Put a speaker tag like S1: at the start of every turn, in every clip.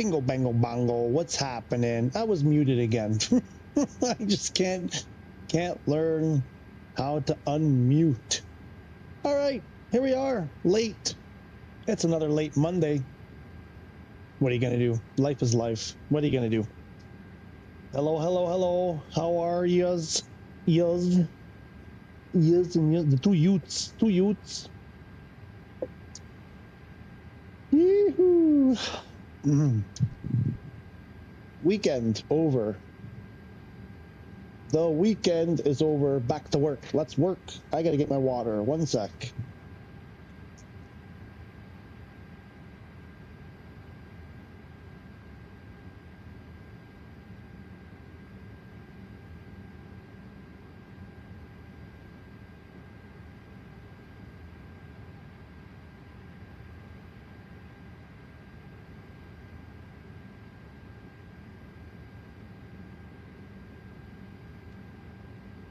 S1: Bingo, bango, bongo. What's happening? I was muted again. I just can't learn how to unmute. All right, here we are, late. It's another late Monday. What are you gonna do? Life is life. What are you gonna do? Hello, hello, hello. How are yous? Yous, and yous. The two Utes. Yee-hoo. Weekend over. The weekend is over. Back to work. Let's work. I gotta get my water. One sec.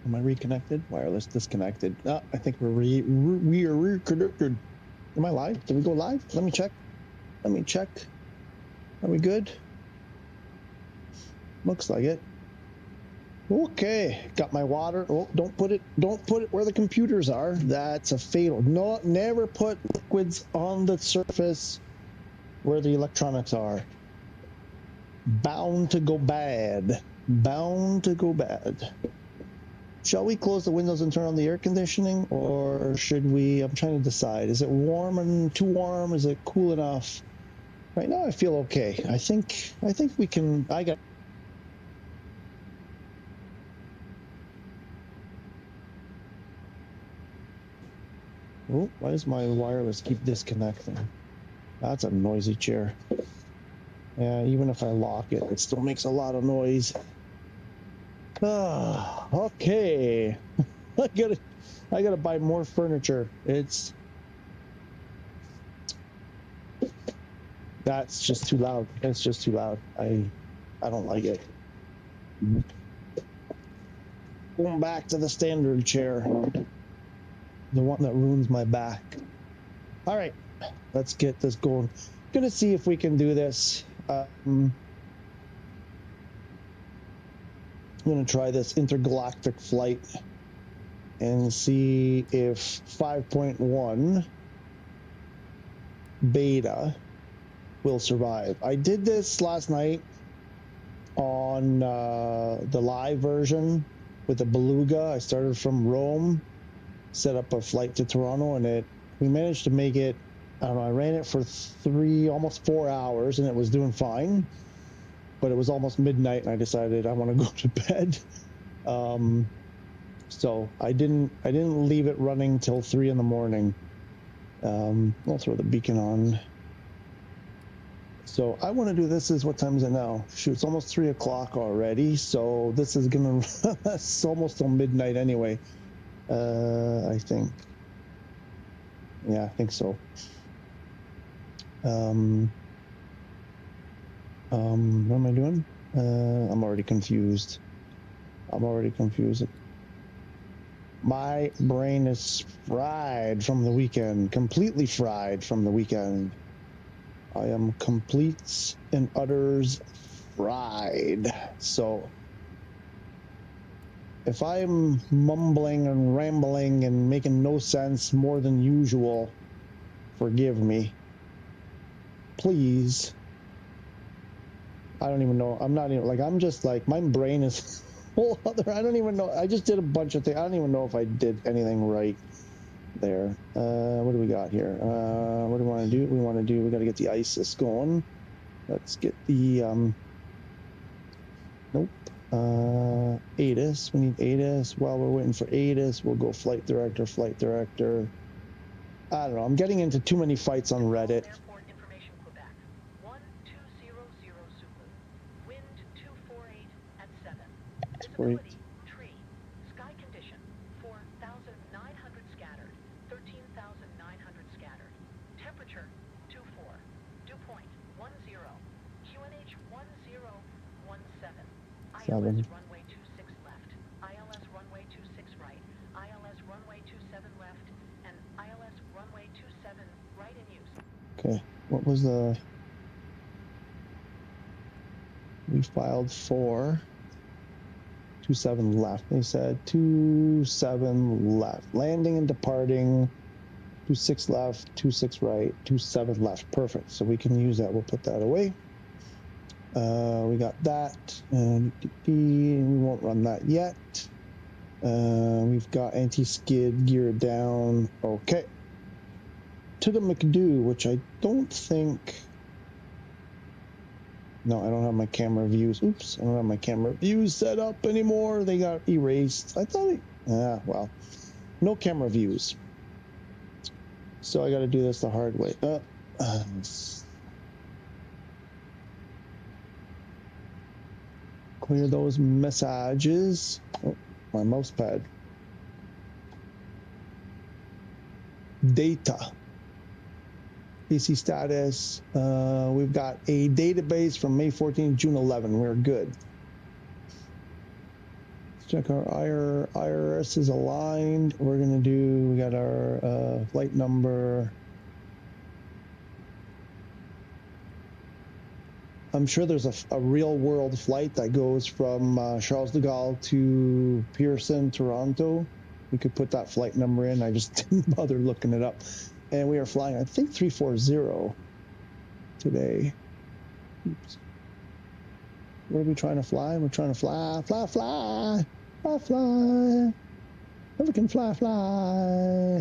S1: Am I reconnected? Wireless disconnected. I think we are reconnected. Am I live? Did we go live? Let me check. Are we good? Looks like it. Okay, got my water. Oh, don't put it where the computers are. That's a fatal. No, never put liquids on the surface where the electronics are. Bound to go bad. Shall we close the windows and turn on the air conditioning, or should we? I'm trying to decide. Is it warm and too warm? Is it cool enough? Right now I feel okay. I think we can. Oh, why does my wireless keep disconnecting? That's a noisy chair. Yeah, even if I lock it, it still makes a lot of noise. Okay. I gotta buy more furniture. That's just too loud. It's just too loud. I don't like it. Going back to the standard chair. The one that ruins my back. All right, let's get this going. Gonna see if we can do this. I'm gonna try this intergalactic flight and see if 5.1 beta will survive. I did this last night on the live version with the Beluga. I started from Rome, set up a flight to Toronto, and we managed to make it. I don't know, I ran it for almost 4 hours, and it was doing fine, but it was almost midnight, and I decided I want to go to bed. So I didn't leave it running till 3 in the morning. I'll throw the beacon on. So I want to do this. What time is it now? Shoot, it's almost 3 o'clock already. So this is gonna it's almost till midnight anyway. I think. Yeah, I think so. What am I doing? I'm already confused. My brain is fried from the weekend, completely fried from the weekend. I am complete and utters fried. So if I'm mumbling and rambling and making no sense more than usual, forgive me. Please. I don't even know. I'm not even like, I'm just like, my brain is whole other. I don't even know. I just did a bunch of things. I don't even know if I did anything right there. What do we got here? What do we want to do? We got to get the ISIS going. Let's get the, nope. ATIS. We need ATIS. While we're waiting for ATIS, we'll go flight director. I don't know. I'm getting into too many fights on Reddit.
S2: Airport information, Quebec. 1200 Zulu. Wind 248 at 7. Visibility tree. Sky condition 4,900 scattered. 13,900 scattered. Temperature 24. Dew point 10. QNH 1017. ILS runway 26 left. ILS runway 26 right. ILS runway 27 left. And ILS runway 27 right in use.
S1: Okay, what was the... We filed for 27 left. They said 27 left. Landing and departing. 26 left, 26 right, 27 left. Perfect. So we can use that. We'll put that away. We got that. And we won't run that yet. We've got anti-skid gear down. Okay. To the McDo, which I don't think... No, I don't have my camera views. Oops, I don't have my camera views set up anymore. They got erased. I thought well, no camera views. So I got to do this the hard way. Clear those messages. Oh, my mouse pad. Data. PC status. We've got a database from May 14, June 11. We're good. Let's check our IRS is aligned. We got our flight number. I'm sure there's a real world flight that goes from Charles de Gaulle to Pearson, Toronto. We could put that flight number in. I just didn't bother looking it up. And we are flying, I think, 340 today. Oops. What are we trying to fly? We're trying to fly. Never can fly.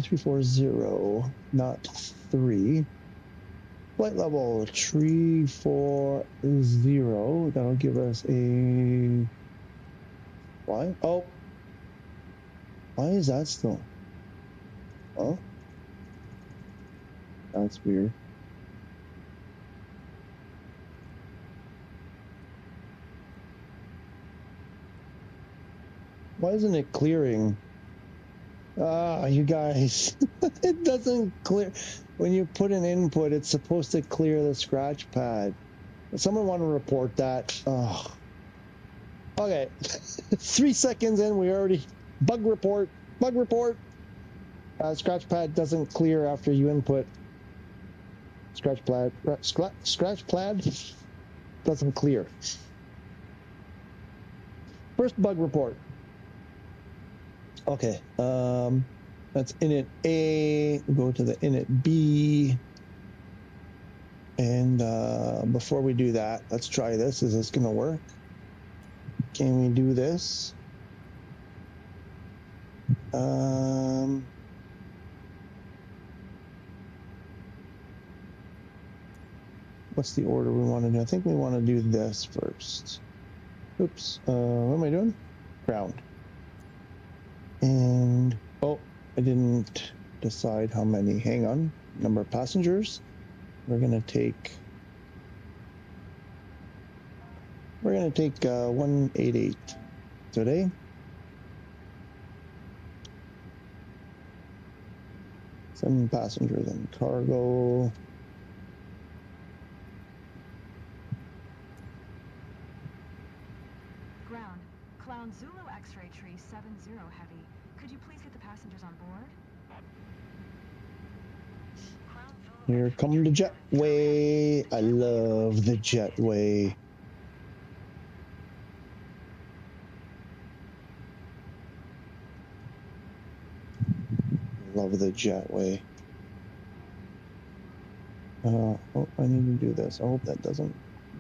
S1: 340, not 3. Flight level 340. That'll give us a... Why? Oh. Why is that still? Oh. That's weird. Why isn't it clearing? Ah, you guys. It doesn't clear. When you put an input, it's supposed to clear the scratch pad. Does someone want to report that? Oh. Okay. 3 seconds in, we already... Bug report. Scratch pad doesn't clear after you input. Scratch pad doesn't clear. First bug report. Okay, that's init A. We'll go to the init B. And before we do that, let's try this. Is this going to work? Can we do this? What's the order we want to do? I think we want to do this first. Oops. What am I doing? Ground. And, oh, I didn't decide how many. Hang on. Number of passengers. We're going to take 188 today. Some passengers in cargo.
S3: Ground. Clown Zulu X-ray tree 70 heavy. Could you please get the passengers on board?
S1: Here come the jetway. I love the jetway. Love the jetway. Oh, I need to do this. I hope that doesn't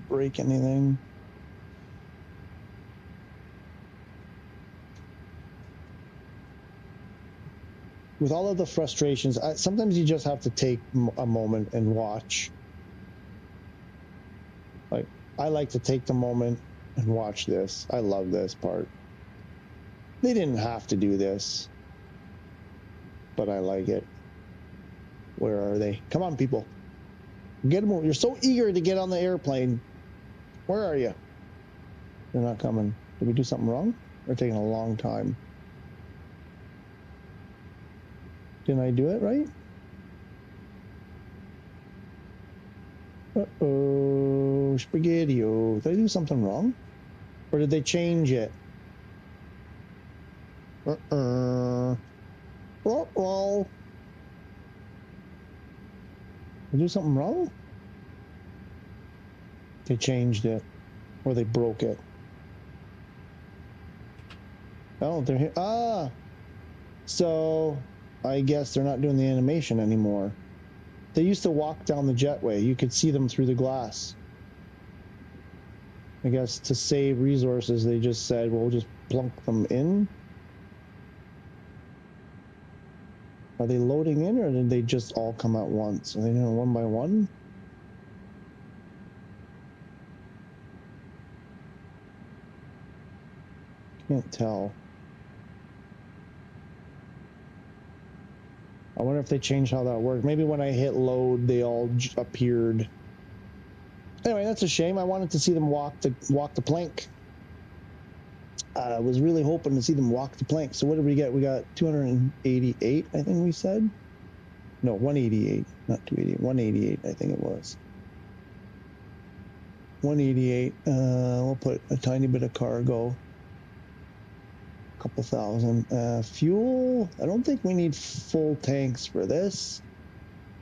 S1: break anything. With all of the frustrations, sometimes you just have to take a moment and watch. Like, I like to take the moment and watch this. I love this part. They didn't have to do this, but I like it. Where are they? Come on, people. Get them. You're so eager to get on the airplane. Where are you? They're not coming. Did we do something wrong? They're taking a long time. Didn't I do it right? Uh-oh, spaghetti-o. Did I do something wrong? Or did they change it? Uh-oh. Uh-oh. Did I do something wrong? They changed it. Or they broke it. Oh, they're here. Ah! So, I guess they're not doing the animation anymore. They used to walk down the jetway. You could see them through the glass. I guess to save resources, they just said, well, we'll just plunk them in. Are they loading in, or did they just all come at once? Are they doing one by one? Can't tell. I wonder if they changed how that worked. Maybe when I hit load, they all appeared. Anyway, that's a shame. I wanted to see them walk the plank. I was really hoping to see them walk the plank. So what did we get? We got 288, I think we said. No, 188, not 288. 188, I think it was. 188. We'll put a tiny bit of cargo. A couple thousand. Fuel. I don't think we need full tanks for this.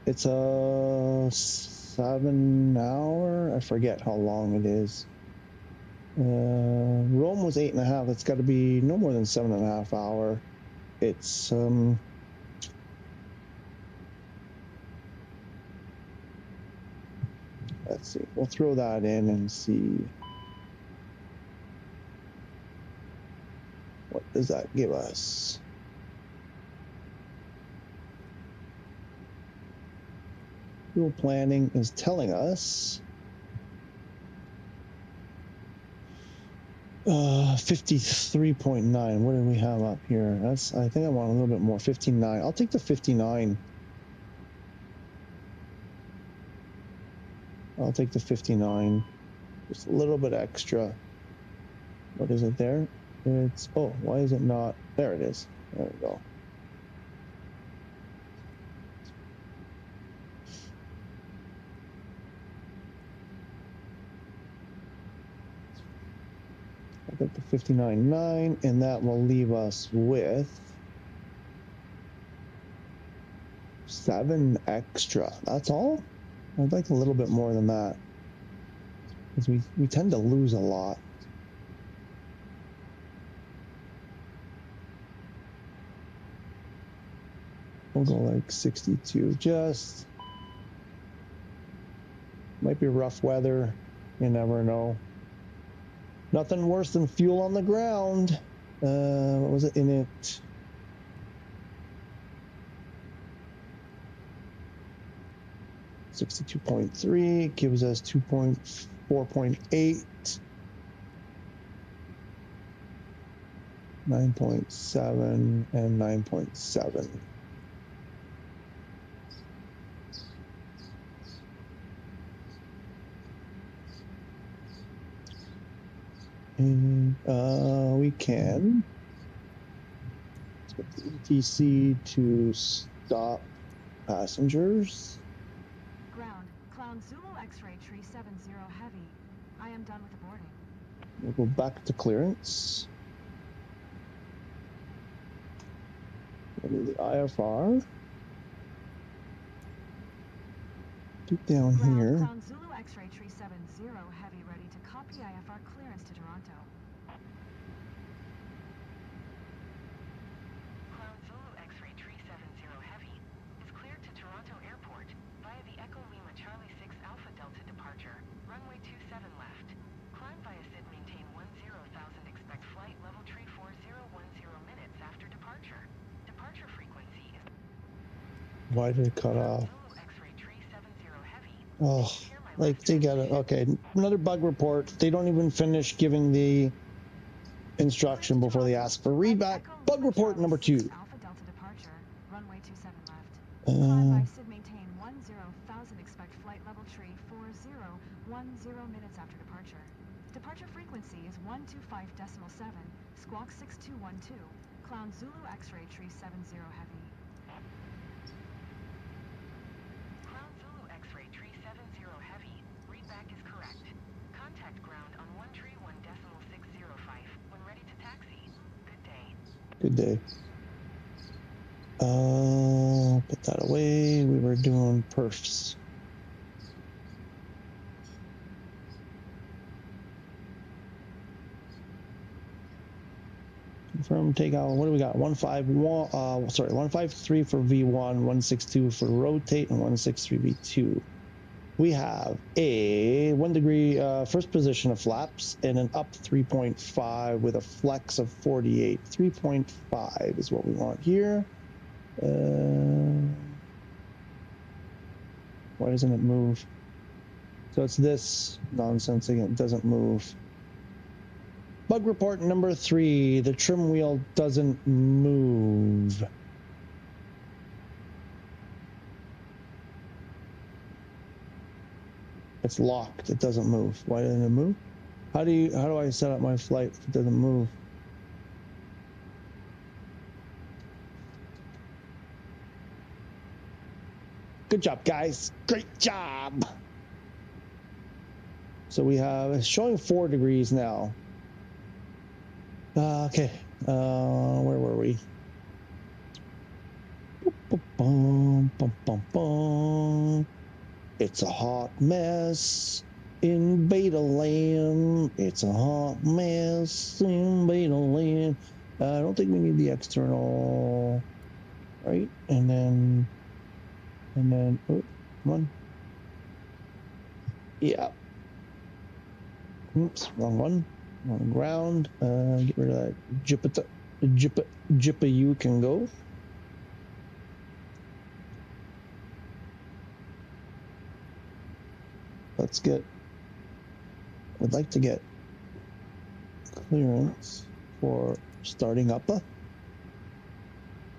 S1: It's a 7 hour. I forget how long it is. Rome was 8.5. It's got to be no more than 7.5 hour. It's let's see. We'll throw that in and see what does that give us. Fuel planning is telling us 53.9. What do we have up here? That's, I think I want a little bit more. 59. I'll take the 59. I'll take the 59. Just a little bit extra. What is it there? It's, oh, why is it not? There it is. There we go. I'll take the 59.9, and that will leave us with 7 extra. That's all? I'd like a little bit more than that, because we tend to lose a lot. We'll go like 62. Just might be rough weather. You never know. Nothing worse than fuel on the ground. What was it in it? $62.3 gives us 4.8, 9.7, and 9.7. And we can let's get the ETC to stop passengers.
S3: Ground, Clown Zulu X-ray tree 70 heavy. I am done with the boarding.
S1: We'll go back to clearance. Go to the IFR. Get down
S3: Ground,
S1: here.
S3: Clown Zulu X-ray tree 70 heavy, ready to copy IFR clearance to Toronto.
S2: Clown Zulu X-ray tree 70 heavy is cleared to Toronto Airport via the Echo Lima Charlie 6 Alpha Delta departure, runway 27 left. Climb via SID maintain 10,000, expect flight level tree 4010 minutes after departure. Departure frequency is...
S1: Why did it cut off?
S2: Zulu X-ray tree 70 heavy.
S1: Oh, like they got it. Okay, another bug report. They don't even finish giving the instruction before they ask for readback. Bug report number 2.
S3: Alpha Delta departure, runway 27 left. Climb by SID maintain 10,000, expect flight level tree 4010 minutes after departure. Departure frequency is 125.7, squawk 6212. Clown Zulu X-ray tree 70 heavy.
S2: Clown Zulu X-ray tree 70 heavy. Readback is correct. Contact ground on 131.605 when ready to taxi. Good day.
S1: Good day. Put that away. We were doing perfs. Confirm takeout. What do we got? 151. Sorry, 153 for V1, 162 for rotate, and 163 V2. We have a 1 degree first position of flaps and an up 3.5 with a flex of 48. 3.5 is what we want here. Why doesn't it move? So it's this nonsense again. It doesn't move. Bug report number 3. The trim wheel doesn't move. It's locked. It doesn't move. Why doesn't it move? How do I set up my flight if it doesn't move? Good job, guys. Great job. So we have, it's showing 4 degrees now. Okay. Where were we? Bum, bum, bum, bum. It's a hot mess in Beta Land. It's a hot mess in Beta Land. I don't think we need the external, right? And then, oh, come on. Yeah. Oops, wrong one. On ground. Get rid of that. Jippa you can go. Let's get, I'd like to get clearance for starting up.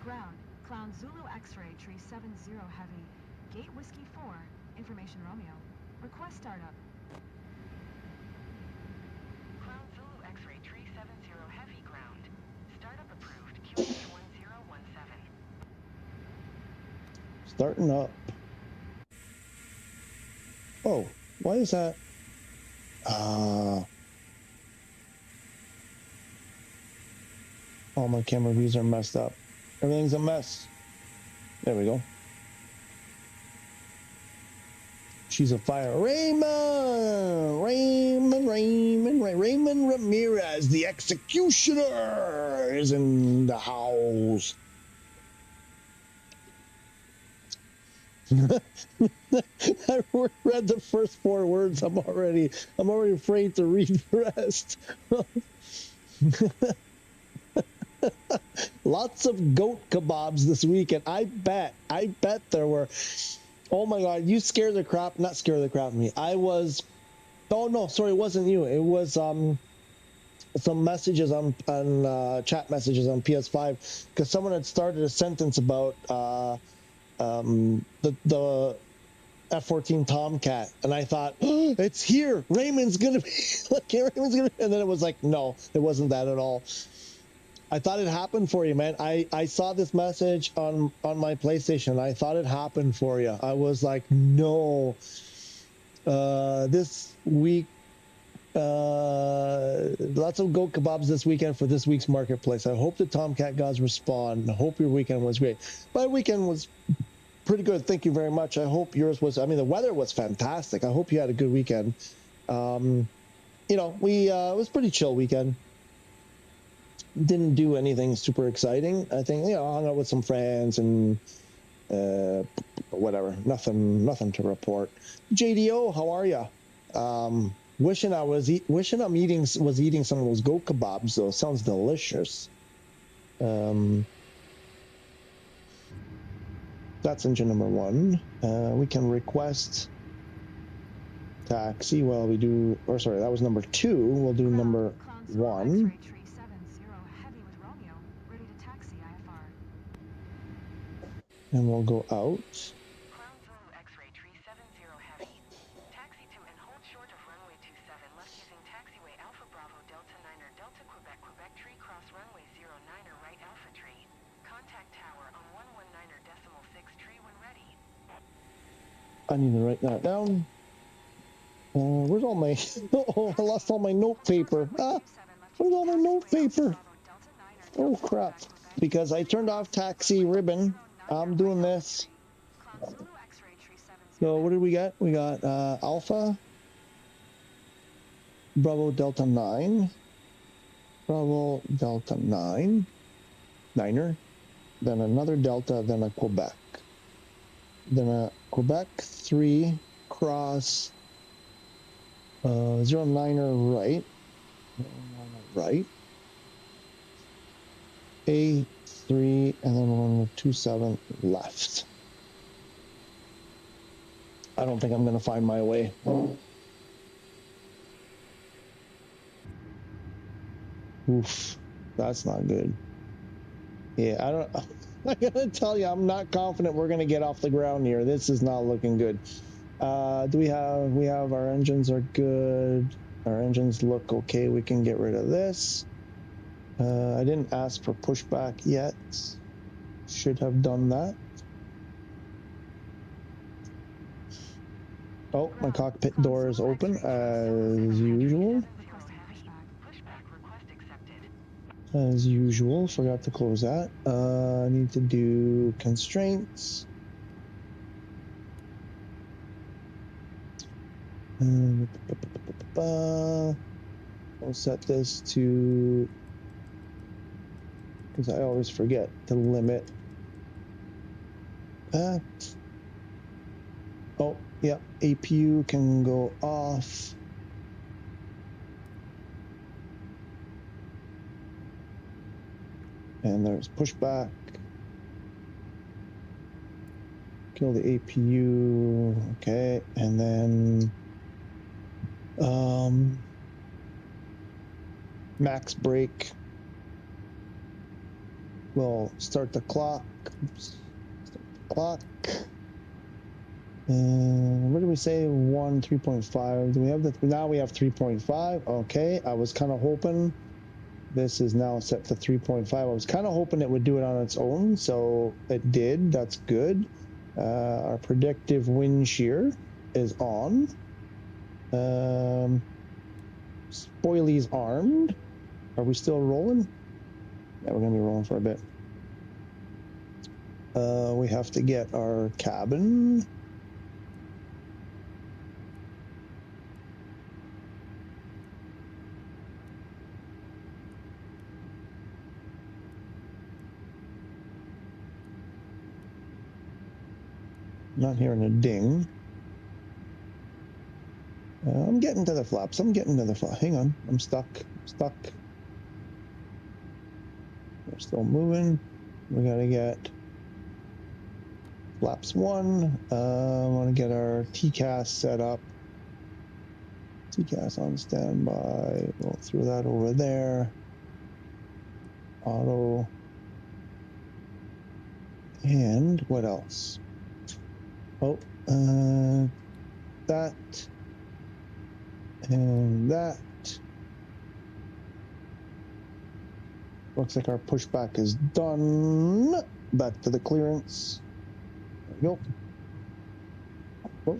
S3: Ground, Clown Zulu X-ray, tree 70 heavy, gate whiskey 4, information Romeo. Request startup.
S2: Clown Zulu X-ray, tree 70 heavy, ground. Startup approved, QH 1017.
S1: Starting up. Oh, why is that? All my camera views are messed up. Everything's a mess. There we go. She's a fire. Raymond Ramirez, the executioner, is in the house. I read the first 4 words. I'm already afraid to read the rest. Lots of goat kebabs this weekend. I bet there were. Oh my God, you scared the crap. Not scared the crap of me. I was. Oh no, sorry, it wasn't you. It was some messages on chat messages on PS5 because someone had started a sentence about the F-14 Tomcat, and I thought, oh, it's here. Raymond's gonna be like, Raymond's gonna, and then it was like, no, it wasn't that at all. I thought it happened for you, man. I saw this message on my PlayStation. I thought it happened for you. I was like, no. This week, lots of goat kebabs this weekend for this week's marketplace. I hope the Tomcat gods respond. I hope your weekend was great. My weekend was pretty good. Thank you very much. I hope yours was. I mean, the weather was fantastic. I hope you had a good weekend. You know, it was pretty chill weekend. Didn't do anything super exciting. I think, you know, hung out with some friends and whatever. Nothing to report. JDO, how are you? Wishing I was eating some of those goat kebabs though. Sounds delicious. That's engine number 1. We can request taxi while we do, or sorry, that was number 2. We'll do number 1. And we'll go out.
S2: Clown Zulu X-ray, tree 70 heavy. Taxi to and hold short of runway 27 left using taxiway Alpha Bravo Delta 9er Delta Quebec Quebec tree cross runway 09er right Alpha tree. Contact tower on 119er decimal 6 tree when ready.
S1: I need to write that down. Where's all my... Oh, I lost all my note paper. Where's all my note paper? Oh, crap. Because I turned off taxi ribbon. I'm doing this. So what did we get? We got Alpha Bravo Delta 9. Bravo, Delta 9, Niner, then another Delta, then a Quebec. Then a Quebec 3 cross 09er right, 09er right, A3, and then one with 27 left. I don't think I'm going to find my way. Oof, that's not good. Yeah, I gotta tell you, I'm not confident we're gonna get off the ground here. This is not looking good. Do we have our engines are good. Our engines look okay. We can get rid of this. I didn't ask for pushback yet. Should have done that. Oh, my cockpit door is open as usual. As usual, forgot to close that. I need to do constraints. I'll set this to, because I always forget to limit that. Oh, yeah, APU can go off. And there's pushback. Kill the APU. Okay, and then max brake. We'll start the clock. Oops. Start the clock. What did we say? 3.5. Do we have that? Now we have 3.5. Okay, I was kind of hoping. This is now set to 3.5. I was kind of hoping it would do it on its own, so it did. That's good. Our predictive wind shear is on. Spoily's armed. Are we still rolling? Yeah, we're going to be rolling for a bit. We have to get our cabin. Not hearing a ding. I'm getting to the flaps. I'm getting to the flaps. Hang on. I'm stuck. Stuck. We're still moving. We gotta get flaps 1. I want to get our TCAS set up. TCAS on standby. We'll throw that over there. Auto. And what else? Oh, that and that. Looks like our pushback is done. Back to the clearance. There we go. Oh.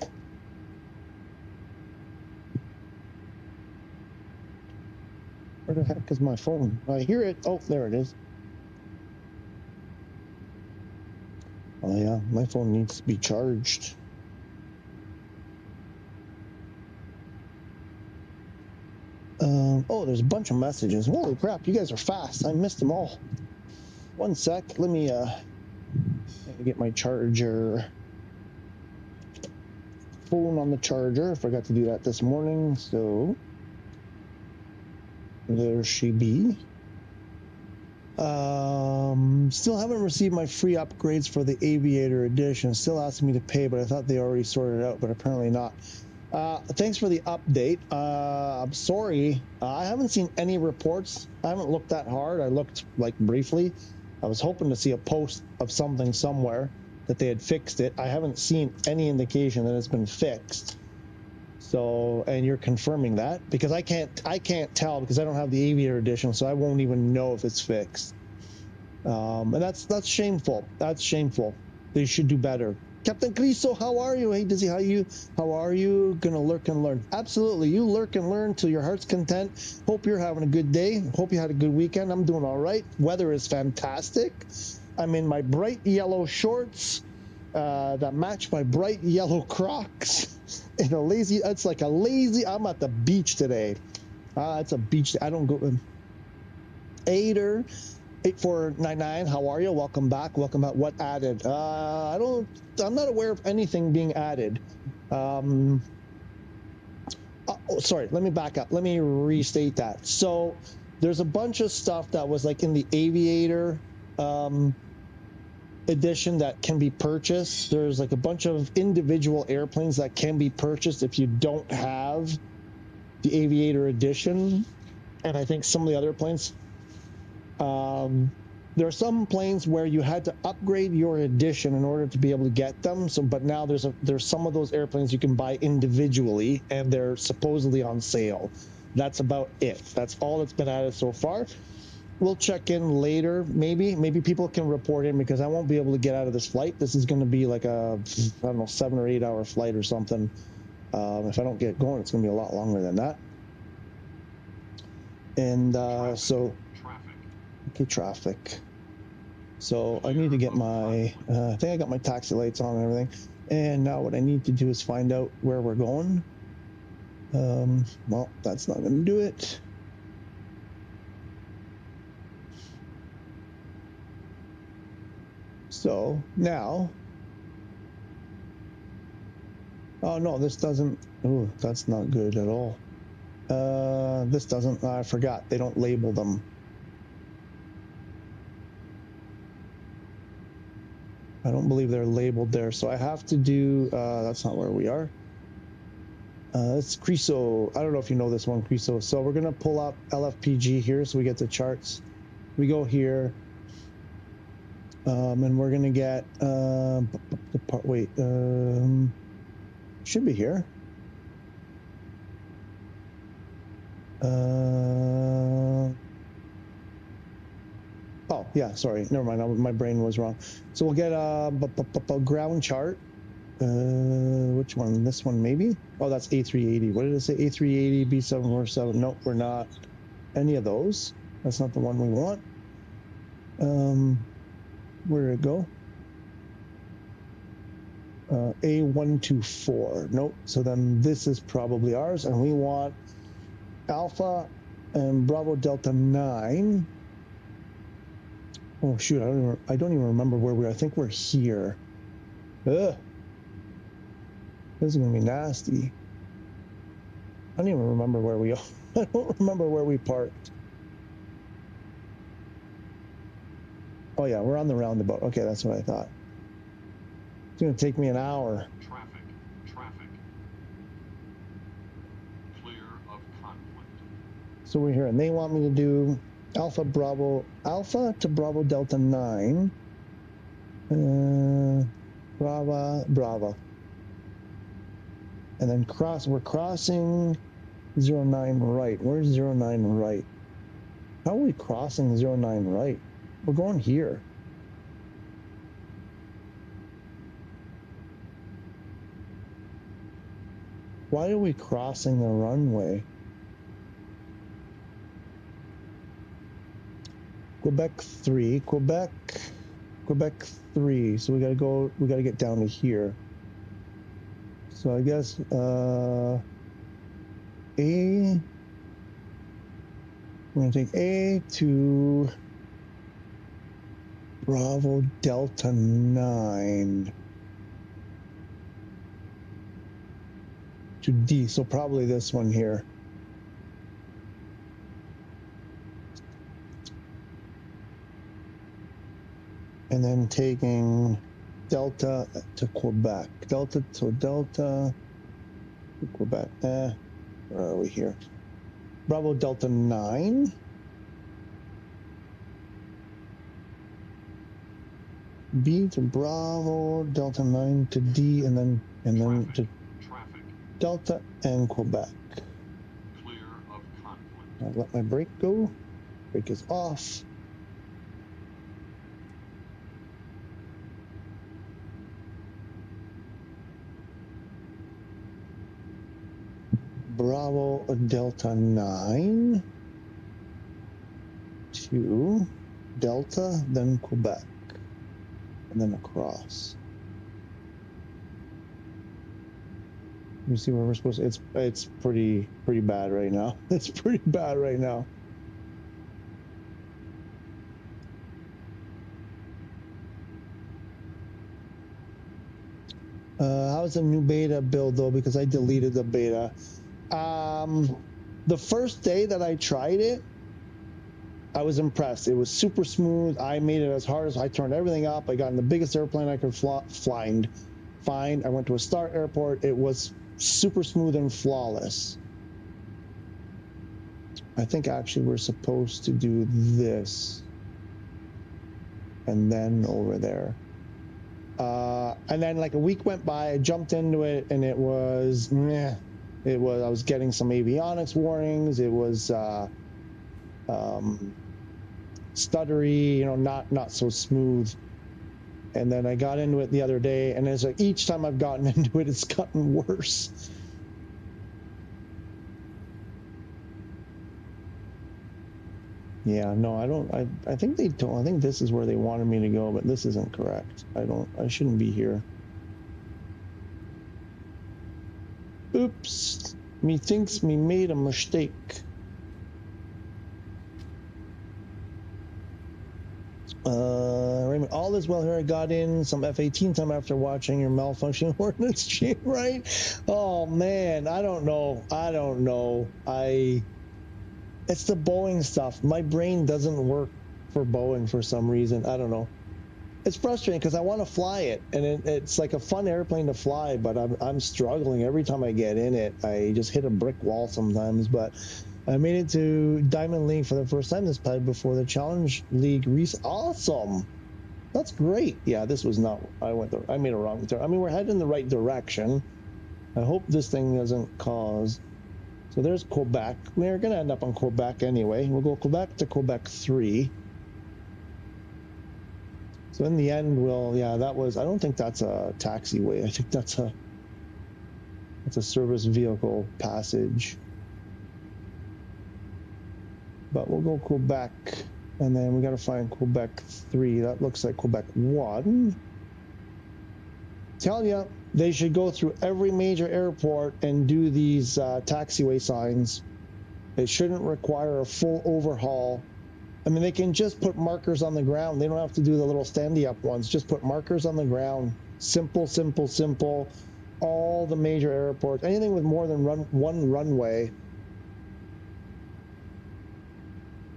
S1: Where the heck is my phone? I hear it. Oh, there it is. Oh yeah, my phone needs to be charged. Oh, there's a bunch of messages. Holy crap, you guys are fast. I missed them all. One sec, let me get my charger. Phone on the charger. I forgot to do that this morning, so there she be. Still haven't received my free upgrades for the Aviator Edition. Still asking me to pay, but I thought they already sorted it out, but apparently not. Thanks for the update. I'm sorry. I haven't seen any reports. I haven't looked that hard. I looked like briefly. I was hoping to see a post of something somewhere that they had fixed it. I haven't seen any indication that it's been fixed. So, and you're confirming that because I can't tell because I don't have the Aviator Edition, so I won't even know if it's fixed. And that's shameful. That's shameful. They should do better. Captain Criso, how are you? Hey, Dizzy, how are you? Gonna lurk and learn. Absolutely. You lurk and learn till your heart's content. Hope you're having a good day. Hope you had a good weekend. I'm doing all right. Weather is fantastic. I'm in my bright yellow shorts that match my bright yellow Crocs. In a lazy, it's like a lazy, I'm at the beach today. It's a beach. I don't go. Ader 8499, how are you? Welcome back. Welcome back. What added? I'm not aware of anything being added. Oh, sorry, let me back up. Let me restate that. So there's a bunch of stuff that was like in the Aviator edition that can be purchased. There's like a bunch of individual airplanes that can be purchased if you don't have the Aviator edition. And I think some of the other planes. There are some planes where you had to upgrade your edition in order to be able to get them. So, but now there's some of those airplanes you can buy individually, and they're supposedly on sale. That's about it. That's all that's been added so far. We'll check in later. Maybe people can report in because I won't be able to get out of this flight. This is going to be like a, I don't know, 7 or 8 hour flight or something. If I don't get going, it's going to be a lot longer than that. And so. Okay, traffic. So I need to get my, I think I got my taxi lights on and everything. And now what I need to do is find out where we're going. Well, that's not going to do it. So now, oh no, this doesn't, oh, that's not good at all. This doesn't, I forgot, they don't label them. I don't believe they're labeled there, so I have to do, that's not where we are. It's Creso. I don't know if you know this one, Creso. So we're going to pull up LFPG here so we get the charts. We go here, and we're going to get, wait, should be here. Oh, yeah, sorry. Never mind. My brain was wrong. So we'll get a ground chart. Which one? This one, maybe? Oh, that's A380. What did it say? A380, B747. Nope, we're not any of those. That's not the one we want. Where did it go? A124. Nope. So then this is probably ours, and we want Alpha and Bravo Delta 9. Oh shoot! I don't even remember where we are. I think we're here. Ugh. This is gonna be nasty. I don't even remember where we are. I don't remember where we parked. Oh yeah, we're on the roundabout. Okay, that's what I thought. It's gonna take me an hour.
S4: Traffic. Clear of conflict.
S1: So we're here, and they want me to do Alpha to Bravo Delta 9. Bravo. And then we're crossing 09 right. Where's 09 right? How are we crossing 09 right? We're going here. Why are we crossing the runway? Quebec 3. Quebec 3. So we gotta get down to here. So I guess we're gonna take A to Bravo Delta 9 to D. So probably this one here. And then taking Delta to Quebec. Delta to Quebec. Where are we here? Bravo Delta 9. B to Bravo, Delta 9 to D, and then to Delta and Quebec.
S4: Clear of conflict.
S1: I'll let my brake go. Brake is off. Bravo Delta 9 to Delta, then Quebec, and then across. You see where we're supposed to, it's pretty bad right now. It's pretty bad right now. How's the new beta build though? Because I deleted the beta. The first day that I tried it, I was impressed. It was super smooth. I made it as hard as I turned everything up. I got in the biggest airplane I could find. I went to a Star airport. It was super smooth and flawless. I think actually we're supposed to do this and then over there. And then like a week went by, I jumped into it and it was meh. I was getting some avionics warnings. It was stuttery, you know, not so smooth. And then I got into it the other day, and as each time I've gotten into it, it's gotten worse. Yeah, no, I don't. I think they don't. I think this is where they wanted me to go, but this isn't correct. I shouldn't be here. Oops. Me thinks me made a mistake. Raymond, all is well here. I got in some F-18 time after watching your malfunctioning ordnance stream, right? Oh man, I don't know. It's the Boeing stuff. My brain doesn't work for Boeing for some reason. I don't know. It's frustrating because I want to fly it, and it's like a fun airplane to fly, but I'm struggling every time I get in it. I just hit a brick wall sometimes. But I made it to Diamond League for the first time this time before the Challenge League reset. Awesome. That's great. Yeah, this was not. I made a wrong turn. I mean, we're heading in the right direction. I hope this thing doesn't cause. So there's Quebec. We're going to end up on Quebec anyway. We'll go Quebec to Quebec 3. So in the end, that was, I don't think that's a taxiway. I think that's a service vehicle passage. But we'll go Quebec, and then we got to find Quebec 3. That looks like Quebec 1. Tell ya, they should go through every major airport and do these taxiway signs. It shouldn't require a full overhaul. I mean, they can just put markers on the ground. They don't have to do the little standy up ones. Just put markers on the ground. Simple, simple, simple. All the major airports, anything with more than one runway,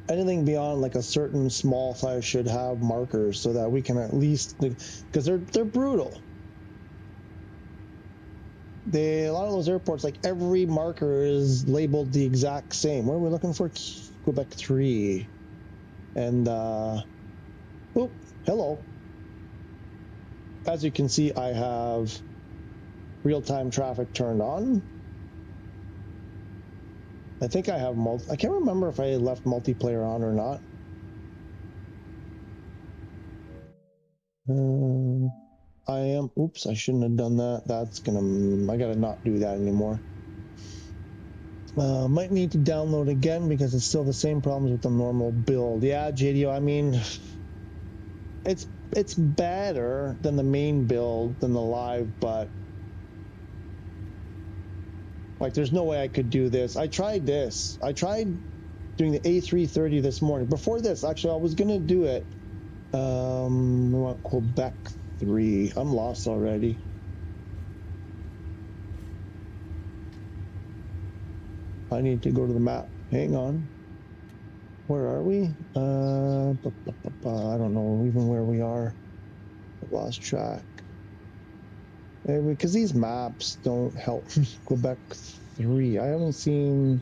S1: anything beyond like a certain small size should have markers so that we can at least, because they're brutal. A lot of those airports, like every marker is labeled the exact same. What are we looking for? Quebec 3. And, oh, hello. As you can see, I have real-time traffic turned on. I think I have I can't remember if I left multiplayer on or not. I am, oops, I shouldn't have done that. I gotta not do that anymore. Might need to download again because it's still the same problems with the normal build. Yeah, JDO, I mean, it's better than the main build, than the live, but like there's no way I could do this. I tried this. I tried doing the A330 this morning. Before this, actually, I was gonna do it. We want Quebec 3. I'm lost already. I need to go to the map. Hang on. Where are we? I don't know even where we are. I lost track. Because these maps don't help. Quebec 3. I haven't seen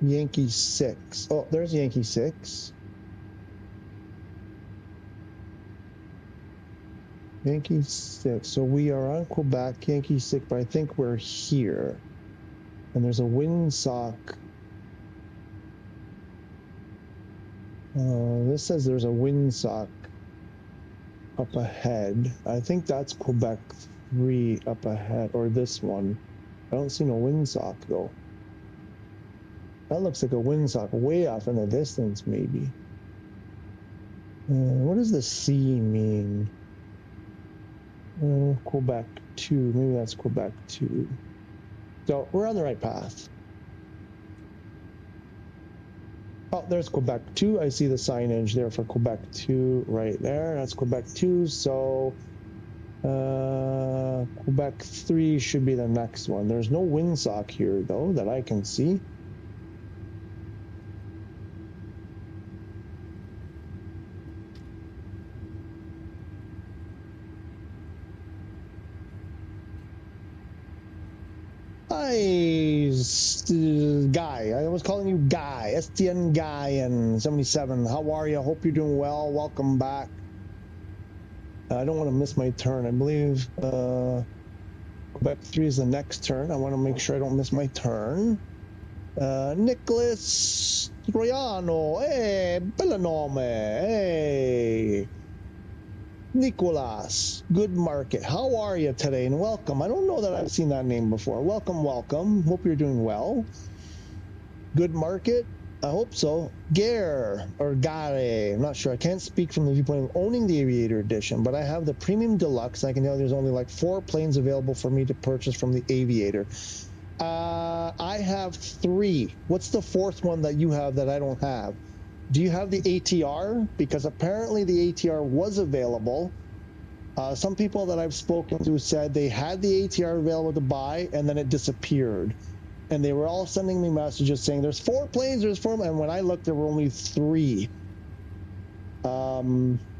S1: Yankee 6. Oh, there's Yankee 6. Yankee 6. So we are on Quebec, Yankee 6, but I think we're here. And there's a windsock. This says there's a windsock up ahead. I think that's Quebec 3 up ahead, or this one. I don't see no windsock though. That looks like a windsock way off in the distance, maybe. What does the C mean? Quebec 2. Maybe that's Quebec 2. So we're on the right path. Oh, there's Quebec 2. I see the signage there for Quebec 2 right there. That's Quebec 2. So Quebec 3 should be the next one. There's no windsock here, though, that I can see. Hi, Guy. I was calling you Guy. STN Guy and 77. How are you? Hope you're doing well. Welcome back. I don't want to miss my turn. I believe Quebec 3 is the next turn. I want to make sure I don't miss my turn. Nicholas Troiano. Hey, Bellanome. Hey. Nicolas, good market. How are you today? And welcome. I don't know that I've seen that name before. Welcome, welcome. Hope you're doing well. Good market? I hope so. Gare or Gare, I'm not sure. I can't speak from the viewpoint of owning the Aviator Edition, but I have the Premium Deluxe. I can tell there's only like 4 planes available for me to purchase from the Aviator. I have 3. What's the 4th one that you have that I don't have? Do you have the ATR? Because apparently the ATR was available. Some people that I've spoken to said they had the ATR available to buy and then it disappeared. And they were all sending me messages saying there's 4 planes, there's 4. And when I looked, there were only 3.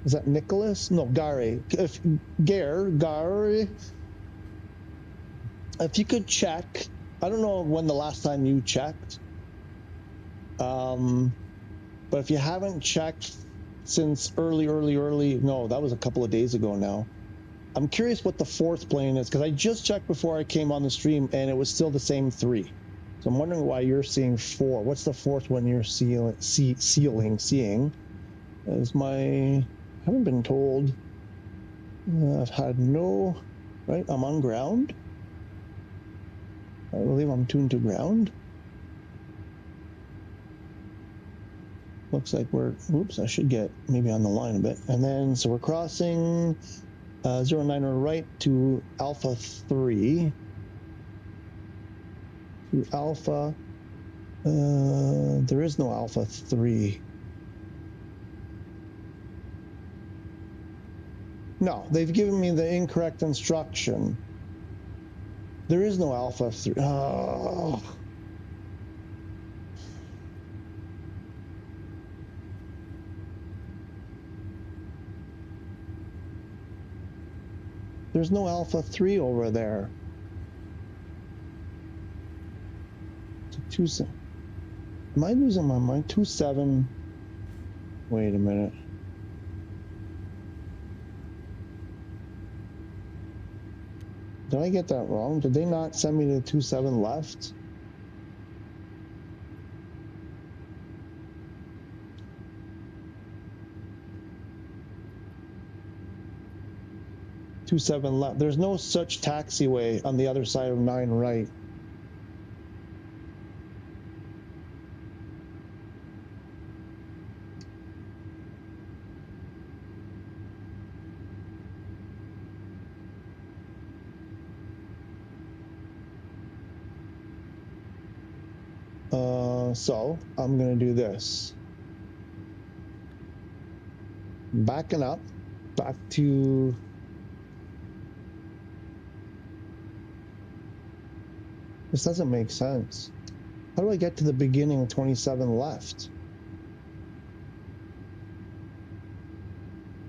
S1: Is that Nicholas? No, Gary. Gary. If you could check, I don't know when the last time you checked. But if you haven't checked since early, no, that was a couple of days ago now. I'm curious what the 4th plane is, because I just checked before I came on the stream, and it was still the same 3. So I'm wondering why you're seeing 4. What's the 4th one you're seeing? As I haven't been told. I've had no, right? I'm on ground. I believe I'm tuned to ground. Looks like we're, oops, I should get maybe on the line a bit. And then, so we're crossing 09 right to Alpha 3. To Alpha, there is no Alpha 3. No, they've given me the incorrect instruction. There is no Alpha 3. Oh. There's no Alpha 3 over there. Am I losing my mind? 27. Wait a minute. Did I get that wrong? Did they not send me to 27 left? left. There's no such taxiway on the other side of 9 right. So I'm gonna do this. Backing up, back to this doesn't make sense. How do I get to the beginning of 27 left?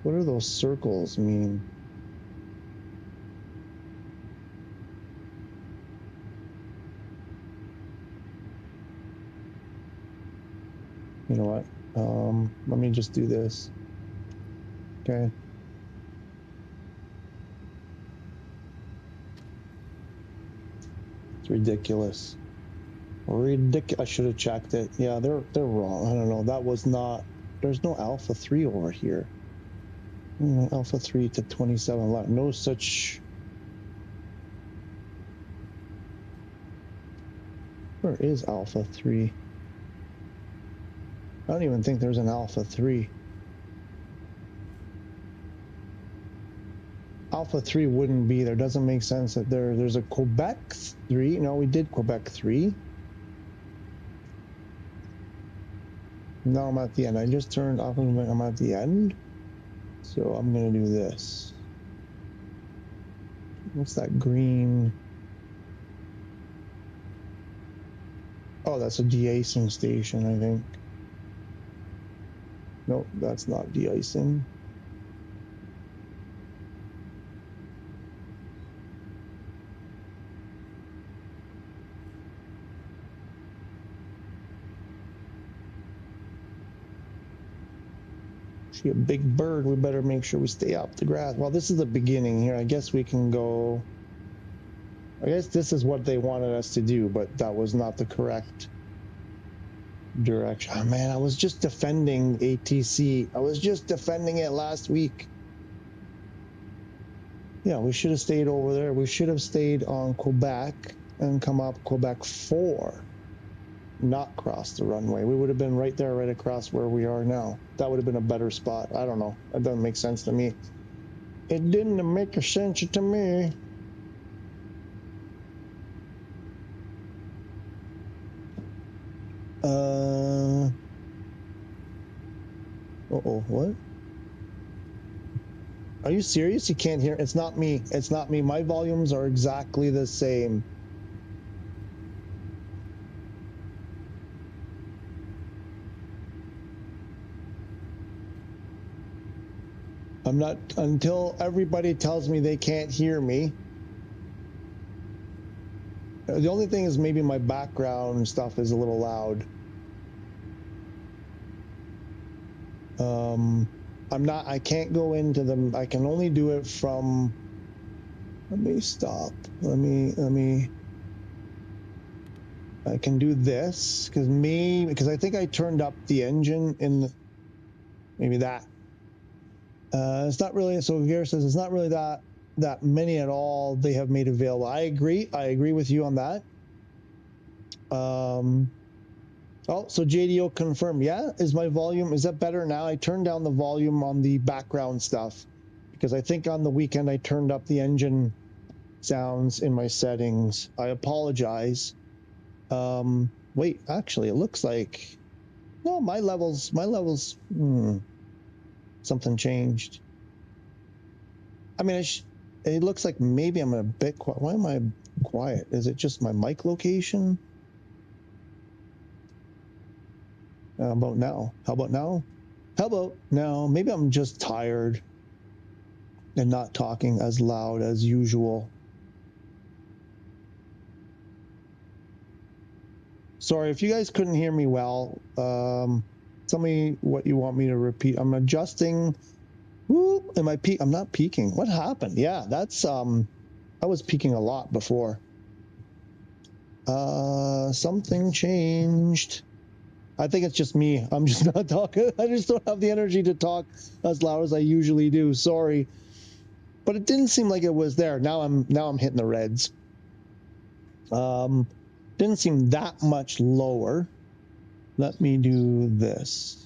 S1: What do those circles mean? You know what? Let me just do this. Okay. It's ridiculous. I should have checked it. Yeah, they're wrong. I don't know. That was not. There's no Alpha 3 over here. Alpha 3 to 27 left. No such. Where is Alpha 3? I don't even think there's an Alpha 3. Alpha 3 wouldn't be there. Doesn't make sense that there's a Quebec 3. No, we did Quebec 3. Now I'm at the end. I just turned off. I'm at the end. So I'm going to do this. What's that green? Oh, that's a de-icing station, I think. Nope, that's not de-icing. See a big bird, we better make sure we stay up the grass. Well, this is the beginning here. I guess we can go. I guess this is what they wanted us to do, but that was not the correct direction. Oh, man, I was just defending ATC. I was just defending it last week. Yeah, we should have stayed over there. We should have stayed on Quebec and come up Quebec 4. Not cross the runway. We would have been right there, right across where we are now. That would have been a better spot. I don't know. That doesn't make sense to me. It didn't make a sense to me. Uh-oh, what? Are you serious? You can't hear? It's not me. It's not me. My volumes are exactly the same. I'm not, until everybody tells me they can't hear me. The only thing is maybe my background stuff is a little loud. I can't go into them. I can only do it from, let me stop. I can do this because I think I turned up the engine in maybe that. It's not really, so Gare says it's not really that many at all they have made available. I agree with you on that. Oh, so JDO confirmed. Yeah, is my volume, is that better now? I turned down the volume on the background stuff because I think on the weekend I turned up the engine sounds in my settings. I apologize. Wait, actually, it looks like, no, my levels, something changed. I mean, it looks like maybe I'm a bit quiet. Why am I quiet? Is it just my mic location? How about now? How about now? How about now? Maybe I'm just tired and not talking as loud as usual. Sorry, if you guys couldn't hear me well, tell me what you want me to repeat. I'm adjusting. Woo, am I peak? I'm not peaking. What happened? Yeah, that's I was peaking a lot before. Something changed. I think it's just me. I'm just not talking. I just don't have the energy to talk as loud as I usually do. Sorry, but it didn't seem like it was there. Now I'm hitting the reds. Didn't seem that much lower. Let me do this.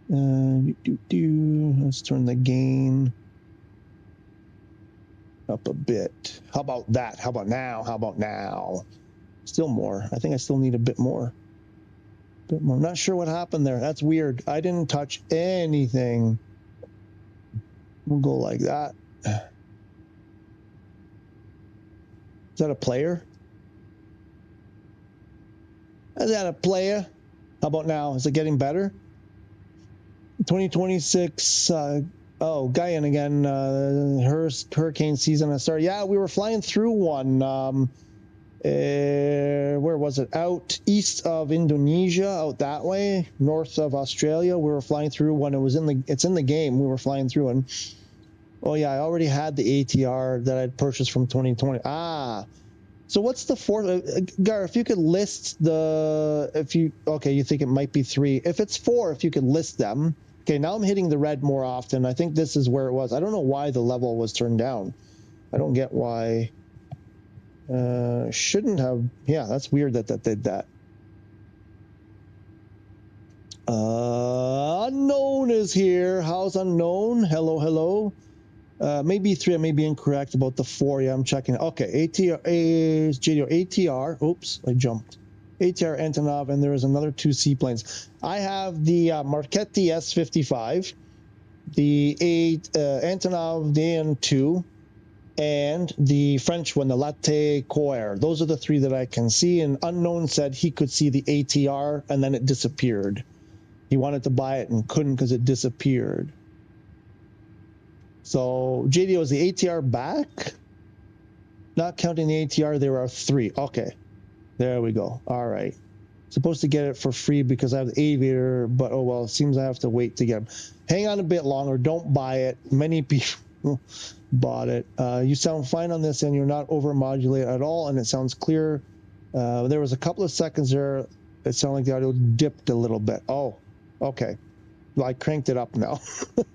S1: Let's turn the gain up a bit. How about that? How about now? How about now? Still more. I think I still need a bit more. I'm not sure what happened there. That's weird. I didn't touch anything. We'll go like that. Is that a player? Is that a player? How about now? Is it getting better? 2026. Oh, Guyan again. Hurricane season has started. Yeah, we were flying through one. Where was it? Out east of Indonesia, out that way, north of Australia. We were flying through one. It's in the game. We were flying through one. Oh yeah, I already had the ATR that I'd purchased from 2020. So what's the fourth? Gar, if you could list you think it might be 3. If it's 4, if you could list them. Okay, now I'm hitting the red more often. I think this is where it was. I don't know why the level was turned down. I don't get why. Shouldn't have. Yeah, that's weird that did that. Unknown is here. How's Unknown? Hello. Maybe 3. I may be incorrect about the 4. Yeah, I'm checking. Okay, ATR is JDO. ATR. Oops, I jumped. ATR Antonov, and there is another 2 seaplanes. I have the Marchetti S55, the Antonov, the AN2, and the French one, the Latte Coeur. Those are the three that I can see. And Unknown said he could see the ATR, and then it disappeared. He wanted to buy it and couldn't because it disappeared. So, JDO, is the ATR back? Not counting the ATR, there are 3. Okay. There we go. All right. Supposed to get it for free because I have the Aviator, but oh well, it seems I have to wait to get them. Hang on a bit longer. Don't buy it. Many people bought it. You sound fine on this, and you're not over-modulated at all, and it sounds clear. There was a couple of seconds there. It sounded like the audio dipped a little bit. Oh, okay. Well, I cranked it up now.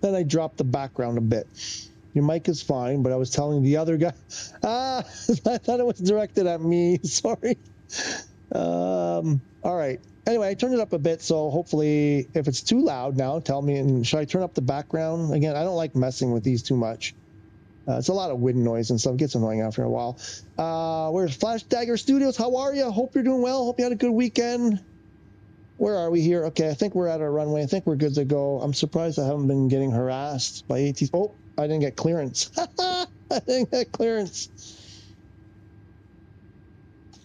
S1: Then I dropped the background a bit. Your mic is fine, but I was telling the other guy. I thought it was directed at me. Sorry. All right. Anyway, I turned it up a bit, so hopefully if it's too loud now, tell me. And should I turn up the background? Again, I don't like messing with these too much. It's a lot of wind noise and stuff. It gets annoying after a while. Where's Flash Dagger Studios? How are you? Hope you're doing well. Hope you had a good weekend. Where are we here? Okay, I think we're at our runway. I think we're good to go. I'm surprised I haven't been getting harassed by ATs. Oh, I didn't get clearance. I didn't get clearance.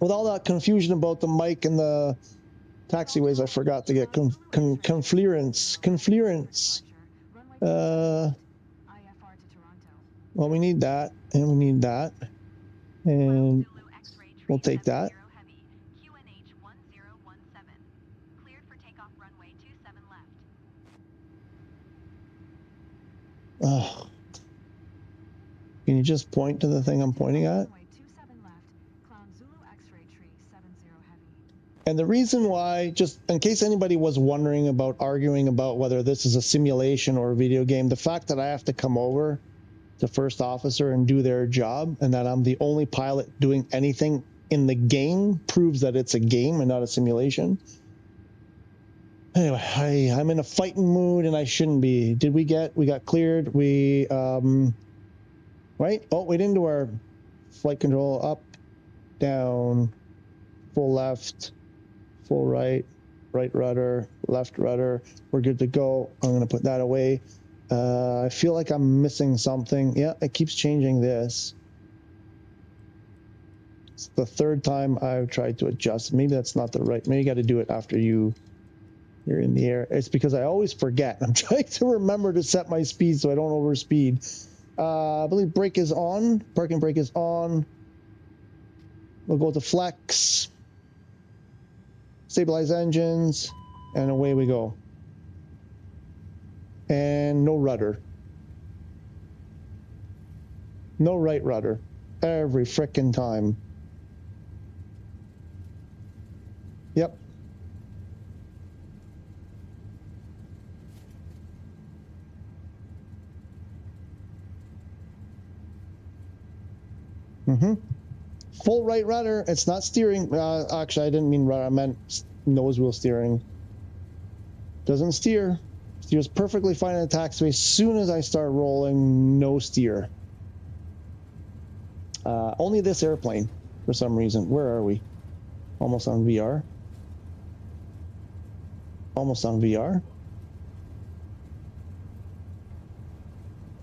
S1: With all that confusion about the mic and the taxiways, I forgot to get confluence. Well, we need that, and we need that, and we'll take that. Oh. Can you just point to the thing I'm pointing at? And the reason why, just in case anybody was wondering about arguing about whether this is a simulation or a video game, the fact that I have to come over to First Officer and do their job, and that I'm the only pilot doing anything in the game, proves that it's a game and not a simulation. Anyway, I'm in a fighting mood, and I shouldn't be. We got cleared. Right? Oh, we didn't do our flight control. Up, down, full left, full right, right rudder, left rudder. We're good to go. I'm going to put that away. I feel like I'm missing something. Yeah, it keeps changing this. It's the 3rd time I've tried to adjust. Maybe that's not the right. Maybe you got to do it after you're in the air. It's because I always forget. I'm trying to remember to set my speed so I don't overspeed. I believe brake is on. Parking brake is on. We'll go to flex. Stabilize engines. And away we go. And no rudder. No right rudder. Every frickin' time. Yep. Full right rudder. It's not steering. Actually, I didn't mean rudder. I meant nose wheel steering. Doesn't steer. Steers perfectly fine in the taxiway. As soon as I start rolling, no steer. Only this airplane, for some reason. Where are we? Almost on VR. Almost on VR.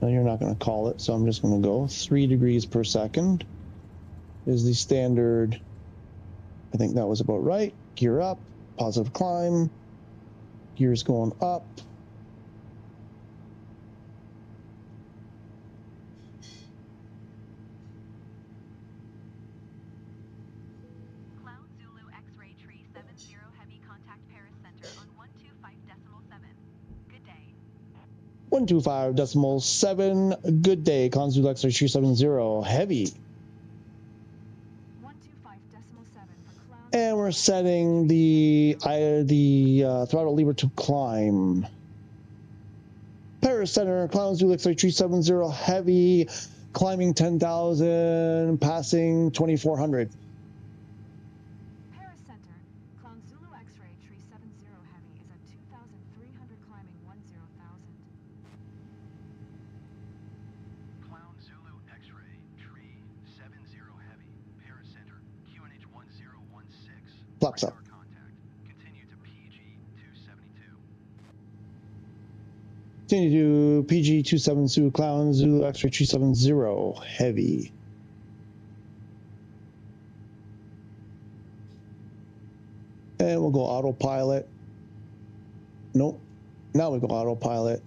S1: No, you're not going to call it, so I'm just going to go 3 degrees per second. Is the standard. I think that was about right. Gear up, positive climb, gears going up.
S3: Cloud Zulu X-ray tree 70 heavy contact Paris Center on 125.7. Good day.
S1: 125.7. Good day. Cloud Zulu X-ray tree 70 heavy. And we're setting the throttle lever to climb. Paris Center, Cloud Zulu X-ray 370 heavy, climbing 10,000, passing 2,400.
S3: Paris Center, Cloud Zulu X-ray 370 heavy is at 2,300, climbing 10,000.
S5: Cloud Zulu X-ray 370 heavy, Paris Center, QNH 1016.
S1: Flaps up.
S5: Contact. Continue to PG 272.
S1: Continue to LFPG 27 Zulu Clown Zulu X-ray 370 heavy. And we'll go autopilot. Nope. Now we go autopilot.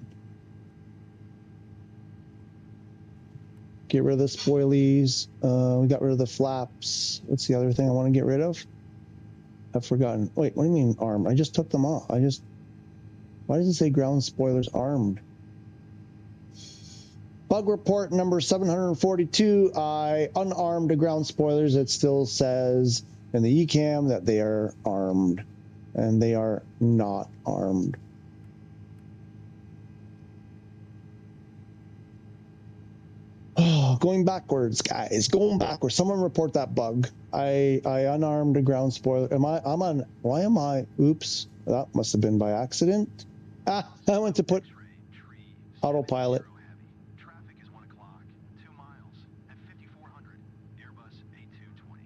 S1: Get rid of the spoilies. We got rid of the flaps. What's the other thing I want to get rid of? I've forgotten. Wait, what do you mean armed? I just took them off. Why does it say ground spoilers armed? Bug report number 742. I unarmed the ground spoilers. It still says in the ECAM that they are armed, and they are not armed. Oh, going backwards, guys. Going backwards. Someone report that bug. I unarmed a ground spoiler. Why am I? Oops. That must have been by accident. I went to put autopilot.
S5: Traffic is 1 o'clock, 2 miles, at 5400, Airbus A220.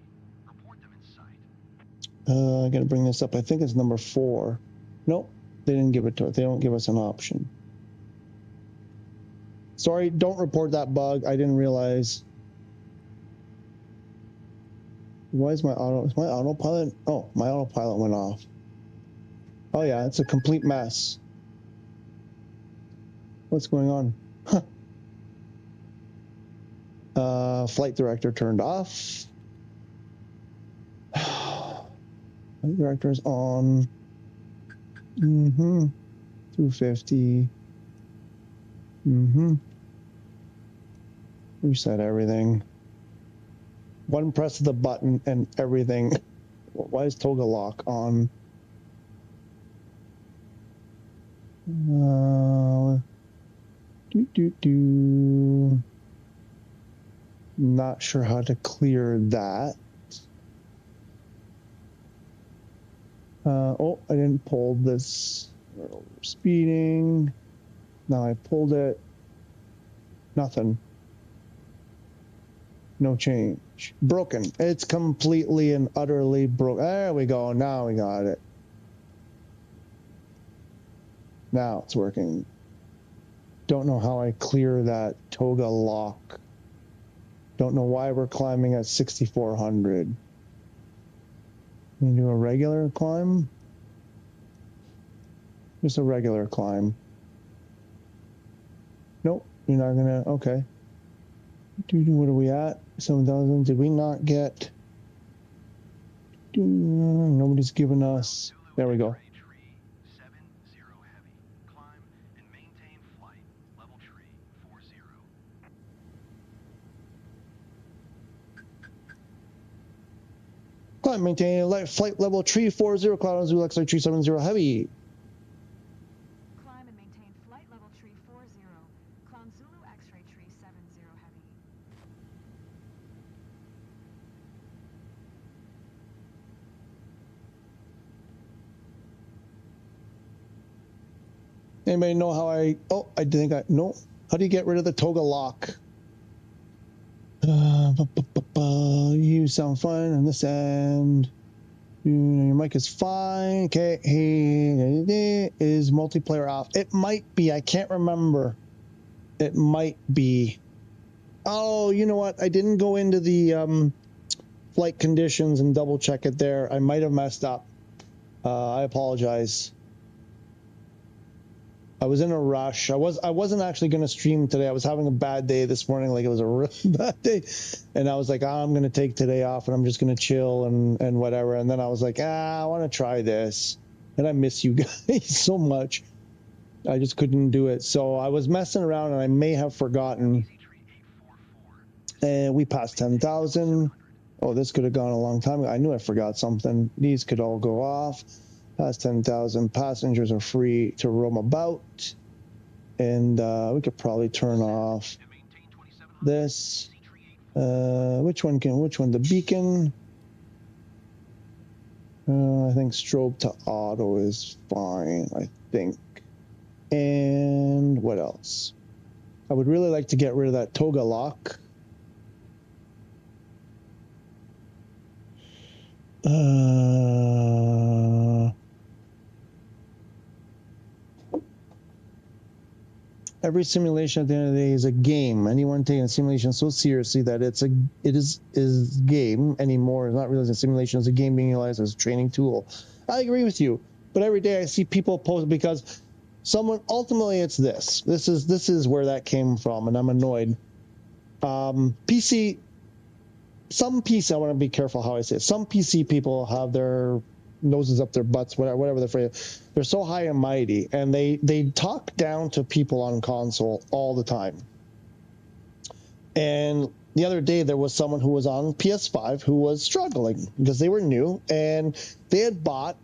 S5: Report them in sight.
S1: I gotta bring this up. I think it's number 4. Nope, they didn't give it to us. They don't give us an option. Sorry, don't report that bug. I didn't realize. Why is my autopilot? Oh, my autopilot went off. Oh yeah, it's a complete mess. What's going on? Huh. Flight director turned off. Flight director is on. 250. Reset everything. One press of the button and everything. Why is Toga lock on? Not sure how to clear that. Oh, I didn't pull this. Speeding. Now I pulled it. Nothing. No change. Broken. It's completely and utterly broken. There we go. Now we got it. Now it's working. Don't know how I clear that Toga lock. Don't know why we're climbing at 6,400. Can you do a regular climb? Just a regular climb. Nope, you're not gonna. Okay. What are we at? 7,000. Did we not get? Nobody's given us. There we go. Climb, maintain flight level tree 40, cloud Zulu X-ray 370 heavy.
S3: Climb and maintain flight level tree 40, cloud Zulu X-ray 370 heavy.
S1: Anybody know how I? Oh, I think I no. How do you get rid of the Toga lock? You sound fine on this end. Your mic is fine. Okay, is multiplayer off? It might be. I can't remember. It might be. Oh, you know what? I didn't go into the flight conditions and double check it there. I might have messed up. I apologize. I was in a rush. I wasn't actually going to stream today. I was having a bad day this morning. Like, it was a really bad day. And I was like, I'm going to take today off and I'm just going to chill and whatever. And then I was like, I want to try this. And I miss you guys so much. I just couldn't do it. So I was messing around and I may have forgotten. And we passed 10,000. Oh, this could have gone a long time ago. I knew I forgot something. These could all go off. Past 10,000 passengers are free to roam about, and we could probably turn off this. Which one? The beacon. I think strobe to auto is fine. I think. And what else? I would really like to get rid of that Toga lock. Every simulation at the end of the day is a game. Anyone taking a simulation so seriously that it is game anymore is not realizing simulation is a game being utilized as a training tool. I agree with you, but every day I see people post because someone ultimately it's this. This is where that came from, and I'm annoyed. PC. Some PC. I want to be careful how I say it. Some PC people have their noses up their butts, whatever the phrase. They're so high and mighty, and they talk down to people on console all the time. And the other day there was someone who was on PS5 who was struggling because they were new and they had bought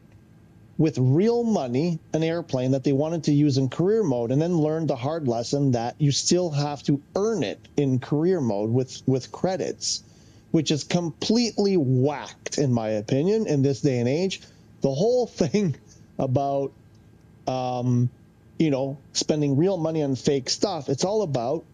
S1: with real money an airplane that they wanted to use in career mode, and then learned the hard lesson that you still have to earn it in career mode with credits, which is completely whacked, in my opinion, in this day and age. The whole thing about, spending real money on fake stuff, it's all about,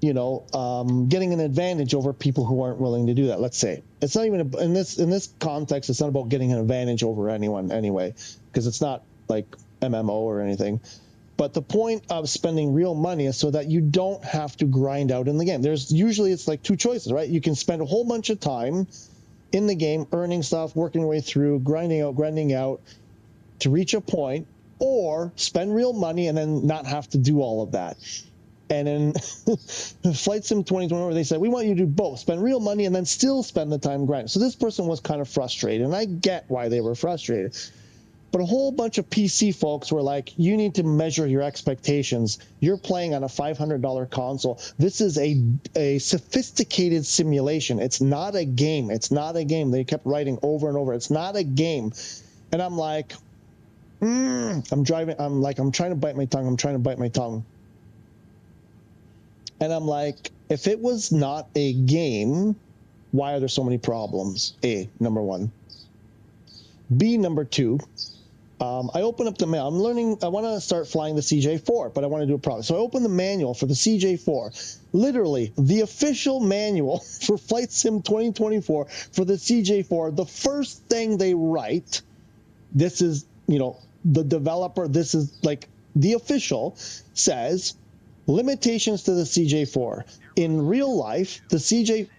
S1: getting an advantage over people who aren't willing to do that. Let's say it's not even in this context. It's not about getting an advantage over anyone anyway, because it's not like MMO or anything. But the point of spending real money is so that you don't have to grind out in the game. It's like two choices, right? You can spend a whole bunch of time in the game earning stuff, working your way through, grinding out to reach a point, or spend real money and then not have to do all of that. And in Flight Sim 2020, they said, we want you to do both, spend real money and then still spend the time grinding. So this person was kind of frustrated, and I get why they were frustrated. But a whole bunch of PC folks were like, you need to measure your expectations. You're playing on a $500 console. This is a sophisticated simulation. It's not a game. It's not a game. They kept writing over and over. It's not a game. And I'm like, I'm trying to bite my tongue. And I'm like, if it was not a game, why are there so many problems? A, number one. B, number two. I open up the mail. I'm learning. I want to start flying the CJ4, but I want to do it properly. So I open the manual for the CJ4. Literally, the official manual for Flight Sim 2024 for the CJ4. The first thing they write, this is, the developer, this is like the official, says, limitations to the CJ4. In real life, the CJ... Is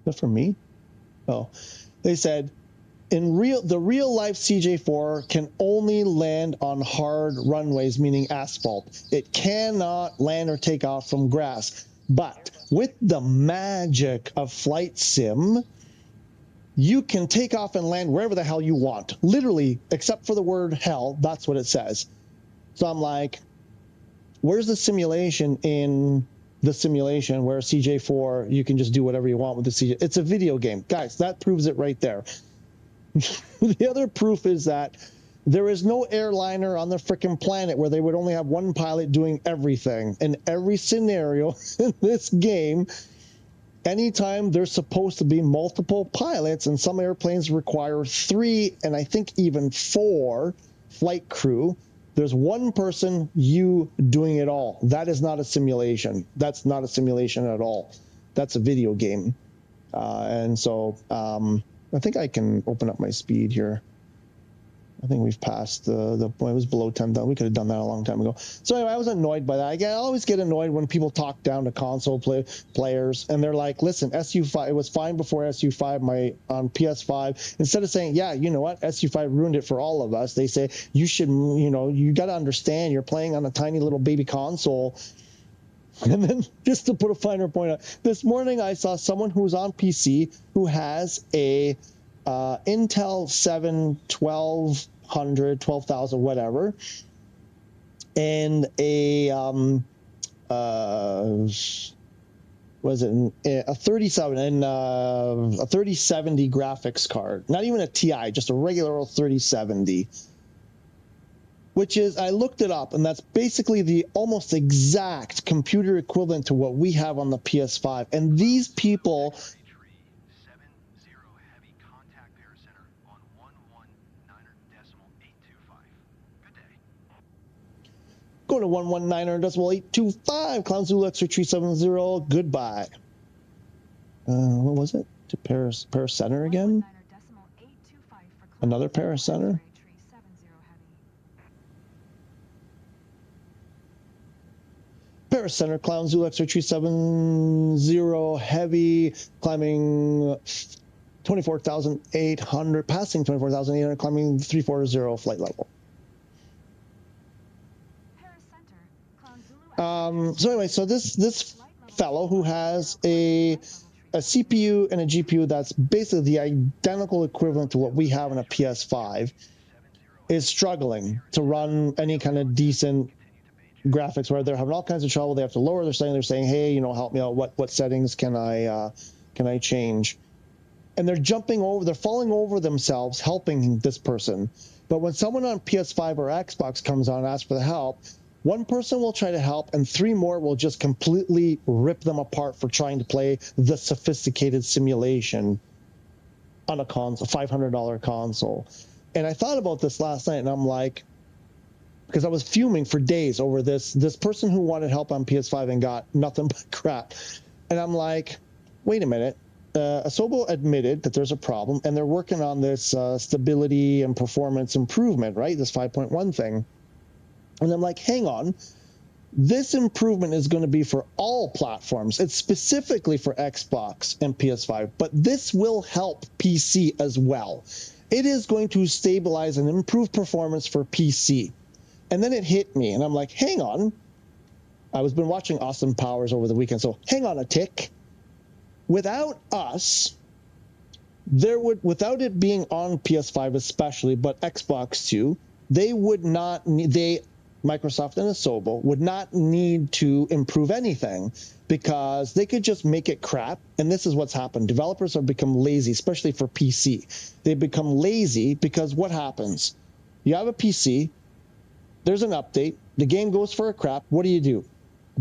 S1: that for me? Oh. They said... the real life CJ4 can only land on hard runways, meaning asphalt. It cannot land or take off from grass. But with the magic of Flight Sim, you can take off and land wherever the hell you want. Literally, except for the word hell, that's what it says. So I'm like, where's the simulation in the simulation where CJ4, you can just do whatever you want with the CJ? It's a video game. Guys, that proves it right there. The other proof is that there is no airliner on the frickin' planet where they would only have one pilot doing everything. In every scenario in this game, anytime there's supposed to be multiple pilots, and some airplanes require 3 and I think even 4 flight crew, there's one person, you doing it all. That is not a simulation. That's not a simulation at all. That's a video game. And so... I think I can open up my speed here. I think we've passed the point. It was below 10,000. We could have done that a long time ago. So anyway, I was annoyed by that. I always get annoyed when people talk down to console players, and they're like, listen, SU5, it was fine before SU5 on PS5. Instead of saying, yeah, you know what, SU5 ruined it for all of us, they say, you should, you got to understand you're playing on a tiny little baby console. And then, just to put a finer point on, this morning I saw someone who's on PC who has a Intel 7 12,000, whatever, and a a 37 and a 3070 graphics card. Not even a TI, just a regular old 3070. Which is, I looked it up, and that's basically the almost exact computer equivalent to what we have on the PS5. And these people... Go to 119.825, Clown Zulu X-ray 370, goodbye. What was it? To Paris Center again? Another Paris Center? Paris Center, Clown Zulu X-Ray 370 Heavy, climbing 24,800, passing 24,800, climbing 340 flight level.
S3: Paris Center, Clown Zulu.
S1: So anyway, so this fellow who has a CPU and a GPU that's basically the identical equivalent to what we have in a PS5 is struggling to run any kind of decent graphics, where they're having all kinds of trouble. They have to lower their settings. They're saying, hey, you know, help me out. What settings can I change? And they're they're falling over themselves helping this person. But when someone on PS5 or Xbox comes on and asks for the help, one person will try to help, and three more will just completely rip them apart for trying to play the sophisticated simulation on a console, $500 console. And I thought about this last night, and I'm like, because I was fuming for days over this person who wanted help on PS5 and got nothing but crap. And I'm like, wait a minute. Asobo admitted that there's a problem, and they're working on this stability and performance improvement, right? This 5.1 thing. And I'm like, hang on, this improvement is going to be for all platforms. It's specifically for Xbox and PS5, but this will help PC as well. It is going to stabilize and improve performance for PC. And then it hit me, and I'm like, hang on. I was been watching Austin Powers over the weekend, so hang on a tick. Without us, without it being on PS5 especially, but Xbox too, they would not need, Microsoft and Asobo would not need to improve anything, because they could just make it crap. And this is what's happened. Developers have become lazy, especially for PC. They become lazy because what happens? You have a PC, there's an update, the game goes for a crap. What do?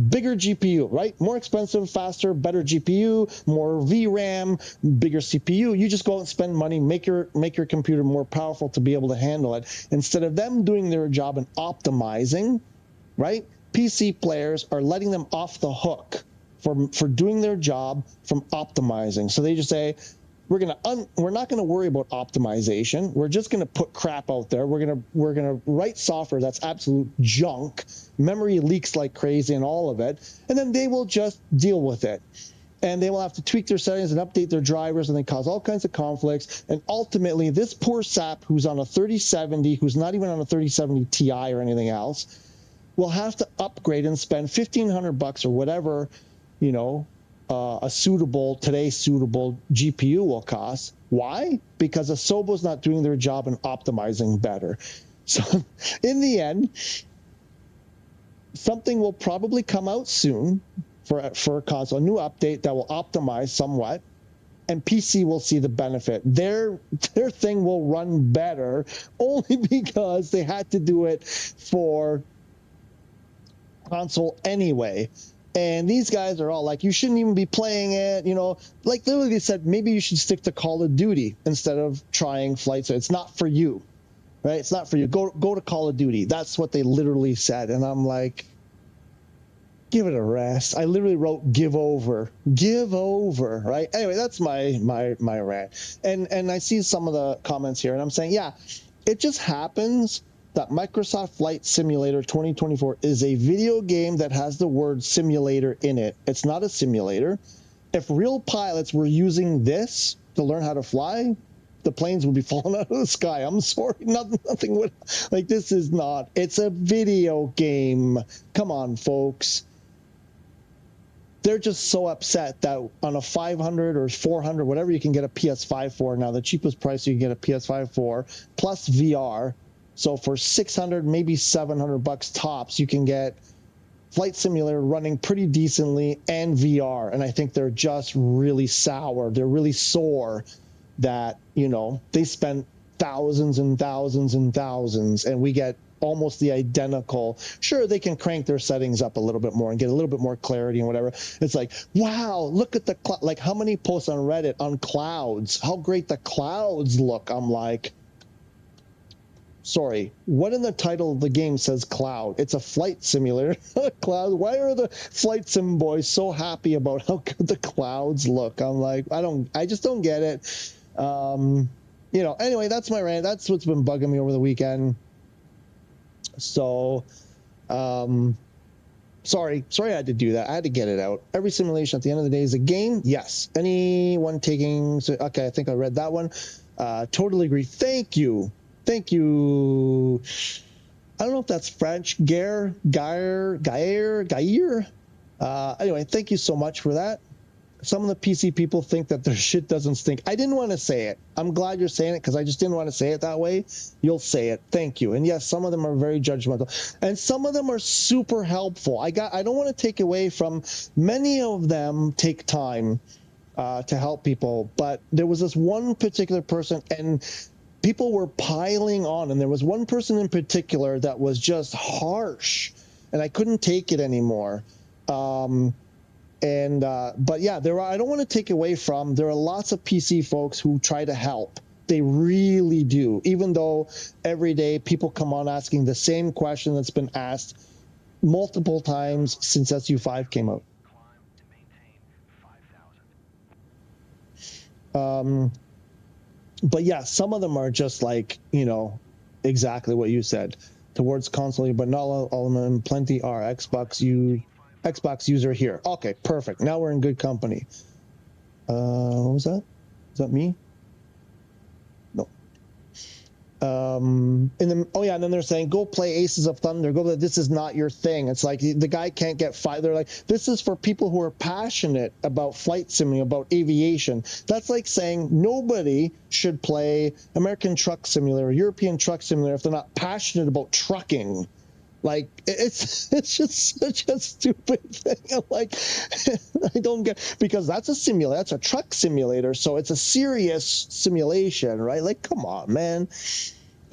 S1: Bigger GPU, right? More expensive, faster, better GPU, more VRAM, bigger CPU. You just go out and spend money, make your computer more powerful to be able to handle it. Instead of them doing their job and optimizing, right? PC players are letting them off the hook for doing their job from optimizing. So they just say, we're not gonna worry about optimization. We're just gonna put crap out there. We're gonna write software that's absolute junk. Memory leaks like crazy and all of it, and then they will just deal with it. And they will have to tweak their settings and update their drivers, and they cause all kinds of conflicts. And ultimately, this poor sap who's on a 3070, who's not even on a 3070 Ti or anything else, will have to upgrade and spend $1,500 or whatever, you know, a suitable GPU will cost. Why? Because Asobo's not doing their job and optimizing better. So in the end, something will probably come out soon for a console, a new update that will optimize somewhat, and PC will see the benefit. Their thing will run better only because they had to do it for console anyway. And these guys are all like, you shouldn't even be playing it, you know. Like, literally they said, maybe you should stick to Call of Duty instead of trying Flight. So it's not for you, right? It's not for you. Go to Call of Duty. That's what they literally said. And I'm like, give it a rest. I literally wrote, give over, right? Anyway, that's my rant. And I see some of the comments here, and I'm saying, yeah, it just happens that Microsoft Flight Simulator 2024 is a video game that has the word simulator in it. It's not a simulator. If real pilots were using this to learn how to fly, the planes would be falling out of the sky. I'm sorry, nothing would, like, this is not, it's a video game. Come on, folks. They're just so upset that on a 500 or 400, whatever you can get a PS5 for now, the cheapest price you can get a PS5 for, plus VR. So for 600, maybe $700 tops, you can get Flight Simulator running pretty decently and VR. And I think they're just really sour. They're really sore that, you know, they spent thousands and thousands and thousands, and we get almost the identical. Sure, they can crank their settings up a little bit more and get a little bit more clarity and whatever. It's like, wow, look at the like how many posts on Reddit on clouds, how great the clouds look. I'm like, sorry, what in the title of the game says cloud? It's a flight simulator, cloud. Why are the flight sim boys so happy about how good the clouds look? I'm like, I just don't get it. You know, anyway, that's my rant. That's what's been bugging me over the weekend. So, Sorry I had to do that. I had to get it out. Every simulation at the end of the day is a game. Yes. Anyone taking... Okay, I think I read that one. Totally agree. Thank you. Thank you. I don't know if that's French. Gair. Anyway, thank you so much for that. Some of the PC people think that their shit doesn't stink. I didn't want to say it. I'm glad you're saying it because I just didn't want to say it that way. You'll say it. Thank you. And yes, some of them are very judgmental. And some of them are super helpful. I don't want to take away from many of them take time to help people. But there was this one particular person and people were piling on. And there was one person in particular that was just harsh. And I couldn't take it anymore. But yeah, I don't want to take away from, there are lots of PC folks who try to help. They really do. Even though every day people come on asking the same question that's been asked multiple times since SU5 came out. But yeah, some of them are just like, exactly what you said. Towards console, but not all of them. Plenty are Xbox user here. Okay, perfect. Now we're in good company. What was that? Is that me? No. And then they're saying, go play Aces of Thunder. This is not your thing. It's like the guy can't get fired. They're like, this is for people who are passionate about flight simulating, about aviation. That's like saying nobody should play American Truck Simulator, European Truck Simulator if they're not passionate about trucking. Like, it's just such a stupid thing. I'm like, I don't get, because that's a simulator, that's a truck simulator, so it's a serious simulation, right? Like, come on, man.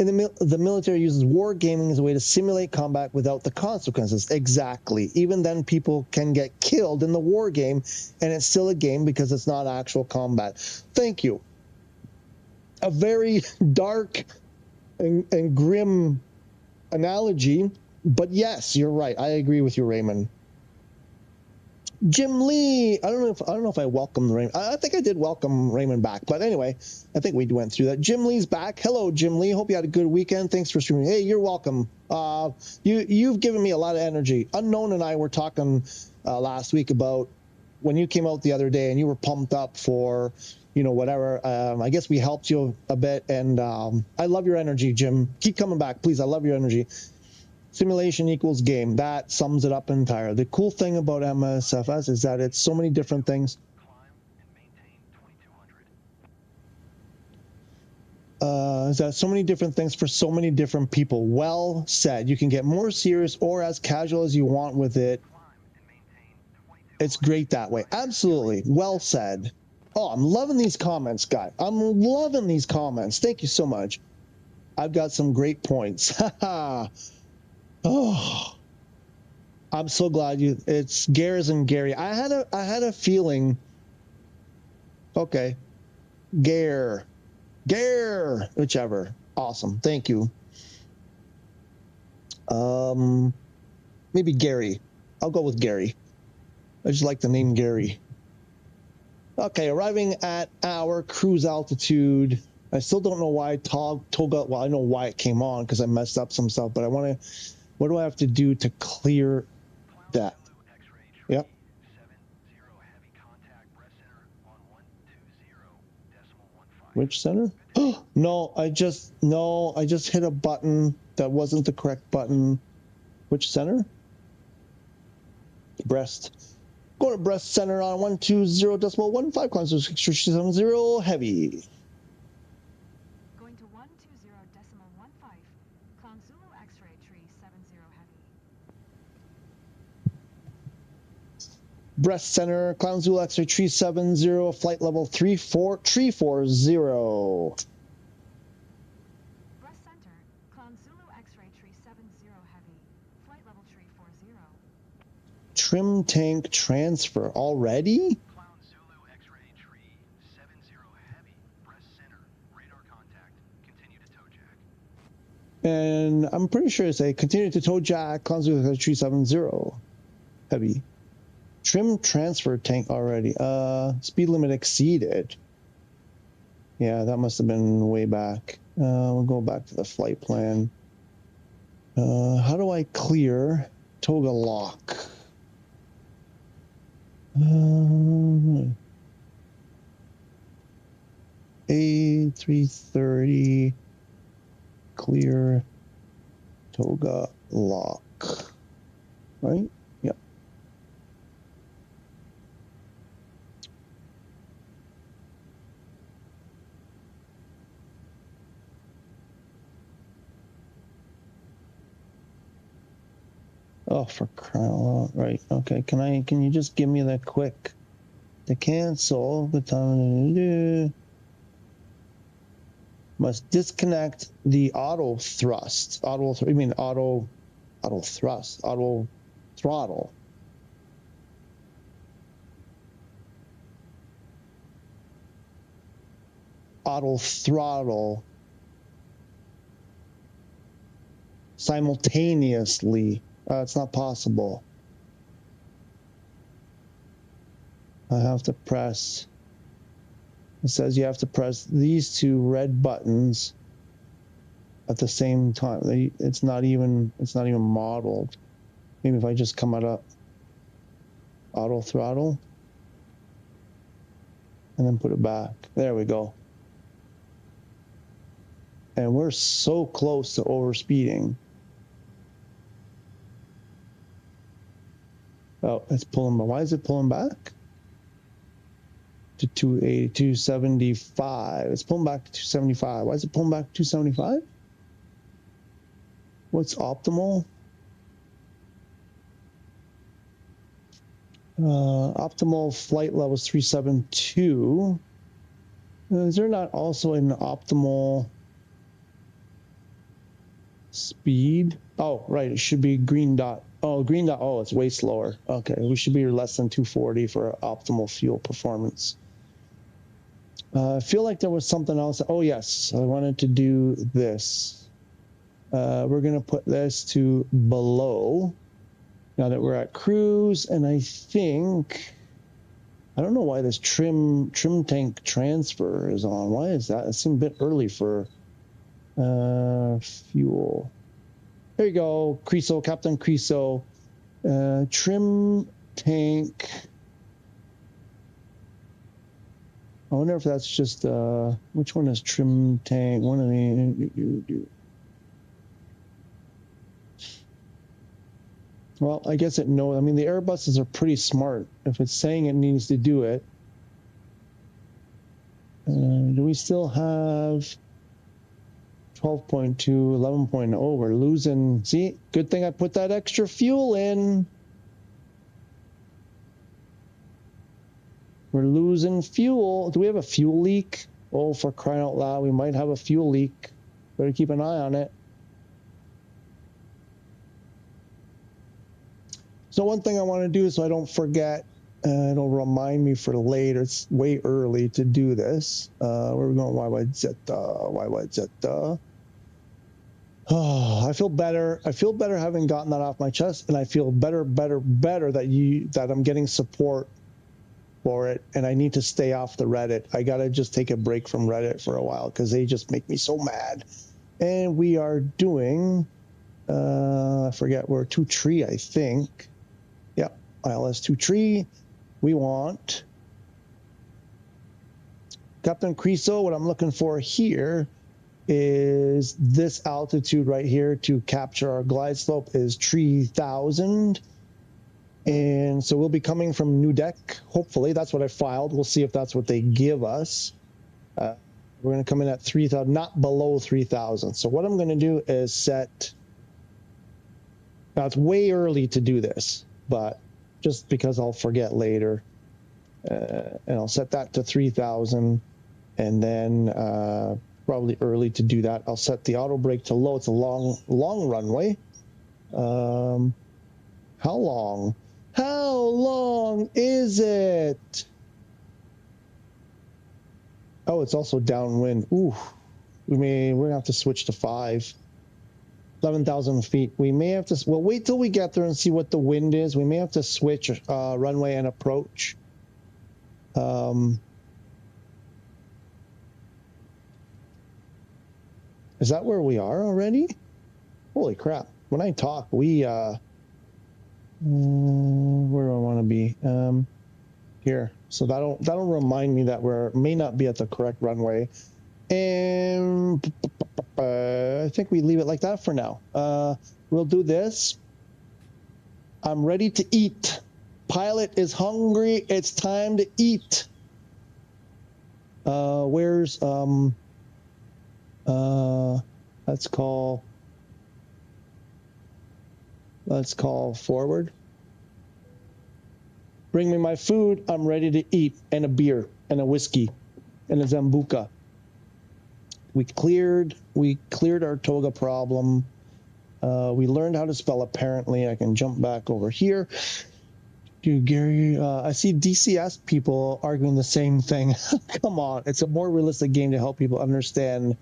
S1: And the military uses wargaming as a way to simulate combat without the consequences. Exactly. Even then, people can get killed in the war game, and it's still a game because it's not actual combat. Thank you. A very dark and grim analogy. But yes, you're right. I agree with you, Raymond. Jim Lee. I don't know if I welcomed Raymond. I think I did welcome Raymond back. But anyway, I think we went through that. Jim Lee's back. Hello, Jim Lee. Hope you had a good weekend. Thanks for streaming. Hey, you're welcome. You've given me a lot of energy. Unknown and I were talking last week about when you came out the other day and you were pumped up for, whatever. I guess we helped you a bit. And I love your energy, Jim. Keep coming back, please. I love your energy. Simulation equals game. That sums it up entirely. The cool thing about MSFS is that it's so many different things. Is that so many different things for so many different people. Well said. You can get more serious or as casual as you want with it. It's great that way. Absolutely. Well said. Oh, I'm loving these comments, guy. I'm loving these comments. Thank you so much. I've got some great points. Haha. Oh, I'm so glad it's Gares and Gary. I had a feeling. Okay. Gare, whichever. Awesome. Thank you. Maybe Gary. I'll go with Gary. I just like the name Gary. Okay, arriving at our cruise altitude. I still don't know why Toga. Well, I know why it came on because I messed up some stuff, but I want to. What do I have to do to clear that? Yep. Which center? Oh, no, I just hit a button that wasn't the correct button. Which center? Breast. Go to breast center on 120.15, climb to 670 heavy.
S3: Going to 120.15, climb Zulu X-ray tree 70 heavy.
S1: Breast center, climb Zulu X-ray tree 70, flight level 340.
S3: Breast center, climb Zulu X-ray tree 70 heavy, flight level 340.
S1: Trim tank transfer already?
S5: Clown Zulu X-ray tree 70 heavy, breast center, radar contact, continue to toe jack.
S1: And I'm pretty sure it's a continue to toe jack, clown Zulu X-ray tree 70 heavy. Trim transfer tank already. Speed limit exceeded. Yeah, that must have been way back. We'll go back to the flight plan. How do I clear Toga lock? A330 clear toga lock, right? Yep. Oh, for crying out loud. Right. Okay. Can you just give me that quick to cancel the time? Must disconnect the auto thrust. Auto thrust. Auto throttle. Auto throttle simultaneously. It's not possible. I have to press. It says you have to press these two red buttons at the same time. It's not even modeled. Maybe if I just come out of auto throttle and then put it back. There we go. And we're so close to overspeeding. Oh, it's pulling. Why is it pulling back? To 280, 275. It's pulling back to 275. Why is it pulling back to 275? What's optimal? Optimal flight level is 372. Is there not also an optimal speed? Oh, right. It should be green dot. Oh, green dot. Oh, it's way slower. Okay. We should be less than 240 for optimal fuel performance. I feel like there was something else. Oh, yes. I wanted to do this. We're going to put this to below now that we're at cruise. And I think, I don't know why this trim tank transfer is on. Why is that? It seemed a bit early for fuel. There you go. Creso, Captain Creso. Trim tank. I wonder if that's just, which one is trim tank? One of the, well, I guess it knows. I mean, the Airbuses are pretty smart. If it's saying it needs to do it. Do we still have 12.2, 11.0? We're losing. See, good thing I put that extra fuel in. We're losing fuel. Do we have a fuel leak? Oh, for crying out loud, we might have a fuel leak. Better keep an eye on it. So one thing I want to do so I don't forget, it'll remind me for later. It's way early to do this. We're going YYZ. Oh, I feel better. I feel better having gotten that off my chest, and I feel better that I'm getting support for it, and I need to stay off the Reddit. I gotta just take a break from Reddit for a while because they just make me so mad. And we are doing, I forget, we're 2 tree, I think. Yep, ILS 2 tree. We want Captain Creso. What I'm looking for here is this altitude right here to capture our glide slope is 3,000. And so we'll be coming from new deck. Hopefully, that's what I filed. We'll see if that's what they give us. We're going to come in at 3,000, not below 3,000. So what I'm going to do is set. Now it's way early to do this, but just because I'll forget later, and I'll set that to 3,000, and then probably early to do that. I'll set the auto brake to low. It's a long runway. How long? How long is it? Oh, it's also downwind. Ooh, we're gonna have to switch to 5. 11,000 feet. We may have to. Well, wait till we get there and see what the wind is. We may have to switch runway and approach. Is that where we are already? Holy crap! When I talk, we where do I want to be? here. So that'll remind me that we may not be at the correct runway. And I think we leave it like that for now. We'll do this. I'm ready to eat. Pilot is hungry. It's time to eat. Where's let's call forward. Bring me my food. I'm ready to eat, and a beer and a whiskey and a Zambuca. We cleared our toga problem. We learned how to spell apparently. I can jump back over here. Dude, Gary, I see DCS people arguing the same thing. Come on. It's a more realistic game to help people understand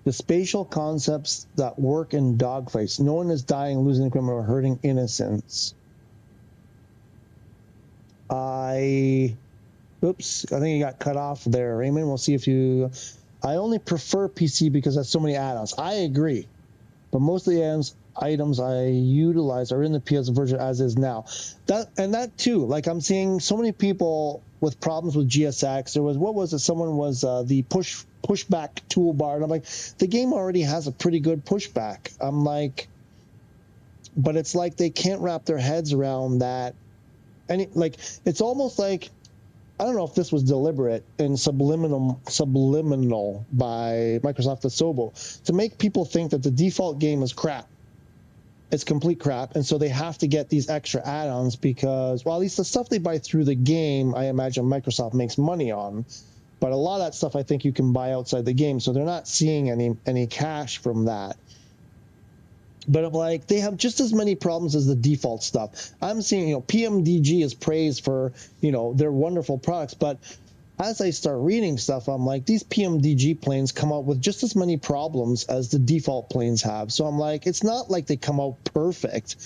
S1: the spatial concepts that work in dogfights. No one is dying, losing equipment, or hurting innocents. Oops, I think you got cut off there, Raymond. We'll see if you... I only prefer PC because there's so many add-ons. I agree. But most of the items I utilize are in the PS version as is now. That too, like I'm seeing so many people with problems with GSX. There was, what was it? Someone was the pushback toolbar. And I'm like, the game already has a pretty good pushback. I'm like, but it's like they can't wrap their heads around that. And like, it's almost like, I don't know if this was deliberate and subliminal by Microsoft Asobo to make people think that the default game is crap. It's complete crap, and so they have to get these extra add-ons because, well, at least the stuff they buy through the game, I imagine Microsoft makes money on. But a lot of that stuff I think you can buy outside the game, so they're not seeing any cash from that. But I'm like, they have just as many problems as the default stuff. I'm seeing, PMDG is praised for, their wonderful products. But as I start reading stuff, I'm like, these PMDG planes come out with just as many problems as the default planes have. So I'm like, it's not like they come out perfect,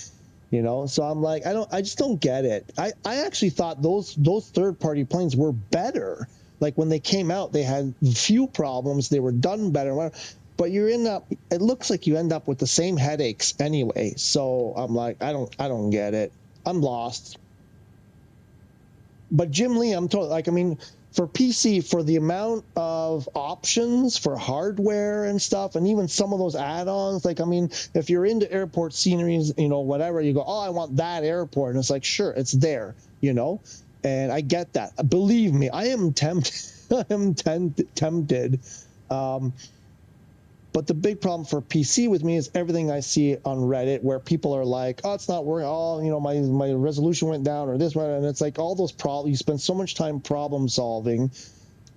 S1: So I'm like, I just don't get it. I actually thought those third-party planes were better. Like when they came out, they had few problems. They were done better. But it looks like you end up with the same headaches anyway. So I'm like, I don't get it. I'm lost. But Jim Lee, I'm totally like, I mean, for PC, for the amount of options for hardware and stuff, and even some of those add-ons, like, I mean, if you're into airport sceneries, whatever, you go, oh, I want that airport. And it's like, sure, it's there, and I get that. Believe me, I am tempted. I am tempted. But the big problem for PC with me is everything I see on Reddit where people are like, oh, it's not working. Oh, my resolution went down or this one. And it's like all those problems. You spend so much time problem solving.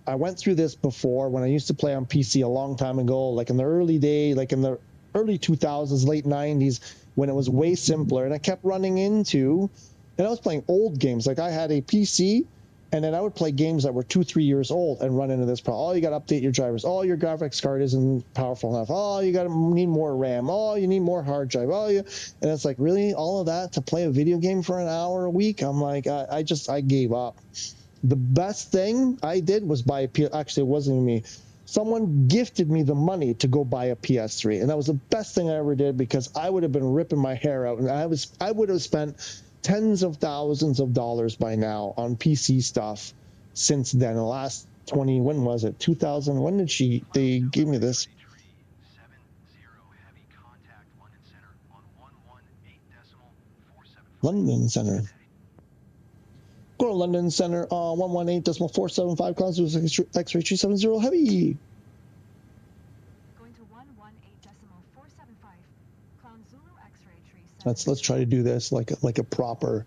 S1: I went through this before when I used to play on PC a long time ago, like in the early day, like in the early 2000s, late 90s, when it was way simpler. And I kept running into, and I was playing old games. Like I had a PC. And then I would play games that were 2-3 years old and run into this problem. Oh, you got to update your drivers. Oh, your graphics card isn't powerful enough. Oh, you need more RAM. Oh, you need more hard drive. And it's like, really, all of that to play a video game for an hour a week? I'm like, I gave up. The best thing I did was buy actually, it wasn't me. Someone gifted me the money to go buy a PS3, and that was the best thing I ever did because I would have been ripping my hair out, and I would have spent tens of thousands of dollars by now on PC stuff since then. The last 20, when was it? 2000. When did they gave me this? London Center. Go to London Center, 118.475 Cloud Zulu X-ray 370 heavy.
S3: Going to 118.475 Cloud Zulu X-ray 370.
S1: Let's try to do this like a proper.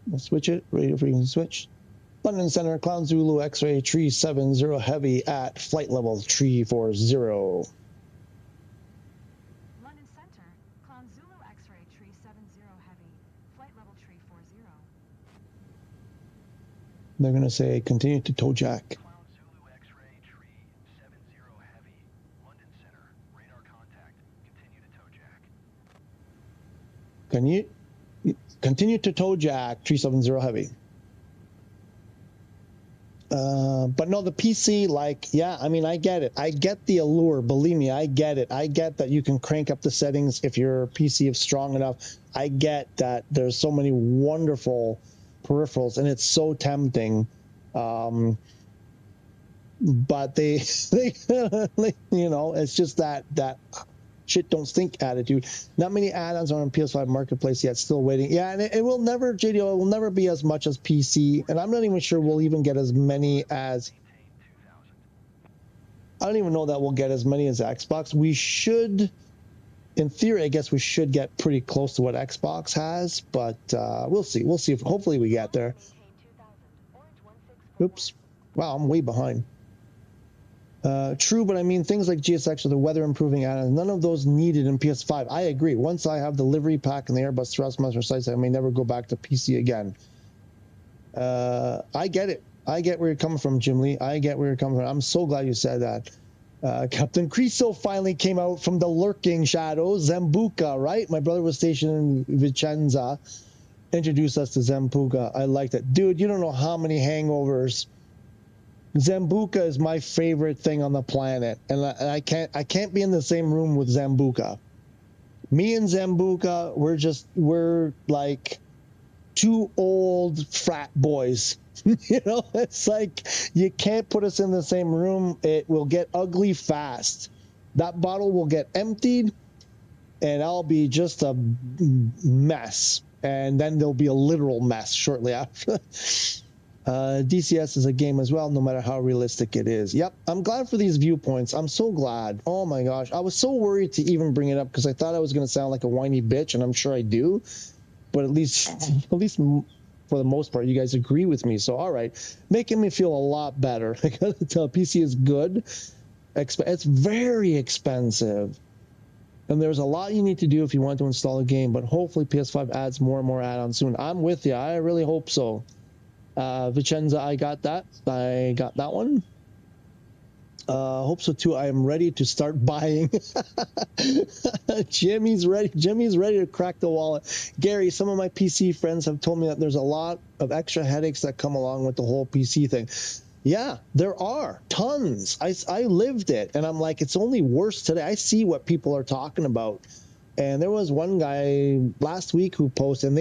S1: We'll switch it. Radio frequency switch. London Center, Cloud Zulu X-ray 370 heavy at flight level 340.
S3: London Center, Cloud Zulu X-ray 370 heavy, flight level 340.
S1: They're going to say continue to toe jack.
S5: Cloud Zulu X-ray 370 heavy, London Center, radar contact, continue to toe jack.
S1: Can you continue to toe jack 370 heavy? But no, the PC, like, yeah, I mean, I get it. I get the allure. Believe me, I get it. I get that you can crank up the settings if your PC is strong enough. I get that there's so many wonderful peripherals, and it's so tempting. But they you know, it's just that shit don't stink attitude. Not many add-ons are on PS5 marketplace yet, still waiting. Yeah, and it will never, JDO, it will never be as much as PC, and I'm not even sure we'll even get as many as, I don't even know that we'll get as many as Xbox. We should, in theory, I guess we should get pretty close to what Xbox has, but we'll see. We'll see if, hopefully we get there. Oops. Wow, I'm way behind. True, but I mean things like GSX or the weather improving add-ons, none of those needed in PS5. I agree. Once I have the livery pack and the Airbus Thrustmaster sights, I may never go back to PC again. I get it. I get where you're coming from, Jim Lee. I get where you're coming from. I'm so glad you said that. Captain Creso finally came out from the lurking shadows. Zambuca, right? My brother was stationed in Vicenza. Introduced us to Zambuca. I liked it. Dude, you don't know how many hangovers. Zambuca is my favorite thing on the planet, and I can't be in the same room with Zambuca. Me and Zambuca, we're like two old frat boys. You know, it's like you can't put us in the same room. It will get ugly fast. That bottle will get emptied, and I'll be just a mess, and then there'll be a literal mess shortly after. DCS is a game as well, no matter how realistic it is. Yep, I'm glad for these viewpoints. I'm so glad. Oh my gosh, I was so worried to even bring it up because I thought I was going to sound like a whiny bitch, and I'm sure I do. But at least for the most part, you guys agree with me. So all right, making me feel a lot better. I gotta tell, PC is good. It's very expensive, and there's a lot you need to do if you want to install a game. But hopefully, PS5 adds more and more add-ons soon. I'm with you. I really hope so. Vicenza, I got that. I got that one. Hope so too. I am ready to start buying. Jimmy's ready. Jimmy's ready to crack the wallet. Gary, some of my PC friends have told me that there's a lot of extra headaches that come along with the whole PC thing. Yeah, there are tons. I lived it, and I'm like, it's only worse today. I see what people are talking about. And there was one guy last week who posted, and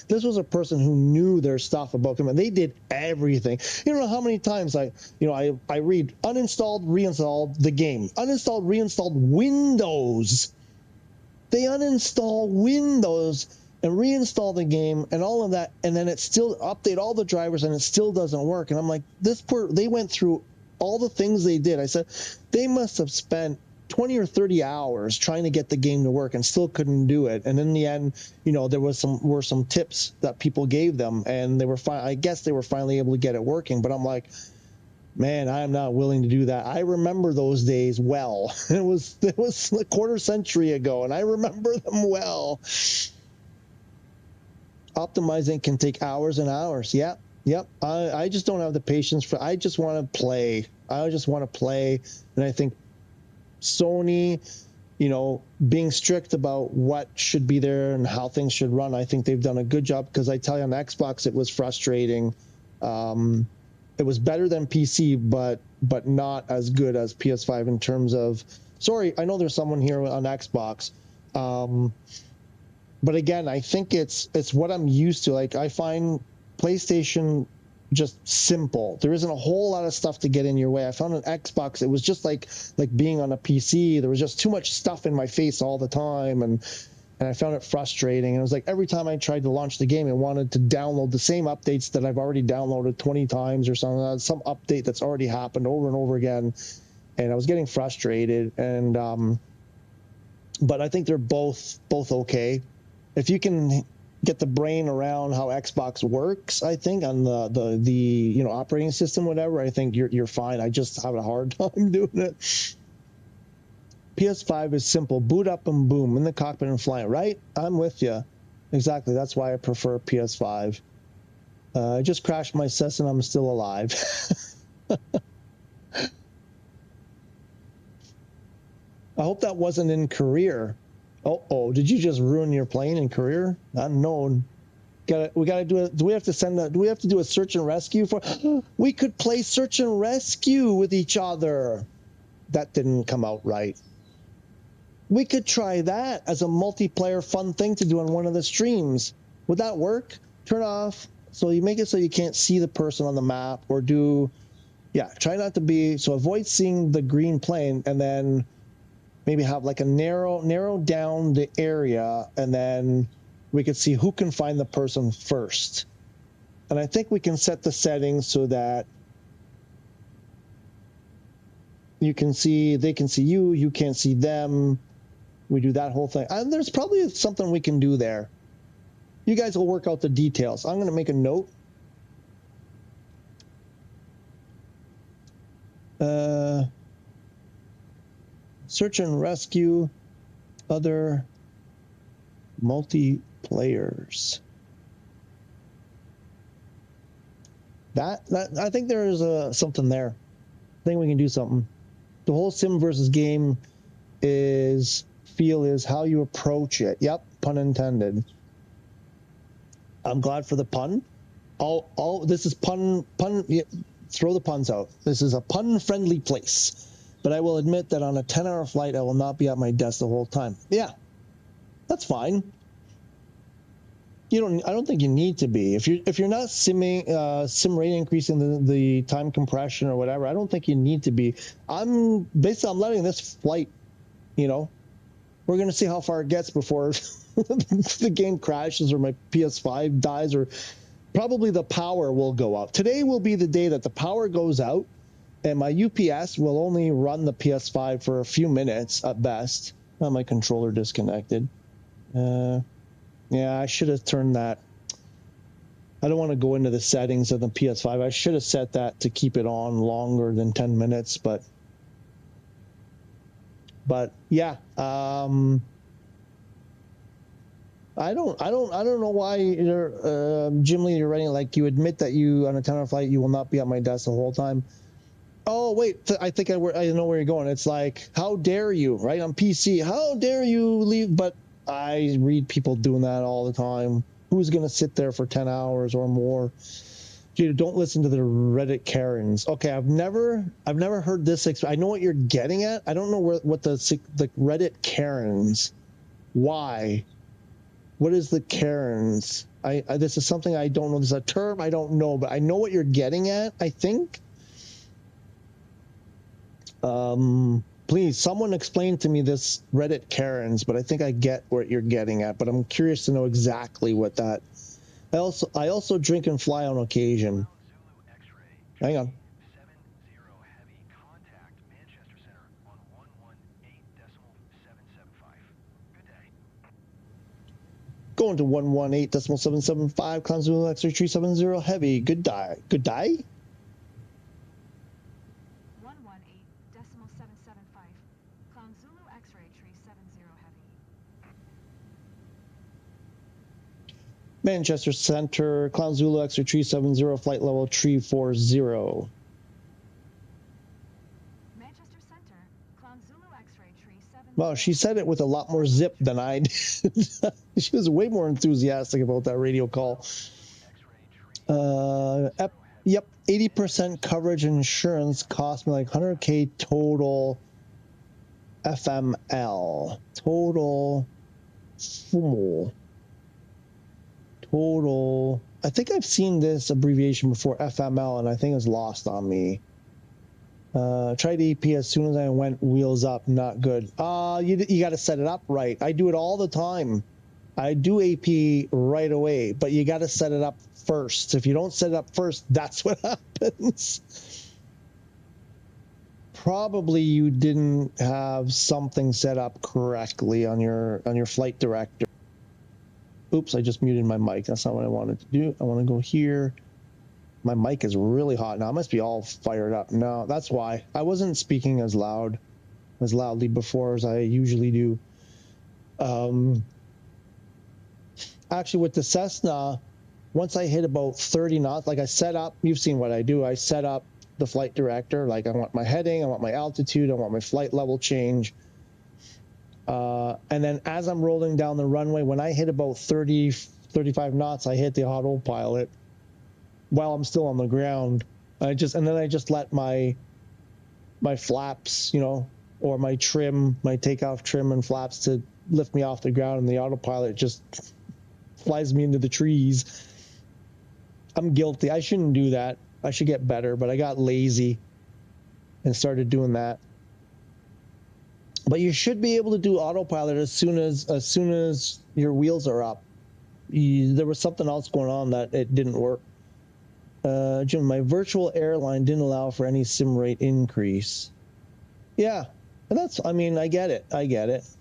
S1: this was a person who knew their stuff about them, and they did everything. You don't know how many times I read uninstalled, reinstalled the game, uninstalled, reinstalled Windows. They uninstall Windows and reinstall the game and all of that, and then it still update all the drivers, and it still doesn't work. And I'm like, they went through all the things they did. I said, they must have spent 20 or 30 hours trying to get the game to work and still couldn't do it. And in the end, there were some tips that people gave them, and I guess they were finally able to get it working. But I'm like, man, I am not willing to do that. I remember those days well. It was a quarter century ago, and I remember them well. Optimizing can take hours and hours. Yep. I just don't have the patience I just want to play. And I think Sony, being strict about what should be there and how things should run, I think they've done a good job, because I tell you, on Xbox it was frustrating. It was better than PC, but not as good as PS5 in terms of, sorry, I know there's someone here on Xbox. But again, I think it's what I'm used to. Like, I find PlayStation just simple. There isn't a whole lot of stuff to get in your way. I found an Xbox, it was just like being on a PC. There was just too much stuff in my face all the time, and I found it frustrating. And it was like every time I tried to launch the game, it wanted to download the same updates that I've already downloaded 20 times or something. Some update that's already happened over and over again, and I was getting frustrated. And but I think they're both okay. If you can get the brain around how Xbox works, I think, on the operating system, whatever, I think you're fine. I just have a hard time doing it. PS5 is simple. Boot up and boom, in the cockpit and fly it, right? I'm with you. Exactly. That's why I prefer PS5. I just crashed my Cessna. I'm still alive. I hope that wasn't in career. Oh, did you just ruin your plane in career? Unknown. We gotta do it. Do we have to do a search and rescue for? We could play search and rescue with each other. That didn't come out right. We could try that as a multiplayer fun thing to do on one of the streams. Would that work? Turn off So you make it so you can't see the person on the map, or do, yeah, try not to be, so avoid seeing the green plane, and then maybe have like a narrow down the area, and then we could see who can find the person first. And I think we can set the settings so that you can see, they can see you, you can't see them. We do that whole thing. And there's probably something we can do there. You guys will work out the details. I'm going to make a note. Search and rescue other multiplayers. That I think there is something there. I think we can do something. The whole sim versus game is how you approach it. Yep, pun intended. I'm glad for the pun. All this is pun. Yeah, throw the puns out. This is a pun-friendly place. But I will admit that on a 10-hour flight, I will not be at my desk the whole time. Yeah, that's fine. I don't think you need to be. If you're not sim rate increasing the time compression or whatever, I don't think you need to be. I'm letting this flight, we're going to see how far it gets before the game crashes or my PS5 dies, or probably the power will go out. Today will be the day that the power goes out and my UPS will only run the PS5 for a few minutes at best. Oh, my controller disconnected. Yeah, I should have turned that. I don't want to go into the settings of the PS5. I should have set that to keep it on longer than 10 minutes, but yeah, I don't know why you're, Jim Lee, you're writing like you admit that you on a 10-hour flight you will not be at my desk the whole time. Oh wait, I think I know where you're going. It's like, how dare you, right? On PC, how dare you leave? But I read people doing that all the time. Who's gonna sit there for 10 hours or more? Dude, don't listen to the Reddit Karens. Okay, I've never heard this. I know what you're getting at. I don't know what the Reddit Karens. Why? What is the Karens? This is something I don't know. This is a term I don't know, but I know what you're getting at, I think. Please, someone explain to me this Reddit Karens, but I think I get what you're getting at, but I'm curious to know exactly what that. I also drink and fly on occasion. Hang on.
S5: 70 heavy, contact Manchester Center on 118.775. Good day.
S1: Going to 118.775, Clown Zulu X-ray 370 heavy. Good day. Good day?
S3: 118.775, Clown Zulu X-ray 370 heavy.
S1: Manchester Center, Clown Zulu X-ray 370, flight level 340.
S3: Manchester Center, Clown Zulu X-ray 370.
S1: Well, she said it with a lot more zip than I did. She was way more enthusiastic about that radio call. Yep, 80% coverage insurance cost me like 100K total FML. Total. I think I've seen this abbreviation before, FML, and I think it's lost on me. Tried AP as soon as I went wheels up, not good. You got to set it up right. I do it all the time. I do AP right away, but you got to set it up first. If you don't set it up first, that's what happens. Probably you didn't have something set up correctly on your flight director. Oops, I just muted my mic. That's not what I wanted to do. I want to go here. My mic is really hot now. I must be all fired up. No, that's why. I wasn't speaking as loudly before as I usually do. Actually, with the Cessna, once I hit about 30 knots, like I set up, you've seen what I do. I set up the flight director. Like I want my heading, I want my altitude, I want my flight level change. And then as I'm rolling down the runway, when I hit about 30, 35 knots, I hit the autopilot while I'm still on the ground. And then I just let my flaps, or my trim, my takeoff trim and flaps to lift me off the ground, and the autopilot just flies me into the trees. I'm guilty. I shouldn't do that. I should get better, but I got lazy and started doing that. But you should be able to do autopilot as soon as your wheels are up. There was something else going on that it didn't work. Jim, my virtual airline didn't allow for any sim rate increase. Yeah, and that's, I mean, I get it.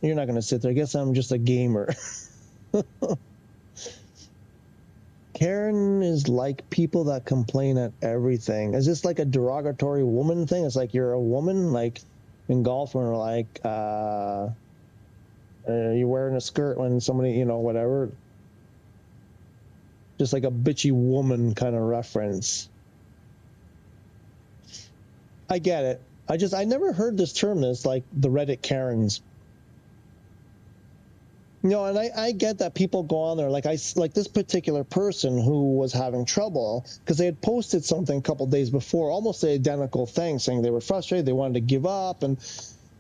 S1: You're not going to sit there. I guess I'm just a gamer. Karen is like people that complain at everything. Is this like a derogatory woman thing? It's like you're a woman, like in golf when we're like, you're wearing a skirt when somebody, you know, whatever. Just like a bitchy woman kind of reference. I get it. I never heard this term, this like the Reddit Karens. You know, and I get that people go on there, like this particular person who was having trouble because they had posted something a couple days before, almost the identical thing, saying they were frustrated, they wanted to give up, and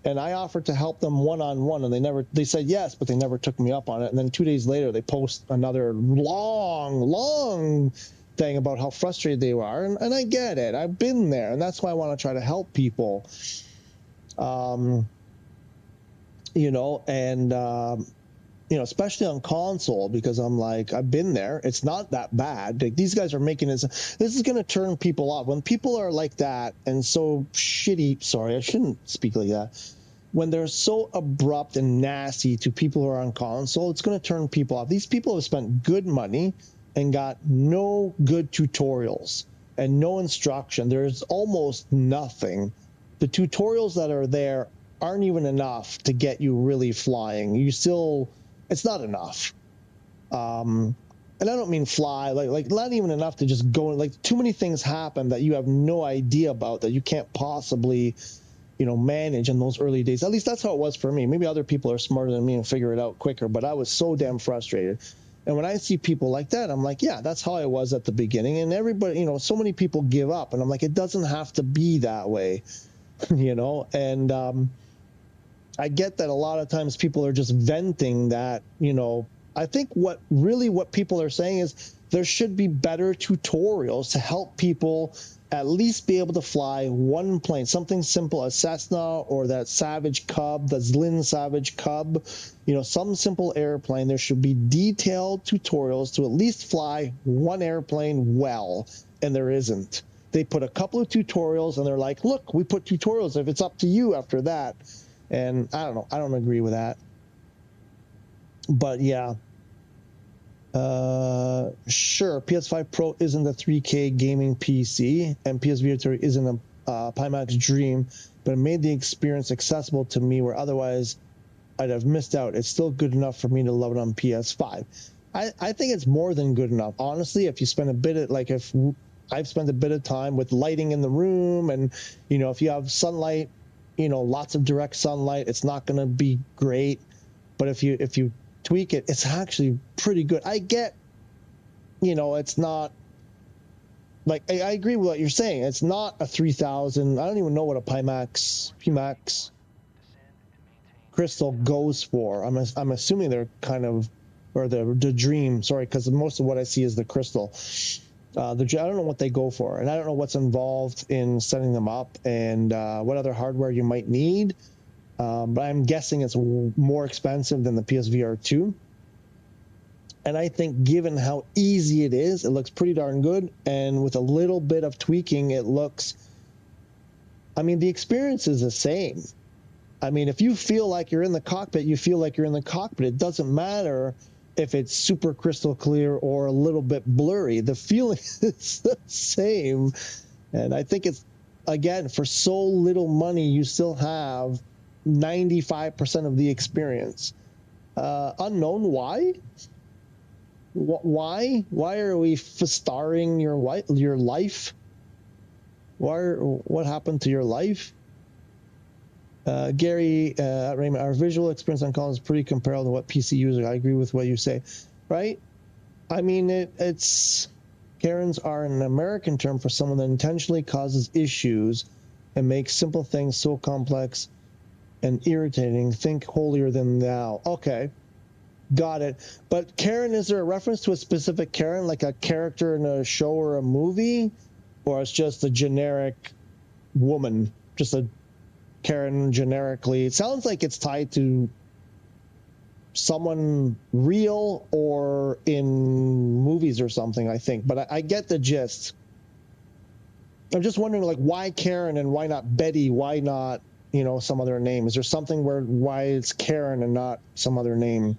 S1: I offered to help them one-on-one, and they said yes, but they never took me up on it. And then 2 days later, they post another long thing about how frustrated they are, and I get it. I've been there, and that's why I want to try to help people. You know, and you know, especially on console, because I'm like, I've been there. It's not that bad. Like, these guys are making this. This is going to turn people off. When people are like that and so shitty, sorry, I shouldn't speak like that. When they're so abrupt and nasty to people who are on console, it's going to turn people off. These people have spent good money and got no good tutorials and no instruction. There's almost nothing. The tutorials that are there aren't even enough to get you really flying. It's not enough. And I don't mean fly, like not even enough to just go, like too many things happen that you have no idea about, that you can't possibly, you know, manage in those early days. At least that's how it was for me. Maybe other people are smarter than me and figure it out quicker, but I was so damn frustrated. And when I see people like that, I'm like, yeah, that's how I was at the beginning. And everybody, you know, so many people give up, and I'm like, it doesn't have to be that way, you know? And I get that a lot of times people are just venting that, you know. I think what people are saying is there should be better tutorials to help people at least be able to fly one plane, something simple, a Cessna or that Savage Cub, the Zlin Savage Cub, you know, some simple airplane. There should be detailed tutorials to at least fly one airplane well, and there isn't. They put a couple of tutorials, and they're like, look, we put tutorials if it's up to you after that. And I don't know. I don't agree with that. But yeah. Sure, PS5 Pro isn't a 3K gaming PC, and PSVR 2 isn't a Pimax dream, but it made the experience accessible to me where otherwise I'd have missed out. It's still good enough for me to love it on PS5. I think it's more than good enough. Honestly, if you spend a bit of, like, if I've spent a bit of time with lighting in the room, and, you know, if you have sunlight, you know, lots of direct sunlight, it's not going to be great. But if you tweak it, it's actually pretty good. I get, you know, it's not like, I agree with what you're saying. It's not a 3000. I don't even know what a Pimax Crystal goes for. I'm assuming they're kind of, or the Dream, sorry, because most of what I see is the Crystal. I don't know what they go for, and I don't know what's involved in setting them up, and what other hardware you might need. But I'm guessing it's more expensive than the PSVR 2. And I think given how easy it is, it looks pretty darn good. And with a little bit of tweaking, it looks, I mean, the experience is the same. I mean, if you feel like you're in the cockpit, you feel like you're in the cockpit. It doesn't matter if it's super crystal clear or a little bit blurry. The feeling is the same. And I think it's, again, for so little money, you still have 95% of the experience. Unknown why? Why are we starring your life? What happened to your life? Gary Raymond, our visual experience on calls is pretty comparable to what PC user. I agree with what you say, right? I mean, it's Karens are an American term for someone that intentionally causes issues and makes simple things so complex and irritating. Think holier than thou. Okay. Got it. But Karen, is there a reference to a specific Karen, like a character in a show or a movie? Or it's just a generic woman, just a Karen generically? It sounds like it's tied to someone real or in movies or something, I think. But I get the gist. I'm just wondering, like, why Karen and why not Betty? Why not, you know, some other name? Is there something why it's Karen and not some other name?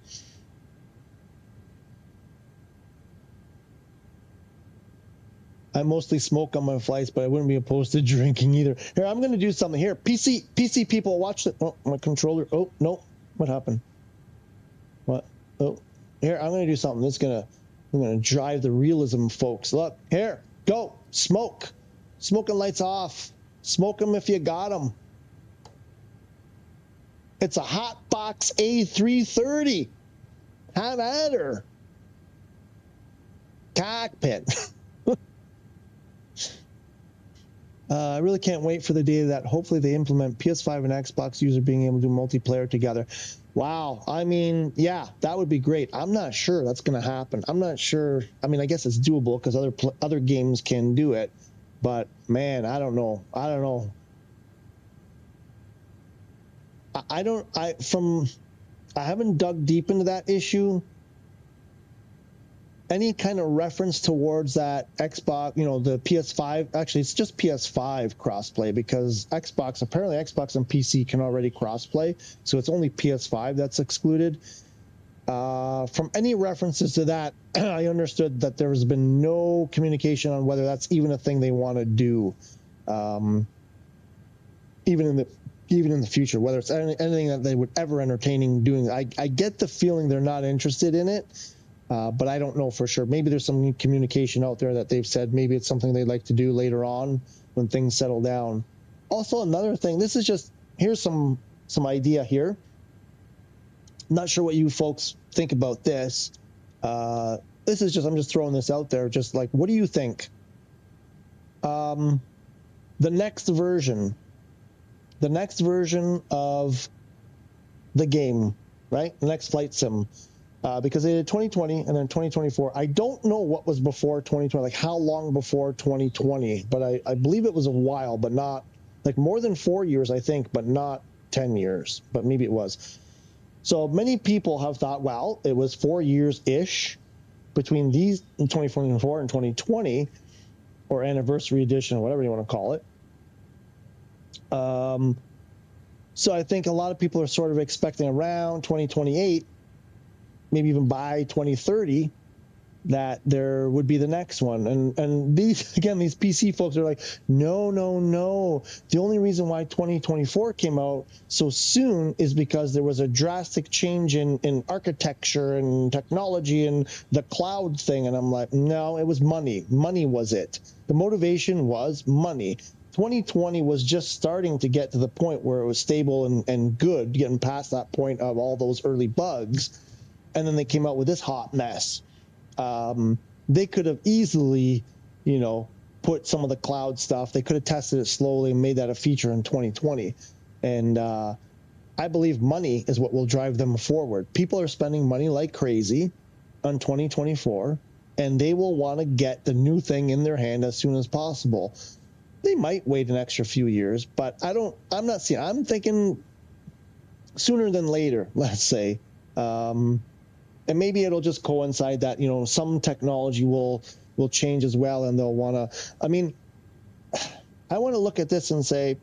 S1: I mostly smoke on my flights, but I wouldn't be opposed to drinking either. Here, I'm going to do something. Here, PC people, watch it. Oh, my controller. Oh, no. What happened? What? Oh, here, I'm going to do something. I'm going to drive the realism, folks. Look, here, go. Smoke. Smoking lights off. Smoke them if you got them. It's a Hotbox A330. Have at her. Cockpit. I really can't wait for the day that hopefully they implement PS5 and Xbox user being able to do multiplayer together. Wow. I mean, yeah, that would be great. I'm not sure that's going to happen. I'm not sure. I mean, I guess it's doable because other games can do it. But, man, I don't know. I haven't dug deep into that issue. Any kind of reference towards that Xbox, you know, the PS5, actually it's just PS5 crossplay, because apparently Xbox and PC can already crossplay, so it's only PS5 that's excluded. From any references to that, I understood that there's been no communication on whether that's even a thing they want to do, even in the future, whether it's anything that they would ever entertaining doing. I get the feeling they're not interested in it. But I don't know for sure. Maybe there's some communication out there that they've said maybe it's something they'd like to do later on when things settle down. Also, another thing, this is just, here's some idea here. Not sure what you folks think about this. This is just, I'm just throwing this out there. Just like, what do you think? The next version of the game, right? The next flight sim. Because they did 2020 and then 2024. I don't know what was before 2020, like how long before 2020, but I believe it was a while, but not, like more than 4 years, I think, but not 10 years, but maybe it was. So many people have thought, well, it was 4 years-ish between these in 2024 and 2020, or anniversary edition, or whatever you want to call it. So I think a lot of people are sort of expecting around 2028, maybe even by 2030, that there would be the next one. And these PC folks are like, no. The only reason why 2024 came out so soon is because there was a drastic change in architecture and technology and the cloud thing. And I'm like, no, it was money. Money was it. The motivation was money. 2020 was just starting to get to the point where it was stable and good, getting past that point of all those early bugs. And then they came out with this hot mess. They could have easily, you know, put some of the cloud stuff. They could have tested it slowly and made that a feature in 2020. And I believe money is what will drive them forward. People are spending money like crazy on 2024, and they will want to get the new thing in their hand as soon as possible. They might wait an extra few years, but I'm thinking sooner than later, let's say. And maybe it'll just coincide that, you know, some technology will change as well, and they'll want to. I mean, I want to look at this and say,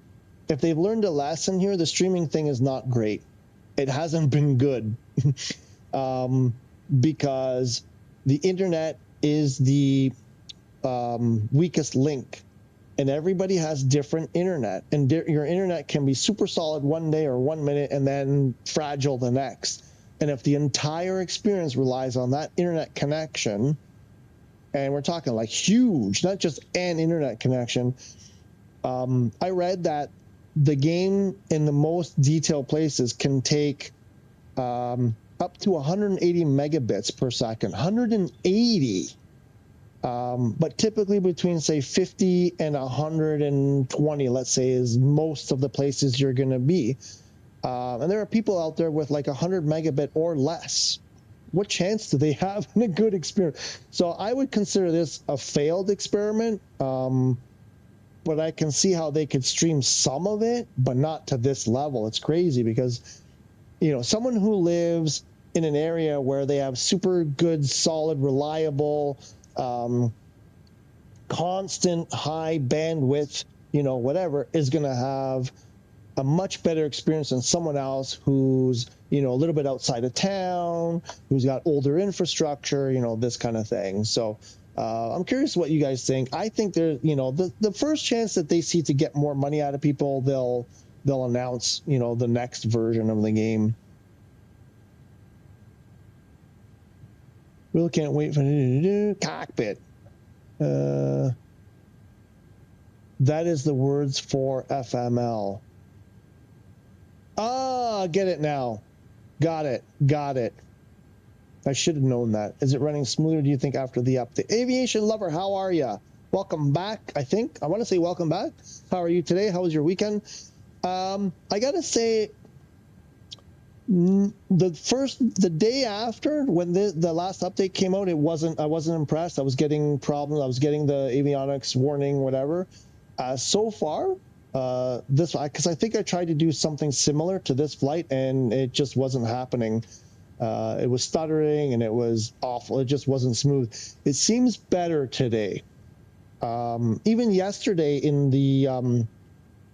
S1: if they've learned a lesson here, the streaming thing is not great. It hasn't been good because the internet is the weakest link, and everybody has different internet, and your internet can be super solid one day or 1 minute and then fragile the next. And if the entire experience relies on that internet connection, and we're talking like huge, not just an internet connection, I read that the game in the most detailed places can take up to 180 megabits per second. 180. But typically between, say, 50 and 120, let's say, is most of the places you're going to be. And there are people out there with like 100 megabit or less. what chance do they have in a good experiment? So I would consider this a failed experiment, but I can see how they could stream some of it, but not to this level. It's crazy because, you know, someone who lives in an area where they have super good, solid, reliable, constant high bandwidth, you know, whatever, is going to have a much better experience than someone else who's, you know, a little bit outside of town, who's got older infrastructure, you know, this kind of thing. So I'm curious what you guys think. I think there, you know, the first chance that they see to get more money out of people, they'll announce, you know, the next version of the game. Really can't wait for cockpit. That is the words for FML. Ah, get it now. Got it. I should have known that. Is it running smoother, do you think, after the update? Aviation Lover, how are you? Welcome back, I think. I want to say welcome back. How are you today? How was your weekend? I got to say, the day after, when the last update came out, I wasn't impressed. I was getting problems. I was getting the avionics warning, whatever. So far, because I think I tried to do something similar to this flight and it just wasn't happening. It was stuttering and it was awful. It just wasn't smooth. It seems better today. Even yesterday in the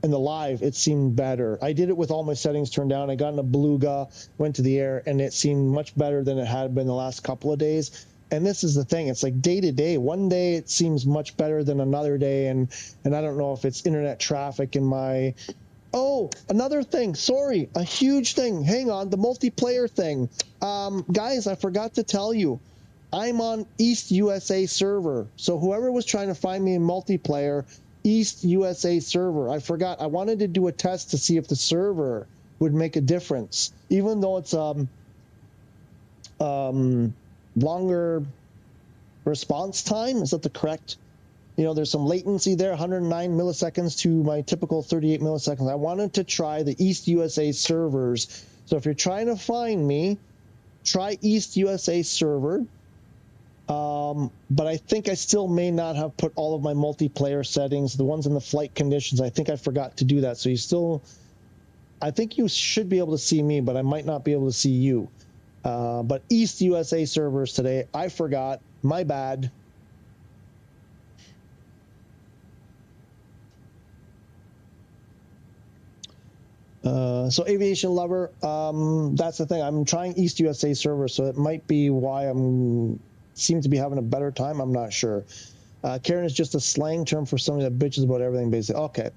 S1: live, it seemed better. I did it with all my settings turned down. I got in a beluga, went to the air, and it seemed much better than it had been the last couple of days. And this is the thing. It's like day to day. One day it seems much better than another day, and I don't know if it's internet traffic in my... Oh, another thing. Sorry, a huge thing. Hang on, the multiplayer thing. Guys, I forgot to tell you. I'm on East USA server. So whoever was trying to find me in multiplayer, East USA server. I forgot. I wanted to do a test to see if the server would make a difference, even though it's longer response time. Is that the correct? You know, there's some latency there, 109 milliseconds to my typical 38 milliseconds. I wanted to try the East USA servers. So if you're trying to find me, try East USA server. But I think I still may not have put all of my multiplayer settings, the ones in the flight conditions. I think I forgot to do that. So I think you should be able to see me, but I might not be able to see you. But East USA servers today, I forgot. My bad. So Aviation Lover, that's the thing. I'm trying East USA server, so it might be why seem to be having a better time. I'm not sure. Karen is just a slang term for somebody that bitches about everything, basically. Okay.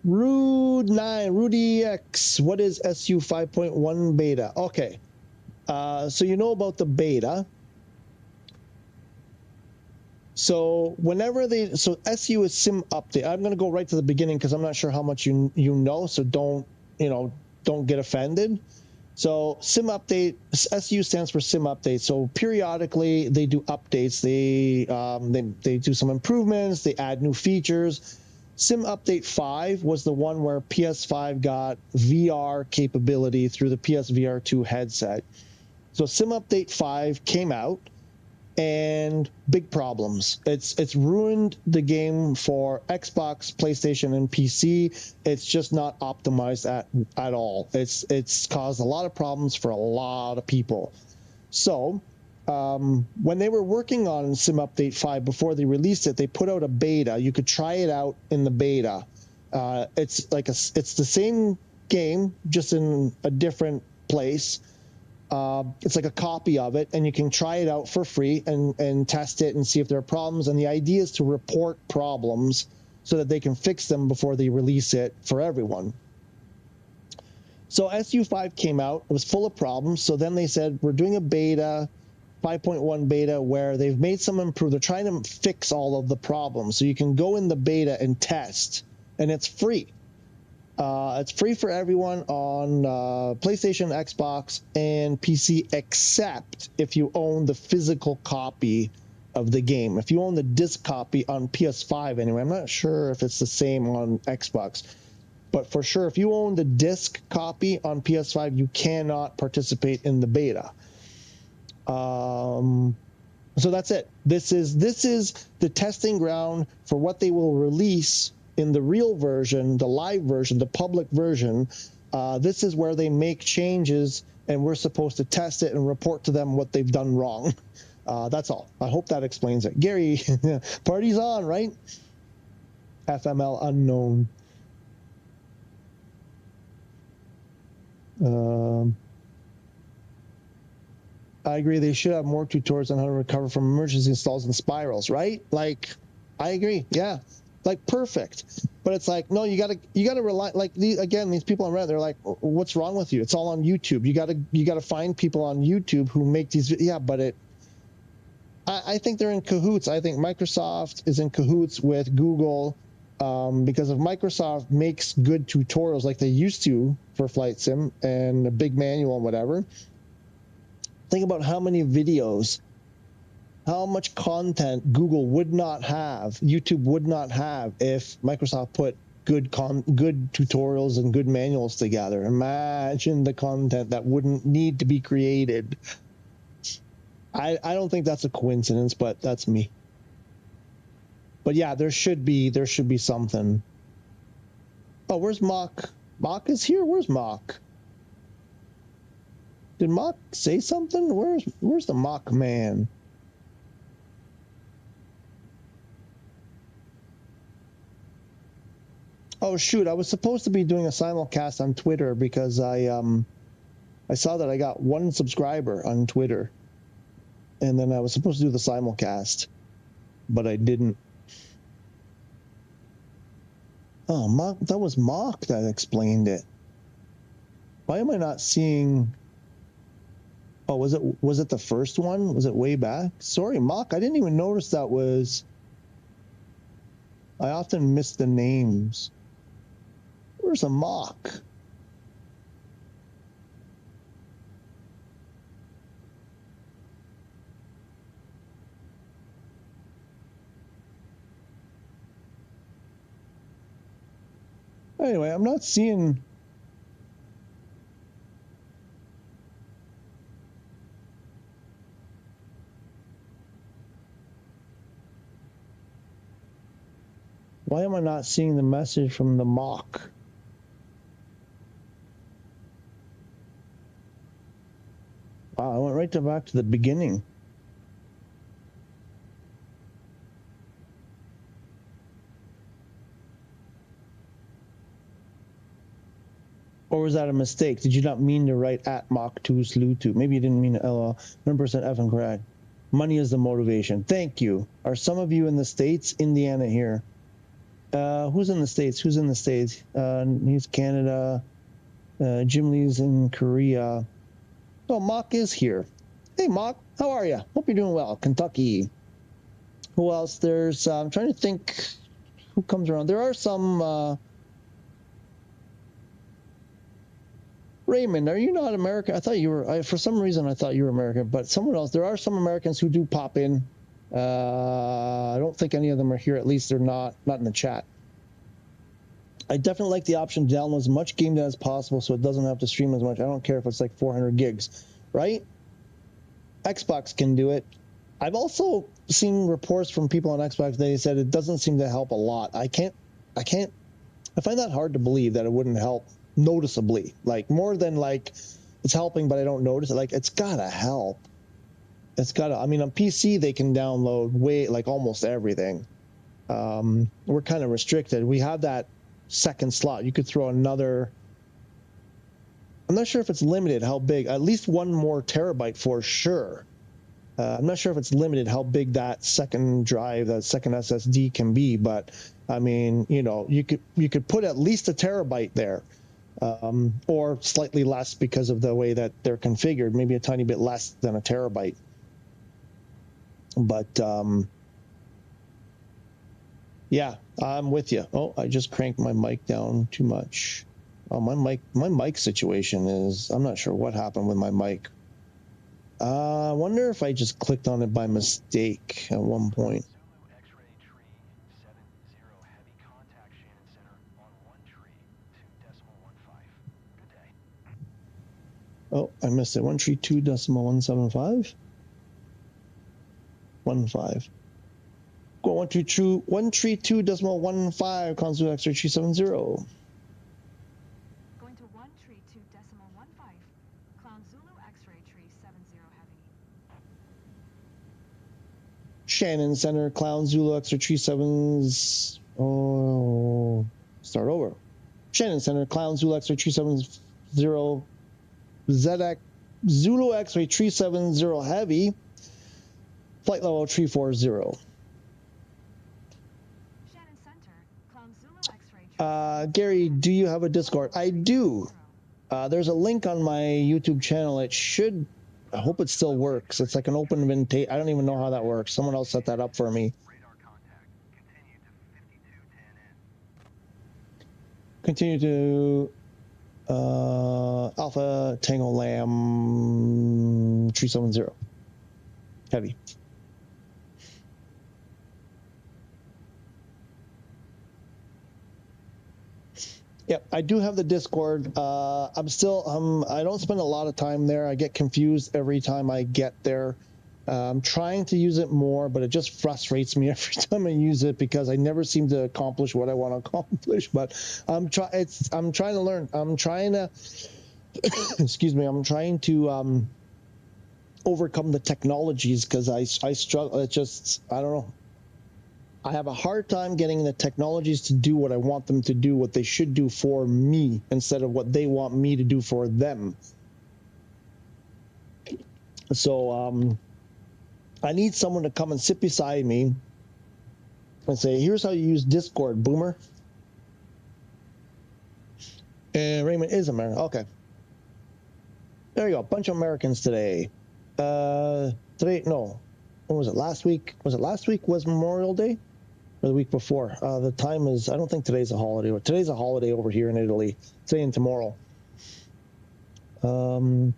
S1: Rudy X, what is SU5.1 beta? Okay. So you know about the beta. So SU is sim update. I'm going to go right to the beginning because I'm not sure how much you know, so don't get offended. So sim update, SU stands for sim update. So periodically they do updates. They do some improvements. They add new features. Sim update 5 was the one where PS5 got VR capability through the PSVR 2 headset. So sim update 5 came out. And big problems. It's ruined the game for Xbox, PlayStation, and PC. It's just not optimized at all. It's caused a lot of problems for a lot of people. So when they were working on Sim Update 5 before they released it, they put out a beta. You could try it out in the beta. It's the same game, just in a different place. It's like a copy of it, and you can try it out for free and test it and see if there are problems. And the idea is to report problems so that they can fix them before they release it for everyone. So SU5 came out. It was full of problems. So then they said, we're doing a beta, 5.1 beta, where they've made some improvements. They're trying to fix all of the problems. So you can go in the beta and test, and it's free. It's free for everyone on PlayStation, Xbox, and PC, except if you own the physical copy of the game. If you own the disc copy on PS5 anyway, I'm not sure if it's the same on Xbox. But for sure, if you own the disc copy on PS5, you cannot participate in the beta. So that's it. This is the testing ground for what they will release in the real version, the live version, the public version. This is where they make changes, and we're supposed to test it and report to them what they've done wrong. That's all. I hope that explains it. Gary, party's on, right? FML unknown. I agree. They should have more tutorials on how to recover from emergency installs and spirals, right? Like, I agree. Yeah, like perfect. But it's like, no, you gotta rely. Like these people on Reddit, they're like, what's wrong with you? It's all on YouTube. You gotta find people on YouTube who make these. Yeah, but I think they're in cahoots. I think Microsoft is in cahoots with Google, because if Microsoft makes good tutorials like they used to for Flight Sim and a big manual and whatever. Think about how many videos, how much content Google would not have, YouTube would not have if Microsoft put good tutorials and good manuals together. Imagine the content that wouldn't need to be created. I don't think that's a coincidence, but that's me. But yeah, there should be something. Oh, where's Mock? Mock is here. Where's Mock? Did Mock say something? Where's the Mock man? Oh shoot, I was supposed to be doing a simulcast on Twitter because I saw that I got 1 subscriber on Twitter. And then I was supposed to do the simulcast, but I didn't. Oh, Mock, that was Mock that explained it. Why am I not seeing? Oh, was it the first one? Was it way back? Sorry, Mock. I didn't even notice that was. I often miss the names. Where's a Mock? Anyway, I'm not seeing. Why am I not seeing the message from the Mock? Wow, I went right back to the beginning. Or was that a mistake? Did you not mean to write at Mach2Slew2? Maybe you didn't mean to LL. 100% F and correct. Money is the motivation. Thank you. Are some of you in the States? Indiana here. Who's in the States? Who's in the States? He's Canada. Jim Lee's in Korea. Oh, Mock is here. Hey, Mock. How are you? Hope you're doing well. Kentucky. Who else? There's, I'm trying to think who comes around. There are some, Raymond, are you not American? I thought you were, for some reason I thought you were American, but someone else. There are some Americans who do pop in. I don't think any of them are here. At least they're not in the chat. I definitely like the option to download as much game data as possible so it doesn't have to stream as much. I don't care if it's like 400 gigs, right? Xbox can do it. I've also seen reports from people on Xbox. They said it doesn't seem to help a lot. I find that hard to believe that it wouldn't help noticeably, like more than like it's helping, but I don't notice it. Like it's gotta help. I mean, on PC they can download like almost everything. We're kind of restricted. We have that second slot. You could throw another. I'm not sure if it's limited how big. At least 1 more terabyte for sure. I'm not sure if it's limited how big that second drive, that second SSD can be, but I mean, you know, you could put at least 1 terabyte there, or slightly less because of the way that they're configured, maybe a tiny bit less than 1 terabyte. But yeah, I'm with you. Oh, I just cranked my mic down too much. Oh, my mic situation is, I'm not sure what happened with my mic. I wonder if I just clicked on it by mistake at one point. Oh, I missed it. 132.175. 15. Go 132.15. Clown Zulu X-ray 370.
S3: Going to 132.15. Clown Zulu X-ray tree 70 heavy.
S1: Shannon Center, Clown Zulu X-ray 37. Oh, start over. Shannon Center, Clown Zulu X-ray 370. ZX Zulu X-ray 370 heavy. Flight level 340.
S3: Shannon Center, Clown Zulu X-ray.
S1: Gary, do you have a Discord? I do. There's a link on my YouTube channel. It should, I hope it still works. It's like an open invitation. I don't even know how that works. Someone else set that up for me.
S5: Radar contact. Continue to 5210 in.
S1: Continue to Alpha Tango Lamb 370. Heavy. Yep, I do have the Discord. I'm still, I don't spend a lot of time there. I get confused every time I get there. I'm trying to use it more, but it just frustrates me every time I use it because I never seem to accomplish what I want to accomplish. But I'm trying to learn. I'm trying to, excuse me, I'm trying to overcome the technologies because I struggle. It's just, I don't know. I have a hard time getting the technologies to do what I want them to do, what they should do for me, instead of what they want me to do for them. So I need someone to come and sit beside me and say, here's how you use Discord, boomer. And Raymond is American. Okay. There you go. A bunch of Americans today. Today, no. When was it? Last week? Was it last week was Memorial Day? Or the week before? The time is, I don't think today's a holiday. Today's a holiday over here in Italy. Today and tomorrow. I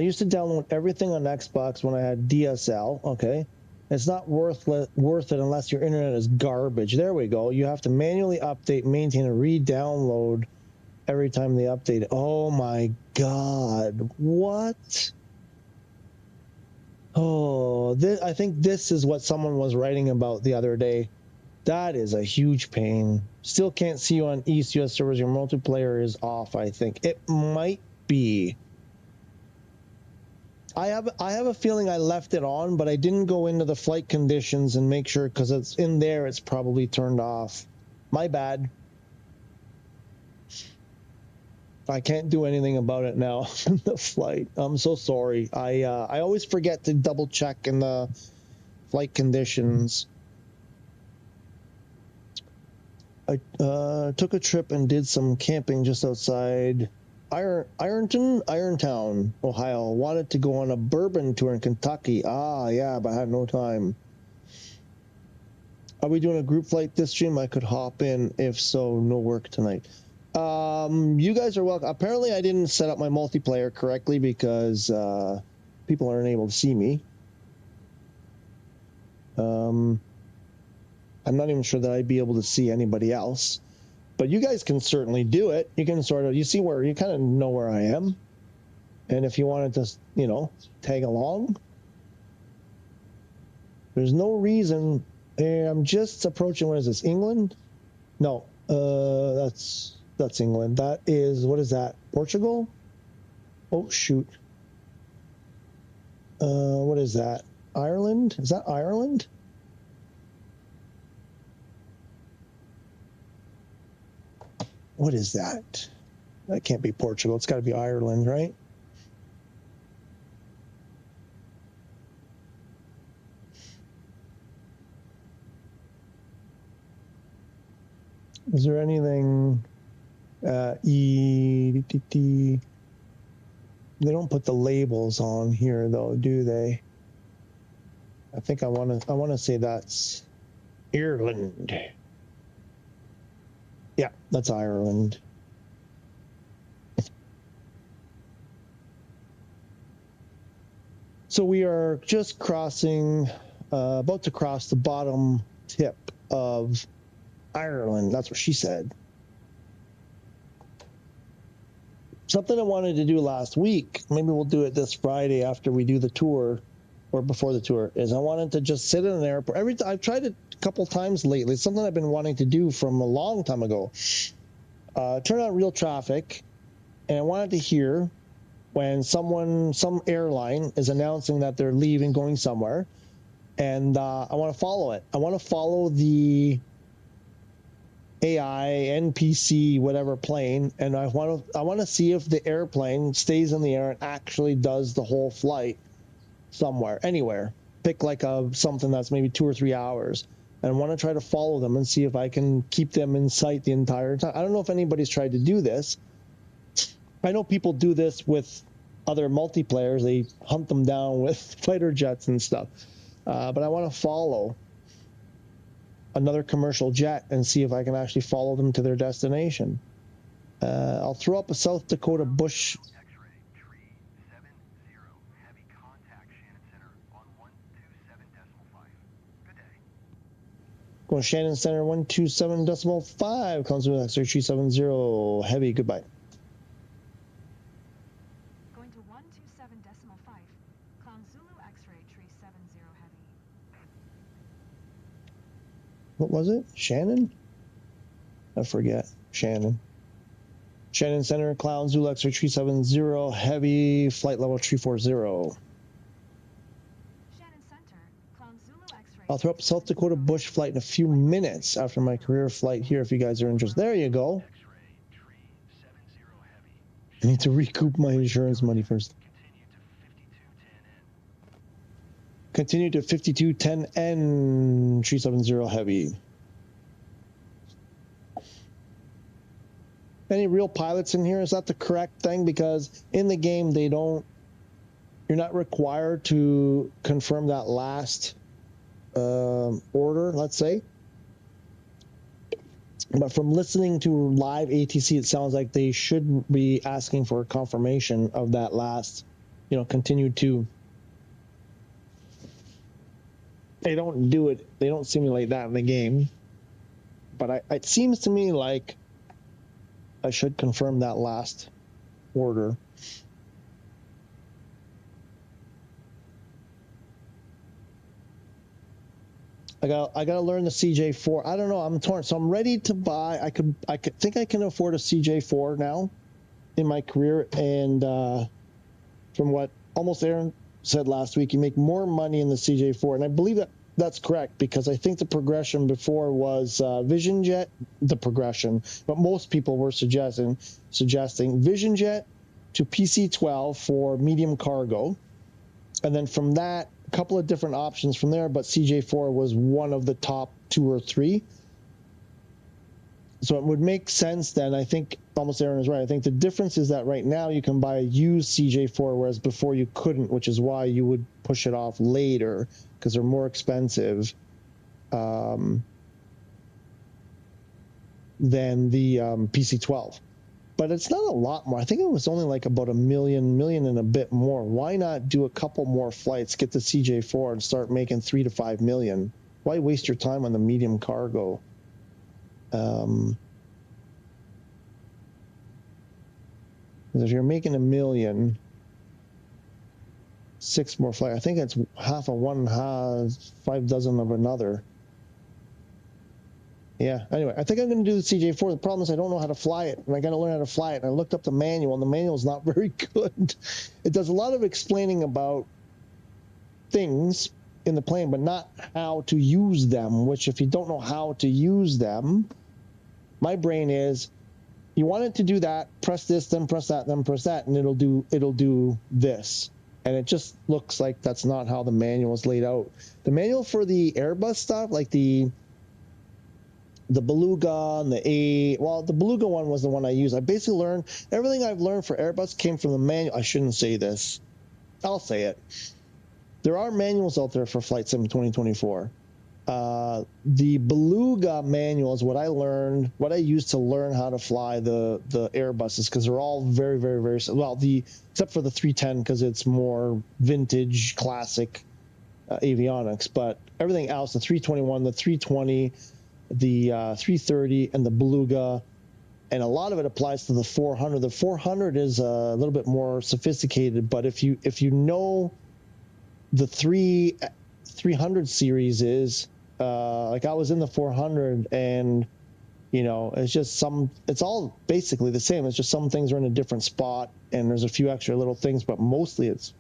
S1: used to download everything on Xbox when I had DSL. Okay. It's not worth it unless your internet is garbage. There we go. You have to manually update, maintain, and re-download every time they update it. Oh my God. What? Oh, I think this is what someone was writing about the other day. That is a huge pain. Still can't see you on East US servers. Your multiplayer is off, I think. It might be. I have a feeling I left it on, but I didn't go into the flight conditions and make sure because it's in there. It's probably turned off. My bad. I can't do anything about it now in the flight. I'm so sorry. I always forget to double check in the flight conditions. I took a trip and did some camping just outside Irontown, Ohio. Wanted to go on a bourbon tour in Kentucky. Ah, yeah, but I had no time. Are we doing a group flight this stream? I could hop in. If so, no work tonight. You guys are welcome. Apparently, I didn't set up my multiplayer correctly because people aren't able to see me. I'm not even sure that I'd be able to see anybody else. But you guys can certainly do it. You can sort of, you see where, you kind of know where I am. And if you wanted to, you know, tag along, there's no reason. I'm just approaching, what is this, England? No, that's England. That is, what is that? Portugal? Oh, shoot. What is that? Ireland? Is that Ireland? What is that? That can't be Portugal. It's got to be Ireland, right? Is there anything... They don't put the labels on here though, do they? I think I want to say that's Ireland. Yeah, that's Ireland. So we are just crossing, about to cross the bottom tip of Ireland. That's what she said. something I wanted to do last week, maybe we'll do it this Friday after we do the tour or before the tour, is I wanted to just sit in an airport. I've tried it a couple times lately. It's something I've been wanting to do from a long time ago. Turn on real traffic, and I wanted to hear when some airline is announcing that they're leaving, going somewhere, and I want to follow it. I want to follow the AI, NPC, whatever plane, and I want to see if the airplane stays in the air and actually does the whole flight somewhere, anywhere. Pick like something that's maybe 2 or 3 hours, and I want to try to follow them and see if I can keep them in sight the entire time. I don't know if anybody's tried to do this. I know people do this with other multiplayers. They hunt them down with fighter jets and stuff, but I want to follow another commercial jet and see if I can actually follow them to their destination. I'll throw up a South Dakota Bush.
S5: X-ray, tree 70, heavy contact, Shannon Center on 127.5. Good day.
S1: Going Shannon Center 127.5. Comes with X-ray 370 heavy. Goodbye.
S3: Going to 127.5. Clown Zulu X-ray tree 70 heavy.
S1: What was it? Shannon? I forget. Shannon. Shannon Center, Clown Zulu X-ray 370 heavy, flight level 340.
S3: Shannon Center, Clown Zulu X-ray.
S1: I'll throw up South Dakota Bush flight in a few minutes after my career flight here if you guys are interested. There you go.
S5: X-ray, tree 70 heavy.
S1: I need to recoup my insurance money first.
S5: Continue to 5210N.
S1: Continue to 5210N 370 heavy. Any real pilots in here? Is that the correct thing? Because in the game, you're not required to confirm that last order, let's say. But from listening to live ATC, it sounds like they should be asking for a confirmation of that last, continue to. They don't do it. They don't simulate that in the game. But it seems to me like I should confirm that last order. I gotta learn the CJ4. I don't know. I'm torn. So I'm ready to buy. I think I can afford a CJ4 now in my career. And from what almost Aaron said last week, you make more money in the CJ4, and I believe that's correct, because I think the progression before was Vision Jet, the progression, but most people were suggesting Vision Jet to PC-12 for medium cargo, and then from that, a couple of different options from there, but CJ4 was one of the top 2 or 3. So it would make sense then. I think almost Aaron is right. I think the difference is that right now you can buy a used CJ4, whereas before you couldn't, which is why you would push it off later, because they're more expensive than the PC-12. But it's not a lot more. I think it was only like about $1 million and a bit more. Why not do a couple more flights, get the CJ4, and start making $3 to $5 million? Why waste your time on the medium cargo? Because if you're making $1 million, 6 more flights. I think it's half of one, 5 dozen of another. Yeah, anyway, I think I'm going to do the CJ4. The problem is I don't know how to fly it, and I got to learn how to fly it. And I looked up the manual, and the manual is not very good. It does a lot of explaining about things in the plane, but not how to use them, which if you don't know how to use them, my brain is, you want it to do that, press this, then press that, then press that, and it'll do this. And it just looks like that's not how the manual is laid out. The manual for the Airbus stuff, like the Beluga and the Beluga one was the one I used. I basically learned everything I've learned for Airbus came from the manual. I shouldn't say this. I'll say it. There are manuals out there for Flight Sim 2024. The Beluga manual is what I learned, what I used to learn how to fly the Airbuses, because they're all very, very, very well. Except for the 310, because it's more vintage, classic avionics. But everything else, the 321, the 320. The 330 and the Beluga, and a lot of it applies to the 400. The 400 is a little bit more sophisticated, but if you know the 300 series is, like I was in the 400, and you know, it's all basically the same. It's just some things are in a different spot, and there's a few extra little things, but mostly it's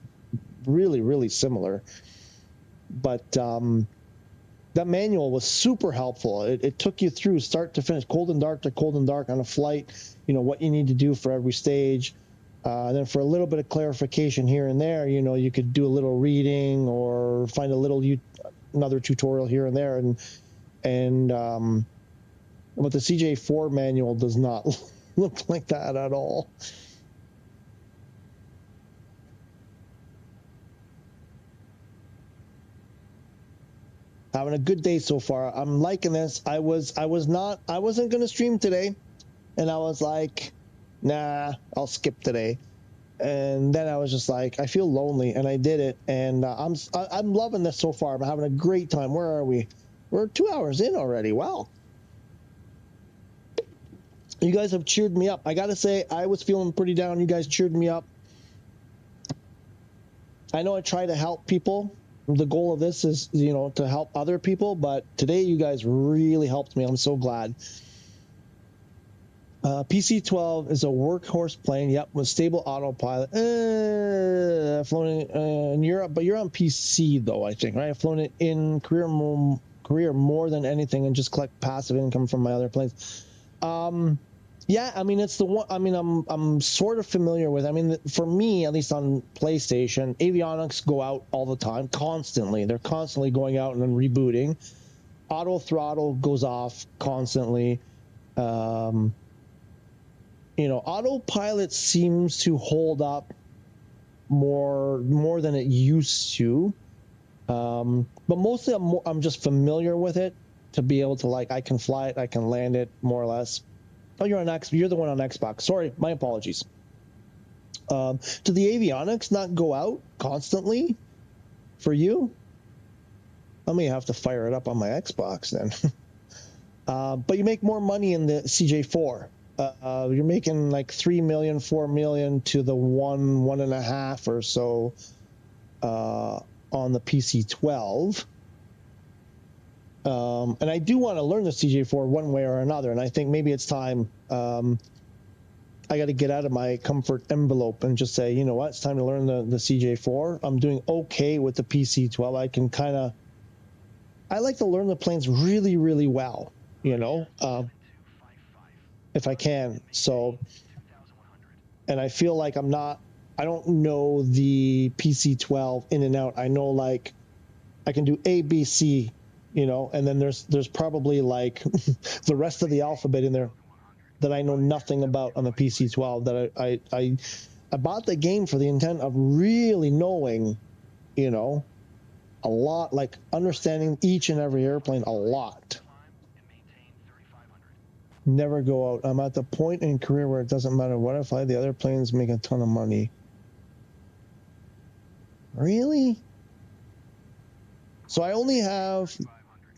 S1: really, really similar. But that manual was super helpful. It took you through start to finish, cold and dark to cold and dark on a flight, you know, what you need to do for every stage. Then for a little bit of clarification here and there, you know, you could do a little reading or find another tutorial here and there. But the CJ4 manual does not look like that at all. Having a good day so far. I'm liking this. I wasn't going to stream today, and I was like, nah, I'll skip today. And then I was just like, I feel lonely, and I did it. And I'm loving this so far. I'm having a great time. Where are we? We're 2 hours in already. Wow. You guys have cheered me up. I got to say, I was feeling pretty down. You guys cheered me up. I know I try to help people. The goal of this is, you know, to help other people, but today you guys really helped me. I'm so glad. PC-12 is a workhorse plane, yep, with stable autopilot. Flown in Europe, but you're on PC though, I think, right? I've flown it in career more than anything, and just collect passive income from my other planes. Yeah, I mean, it's the one. I mean, I'm sort of familiar with. I mean, for me, at least on PlayStation, avionics go out all the time, constantly. They're constantly going out and then rebooting. Auto throttle goes off constantly. You know, autopilot seems to hold up more than it used to. But mostly, I'm just familiar with it to be able to, like, I can fly it, I can land it, more or less. Oh, you're the one on Xbox. Sorry, my apologies. Do the avionics not go out constantly for you? I may have to fire it up on my Xbox then. But you make more money in the CJ4. You're making like 3 million, 4 million to the 1.5 or so on the PC-12. And I do want to learn the CJ4 one way or another, and I think maybe it's time. I got to get out of my comfort envelope and just say, you know what, it's time to learn the CJ4. I'm doing okay with the PC-12. I can I like to learn the planes really, really well, you know, if I can. So, and I feel like I don't know the PC-12 in and out. I know, like, I can do A, B, C, you know, and then there's probably like the rest of the alphabet in there that I know nothing about on the PC-12. That I bought the game for the intent of really knowing, you know, a lot, like understanding each and every airplane a lot. Never go out. I'm at the point in career where it doesn't matter what I fly. The other planes make a ton of money. Really? So I only have.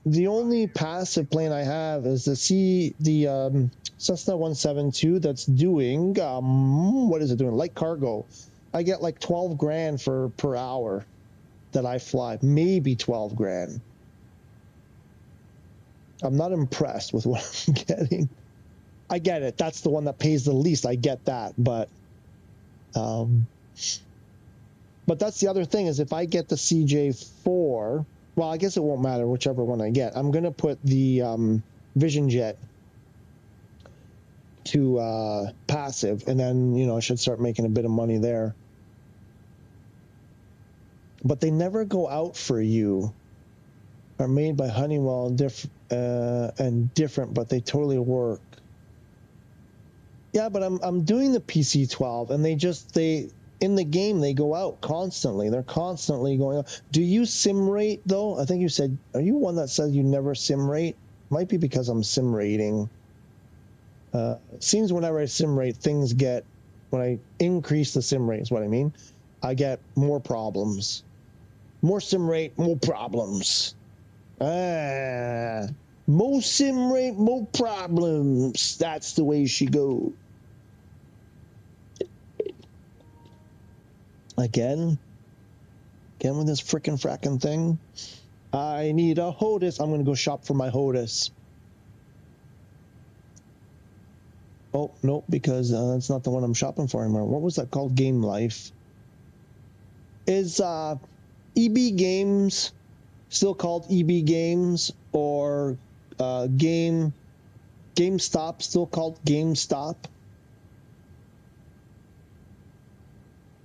S1: The only passive plane I have is the Cessna 172 that's doing, what is it doing? Light cargo. I get like 12 grand per hour that I fly. Maybe 12 grand. I'm not impressed with what I'm getting. I get it. That's the one that pays the least. I get that. But that's the other thing is if I get the CJ4, well, I guess it won't matter whichever one I get. I'm going to put the Vision Jet to passive, and then, you know, I should start making a bit of money there. But they never go out for you. Are made by Honeywell and different, but they totally work. Yeah, but I'm doing the PC-12, and they in the game, they go out constantly. They're constantly going out. Do you sim rate, though? I think you said, are you one that says you never sim rate? Might be because I'm sim rating. It seems whenever I sim rate, when I increase the sim rate is what I mean, I get more problems. More sim rate, more problems. Mo sim rate, mo problems. That's the way she goes. Again with this frickin' frackin' thing. I need a HOTAS. I'm gonna go shop for my HOTAS. Oh, no, because that's not the one I'm shopping for anymore. What was that called? Game Life. Is EB Games still called EB Games, or GameStop still called GameStop?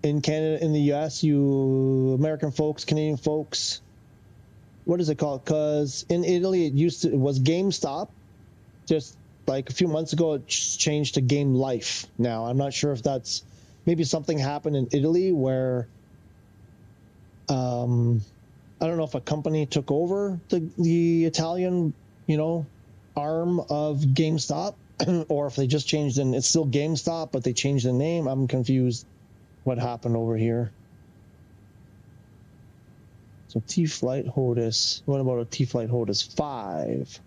S1: In Canada, in the US, you American folks, Canadian folks, what is it called? Because in Italy it was GameStop. Just like a few months ago, it changed to Game Life. Now I'm not sure if that's maybe something happened in Italy where I don't know if a company took over the Italian, arm of GameStop, or if they just changed and it's still GameStop, but they changed the name. I'm confused what happened over here. So T-Flight HOTAS. What about a T-Flight HOTAS 5?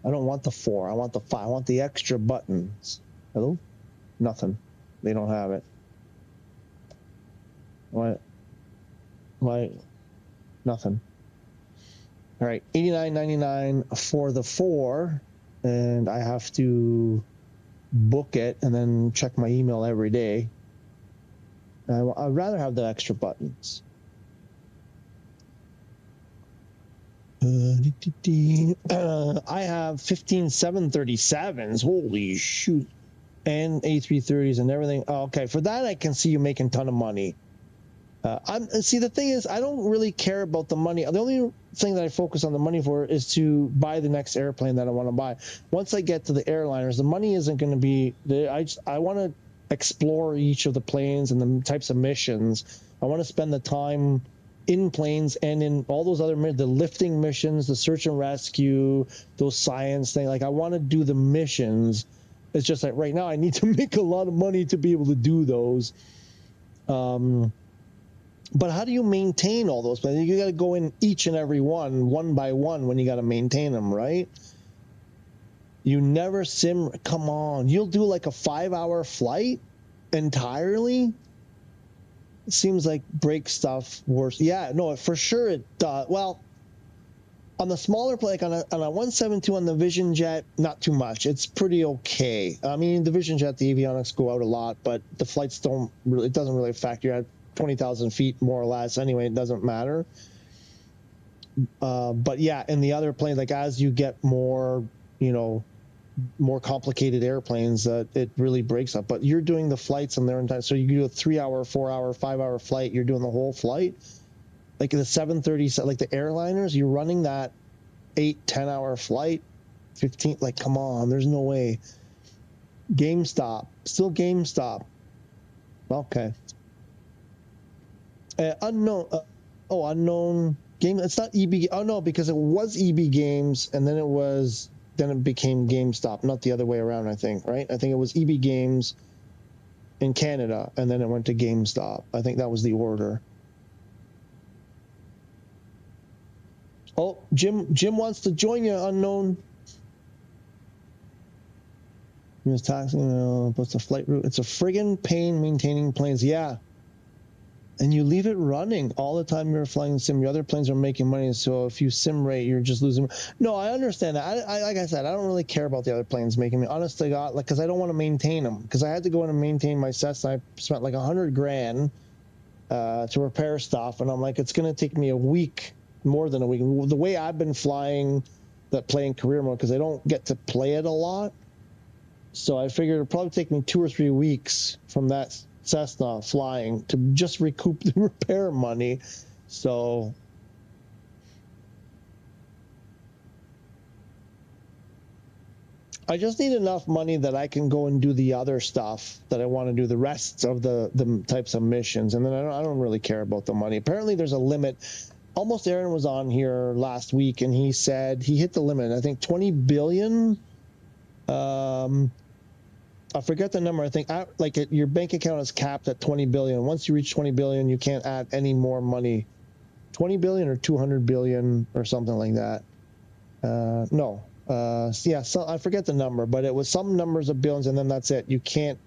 S1: I don't want the 4. I want the 5. I want the extra buttons. Hello? Nothing. They don't have it. Why? Nothing. All right, $89.99 for the 4, and I have to book it and then check my email every day. I'd rather have the extra buttons. I have 15 737s. Holy shoot. And A330s and everything. Oh, okay, for that I can see you making a ton of money. See, the thing is, I don't really care about the money. The only thing that I focus on the money for is to buy the next airplane that I want to buy. Once I get to the airliners, the money isn't going to be there. I want to explore each of the planes and the types of missions. I want to spend the time in planes and in all those other the lifting missions, the search and rescue, those science things. Like, I want to do the missions. It's just like right now I need to make a lot of money to be able to do those. But how do you maintain all those planes? You got to go in each and every one by one, when you got to maintain them, right? You never sim. Come on, you'll do like a 5-hour flight entirely. It seems like break stuff worse. Yeah, no, for sure it does. Well, on the smaller plane, like on a 172 on the Vision Jet, not too much. It's pretty okay. I mean, the Vision Jet, the avionics go out a lot, but the flights don't really. It doesn't really affect you at 20,000 feet more or less. Anyway, it doesn't matter. But yeah, in the other planes, like as you get more, more complicated airplanes, it really breaks up. But you're doing the flights in their entire. So you do a 3-hour, 4-hour, 5-hour flight. You're doing the whole flight. Like the 737, like the airliners, you're running that 8-10-hour flight, 15. Like, come on, there's no way. GameStop, still GameStop. Okay. Unknown. Unknown game. It's not EB. Oh no, because it was EB Games, and then it became GameStop, not the other way around. I think, right? I think it was EB Games in Canada, and then it went to GameStop. I think that was the order. Oh, Jim wants to join you, Unknown. It's taxing. What's the flight route? It's a friggin' pain maintaining planes. Yeah. And you leave it running all the time you're flying the sim. Your other planes are making money, so if you sim rate, you're just losing. No, I understand that. I like I said, I don't really care about the other planes making me. Honest to God, because I don't want to maintain them. Because I had to go in and maintain my Cessna. I spent like $100,000 to repair stuff, and I'm like, it's going to take me a week, more than a week. The way I've been flying that play in career mode, because I don't get to play it a lot, so I figured it'd probably take me 2 or 3 weeks from that Cessna flying to just recoup the repair money. So I just need enough money that I can go and do the other stuff that I want to do, the rest of the types of missions, and then I don't really care about the money. Apparently there's a limit. Almost Aaron was on here last week, and he said he hit the limit. I think 20 billion. I forget the number. I think your bank account is capped at 20 billion. Once you reach 20 billion, you can't add any more money. 20 billion or 200 billion or something like that. No, Yeah, so I forget the number, but it was some numbers of billions, and then that's it. You can't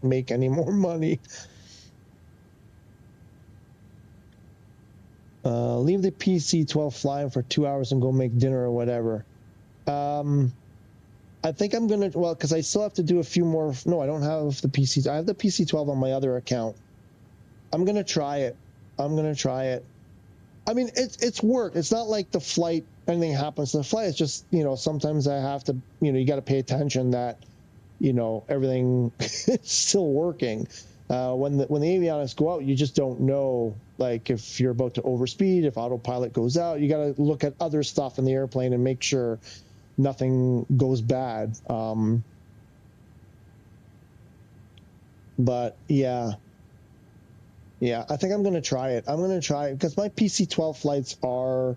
S1: make any more money. Leave the PC-12 flying for 2 hours and go make dinner or whatever. I think I'm gonna, well, because I still have to do a few more. No, I don't have the PC. I have the PC-12 on my other account. I'm gonna try it. I mean, it's work. It's not like the flight, anything happens to the flight. It's just, you know, sometimes I have to, you know, you got to pay attention that, you know, everything is still working. When the avionics go out, you just don't know, like, if you're about to overspeed, if autopilot goes out. You got to look at other stuff in the airplane and make sure nothing goes bad. But yeah, I think I'm going to try it. I'm going to try it because my PC-12 flights are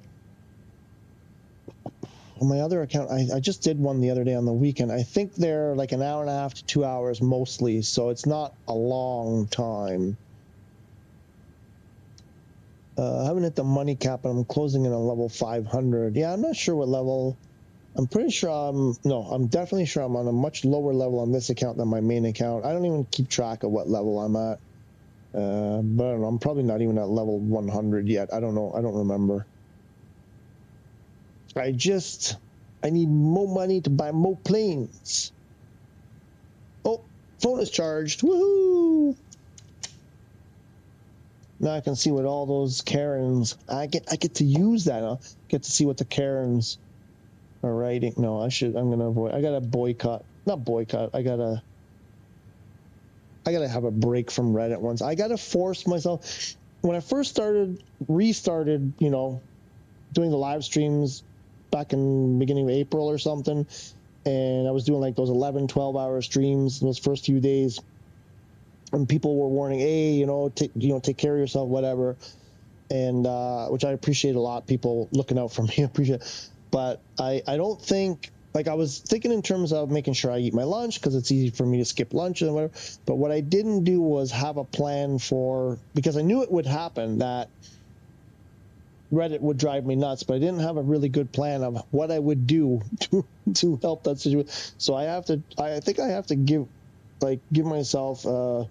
S1: on my other account. I just did one the other day on the weekend. I think they're like an hour and a half to 2 hours mostly, so it's not a long time. I haven't hit the money cap, and I'm closing in on level 500. Yeah, I'm not sure what level. I'm pretty sure I'm definitely sure I'm on a much lower level on this account than my main account. I don't even keep track of what level I'm at. But I don't know, I'm probably not even at level 100 yet. I don't know. I don't remember. I need more money to buy more planes. Oh, phone is charged. Woohoo! Now I can see what all those Karens. I get to use that. Huh? Get to see what the Karens are writing. No, I'm gonna avoid. I gotta boycott. Not boycott. I gotta have a break from Reddit once. I gotta force myself. When I first restarted, you know, doing the live streams back in the beginning of April or something, and I was doing like those 11, 12-hour streams in those first few days, and people were warning, hey, you know, take care of yourself, whatever, and which I appreciate a lot, people looking out for me. I appreciate it. But I don't think, like, I was thinking in terms of making sure I eat my lunch because it's easy for me to skip lunch and whatever. But what I didn't do was have a plan for, because I knew it would happen, that Reddit would drive me nuts, but I didn't have a really good plan of what I would do to help that situation. So I think I have to give myself a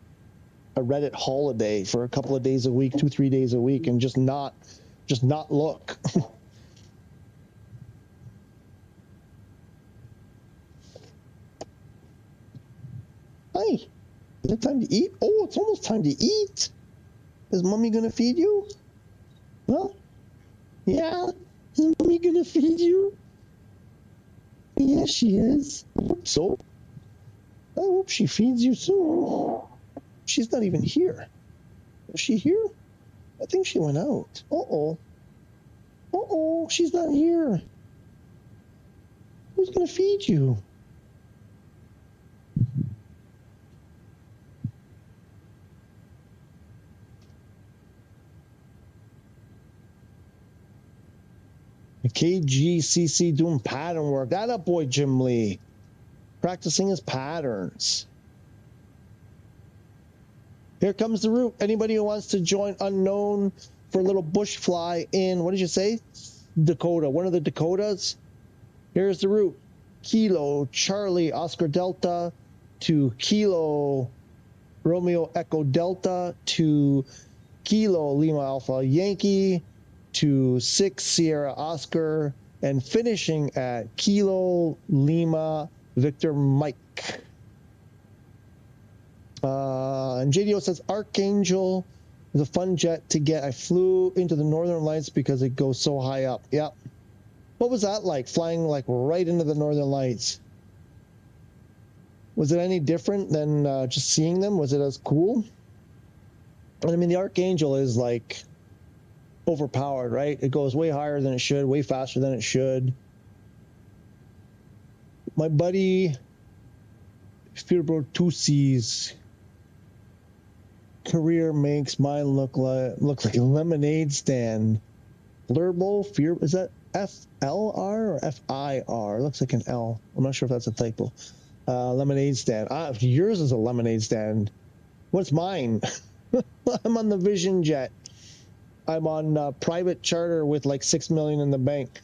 S1: Reddit holiday for a couple of days a week, 2-3 days a week, and just not look. Hi, is it time to eat? Oh, it's almost time to eat. Is mommy gonna feed you? Well, yeah. Is mommy gonna feed you? Yeah, she is. I hope so. I hope she feeds you soon. She's not even here. Is she here? I think she went out. Uh-oh. Uh-oh, she's not here. Who's gonna feed you? KGCC doing pattern work. That up, boy, Jim Lee. Practicing his patterns. Here comes the route. Anybody who wants to join unknown for a little bush fly in, what did you say? Dakota. One of the Dakotas. Here's the route. Kilo Charlie Oscar Delta to Kilo Romeo Echo Delta to Kilo Lima Alpha Yankee to 6 Sierra Oscar, and finishing at Kilo Lima Victor Mike. And JDO says Archangel is a fun jet to get. I flew into the Northern Lights because it goes so high up. Yep. What was that like, flying like right into the Northern Lights? Was it any different than just seeing them? Was it as cool? I mean, the Archangel is like overpowered, right? It goes way higher than it should, way faster than it should. My buddy Fearbro Tussi's career makes mine look like a lemonade stand. Flurbo Fear, is that FLR or FIR? Looks like an L. I'm not sure if that's a typo. Lemonade stand. Yours is a lemonade stand. What's mine? I'm on the Vision Jet. I'm on private charter with like $6 million in the bank.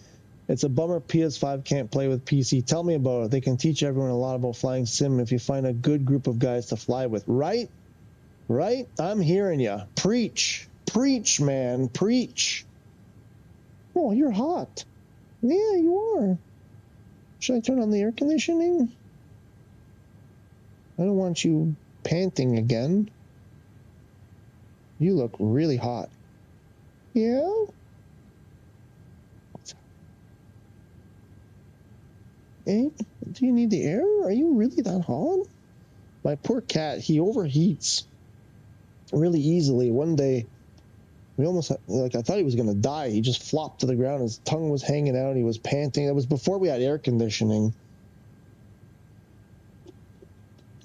S1: It's a bummer PS5 can't play with PC. Tell me about it. They can teach everyone a lot about flying sim if you find a good group of guys to fly with. Right? Right? I'm hearing you. Preach. Preach, man. Preach. Oh, you're hot. Yeah, you are. Should I turn on the air conditioning? I don't want you panting again. You look really hot. Yeah? Hey, do you need the air? Are you really that hot? My poor cat, he overheats really easily. One day, we almost, like, I thought he was going to die. He just flopped to the ground. His tongue was hanging out. He was panting. It was before we had air conditioning.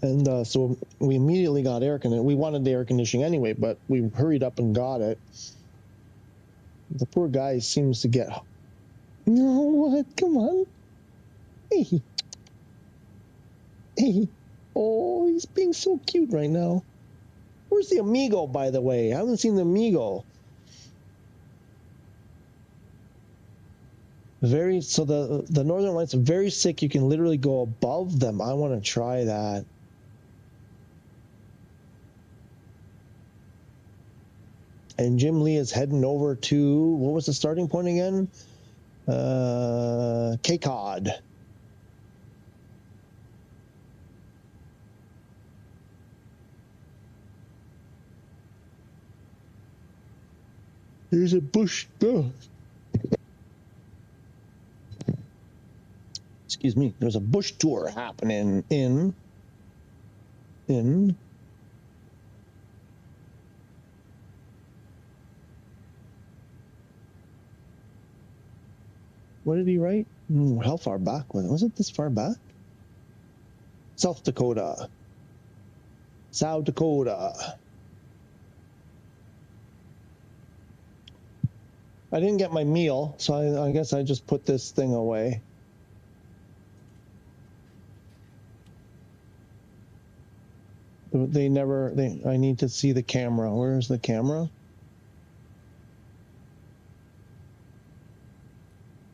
S1: And so we immediately got air conditioning. We wanted the air conditioning anyway, but we hurried up and got it. The poor guy seems to get... No, what? Come on. Hey. Hey. Oh, he's being so cute right now. Where's the Amigo, by the way? I haven't seen the Amigo. So the Northern Lights are very sick. You can literally go above them. I want to try that. And Jim Lee is heading over to, what was the starting point again? Cape Cod. There's a bush. Oh. Excuse me. There's a bush tour happening in. What did he write? How far back was it? This far back? South Dakota. South Dakota. I didn't get my meal, so I guess I just put this thing away. I need to see the camera. Where's the camera?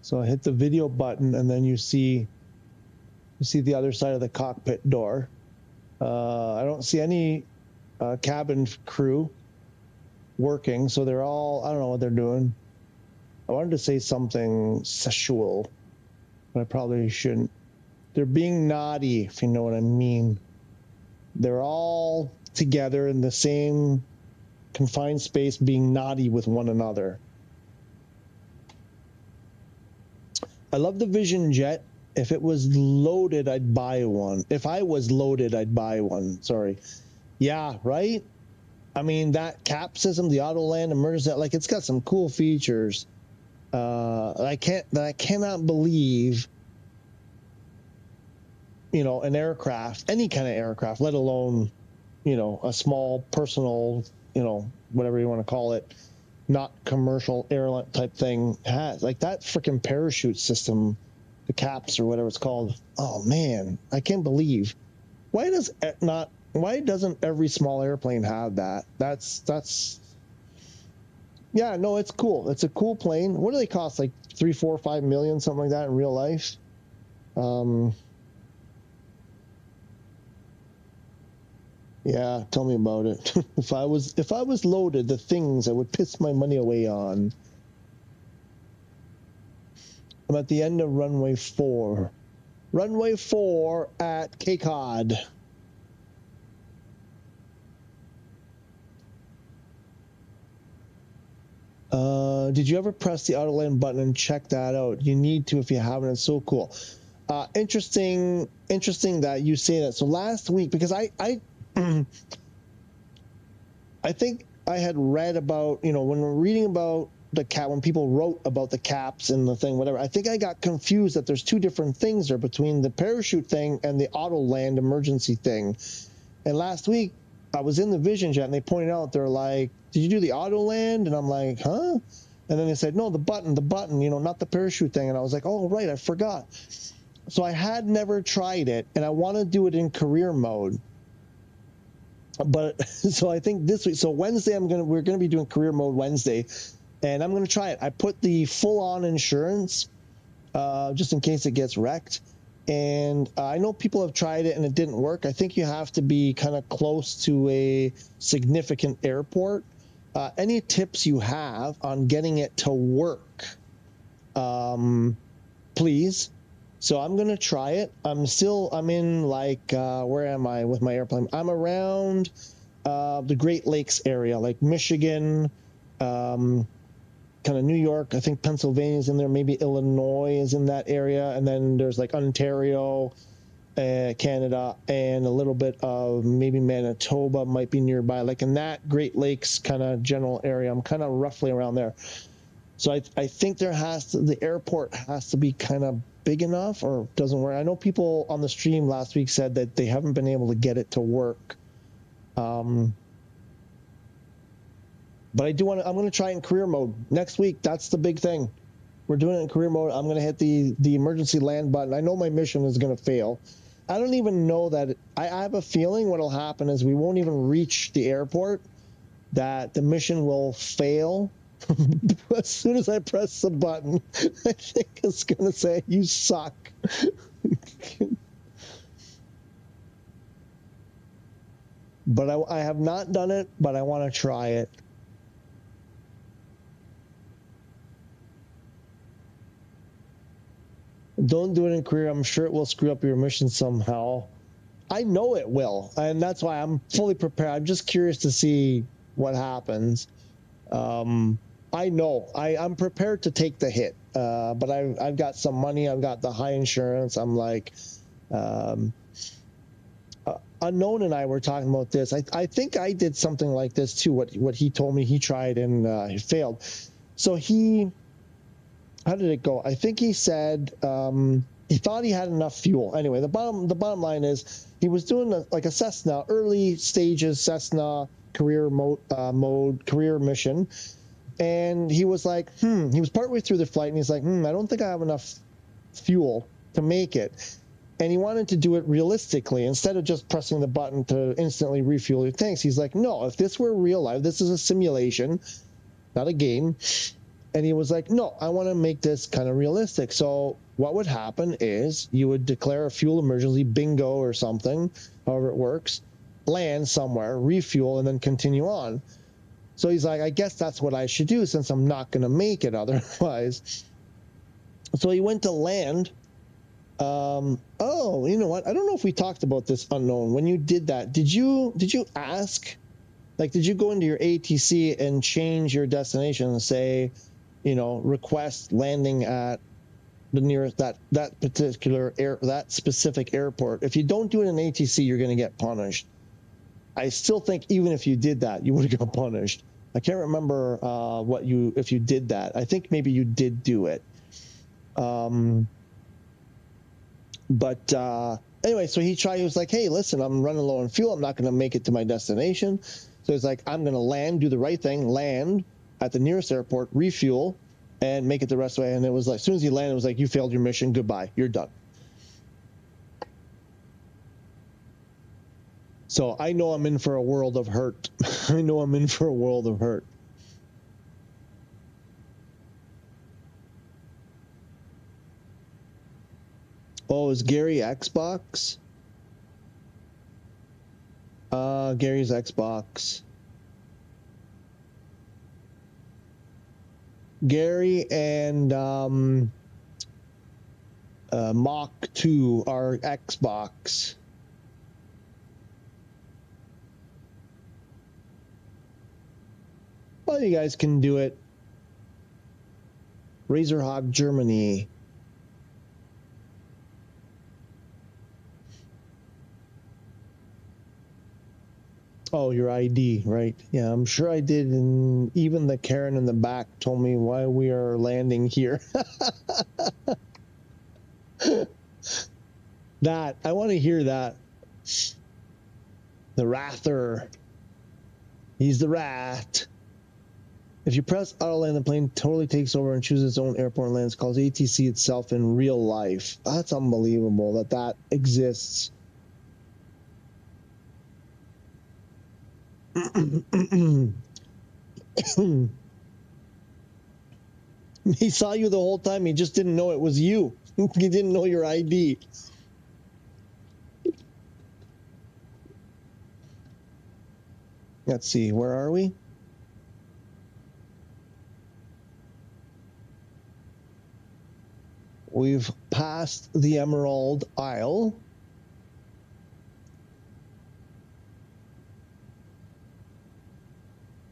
S1: So I hit the video button, and then you see the other side of the cockpit door. I don't see any cabin crew working, so they're all, I don't know what they're doing. I wanted to say something sexual, but I probably shouldn't. They're being naughty, if you know what I mean. They're all together in the same confined space being naughty with one another. I love the Vision Jet. If it was loaded, I'd buy one. If I was loaded, I'd buy one. Sorry. Yeah, right? I mean, that cap system, the auto land emergency, like, it's got some cool features. I cannot believe, an aircraft, any kind of aircraft, let alone, a small personal, whatever you want to call it, not commercial airline type thing has. Like, that freaking parachute system, the caps or whatever it's called. Oh man, I can't believe. Why doesn't every small airplane have that? That's yeah, no, it's cool. It's a cool plane. What do they cost? Like 3, 4, 5 million, something like that in real life. Yeah, tell me about it. If I was loaded, the things I would piss my money away on. I'm at the end of runway 4. Runway 4 at Cape Cod. Did you ever press the auto land button and check that out? You need to if you haven't. It's so cool. Interesting that you say that. So last week, because I think I had read about, when we're reading about the cap, when people wrote about the caps and the thing, whatever, I think I got confused that there's two different things there between the parachute thing and the auto land emergency thing. And last week I was in the Vision Jet and they pointed out, they're like, did you do the auto land? And I'm like, huh? And then they said, no, the button, not the parachute thing. And I was like, oh, right, I forgot. So I had never tried it, and I want to do it in career mode. But so I think this week, so Wednesday, we're gonna be doing career mode Wednesday, and I'm gonna try it. I put the full-on insurance just in case it gets wrecked. And I know people have tried it and it didn't work. I think you have to be kind of close to a significant airport. Any tips you have on getting it to work, please. So I'm going to try it. I'm in like, where am I with my airplane? I'm around the Great Lakes area, like Michigan, kind of New York. I think Pennsylvania's in there. Maybe Illinois is in that area. And then there's like Ontario, Canada, and a little bit of maybe Manitoba might be nearby. Like in that Great Lakes kind of general area, I'm kind of roughly around there. So I think the airport has to be kind of big enough, or doesn't work. I know people on the stream last week said that they haven't been able to get it to work. But I'm going to try in career mode next week. That's the big thing. We're doing it in career mode. I'm going to hit the emergency land button. I know my mission is going to fail. I don't even know that. I have a feeling what will happen is we won't even reach the airport, that the mission will fail. As soon as I press the button, I think it's going to say, you suck. But I have not done it, but I want to try it. Don't do it in career. I'm sure it will screw up your mission somehow. I know it will, and that's why I'm fully prepared. I'm just curious to see what happens. I know. I'm prepared to take the hit, but I've got some money. I've got the high insurance. I'm like, Unknown and I were talking about this. I think I did something like this too, what he told me he tried and he failed. So how did it go? I think he said he thought he had enough fuel. Anyway, the bottom line is he was doing a Cessna, early stages Cessna career career mission, and he was like, he was partway through the flight, and he's like, I don't think I have enough fuel to make it. And he wanted to do it realistically instead of just pressing the button to instantly refuel your tanks. He's like, no, if this were real life, this is a simulation, not a game. And he was like, no, I want to make this kind of realistic. So what would happen is you would declare a fuel emergency, bingo or something, however it works, land somewhere, refuel, and then continue on. So he's like, I guess that's what I should do since I'm not going to make it otherwise. So he went to land. Oh, you know what? I don't know if we talked about this, Unknown. When you did that, did you ask, like, did you go into your ATC and change your destination and say, request landing at the nearest that particular that specific airport? If you don't do it in ATC, you're going to get punished. I still think even if you did that, you would have got punished. I can't remember if you did that. I think maybe you did do it. But anyway, so he was like, hey, listen, I'm running low on fuel. I'm not going to make it to my destination. So he's like, I'm going to land, do the right thing, land at the nearest airport, refuel, and make it the rest of the way. And it was like, as soon as he landed, it was like, you failed your mission. Goodbye. You're done. So I know I'm in for a world of hurt. I know I'm in for a world of hurt. Oh, is Gary Xbox? Gary's Xbox. Gary and Mach 2 are Xbox. Well, you guys can do it. Razorhawk Germany. Oh, your ID, right? Yeah, I'm sure I did. And even the Karen in the back told me why we are landing here. That, I want to hear that. The Rather. He's the rat. If you press auto land, the plane totally takes over and chooses its own airport and lands. Calls ATC itself in real life. That's unbelievable that exists. He saw you the whole time. He just didn't know it was you. He didn't know your ID. Let's see. Where are we? We've passed the Emerald Isle.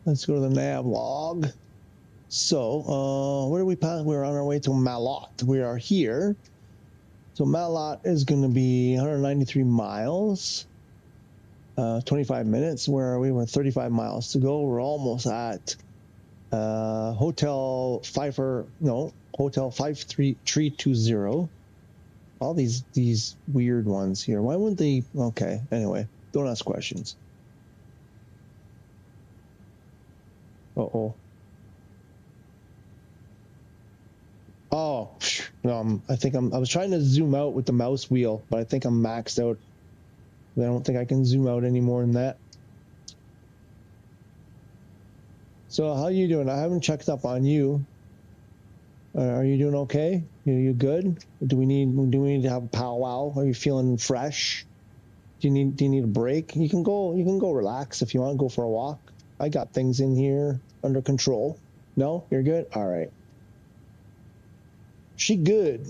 S1: Let's go to the nav log. So, where do we pass? We're on our way to Malot. We are here. So Malot is going to be 193 miles, 25 minutes. Where are we? We're 35 miles to go. We're almost at Hotel 53320. All these weird ones here. Why wouldn't they? Okay, anyway, don't ask questions. Uh-oh. Oh, I think I was trying to zoom out with the mouse wheel, but I think I'm maxed out. I don't think I can zoom out any more than that. So how you doing? I haven't checked up on you. Are you doing okay? You good? Do we need to have a powwow? Are you feeling fresh? Do you need a break? You can go relax if you want to go for a walk. I got things in here under control. No, you're good? All right. She good.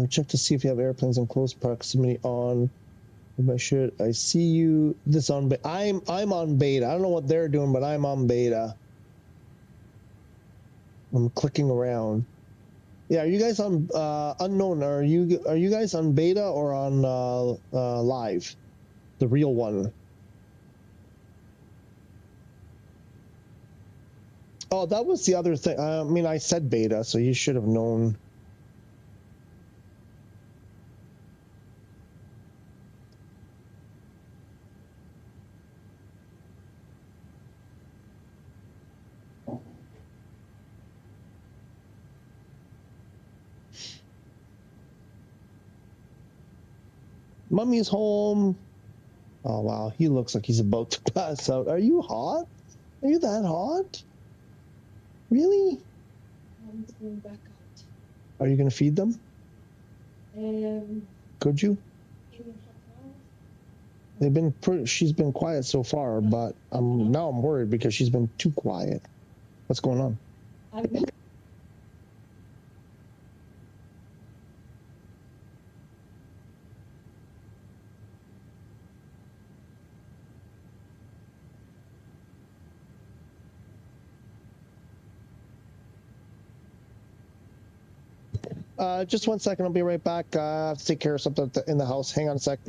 S1: Check to see if you have airplanes in close proximity on. I see you. This on. I'm on beta. I don't know what they're doing, but I'm on beta. I'm clicking around. Yeah, are you guys on unknown? Are you guys on beta or on live, the real one? Oh, that was the other thing. I mean, I said beta, so you should have known. Mummy's home. Oh, wow. He looks like he's about to pass out. Are you hot? Are you that hot? Really?
S6: I'm going back out.
S1: Are you going to feed them? Could you? They've been she's been quiet so far, but now I'm worried because she's been too quiet. What's going on? Just 1 second. I'll be right back. I have to take care of something in the house. Hang on a sec.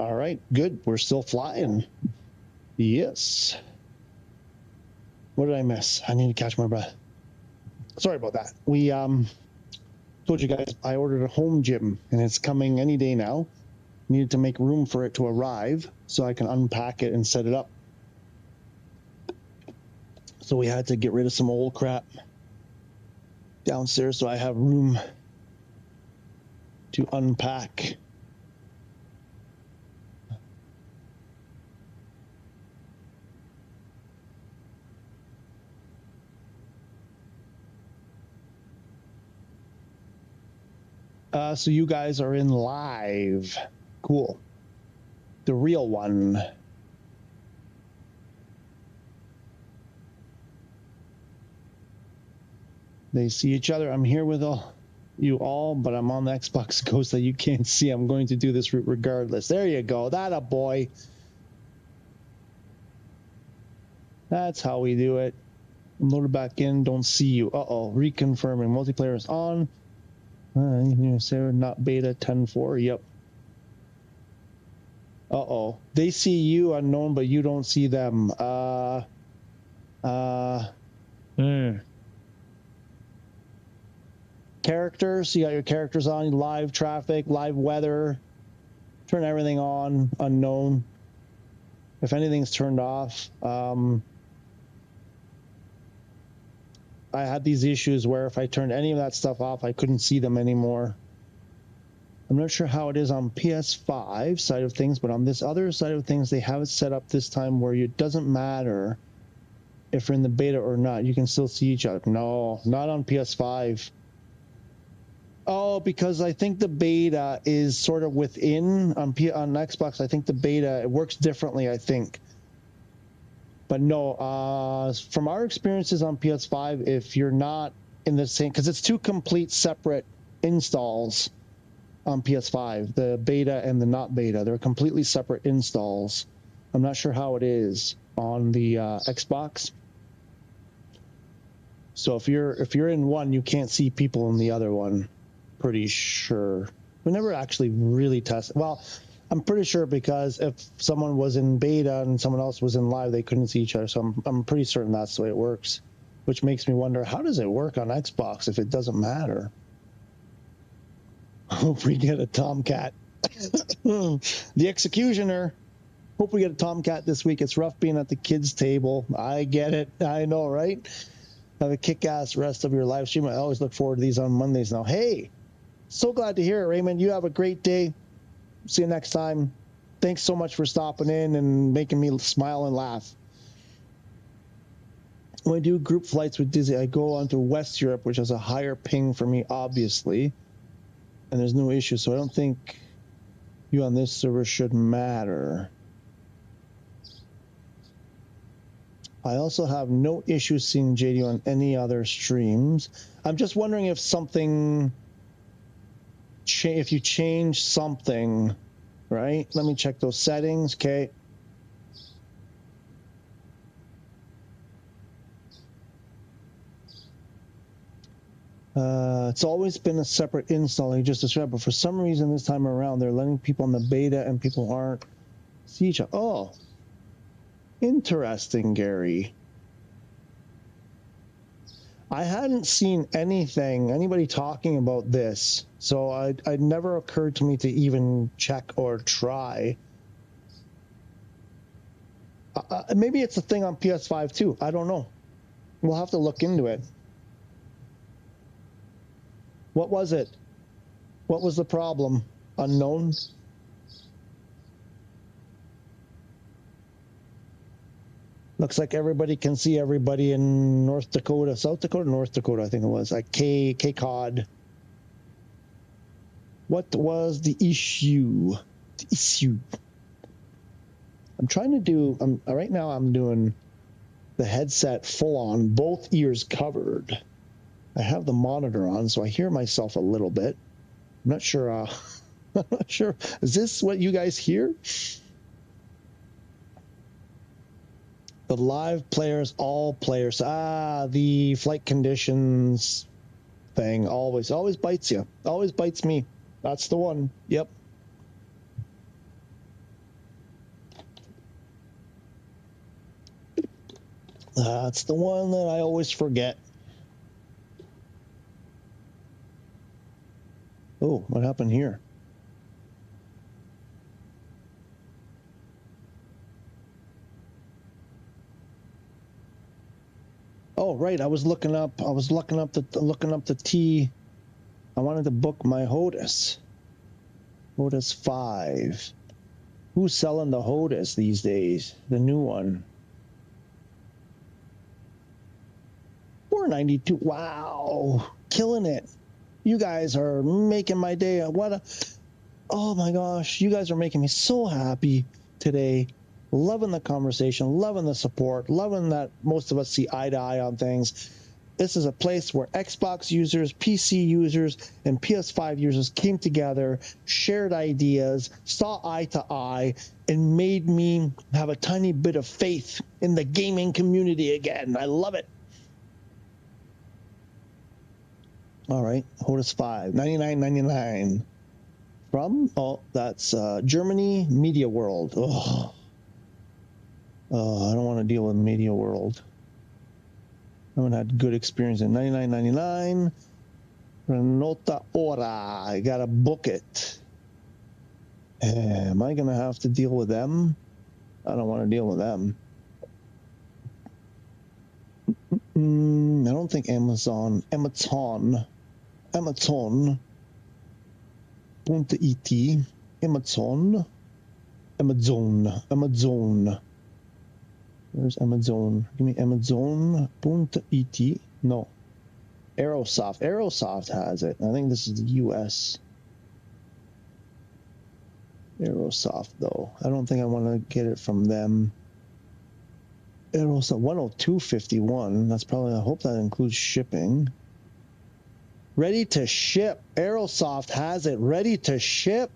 S1: All right, good. We're still flying. Yes. What did I miss? I need to catch my breath. Sorry about that. We told you guys I ordered a home gym, and it's coming any day now. Needed to make room for it to arrive so I can unpack it and set it up. So we had to get rid of some old crap downstairs so I have room to unpack. So you guys are in live. Cool. The real one. They see each other. I'm here with you all, but I'm on the Xbox Ghost that you can't see. I'm going to do this route regardless. There you go. That a boy. That's how we do it. Loaded back in. Don't see you. Uh-oh. Reconfirming. Multiplayer is on. Sarah, not beta 10.4. Yep. Uh-oh. They see you unknown, but you don't see them. Characters. You got your characters on. Live traffic, live weather. Turn everything on. Unknown. If anything's turned off. I had these issues where if I turned any of that stuff off, I couldn't see them anymore. I'm not sure how it is on PS5 side of things, but on this other side of things, they have it set up this time where it doesn't matter if you're in the beta or not. You can still see each other. No, not on PS5. Oh, because I think the beta is sort of within on Xbox. I think the beta, it works differently, I think. But no, from our experiences on PS5, if you're not in the same, because it's two complete separate installs on PS5, the beta and the not beta. They're completely separate installs. I'm not sure how it is on the Xbox. So if you're in one, you can't see people in the other one. Pretty sure. We never actually really tested. Well, I'm pretty sure because if someone was in beta and someone else was in live, they couldn't see each other. So I'm pretty certain that's the way it works, which makes me wonder, how does it work on Xbox if it doesn't matter? Hope we get a Tomcat. The Executioner. Hope we get a Tomcat this week. It's rough being at the kids' table. I get it. I know, right? Have a kick-ass rest of your live stream. I always look forward to these on Mondays now. Hey, so glad to hear it, Raymond. You have a great day. See you next time. Thanks so much for stopping in and making me smile and laugh. When I do group flights with Disney, I go on to West Europe, which has a higher ping for me, obviously. And there's no issue, so I don't think you on this server should matter. I also have no issue seeing JD on any other streams. I'm just wondering if something... if you change something, right? Let me check those settings. Okay. It's always been a separate install, you just described, but for some reason this time around, they're letting people in the beta and people aren't see each other. Oh, interesting, Gary. I hadn't seen anybody talking about this, so it never occurred to me to even check or try. Maybe it's a thing on PS5 too. I don't know. We'll have to look into it. What was it? What was the problem? Unknown? Looks like everybody can see everybody in North Dakota, South Dakota, North Dakota, I think it was. Like Cape Cod. What was the issue? The issue. I'm trying to do, right now I'm doing the headset full on, both ears covered. I have the monitor on, so I hear myself a little bit. I'm not sure, I'm not sure. Is this what you guys hear? The live players, all players. The flight conditions thing always bites you. Always bites me. That's the one. Yep. That's the one that I always forget. Oh, what happened here? Oh, right. I was looking up the T. I wanted to book my HOTUS. HOTUS 5. Who's selling the HOTUS these days? The new one. $492. Wow. Killing it. You guys are making my day. Oh my gosh. You guys are making me so happy today. Loving the conversation, loving the support, loving that most of us see eye to eye on things. This is a place where Xbox users, PC users, and PS5 users came together, shared ideas, saw eye to eye, and made me have a tiny bit of faith in the gaming community again. I love it. All right, HOTUS 5, $99.99. From? Oh, that's Germany, Media World. Oh, I don't want to deal with Media World. I haven't had good experience in $99.99. Renota Ora. I gotta book it. Am I gonna have to deal with them? I don't want to deal with them. I don't think Amazon. .it. Amazon. Where's Amazon? Give me Amazon.it. No. Aerosoft. Aerosoft has it. I think this is the US. Aerosoft, though. I don't think I want to get it from them. Aerosoft 102.51. That's probably, I hope that includes shipping. Ready to ship. Aerosoft has it ready to ship.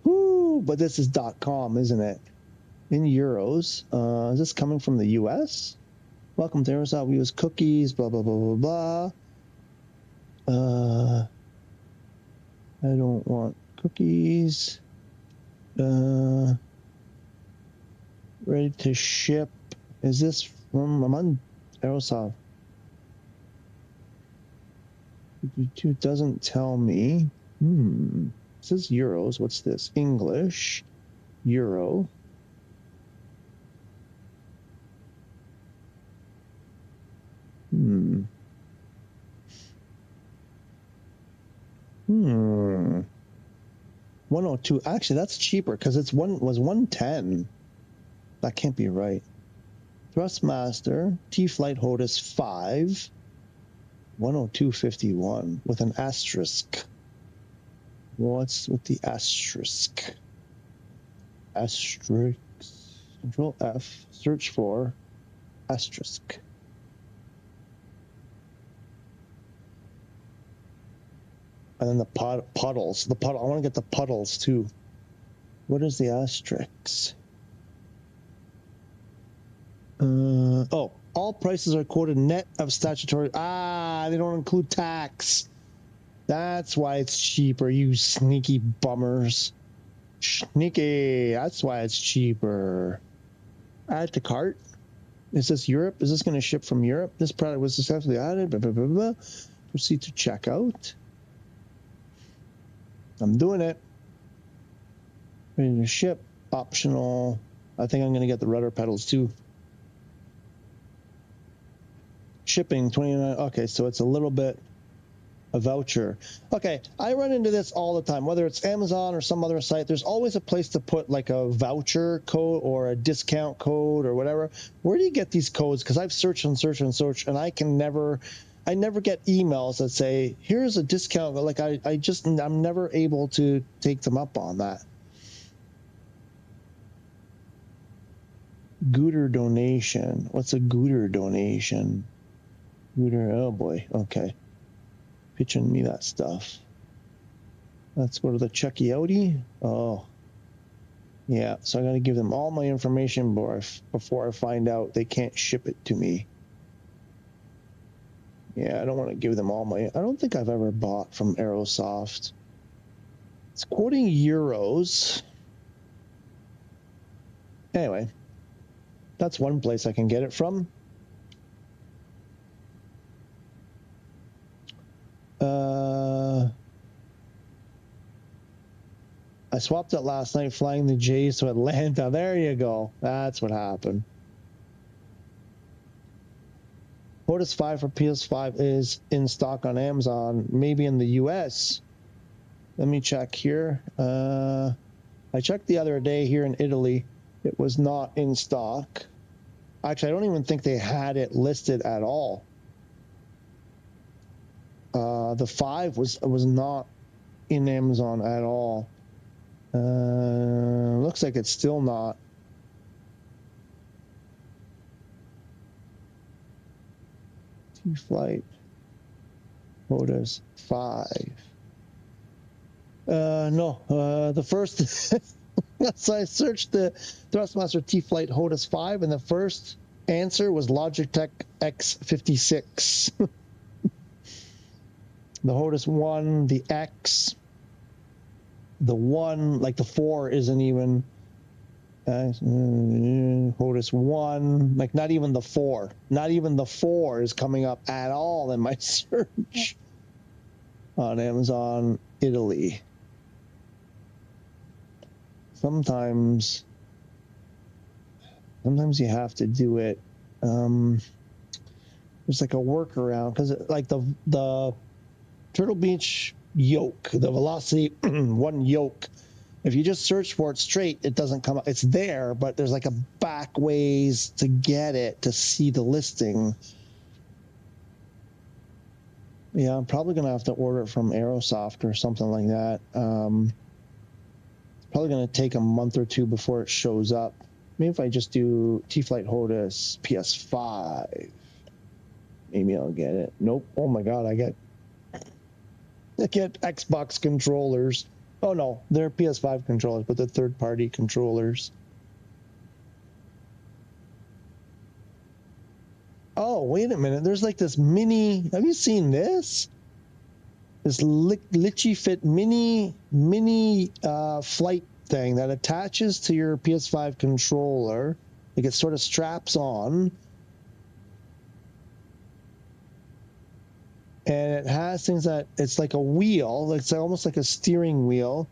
S1: Woo! But this is .com, isn't it? In euros. Is this coming from the US? Welcome to Aerosoft. We use cookies, blah, blah, blah, blah, blah. I don't want cookies. Ready to ship. Is this from, I'm on Aerosoft. It doesn't tell me. It says euros. What's this? English. Euro. Hmm. 102. Actually, that's cheaper because was 110. That can't be right. Thrustmaster T-Flight HOTUS 5. 102.51 with an asterisk. What's with the asterisk? Asterisk. Control F. Search for asterisk. And then the puddles. I want to get the puddles too. What is the asterisk? Oh, all prices are quoted net of statutory. They don't include tax. That's why it's cheaper, you sneaky bummers. Sneaky. That's why it's cheaper. Add to cart. Is this Europe? Is this going to ship from Europe? This product was successfully added. Blah, blah, blah, blah. Proceed to checkout. I'm doing it. Ready to ship. Optional. I think I'm going to get the rudder pedals too. Shipping 29. Okay, so it's a little bit a voucher. Okay, I run into this all the time, whether it's Amazon or some other site. There's always a place to put like a voucher code or a discount code or whatever. Where do you get these codes? Because I've searched and searched and searched, and I never get emails that say here's a discount. Like I'm never able to take them up on that. Gooter donation. What's a Gooter donation? Gooter. Oh boy. Okay. Pitching me that stuff. Let's go to the Chucky Outie. Oh, yeah. So I got to give them all my information before I find out they can't ship it to me. Yeah, I don't want to give them all my. I don't think I've ever bought from Aerosoft. It's quoting euros. Anyway, that's one place I can get it from. I swapped it last night flying the Jays to Atlanta. There you go. That's what happened. HOTAS 5 for PS5 is in stock on Amazon, maybe in the US. Let me check here. I checked the other day here in Italy. It was not in stock. Actually, I don't even think they had it listed at all. The 5 was not in Amazon at all. Looks like it's still not. T-Flight HOTAS 5. No, the first. So I searched the Thrustmaster T-Flight HOTAS 5, and the first answer was Logitech X56. The HOTAS 1, the X, the 1, like the 4 isn't even. HOTAS 1, like not even the 4. Not even the 4 is coming up at all in my search on Amazon Italy. Sometimes you have to do it. There's like a workaround because like the Turtle Beach yoke, the Velocity 1 yoke, if you just search for it straight, it doesn't come up. It's there, but there's like a back ways to get it to see the listing. Yeah, I'm probably gonna have to order it from Aerosoft or something like that. Probably going to take a month or two before it shows up. Maybe if I just do T-Flight HOTAS PS5, maybe I'll get it. Nope. Oh my God, I get Xbox controllers. Oh no, they're PS5 controllers, but they're third-party controllers. Oh, wait a minute. There's like this mini. Have you seen this? This Litchi Fit mini flight thing that attaches to your PS5 controller. Like it sort of straps on. And it has things that, it's like a wheel. It's almost like a steering wheel.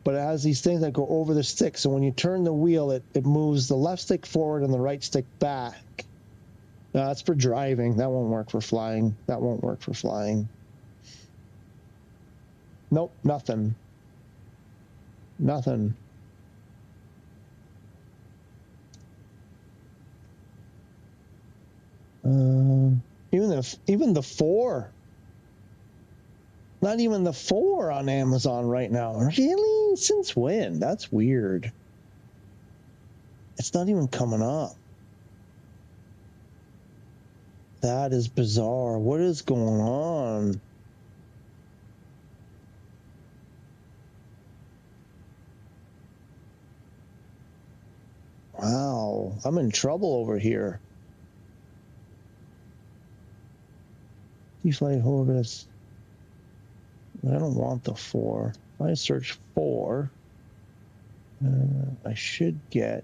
S1: But it has these things that go over the stick. So when you turn the wheel, it moves the left stick forward and the right stick back. No, that's for driving. That won't work for flying. That won't work for flying. Nope, nothing. Nothing. Even the 4. Not even the 4 on Amazon right now. Really? Since when? That's weird. It's not even coming up. That is bizarre. What is going on? Wow, I'm in trouble over here. T-Flight HOTAS. I don't want the 4. If I search 4, I should get.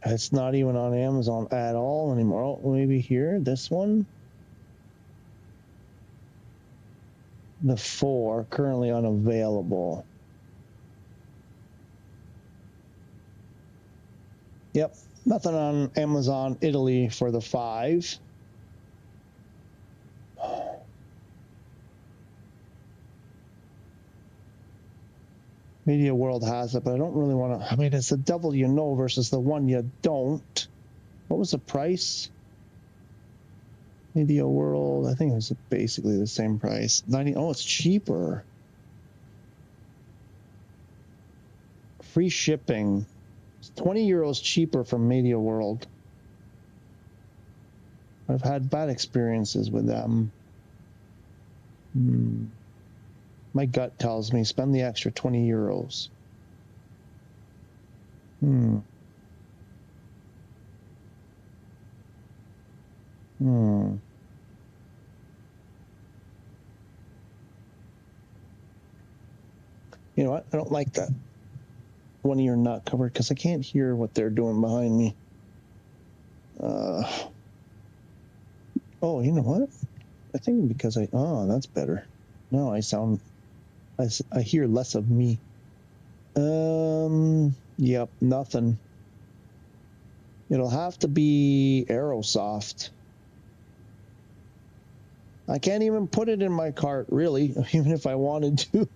S1: It's not even on Amazon at all anymore. Oh, maybe here, this one. The 4, currently unavailable. Yep, nothing on Amazon Italy for the 5. Media World has it, but I don't really want to. I mean, it's the devil you know versus the one you don't. What was the price? Media World, I think it was basically the same price. 90. Oh, it's cheaper. Free shipping. It's 20 euros cheaper from Media World. I've had bad experiences with them. My gut tells me spend the extra 20 euros. You know what? I don't like that one ear not covered because I can't hear what they're doing behind me. Oh, you know what? I think because oh, that's better. Now I hear less of me. Yep, nothing. It'll have to be Aerosoft. I can't even put it in my cart, really, even if I wanted to.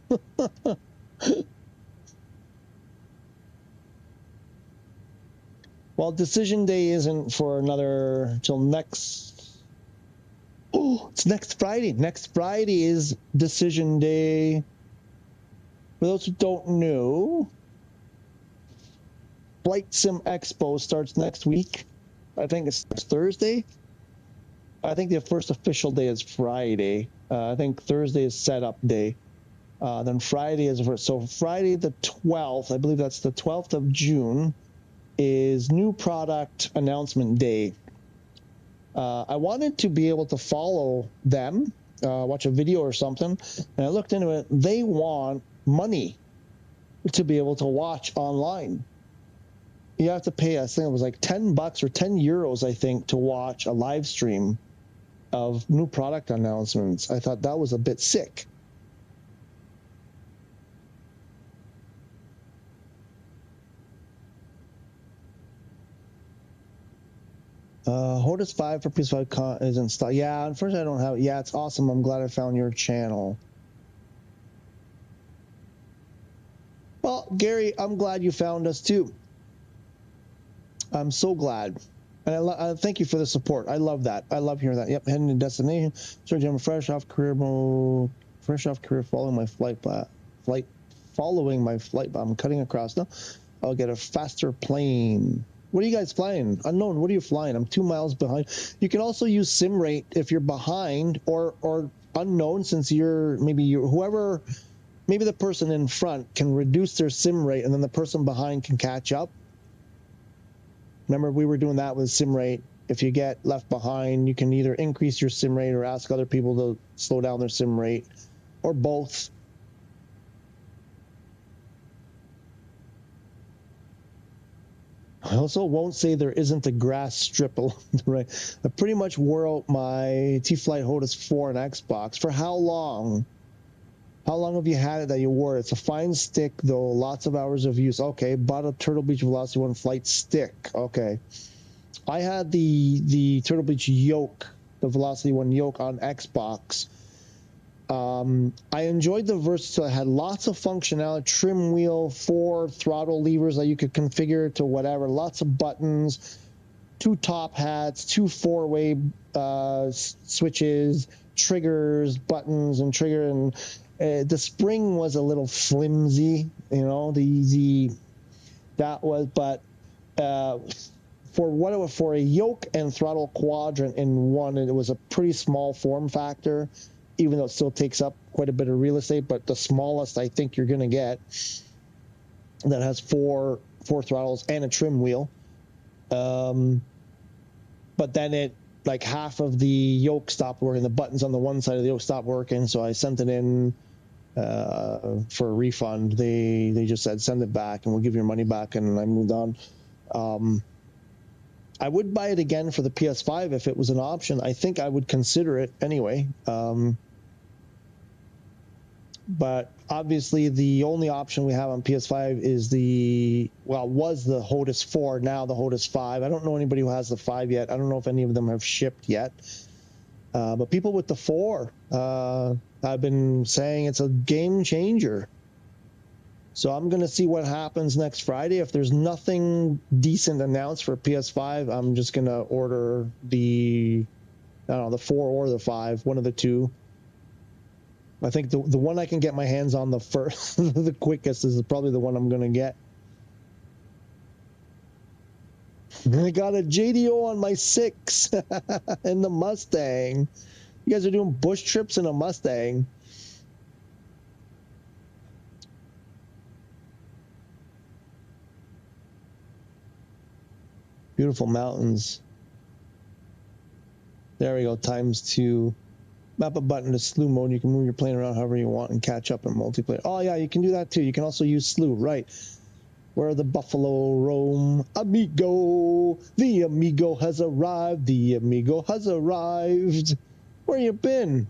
S1: Well, decision day isn't for another till next. Oh, it's next Friday. Next Friday is decision day. For those who don't know, Flight Sim Expo starts next week. I think it's Thursday. I think the first official day is Friday. I think Thursday is setup day. Then Friday is so Friday the 12th. I believe that's the 12th of June. Is new product announcement day. I wanted to be able to follow them, watch a video or something, and I looked into it. They want money to be able to watch online. You have to pay, I think it was like $10 or 10 euros, I think, to watch a live stream of new product announcements. I thought that was a bit sick. Hortus 5 for PS5 is installed. Yeah, unfortunately I don't have it. Yeah, it's awesome. I'm glad I found your channel. Well, Gary, I'm glad you found us too. I'm so glad. And I thank you for the support. I love that. I love hearing that. Yep, heading to destination. Search, I'm fresh off career mode. Fresh off career following my flight. Following my flight. I'm cutting across now. I'll get a faster plane. What are you guys flying? Unknown, what are you flying? I'm 2 miles behind. You can also use sim rate if you're behind, or unknown, since maybe whoever, maybe the person in front can reduce their sim rate and then the person behind can catch up. Remember, we were doing that with sim rate. If you get left behind, you can either increase your sim rate or ask other people to slow down their sim rate, or both. I also won't say there isn't a grass strip along the right. I pretty much wore out my T-Flight Hortus 4 and Xbox. For how long? How long have you had it that you wore it? It's a fine stick, though. Lots of hours of use. Okay, bought a Turtle Beach Velocity 1 flight stick. Okay. I had the Turtle Beach yoke, the Velocity 1 yoke on Xbox. I enjoyed the versatility. It had lots of functionality, trim wheel, 4 throttle levers that you could configure to whatever, lots of buttons, 2 top hats, 2 4-way switches, triggers, buttons, and trigger. And the spring was a little flimsy, you know, but for a yoke and throttle quadrant in one, it was a pretty small form factor, even though it still takes up quite a bit of real estate, but the smallest I think you're going to get that has four throttles and a trim wheel. But then like half of the yoke stopped working. The buttons on the one side of the yoke stopped working, so I sent it in for a refund. They just said, send it back and we'll give your money back, and I moved on. I would buy it again for the PS5 if it was an option. I think I would consider it anyway. But obviously the only option we have on PS5 is was the Hortus 4, now the Hortus 5. I don't know anybody who has the 5 yet. I don't know if any of them have shipped yet. But people with the 4, I've been saying it's a game changer. So I'm going to see what happens next Friday. If there's nothing decent announced for PS5, I'm just going to order the 4 or the 5, one of the two. I think the one I can get my hands on the first, the quickest, is probably the one I'm going to get. I got a JDO on my 6 in the Mustang. You guys are doing bush trips in a Mustang. Beautiful mountains. There we go, ×2. Map a button to slew mode. You can move your plane around however you want and catch up in multiplayer. Oh, yeah, you can do that too. You can also use slew, right. where the buffalo roam. Amigo, the amigo has arrived. The amigo has arrived. Where you been?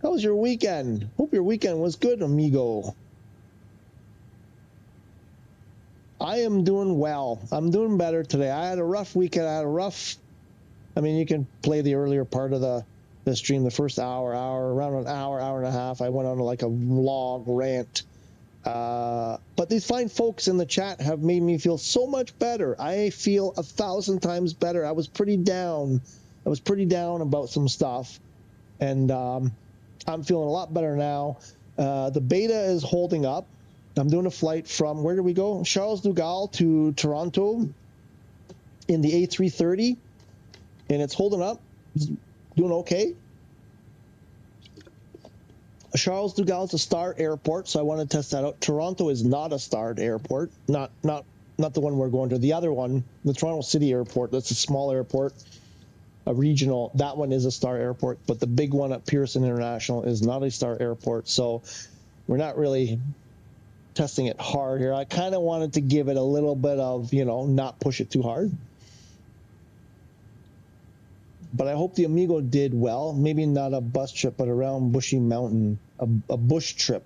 S1: How was your weekend? Hope your weekend was good, amigo. I am doing well. I'm doing better today. I had a rough weekend. I mean, you can play the earlier part of the stream, the first around an hour and a half. I went on like a long rant. But these fine folks in the chat have made me feel so much better. I feel 1,000 times better. I was pretty down. About some stuff. And I'm feeling a lot better now. The beta is holding up. I'm doing a flight from, where did we go? Charles de Gaulle to Toronto in the A330. And it's holding up. It's doing okay. Charles de Gaulle is a START airport, so I want to test that out. Toronto is not a START airport. Not the one we're going to. The other one, the Toronto City Airport, that's a small airport, a regional. That one is a START airport, but the big one at Pearson International is not a START airport. So we're not really testing it hard here. I kind of wanted to give it a little bit of, not push it too hard. But I hope the Amigo did well. Maybe not a bus trip, but around Bushy Mountain. A bush trip.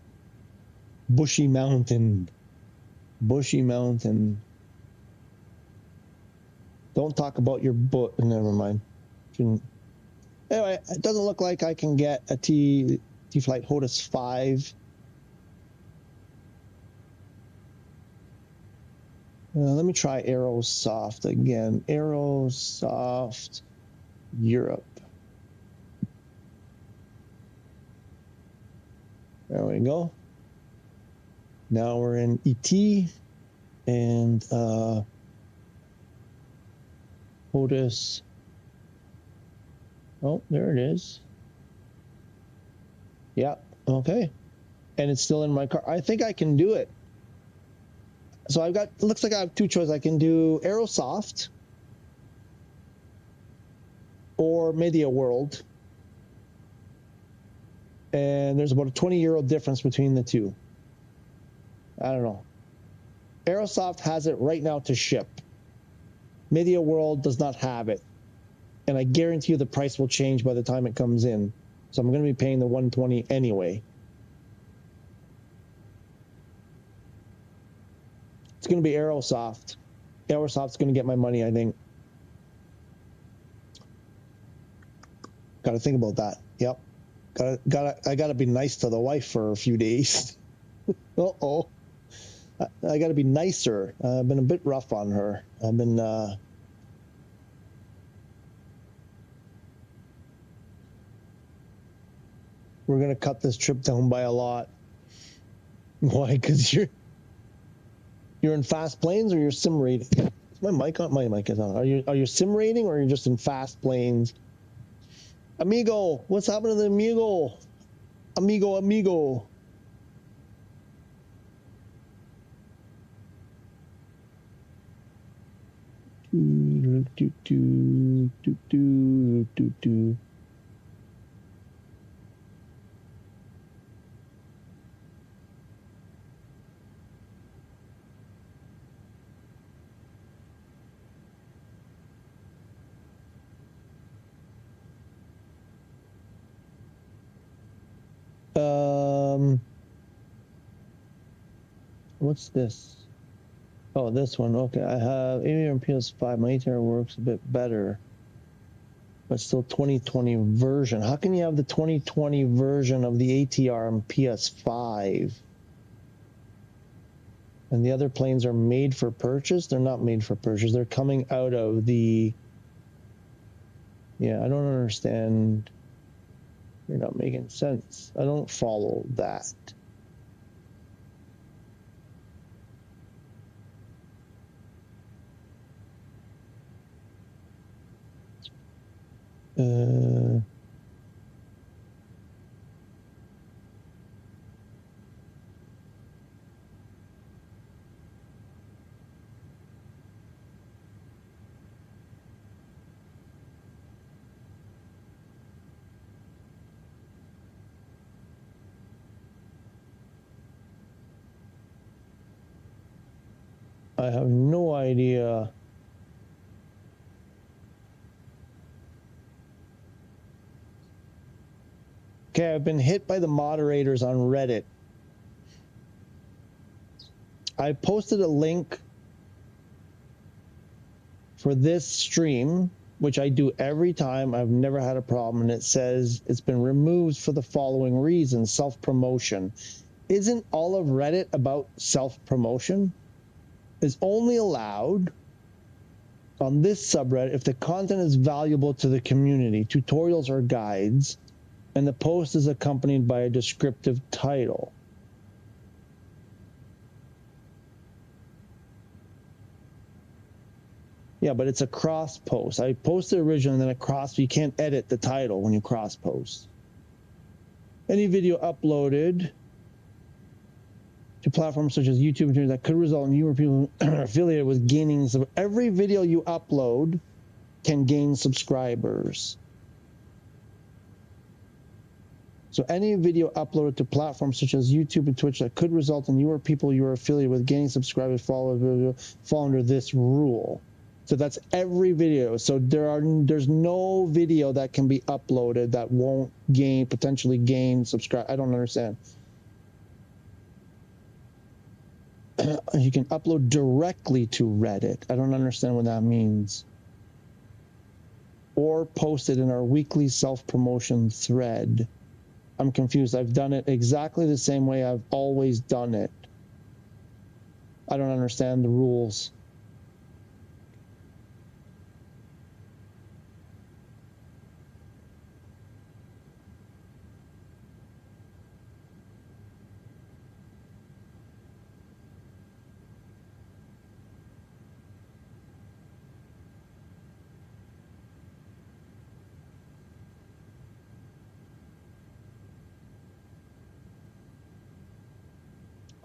S1: Bushy Mountain. Bushy Mountain. Don't talk about your book. Never mind. Anyway, it doesn't look like I can get a T-Flight HOTUS 5. Let me try Aerosoft again. Aerosoft Europe. There we go. Now we're in ET and HOTUS. Oh, there it is. Yeah, okay. And it's still in my car. I think I can do it. So I've got, looks like I have two choices. I can do Aerosoft or Media World. And there's about a €20 difference between the two. I don't know. Aerosoft has it right now to ship. Media World does not have it. And I guarantee you the price will change by the time it comes in. So I'm going to be paying the $120 anyway. It's going to be Aerosoft. Aerosoft's going to get my money, I think. Got to think about that. Yep. I got to be nice to the wife for a few days. Uh-oh. I got to be nicer. I've been a bit rough on her. I've been we're going to cut this trip down by a lot. Why? Because you're in fast planes or you're sim rating? Is my mic on? My mic is on. Are you sim rating or you're just in fast planes? Amigo, what's happening to the Amigo? Amigo. What's this? Oh, this one. Okay, I have AVR and PS5. My ATR works a bit better, but still 2020 version. How can you have the 2020 version of the ATR on PS5? And the other planes are made for purchase? They're not made for purchase. They're coming out of the... Yeah, I don't understand. You're not making sense. I don't follow that. I have no idea. Okay, I've been hit by the moderators on Reddit. I posted a link for this stream, which I do every time. I've never had a problem, and it says it's been removed for the following reasons: self-promotion. Isn't all of Reddit about self-promotion? It's only allowed on this subreddit if the content is valuable to the community, tutorials or guides, and the post is accompanied by a descriptive title. Yeah, but it's a cross post. I posted originally and then a cross. You can't edit the title when you cross post. Any video uploaded to platforms such as YouTube and Twitter that could result in you or people affiliated with gaining. Every video you upload can gain subscribers. So any video uploaded to platforms such as YouTube and Twitch that could result in you or people you are affiliated with gaining subscribers fall under this rule. So that's every video. So there's no video that can be uploaded that won't potentially gain subscribe. I don't understand. You can upload directly to Reddit. I don't understand what that means. Or post it in our weekly self-promotion thread. I'm confused. I've done it exactly the same way I've always done it. I don't understand the rules.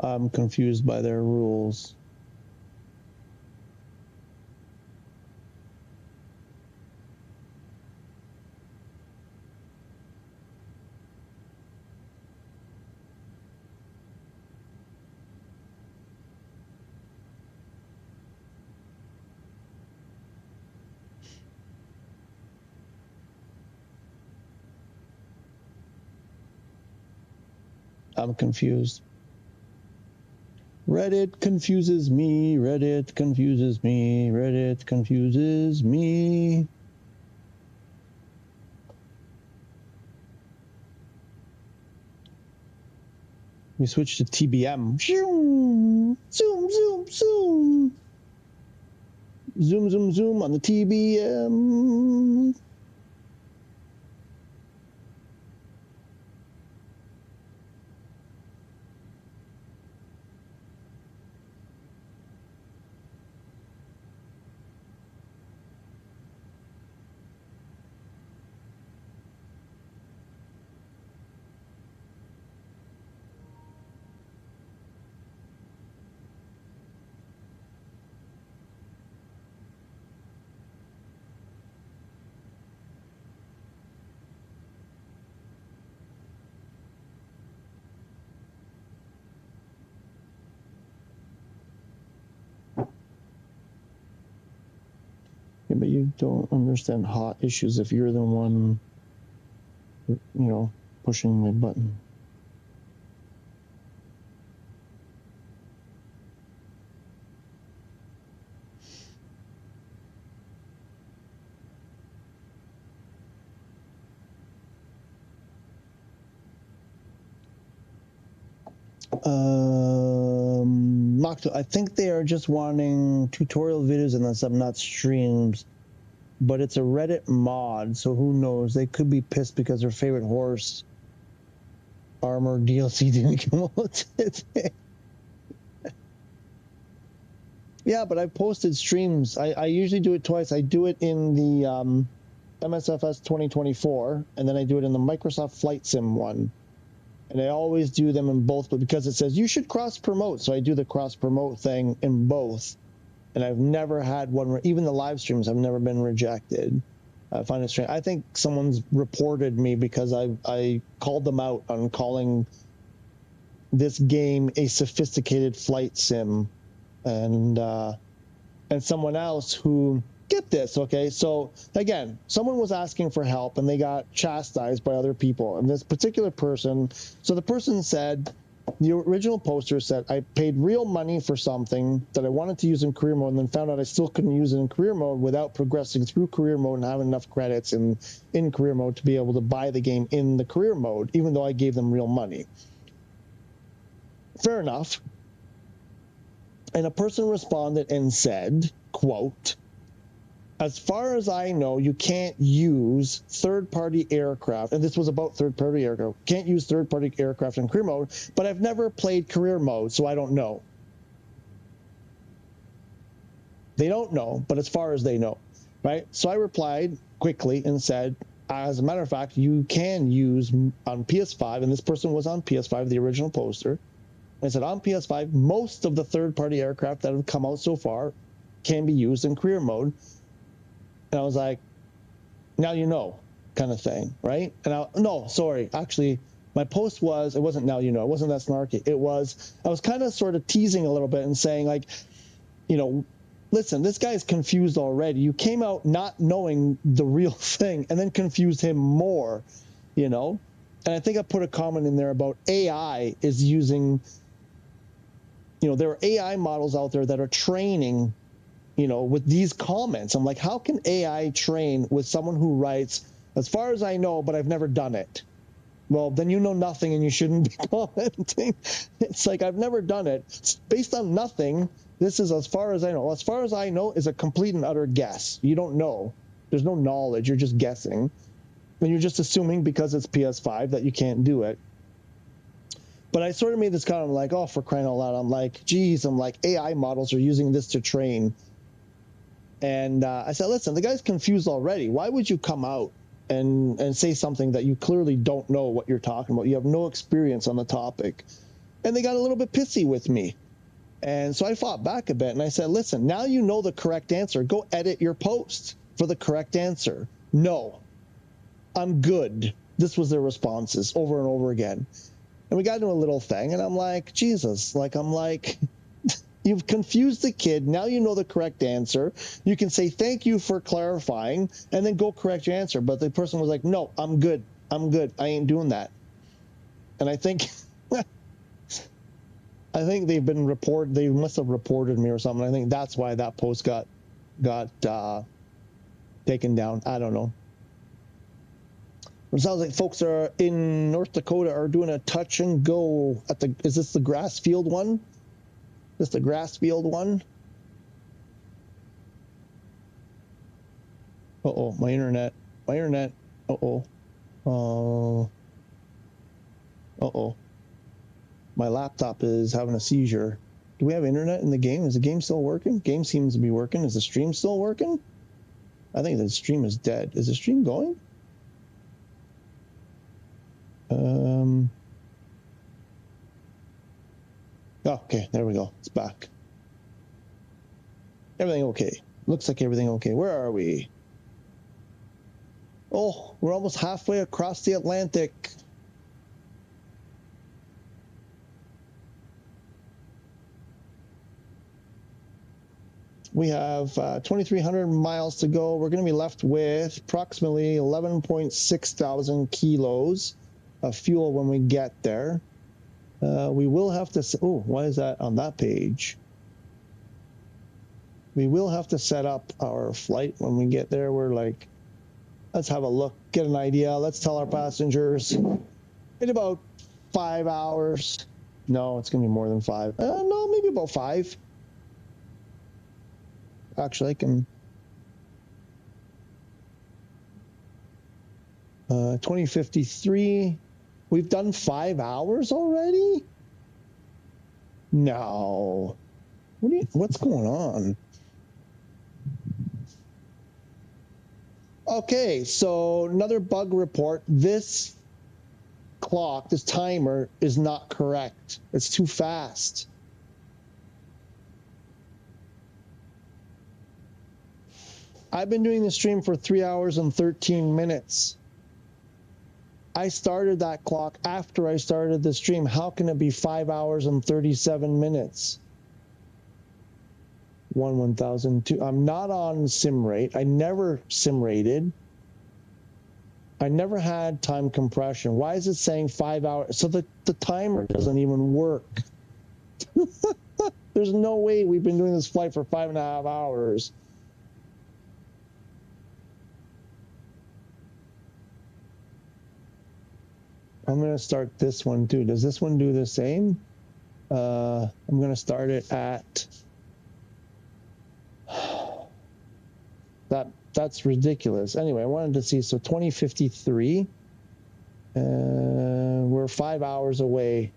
S1: I'm confused by their rules. I'm confused. Reddit confuses me. Reddit confuses me. Reddit confuses me. We switch to TBM. Zoom, zoom, zoom. Zoom, zoom, zoom on the TBM. Yeah, but you don't understand hot issues if you're the one, you know, pushing the button. I think they are just wanting tutorial videos and stuff, not streams. But it's a Reddit mod, so who knows? They could be pissed because their favorite horse armor DLC didn't come out today. Yeah, but I posted streams. I usually do it twice. I do it in the MSFS 2024, and then I do it in the Microsoft Flight Sim one. And I always do them in both, but because it says you should cross-promote, so I do the cross-promote thing in both. And I've never had one, even the live streams have never been rejected. I find it strange. I think someone's reported me because I called them out on calling this game a sophisticated flight sim. and someone else who, get this, okay? So again, someone was asking for help and they got chastised by other people. And this particular person, so the person said, the original poster said, I paid real money for something that I wanted to use in career mode and then found out I still couldn't use it in career mode without progressing through career mode and having enough credits in career mode to be able to buy the game in the career mode, even though I gave them real money. Fair enough. And a person responded and said, quote, as far as I know, you can't use third-party aircraft, and this was about third-party aircraft, can't use third-party aircraft in career mode, but I've never played career mode, so I don't know. They don't know, but as far as they know, right? So I replied quickly and said, as a matter of fact, you can use on PS5, and this person was on PS5, the original poster. I said, on PS5, most of the third-party aircraft that have come out so far can be used in career mode. And I was like, now you know, kind of thing, right? And no, sorry, actually, my post was, it wasn't now you know, it wasn't that snarky. It was, I was kind of sort of teasing a little bit and saying, like, you know, listen, this guy's confused already. You came out not knowing the real thing and then confused him more, you know? And I think I put a comment in there about AI is using, you know, there are AI models out there that are training, you know, with these comments. I'm like, how can AI train with someone who writes, as far as I know, but I've never done it? Well, then you know nothing and you shouldn't be commenting. It's like, I've never done it. It's based on nothing. This is as far as I know. As far as I know is a complete and utter guess. You don't know. There's no knowledge. You're just guessing. And you're just assuming because it's PS5 that you can't do it. But I sort of made this comment, I'm like, oh, for crying out loud. I'm like, geez, I'm like, AI models are using this to train. And I said, listen, the guy's confused already. Why would you come out and say something that you clearly don't know what you're talking about? You have no experience on the topic. And they got a little bit pissy with me. And so I fought back a bit and I said, listen, now you know the correct answer. Go edit your post for the correct answer. No, I'm good. This was their responses over and over again. And we got into a little thing and I'm like, Jesus, like, I'm like, you've confused the kid. Now you know the correct answer. You can say, thank you for clarifying, and then go correct your answer. But the person was like, no, I'm good. I'm good. I ain't doing that. And I think, I think they've been reported. They must have reported me or something. I think that's why that post got taken down. I don't know. It sounds like folks are in North Dakota are doing a touch and go at the, is this the grass field one? Is this the grass field one? Uh-oh, my internet. Uh-oh. Uh-oh. My laptop is having a seizure. Do we have internet in the game? Is the game still working? Game seems to be working. Is the stream still working? I think the stream is dead. Is the stream going? Okay, there we go. It's back. Everything okay. Looks like everything okay. Where are we? Oh, we're almost halfway across the Atlantic. We have 2,300 miles to go. We're going to be left with approximately 11.6 thousand kilos of fuel when we get there. We will have to, oh, why is that on that page? We will have to set up our flight when we get there. We're like, let's have a look, get an idea. Let's tell our passengers in about 5 hours. No, it's going to be more than 5. No, maybe about 5. Actually, I can. 2053. We've done 5 hours already? No. What's going on? Okay, so another bug report. This clock, this timer is not correct. It's too fast. I've been doing the stream for 3 hours and 13 minutes. I started that clock after I started the stream. How can it be 5 hours and 37 minutes? 1002. I'm not on sim rate. I never sim rated. I never had time compression. Why is it saying 5 hours? So the timer doesn't even work. There's no way we've been doing this flight for 5.5 hours. I'm going to start this one too. Does this one do the same? I'm going to start it at... That's ridiculous. Anyway, I wanted to see, so 2053. We're 5 hours away.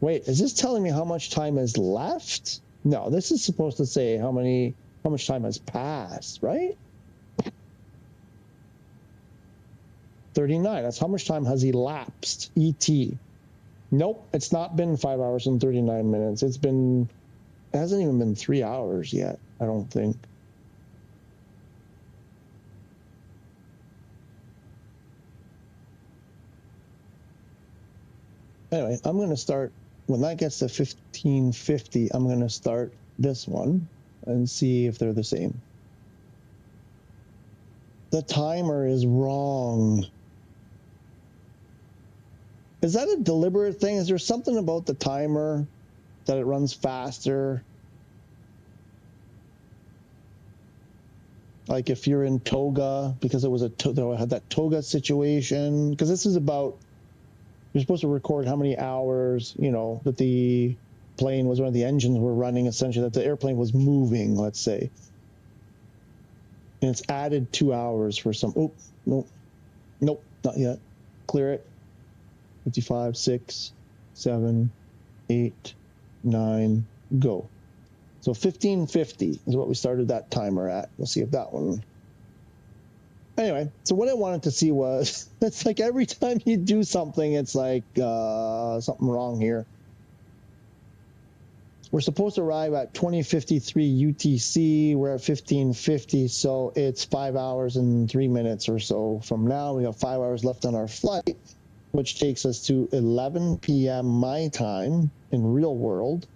S1: Wait, is this telling me how much time is left? No, this is supposed to say how much time has passed, right? 39. That's how much time has elapsed. ET. Nope, it's not been 5 hours and 39 minutes. It hasn't even been 3 hours yet, I don't think. Anyway, I'm going to start, when that gets to 1550, I'm going to start this one and see if they're the same. The timer is wrong. Is that a deliberate thing? Is there something about the timer that it runs faster? Like if you're in toga, because it was they had that toga situation, because this is about, you're supposed to record how many hours, you know, that the plane was running, the engines were running, essentially, that the airplane was moving, let's say. And it's added 2 hours for some, oh, nope, not yet. Clear it. 55, 6, 7, 8, 9, go. So 1550 is what we started that timer at. We'll see if that one. Anyway, so what I wanted to see was, it's like every time you do something, it's like something wrong here. We're supposed to arrive at 2053 UTC. We're at 1550, so it's 5 hours and 3 minutes or so from now. We have 5 hours left on our flight, which takes us to 11 p.m. my time in real world.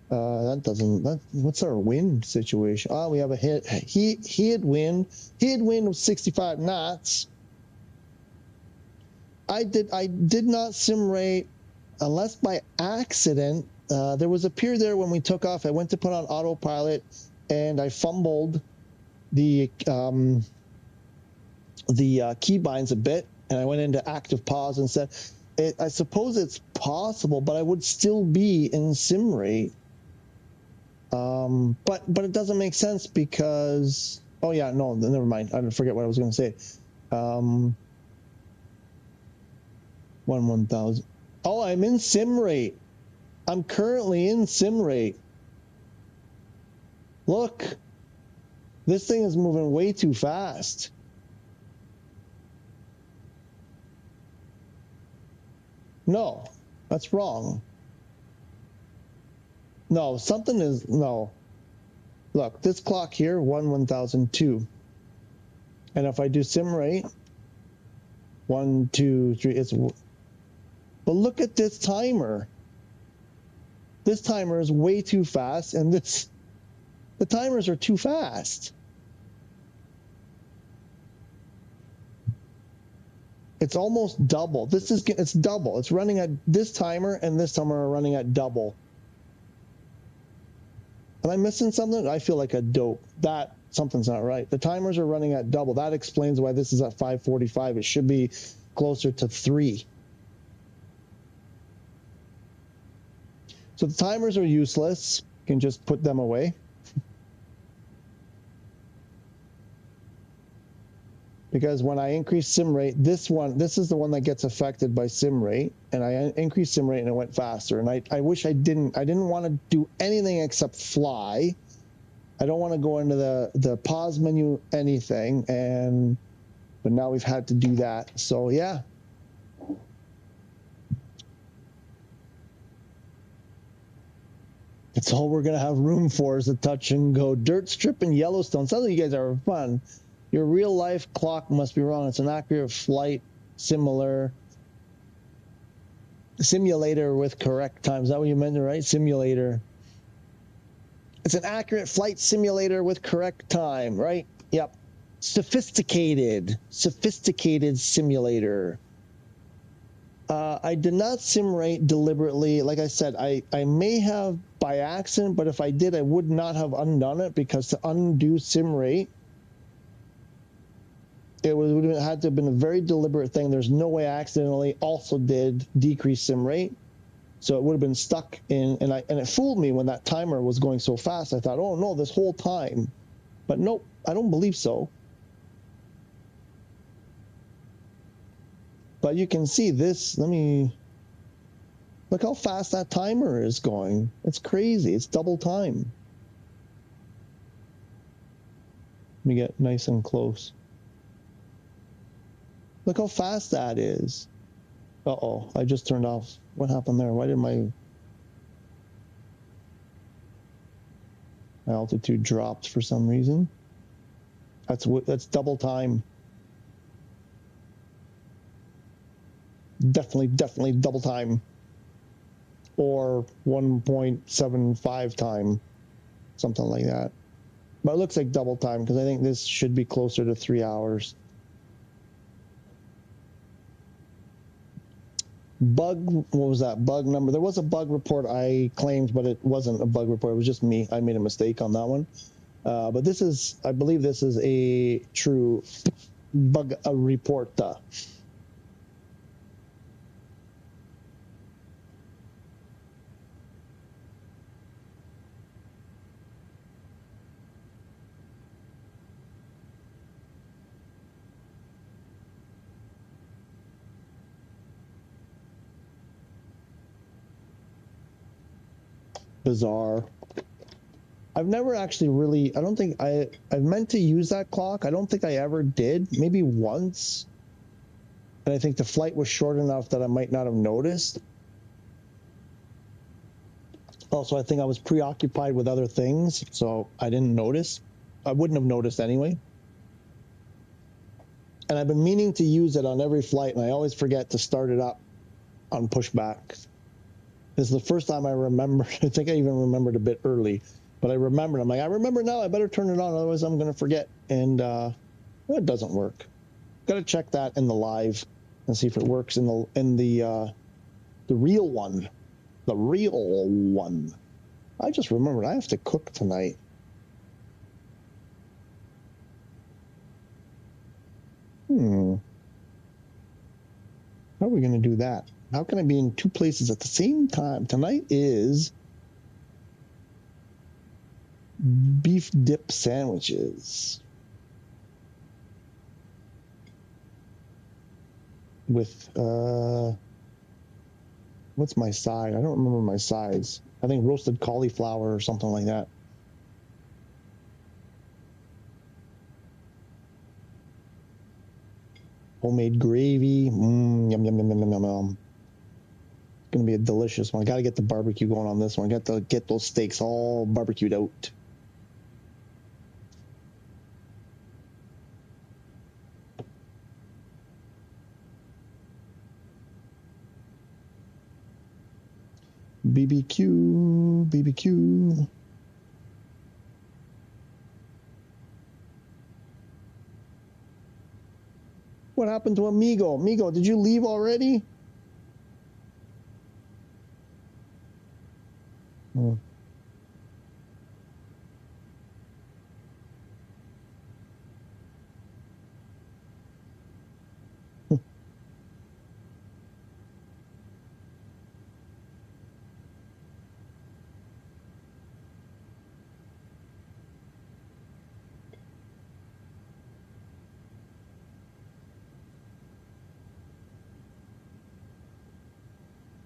S1: What's our wind situation? We have a headwind of 65 knots. I did not sim rate unless by accident. There was a pier there when we took off. I went to put on autopilot and I fumbled the keybinds a bit, and I went into active pause and said, I suppose it's possible, but I would still be in sim rate. But it doesn't make sense because, oh yeah, no, never mind. I forget what I was going to say. 1000. Oh, I'm in sim rate. I'm currently in sim rate. Look, this thing is moving way too fast. No, that's wrong. No, something is, no. Look, this clock here, 1002. And if I do sim rate, 1, 2, 3, it's, but look at this timer. This timer is way too fast, and the timers are too fast. It's almost double. It's double. It's running at, this timer and this timer are running at double. Am I missing something? I feel like a dope. Something's not right. The timers are running at double. That explains why this is at 5:45. It should be closer to 3. So the timers are useless. You can just put them away. Because when I increase sim rate, this is the one that gets affected by sim rate, and I increased sim rate and it went faster. And I wish I didn't want to do anything except fly. I don't want to go into the pause menu, anything, but now we've had to do that. So yeah. It's all we're gonna have room for is a touch and go. Dirt strip in Yellowstone. Sounds like you guys are fun. Your real life clock must be wrong. It's an accurate flight simulator with correct time. Is that what you meant, right? Simulator. It's an accurate flight simulator with correct time, right? Yep. Sophisticated simulator. I did not sim rate deliberately. Like I said, I may have by accident, but if I did, I would not have undone it, because to undo sim rate, it would have had to have been a very deliberate thing. There's no way I accidentally also did decrease sim rate. So it would have been stuck in, and it fooled me when that timer was going so fast. I thought, oh no, this whole time. But nope, I don't believe so. But you can see this, look how fast that timer is going. It's crazy, it's double time. Let me get nice and close. Look how fast that is. Uh-oh, I just turned off. What happened there? Why did my altitude dropped for some reason? That's double time. Definitely double time. Or 1.75 time. Something like that. But it looks like double time, because I think this should be closer to 3 hours. Bug, what was that bug number? There was a bug report I claimed, but it wasn't a bug report. It was just me. I made a mistake on that one. But this is, I believe this is a true bug report. Bizarre. I've never actually really, I don't think I've meant to use that clock. I don't think I ever did. Maybe once. And I think the flight was short enough that I might not have noticed. Also, I think I was preoccupied with other things, so I didn't notice. I wouldn't have noticed anyway. And I've been meaning to use it on every flight, and I always forget to start it up on pushback. This is the first time I remember. I think I even remembered a bit early, but I remembered. I'm like, I remember now. I better turn it on, otherwise I'm going to forget. And well, it doesn't work. Got to check that in the live and see if it works in the real one. The real one. I just remembered I have to cook tonight. How are we going to do that? How can I be in two places at the same time? Tonight is beef dip sandwiches with, what's my side? I don't remember my sides. I think roasted cauliflower or something like that. Homemade gravy. Yum, yum, yum, yum, yum, yum, yum. It's going to be a delicious one. I got to get the barbecue going on this one. Got to get those steaks all barbecued out. BBQ, BBQ. What happened to Amigo? Amigo, did you leave already? Oh.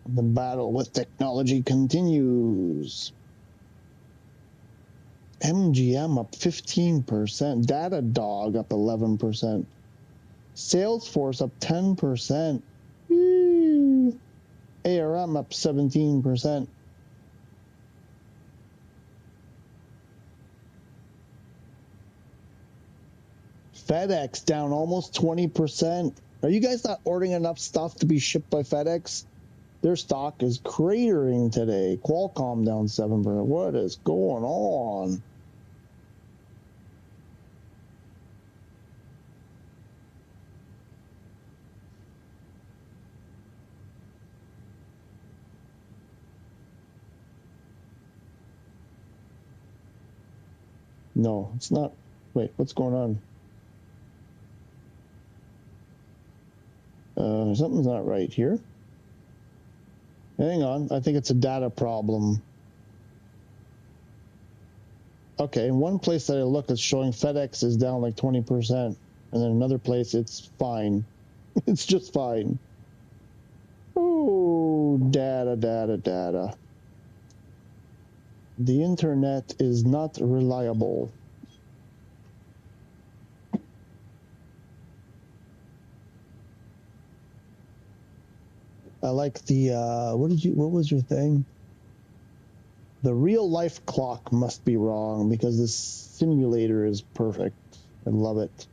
S1: The battle with technology continues. MGM up 15%. Datadog up 11%. Salesforce up 10%. Woo. ARM up 17%. FedEx down almost 20%. Are you guys not ordering enough stuff to be shipped by FedEx? Their stock is cratering today. Qualcomm down 7%. What is going on? No, it's not. Wait, what's going on? Something's not right here. Hang on, I think it's a data problem. Okay, in one place that I look, it's showing FedEx is down like 20%. And then another place, it's fine. It's just fine. Oh, data. The internet is not reliable. I like the, what was your thing? The real life clock must be wrong because this simulator is perfect. I love it.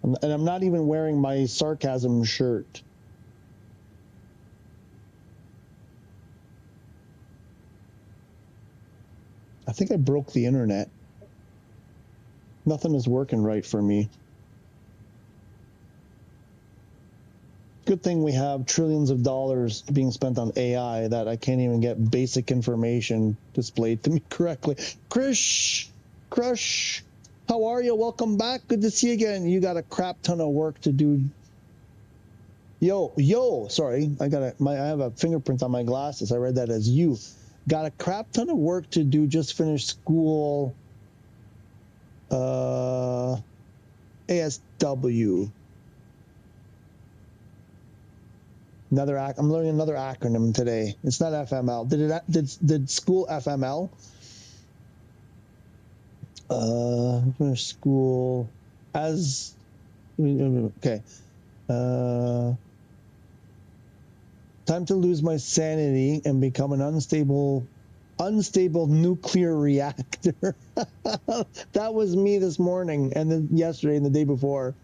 S1: And I'm not even wearing my sarcasm shirt. I think I broke the internet. Nothing is working right for me. Good thing we have trillions of dollars being spent on AI that I can't even get basic information displayed to me correctly. Krish, Crush, how are you? Welcome back. Good to see you again. You got a crap ton of work to do. Yo, sorry. I have a fingerprint on my glasses. I read that as you. Got a crap ton of work to do. Just finished school. ASW. I'm learning another acronym today. It's not FML. Did school FML? Finish school as okay. Time to lose my sanity and become an unstable nuclear reactor. That was me this morning and then yesterday and the day before.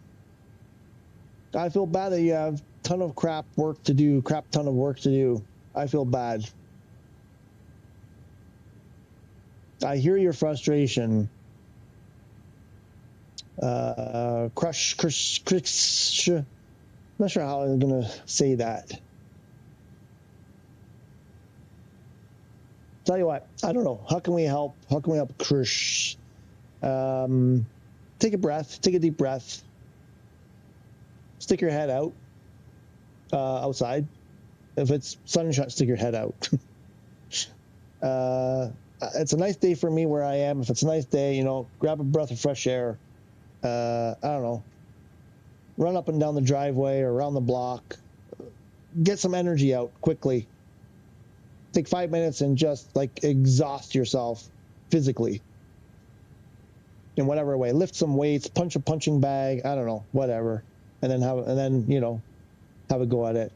S1: I feel bad that you have ton of crap ton of work to do. I feel bad. I hear your frustration. Crush. I'm not sure how I'm gonna say that. Tell you what, I don't know. How can we help? How can we help Krish? Take a breath. Take a deep breath. Stick your head out. Outside. If it's sunshine, stick your head out. It's a nice day for me where I am. If it's a nice day, grab a breath of fresh air. I don't know. Run up and down the driveway or around the block. Get some energy out quickly. Take 5 minutes and just exhaust yourself physically. In whatever way. Lift some weights, punch a punching bag, I don't know, whatever. And then have a go at it.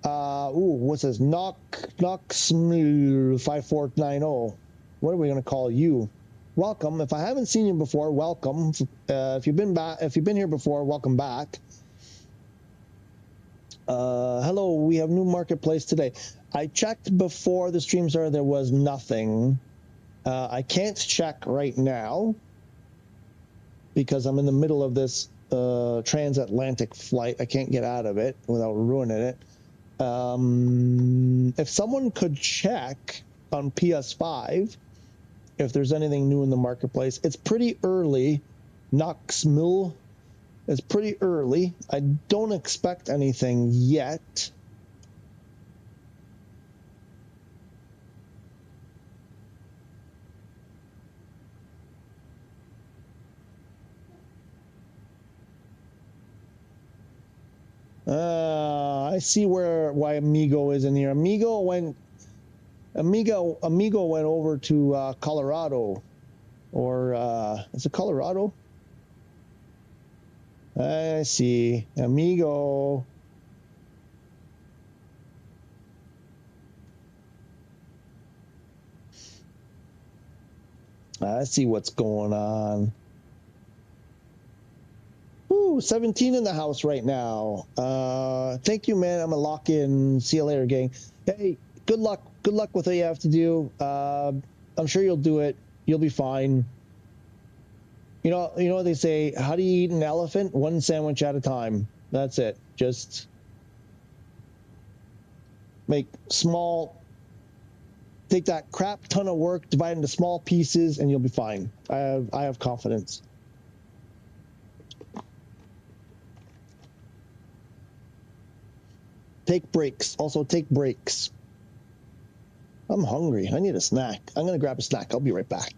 S1: What's this? Knox5490. What are we gonna call you? Welcome. If I haven't seen you before, welcome. If you've been here before, welcome back. Hello, we have new marketplace today. I checked before the stream started, there was nothing. I can't check right now because I'm in the middle of this transatlantic flight. I can't get out of it without ruining it. If someone could check on PS5 if there's anything new in the marketplace. It's pretty early. Knoxmill. It's pretty early. I don't expect anything yet. I see why Amigo is in here. Amigo went over to Colorado, or is it Colorado? I see. Amigo. I see what's going on. Ooh, 17 in the house right now. Thank you, man. I'm gonna lock in. See you later, gang. Hey, good luck. Good luck with what you have to do. I'm sure you'll do it. You'll be fine. You know what they say? How do you eat an elephant? One sandwich at a time. That's it. Just make small. Take that crap ton of work, divide it into small pieces, and you'll be fine. I have confidence. Take breaks. Also, take breaks. I'm hungry. I need a snack. I'm going to grab a snack. I'll be right back.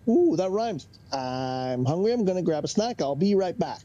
S1: Ooh, that rhymes. I'm hungry. I'm going to grab a snack. I'll be right back.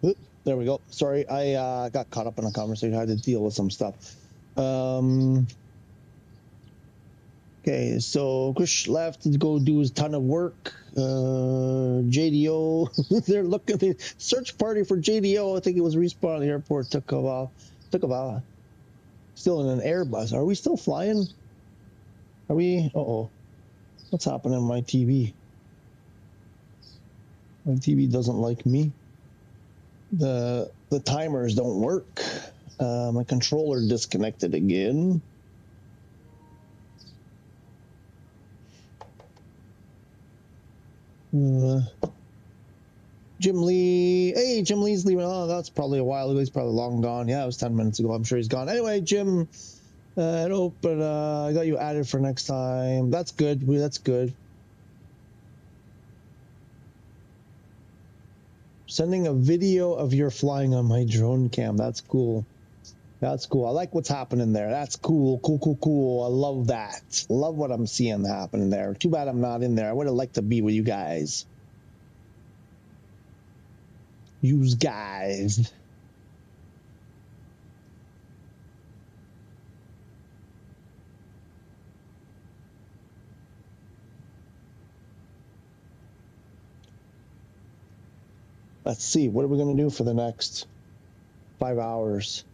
S1: Oop, there we go. Sorry, I got caught up in a conversation. I had to deal with some stuff. Okay, so Chris left to go do his ton of work. JDO, they're looking. The search party for JDO. I think it was respawned at the airport. Took a while. Still in an Airbus. Are we still flying? Are we? Uh-oh. What's happening on my TV? My TV doesn't like me. The timers don't work. My controller disconnected again. Jim Lee. Hey, Jim Lee's leaving. Oh, that's probably a while ago. He's probably long gone. Yeah, it was 10 minutes ago. I'm sure he's gone. Anyway, Jim, I got you added for next time. That's good. That's good. Sending a video of your flying on my drone cam. That's cool. That's cool. I like what's happening there. That's cool. Cool. I love that. Love what I'm seeing happening there. Too bad I'm not in there. I would have liked to be with you guys. Use guys. Let's see. What are we going to do for the next 5 hours?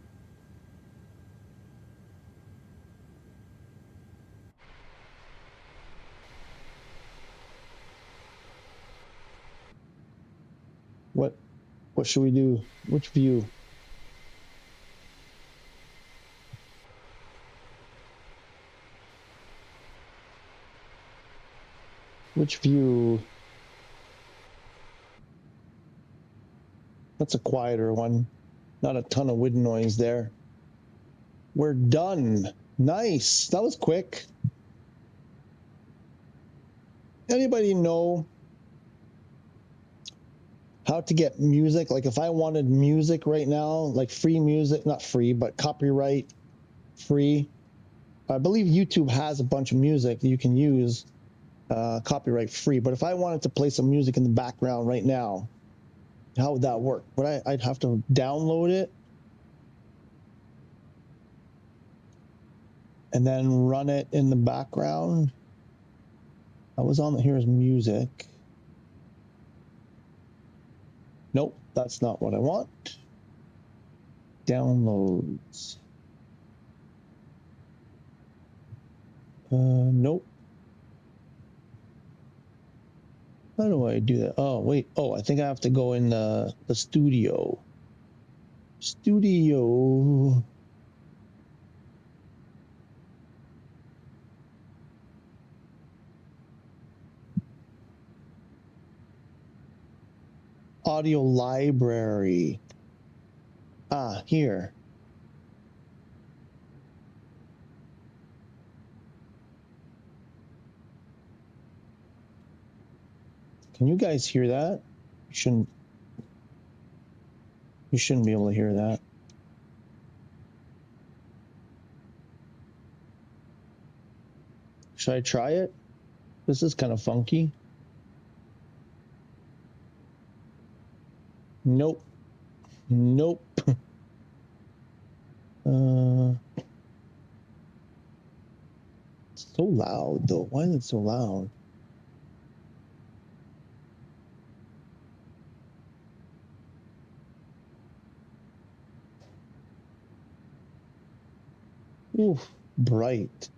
S1: What should we do? Which view? Which view? That's a quieter one. Not a ton of wind noise there. We're done. Nice. That was quick. Anybody know how to get music? Like if I wanted music right now, like free music, not free, but copyright free. I believe YouTube has a bunch of music that you can use copyright free. But if I wanted to play some music in the background right now, how would that work? Would I'd have to download it and then run it in the background. I was on here's music. Nope, that's not what I want. Downloads. Nope. How do I do that? Oh, wait. Oh, I think I have to go in the studio. Studio. Audio library. Ah, here. Can you guys hear that? You shouldn't be able to hear that. Should I try it? This is kind of funky. Nope. Nope. It's so loud though. Why is it so loud? Oof, bright.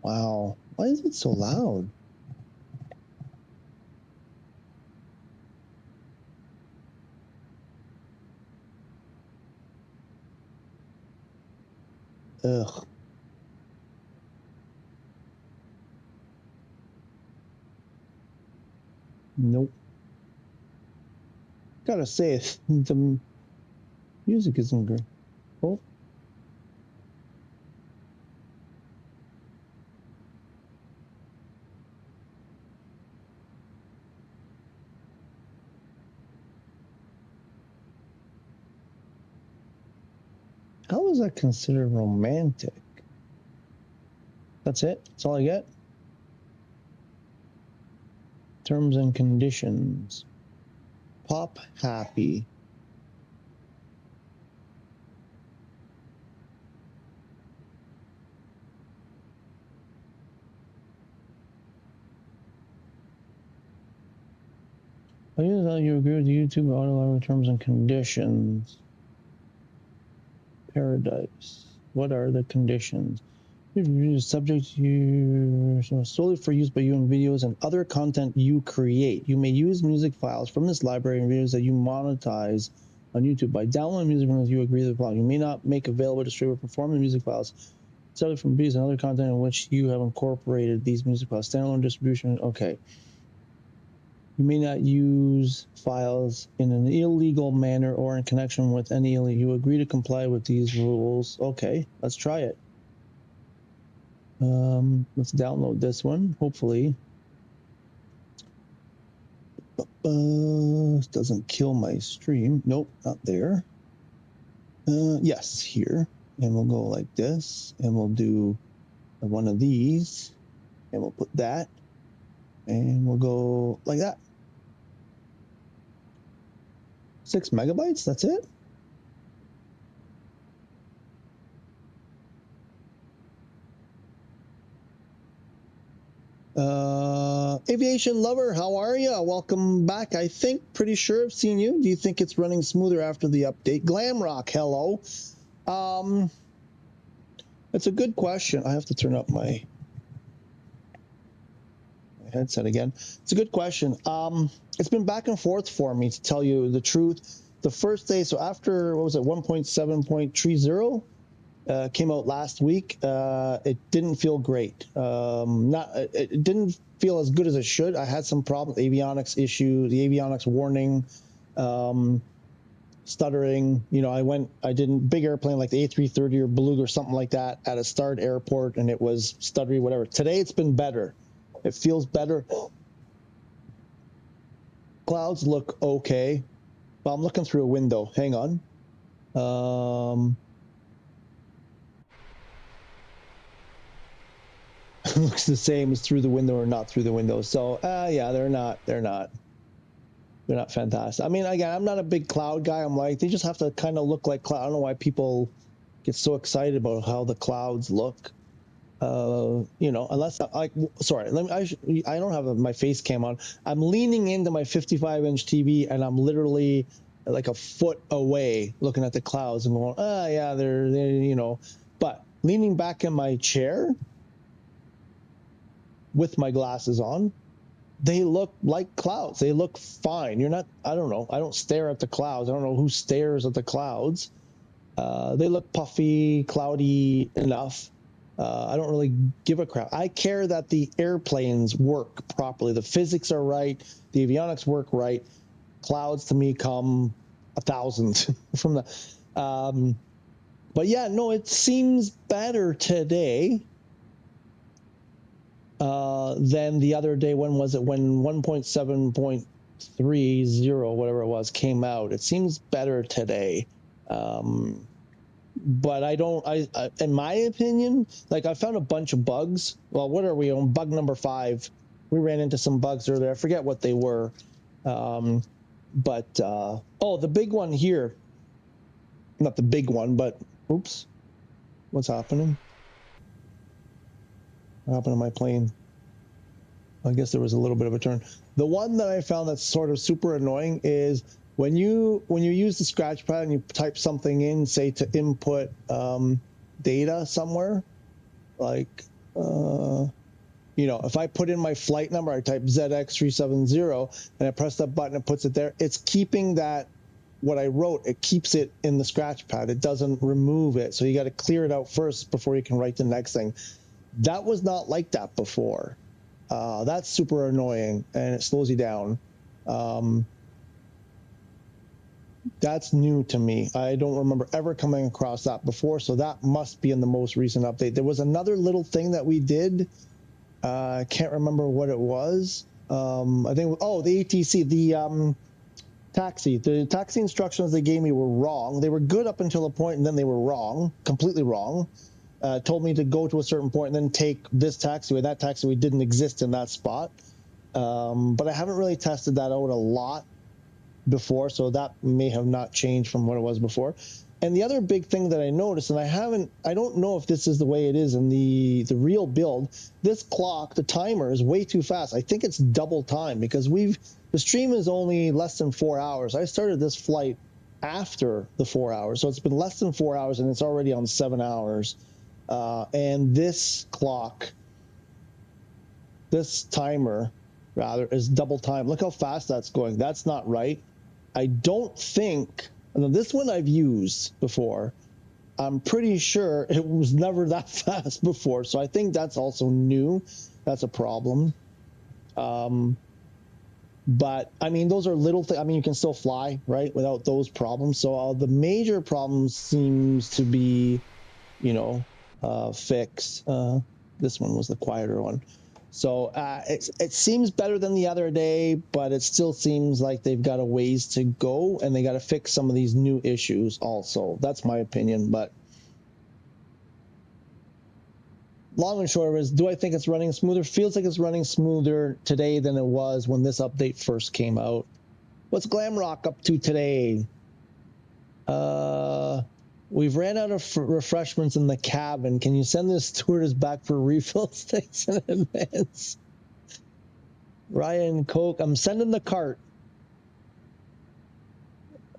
S1: Wow, why is it so loud? Ugh. Nope. Gotta say it. The music isn't great. Oh. How is that considered romantic? That's it? That's all I get? Terms and conditions. Pop happy. I use how you agree with YouTube auto terms and conditions. Paradise. What are the conditions? Subject you solely for use by you in videos and other content you create. You may use music files from this library in videos that you monetize on YouTube by downloading music files you agree with the file. You may not make available, distribute, or perform the music files solely from videos and other content in which you have incorporated these music files. Standalone distribution. Okay. You may not use files in an illegal manner or in connection with any illegal. You agree to comply with these rules. Okay, let's try it. Let's download this one, hopefully. This doesn't kill my stream. Nope, not there. Yes, here. And we'll go like this. And we'll do one of these. And we'll put that. And we'll go like that. 6 megabytes, that's it? Aviation lover, how are you? Welcome back. I think, pretty sure I've seen you. Do you think it's running smoother after the update? Glamrock, hello. It's a good question. I have to turn up my headset again. It's a good question. It's been back and forth for me, to tell you the truth. The first day, so after, what was it, 1.7.30? Came out last week. It didn't feel great. It didn't feel as good as it should. I had some problems, avionics issue, the avionics warning, stuttering. You know, I did a big airplane like the A330 or Beluga or something like that at a start airport, and it was stuttery, whatever. Today it's been better. It feels better. Clouds look okay. Well, I'm looking through a window. Hang on. Looks the same as through the window or not through the window. So, yeah, they're not fantastic. I mean, again, I'm not a big cloud guy. I'm like, they just have to kind of look like cloud. I don't know why people get so excited about how the clouds look. You know, unless I don't have my face cam on. I'm leaning into my 55-inch TV, and I'm literally like a foot away looking at the clouds and going, yeah, they're you know. But leaning back in my chair with my glasses on, they look like clouds. They look fine. I don't know. I don't stare at the clouds. I don't know who stares at the clouds. They look puffy, cloudy enough. I don't really give a crap. I care that the airplanes work properly. The physics are right. The avionics work right. Clouds to me come 1,000 from the. But yeah, no, it seems better today than the other day. When was it? When 1.7.30, whatever it was, came out. It seems better today. But in my opinion, like, I found a bunch of bugs. Well, what are we on? Bug number 5. We ran into some bugs earlier. I forget what they were. Oh, the big one here. Not the big one, but oops. What's happening? What happened to my plane? I guess there was a little bit of a turn. The one that I found that's sort of super annoying is when you use the scratch pad and you type something in, say to input data somewhere, like, you know, if I put in my flight number, I type ZX370 and I press that button, it puts it there. It's keeping that, what I wrote, it keeps it in the scratch pad. It doesn't remove it. So you got to clear it out first before you can write the next thing. That was not like that before. That's super annoying, and it slows you down. That's new to me. I don't remember ever coming across that before, so that must be in the most recent update. There was another little thing that we did. I can't remember what it was. I think, the ATC, the taxi. The taxi instructions they gave me were wrong. They were good up until a point, and then they were wrong, completely wrong. told me to go to a certain point and then take this taxiway. That taxiway didn't exist in that spot. But I haven't really tested that out a lot before, so that may have not changed from what it was before. And the other big thing that I noticed, and I don't know if this is the way it is in the real build, this clock, the timer, is way too fast. I think it's double time because the stream is only less than 4 hours. I started this flight after the 4 hours, so it's been less than 4 hours and it's already on 7 hours. And this clock, this timer, rather, is double time. Look how fast that's going. That's not right. I don't think, this one I've used before. I'm pretty sure it was never that fast before. So I think that's also new. That's a problem. But I mean, those are little things. I mean, you can still fly, right, without those problems. So the major problems seems to be, fixed. This one was the quieter one. So it seems better than the other day, but it still seems like they've got a ways to go, and they got to fix some of these new issues also. That's my opinion. But long and short is, do I think it's running smoother? Feels like it's running smoother today than it was when this update first came out. What's Glamrock up to today? We've ran out of refreshments in the cabin. Can you send the stewardess back for refills? Thanks in advance. Ryan Coke, I'm sending the cart.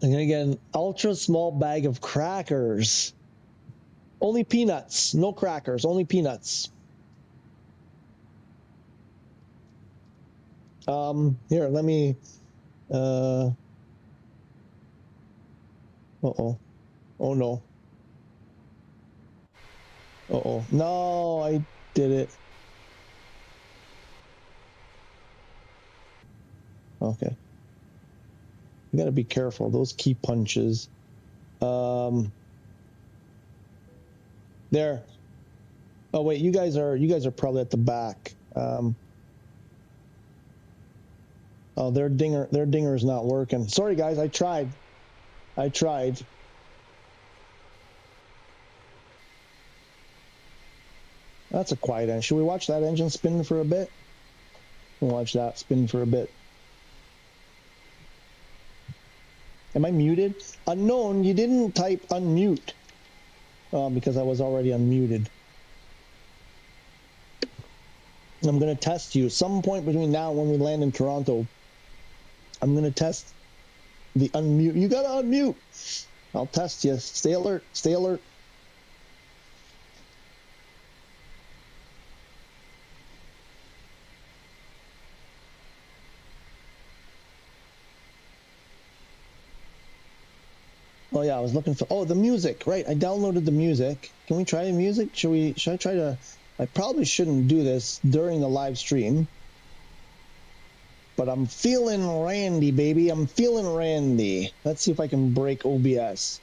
S1: I'm going to get an ultra small bag of crackers. Only peanuts, no crackers, only peanuts. Here, let me, uh-oh. Oh no. Uh-oh. No, I did it. Okay. You gotta be careful, those key punches. There. Oh wait, you guys are probably at the back. Oh, their dinger is not working. Sorry guys, I tried. That's a quiet engine. Should we watch that engine spin for a bit? We'll watch that spin for a bit. Am I muted? Unknown, you didn't type unmute. Because I was already unmuted. I'm going to test you. Some point between now and when we land in Toronto, I'm going to test the unmute. You got to unmute. I'll test you. Stay alert. Stay alert. Oh yeah, I was looking for, the music, right? I downloaded the music. Can we try the music? Should I try to, I probably shouldn't do this during the live stream, but I'm feeling randy, baby. I'm feeling randy. Let's see if I can break OBS.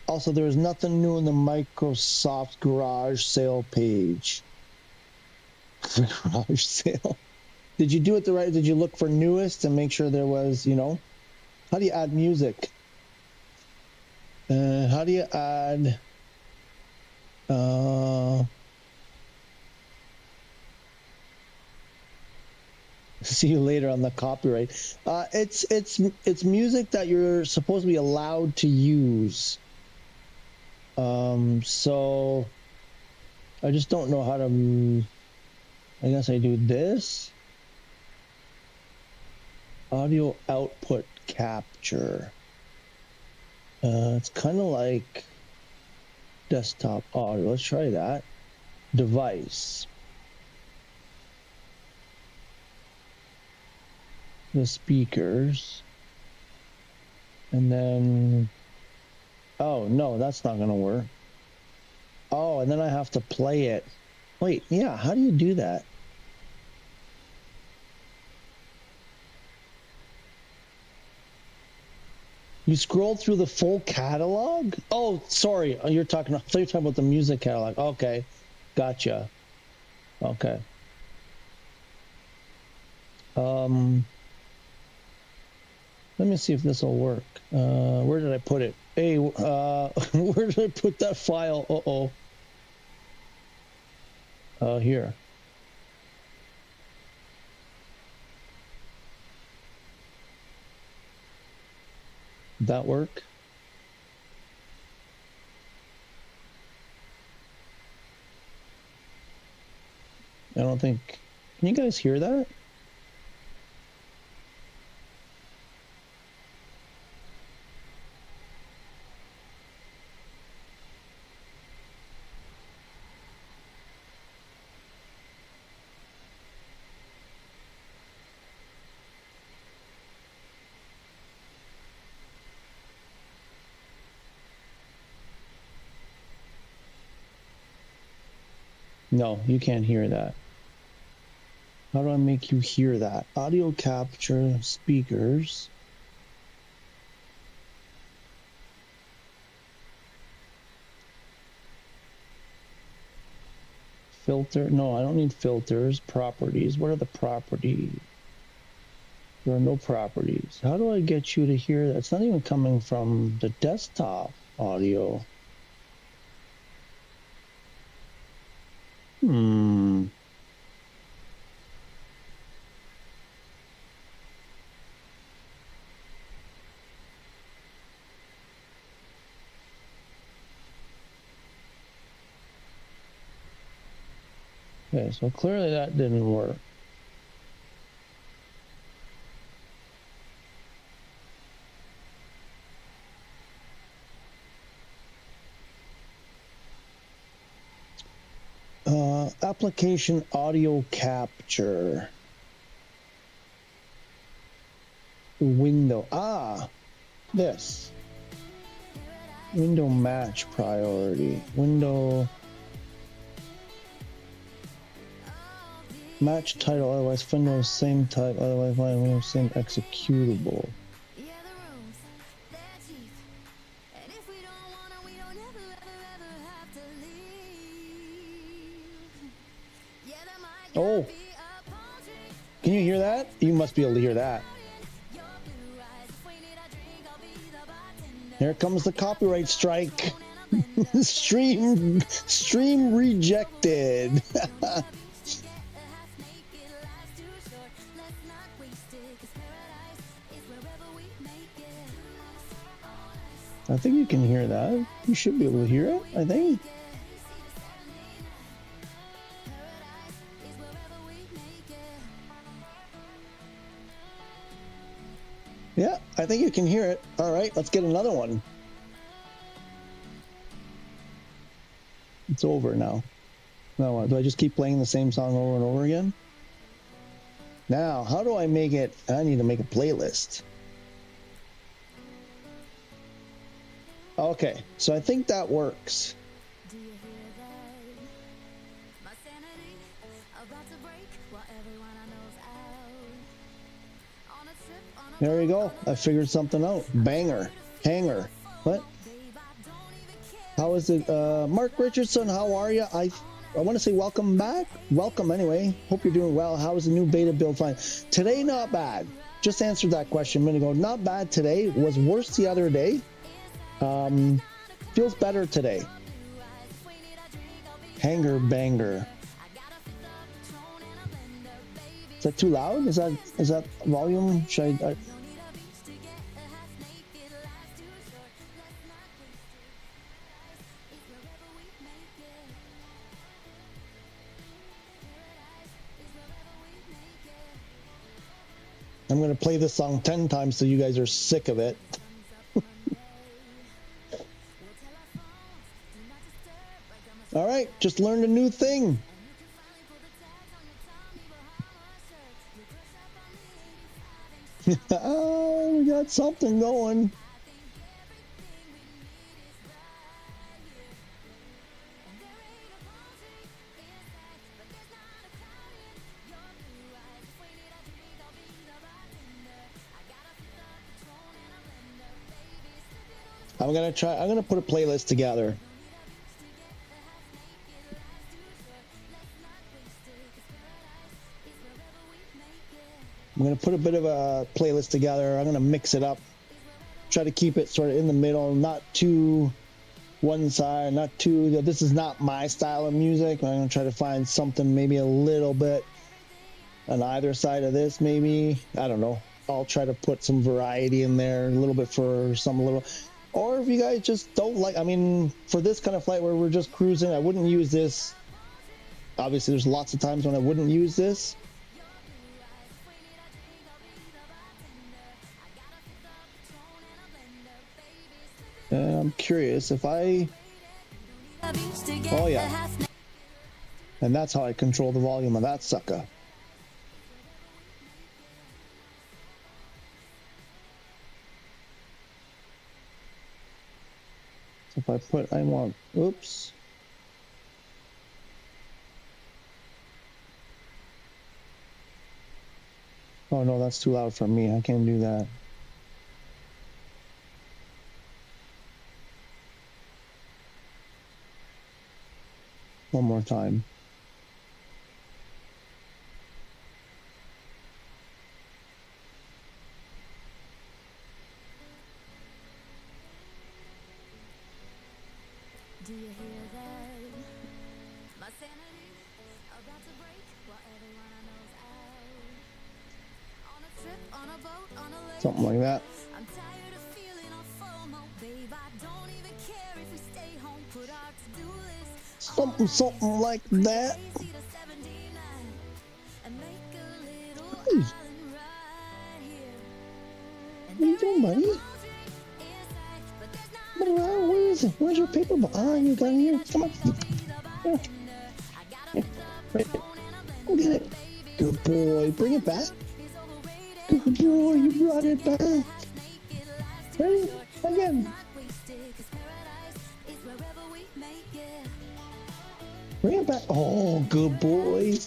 S1: Also, there's nothing new in the Microsoft Garage sale page. Garage sale. Did you do it the right? Did you look for newest and make sure there was, how do you add music? How do you add see you later on the copyright. It's music that you're supposed to be allowed to use. So I just don't know how to, I guess I do this. Audio output capture. It's kind of like desktop audio. Let's try that. Device. The speakers. And then, oh no, that's not going to work. Oh, and then I have to play it. Wait, yeah, how do you do that? You scroll through the full catalog? Oh, sorry. I thought you were talking about the music catalog. Okay. Gotcha. Okay. Let me see if this will work. Where did I put it? Hey, where did I put that file? Uh-oh. Here. Did that work? I don't think. Can you guys hear that? No, you can't hear that. How do I make you hear that? Audio capture, speakers. Filter, no, I don't need filters. Properties, what are the properties? There are no properties. How do I get you to hear that? It's not even coming from the desktop audio. Okay, so clearly that didn't work. Application audio capture. Window. This. Window match priority. Window match title, otherwise Windows same type, otherwise Windows same executable. Oh, can you hear that? You must be able to hear that. Here comes the copyright strike. Stream rejected. I think you can hear that. You should be able to hear it, I think. Yeah, I think you can hear it. All right, let's get another one. It's over now. Now, do I just keep playing the same song over and over again? Now, how do I make it? I need to make a playlist. Okay, so I think that works. There you go. I figured something out. Banger. Hanger. What? How is it? Mark Richardson, how are you? I want to say welcome back. Welcome anyway. Hope you're doing well. How is the new beta build fine? Today, not bad. Just answered that question a minute ago. Not bad today. Was worse the other day. Feels better today. Hanger banger. Is that too loud? Is that volume? Should I I'm gonna play this song 10 times so you guys are sick of it. All right, just learned a new thing. Oh, we got something going. I'm gonna put a playlist together. I'm gonna put a bit of a playlist together. I'm gonna mix it up. Try to keep it sort of in the middle, not too one side, not two. This is not my style of music. I'm gonna try to find something maybe a little bit on either side of this, maybe. I don't know. I'll try to put some variety in there, a little bit for some, a little. Or if you guys just don't like, I mean, for this kind of flight where we're just cruising, I wouldn't use this. Obviously, there's lots of times when I wouldn't use this. And I'm curious if I... Oh, yeah. And that's how I control the volume of that sucker. So if I put, I want, oops. Oh no, that's too loud for me. I can't do that. One more time.
S7: Do you hear that? My sanity about to break while everyone I know's out. On a trip, on a boat, on a lake.
S1: Something like that.
S7: I'm tired of feeling all FOMO, babe. I don't even care if we stay home. Put our to-do list.
S1: Something like that.
S7: And make a little
S1: Hey.
S7: island right here. And
S1: What are you doing, buddy? Where is it? Where's your paper ball? Ah, you got it here. Come on. Here. Here. Right there. Go get it. Good boy. Bring it back. Good boy. You brought it back. Ready? Again. Bring it back. Oh, good boy.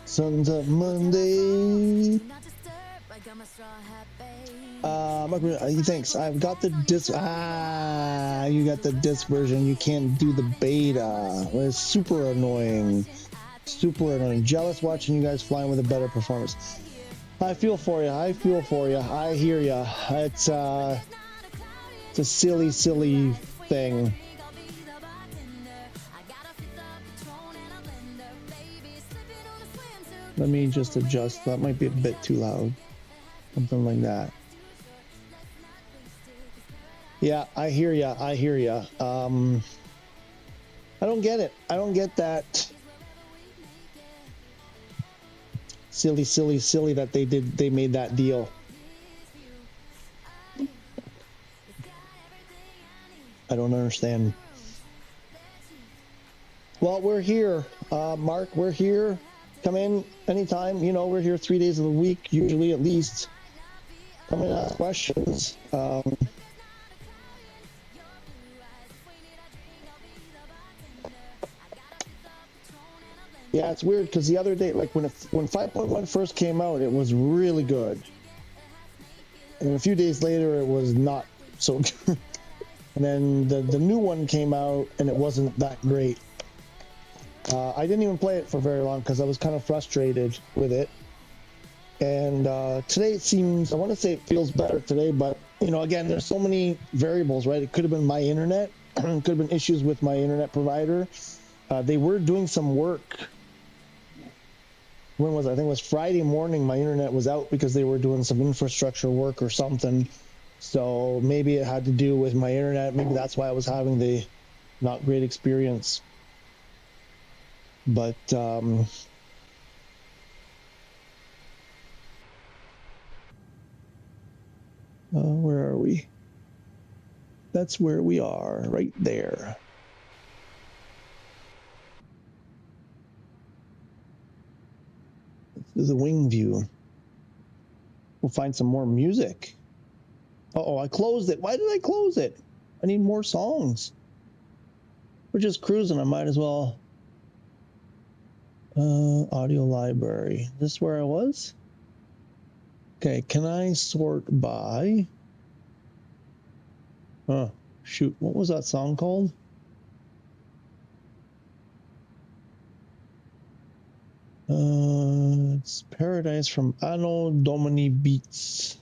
S1: Sun's up Monday. Thanks. I've got the disc. Ah, you got the disc version. You can't do the beta. It's super annoying. Super annoying. Jealous watching you guys flying with a better performance. I feel for you. I feel for you. I hear you. It's a silly, silly thing. Let me just adjust. That might be a bit too loud. Something like that. Yeah, I hear ya. I hear ya. I don't get it. I don't get that. Silly, silly, silly that they made that deal. I don't understand. Well, we're here, Mark. We're here. Come in anytime. You know, we're here 3 days of the week, usually at least. Come in, ask questions. Yeah, it's weird because the other day, like when 5.1 first came out, it was really good. And a few days later, it was not so good. And then the new one came out, and it wasn't that great. I didn't even play it for very long because I was kind of frustrated with it. And today it seems, I want to say it feels better today, but, you know, again, there's so many variables, right? It could have been my internet. It could have been issues with my internet provider. They were doing some work. When was it? I think it was Friday morning. My internet was out because they were doing some infrastructure work or something. So maybe it had to do with my internet. Maybe that's why I was having the not great experience. But where are we? That's where we are, right there. Let's do the wing view. We'll find some more music. Uh-oh, I closed it. Why did I close it? I need more songs. We're just cruising. I might as well. Audio library. Is this where I was? Okay, can I sort by? Oh, shoot. What was that song called? It's Paradise from Anno Domini Beats.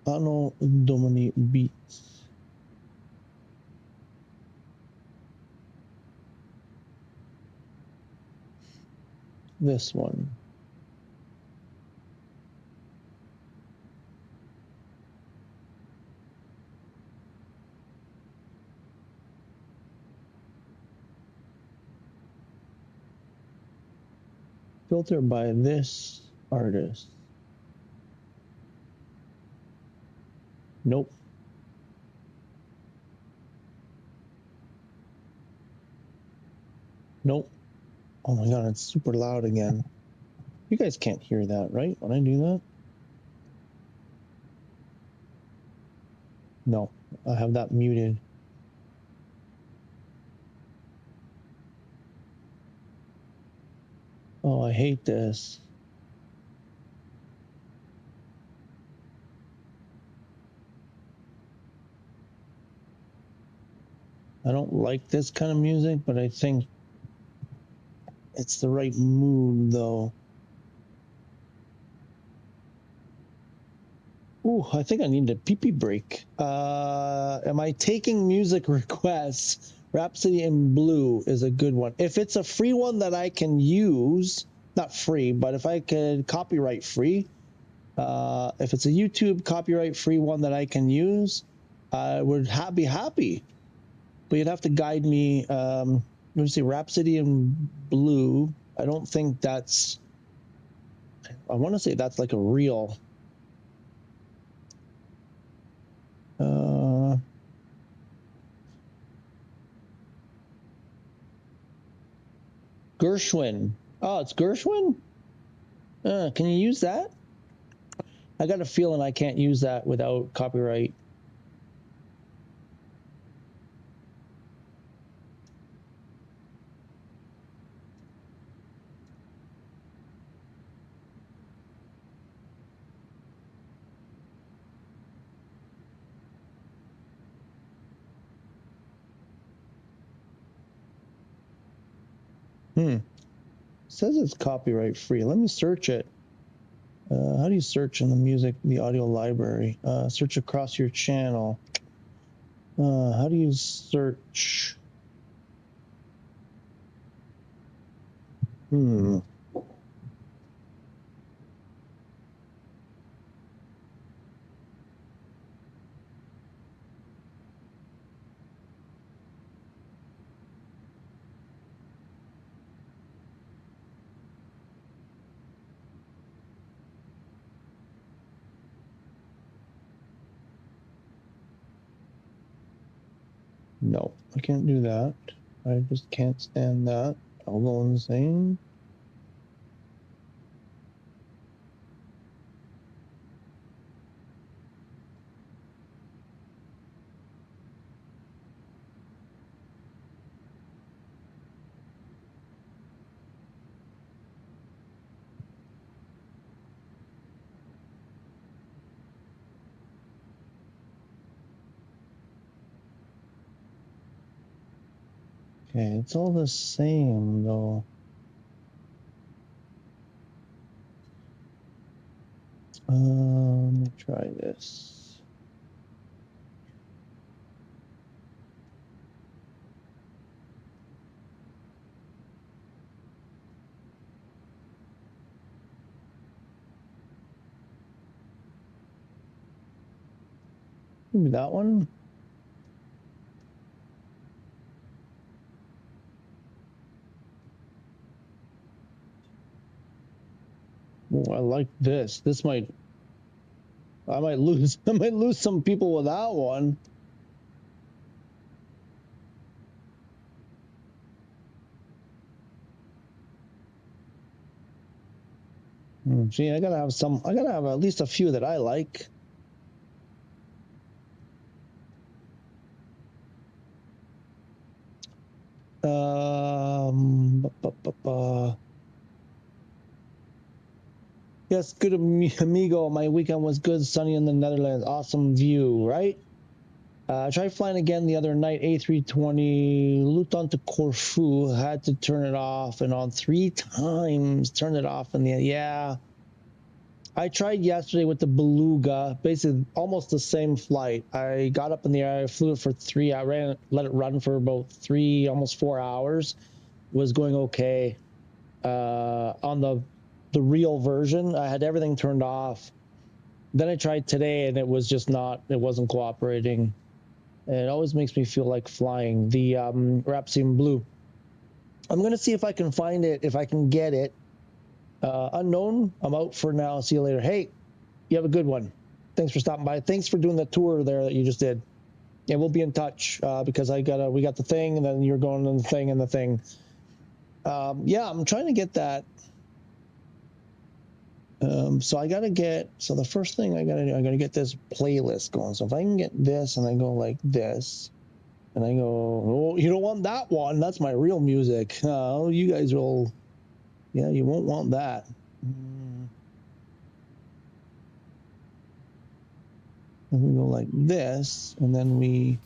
S1: Anno Domini Beats. This one. Filtered by this artist. Nope. Nope. Oh my god, it's super loud again. You guys can't hear that, right? When I do that? No, I have that muted. Oh, I hate this. I don't like this kind of music, but I think it's the right mood, though. Ooh, I think I need a pee-pee break. Am I taking music requests? Rhapsody in Blue is a good one. If it's a free one that I can use, not free, but if I could copyright free, if it's a YouTube copyright free one that I can use, I would be happy. But you'd have to guide me. Let me see, Rhapsody in Blue. I don't think that's. I want to say that's like a real. Gershwin. Oh, it's Gershwin? Can you use that? I got a feeling I can't use that without copyright. It says it's copyright free. Let me search it. How do you search in the music, the audio library? Search across your channel. How do you search? No, I can't do that. I just can't stand that. I'll go insane. Okay, it's all the same though. Let me try this. Maybe that one. Oh, I like this. This might. I might lose. I might lose some people with that one. See, I gotta have some. I gotta have at least a few that I like. Yes, good amigo. My weekend was good, sunny in the Netherlands. Awesome view, right? I tried flying again the other night, A320, looped onto Corfu, had to turn it off and on 3 times, turned it off in the end. Yeah. I tried yesterday with the Beluga, basically almost the same flight. I got up in the air, I flew it for 3 hours, let it run for about 3, almost 4 hours. Was going okay. On the real version, I had everything turned off. Then I tried today and it was just not, it wasn't cooperating. It always makes me feel like flying. The Rhapsody Blue. I'm going to see if I can find it, if I can get it. Unknown, I'm out for now. See you later. Hey, you have a good one. Thanks for stopping by. Thanks for doing the tour there that you just did. Yeah, we'll be in touch because we got the thing, and then you're going on the thing and the thing. Yeah, I'm trying to get that. So I got to get, so the first thing I got to do, I got to get this playlist going. So if I can get this and I go like this, and I go, oh, you don't want that one. That's my real music. Oh, you guys will, yeah, you won't want that. And we go like this, and then we,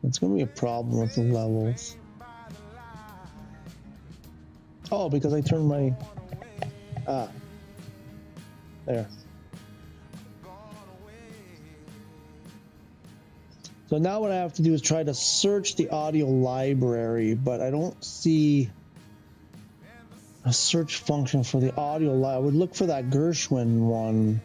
S1: it's going to be a problem with the levels. Oh, because I turned my, there. So now what I have to do is try to search the audio library, but I don't see a search function for the audio library. I would look for that Gershwin one.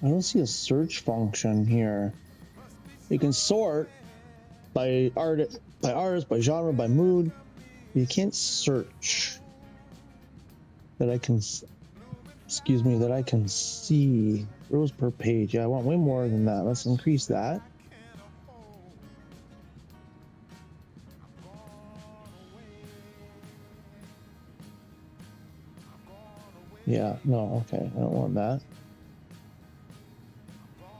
S1: I don't see a search function here. You can sort by artist, by genre, by mood. You can't search that I can, excuse me, that I can see. Rows per page. Yeah, I want way more than that. Let's increase that. Yeah, no, okay, I don't want that.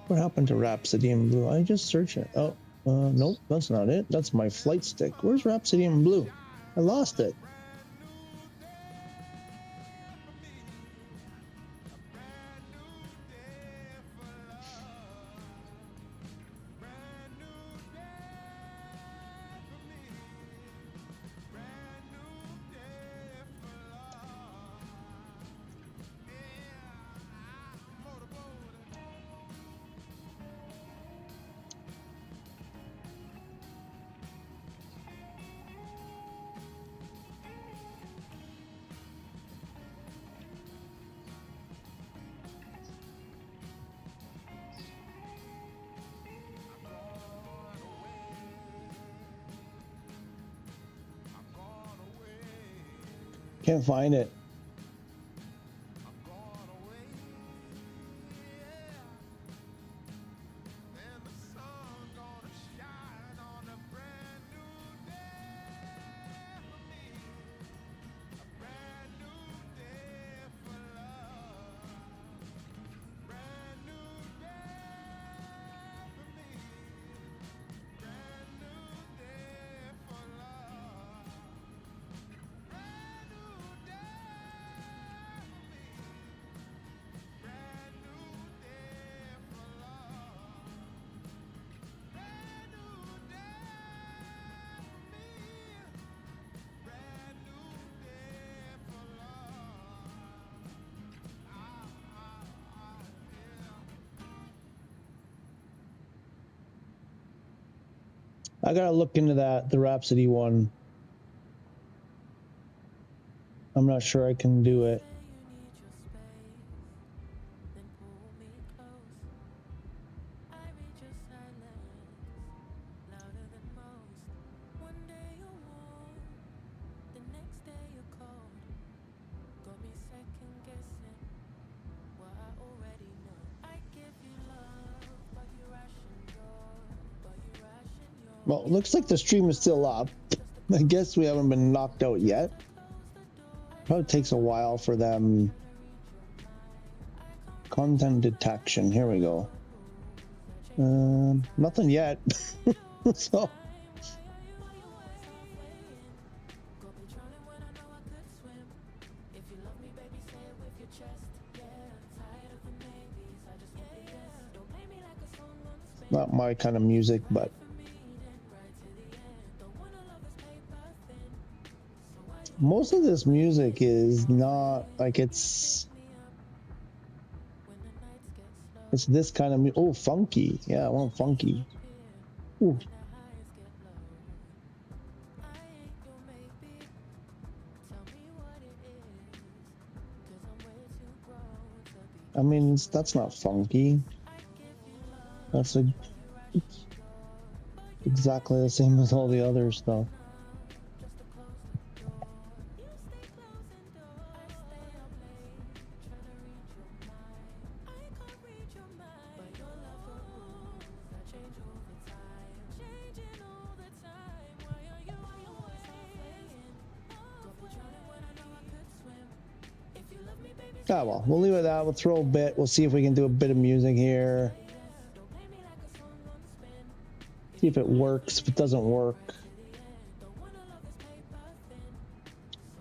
S1: What happened to Rhapsody in Blue? I just searched it. Oh, nope, that's not it. That's my flight stick. Where's Rhapsody in Blue? I lost it. Can't find it. I gotta look into that, the Rhapsody one. I'm not sure I can do it. Well, it looks like the stream is still up. I guess we haven't been knocked out yet. Probably takes a while for them. Content detection. Here we go. Nothing yet. So. Not my kind of music, but most of this music is not like it's this kind of oh, funky. Yeah, I want funky. Ooh. I mean, that's not funky. That's exactly the same as all the other stuff. Ah, well, we'll leave it at that. We'll throw a bit. We'll see if we can do a bit of music here. See if it works. If it doesn't work,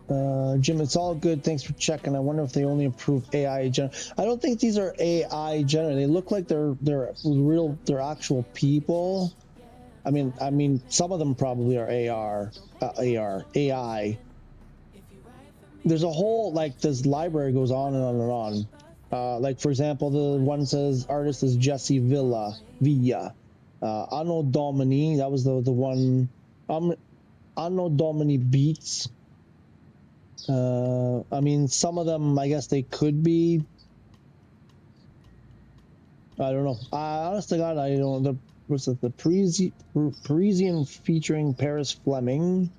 S1: Jim, it's all good. Thanks for checking. I wonder if they only approve AI generated. I don't think these are AI generated. They look like they're real. They're actual people. I mean, some of them probably are AI. There's a whole, like, this library goes on and on and on. Like, for example, the one says artist is Jesse Villa. Anno Domini, that was the one. Anno Domini Beats. I mean, some of them, I guess they could be. I don't know. Honest to God, I don't know. What's it? The Parisian featuring Paris Fleming.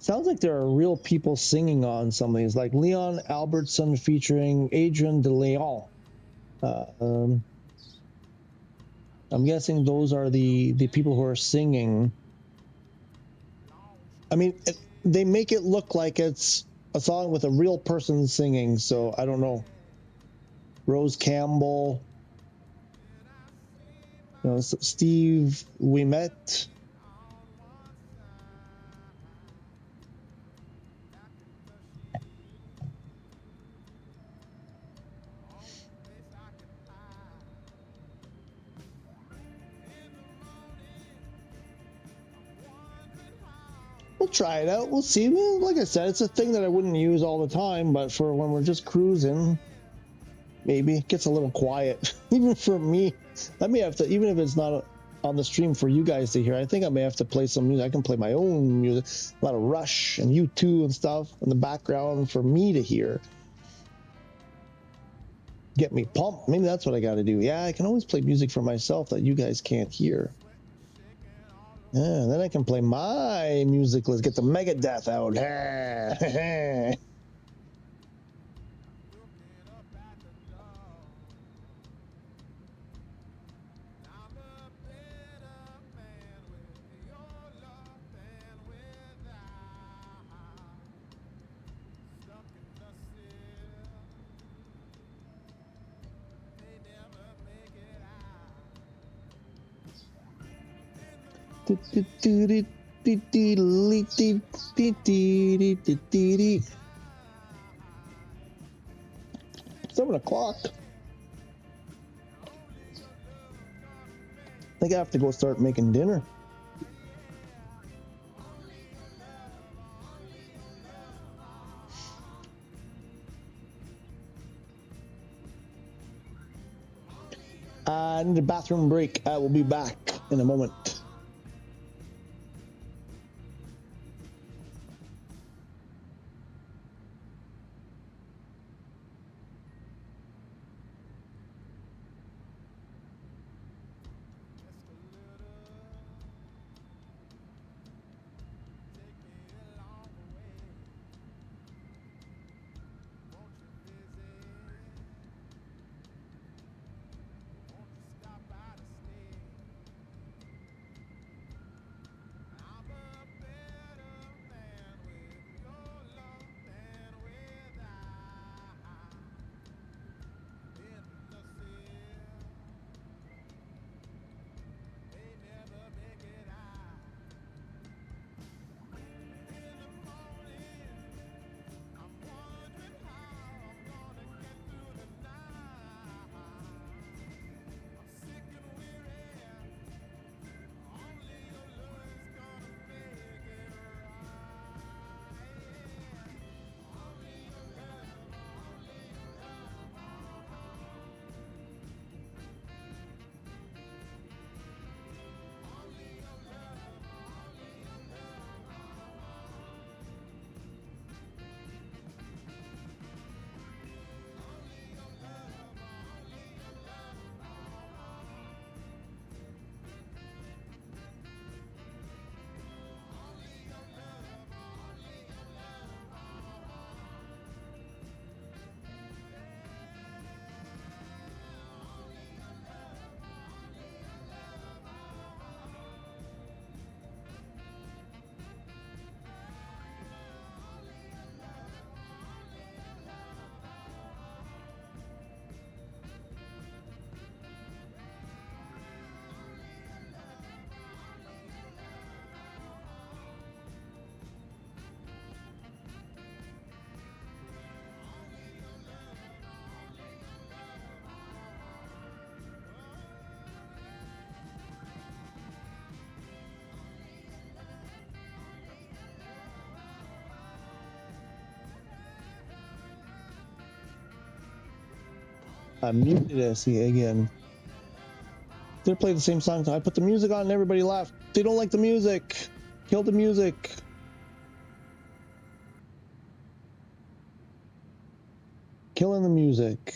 S1: Sounds like there are real people singing on some of these, like Leon Albertson featuring Adrian de Leon. I'm guessing those are the people who are singing. I mean, they make it look like it's a song with a real person singing, so I don't know. Rose Campbell, you know, Steve Ouimet. We'll try it out. We'll see. Like I said, it's a thing that I wouldn't use all the time, but for when we're just cruising, maybe it gets a little quiet. Even for me, I may have to, even if it's not on the stream for you guys to hear, I think I may have to play some music. I can play my own music, a lot of Rush and U2 and stuff in the background for me to hear. Get me pumped. Maybe that's what I got to do. Yeah, I can always play music for myself that you guys can't hear. Yeah, then I can play my music. Let's get the Megadeth out. Seven o'clock. I think I have to go start making dinner. I need a bathroom break. I will be back in a moment. I muted SE again. They play the same song. I put the music on and everybody laughed. They don't like the music. Kill the music. Killing the music.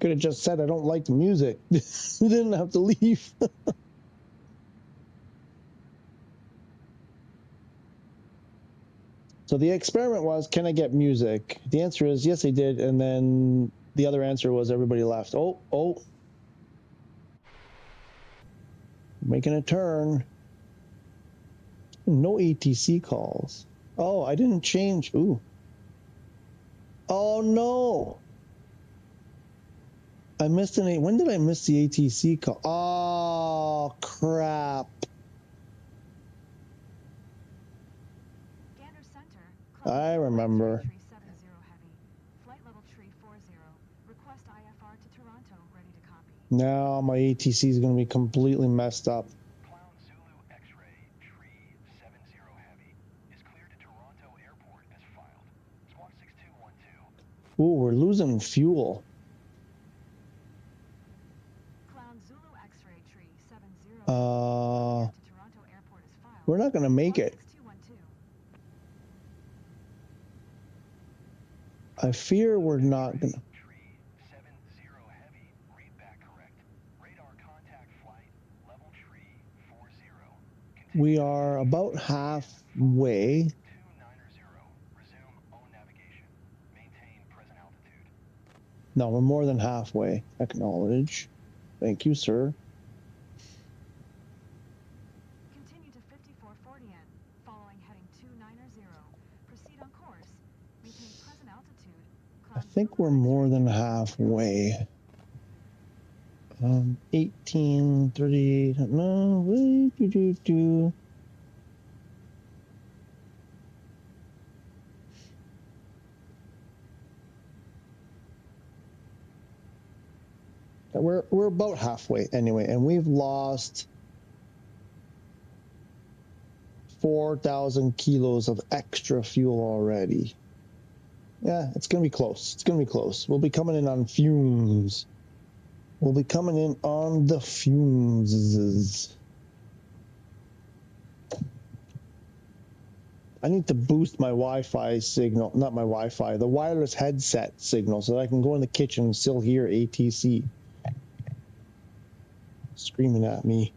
S1: Could have just said I don't like the music. You didn't have to leave. So the experiment was, can I get music? The answer is yes, I did. And then the other answer was everybody left. Oh. Making a turn. No ATC calls. Oh, I didn't change. Ooh. Oh, no. I missed an... When did I miss the ATC call? Oh, crap.
S3: Gander Center.
S1: I remember.
S3: 370 heavy. Flight level tree 40. Request IFR to Toronto. Ready to copy.
S1: Now my ATC is going to be completely messed up.
S5: Clown Zulu X-ray tree 70 heavy is cleared to Toronto Airport as filed. Squawk 6212.
S1: Ooh, we're losing fuel.
S3: Clown Zulu X-ray tree 70 to
S1: Uh,
S3: Toronto Airport is filed.
S1: we're not going to make it.
S3: 6212.
S1: I fear we're not going to.
S5: Tree 70 heavy, read back correct. Radar contact flight, level tree 40.
S1: We are about halfway.
S5: 290. Resume own navigation. Maintain present altitude.
S1: No, we're more than halfway. Acknowledge. Thank you, sir.
S3: Continue to 5440 N, following heading 290. Proceed on course. Maintain present altitude.
S1: I think we're more than halfway. 18, 38, no, wait, do. We're about halfway anyway, and we've lost 4,000 kilos of extra fuel already. Yeah, it's gonna be close. It's gonna be close. We'll be coming in on fumes. We'll be coming in on the fumes. I need to boost my Wi-Fi signal, not my Wi-Fi, the wireless headset signal, so that I can go in the kitchen and still hear ATC screaming at me.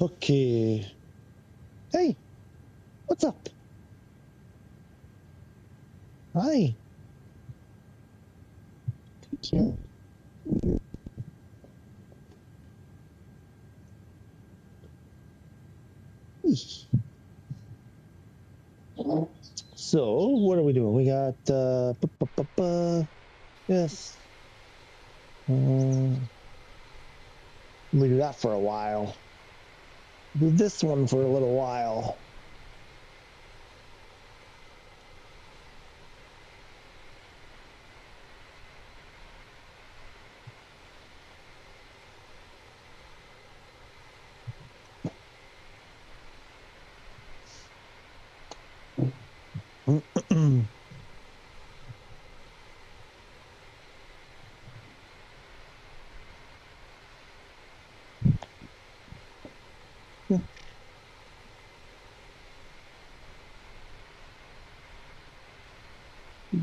S1: Okay. Hey, what's up? Hi. Yeah. So, what are we doing? We got, yes. We do that for a while. Do this one for a little while. You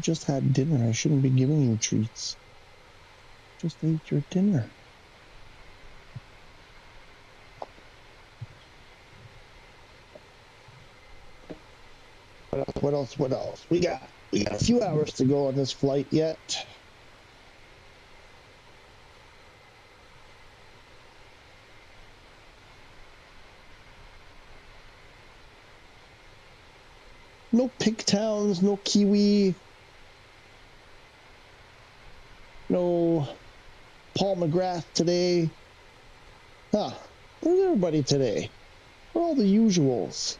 S1: just had dinner. I shouldn't be giving you treats. Just ate your dinner. What else? What else? We got a few hours to go on this flight yet. No pig towns, no kiwi, no Paul McGrath today. Huh. Where's everybody today? Where are all the usuals?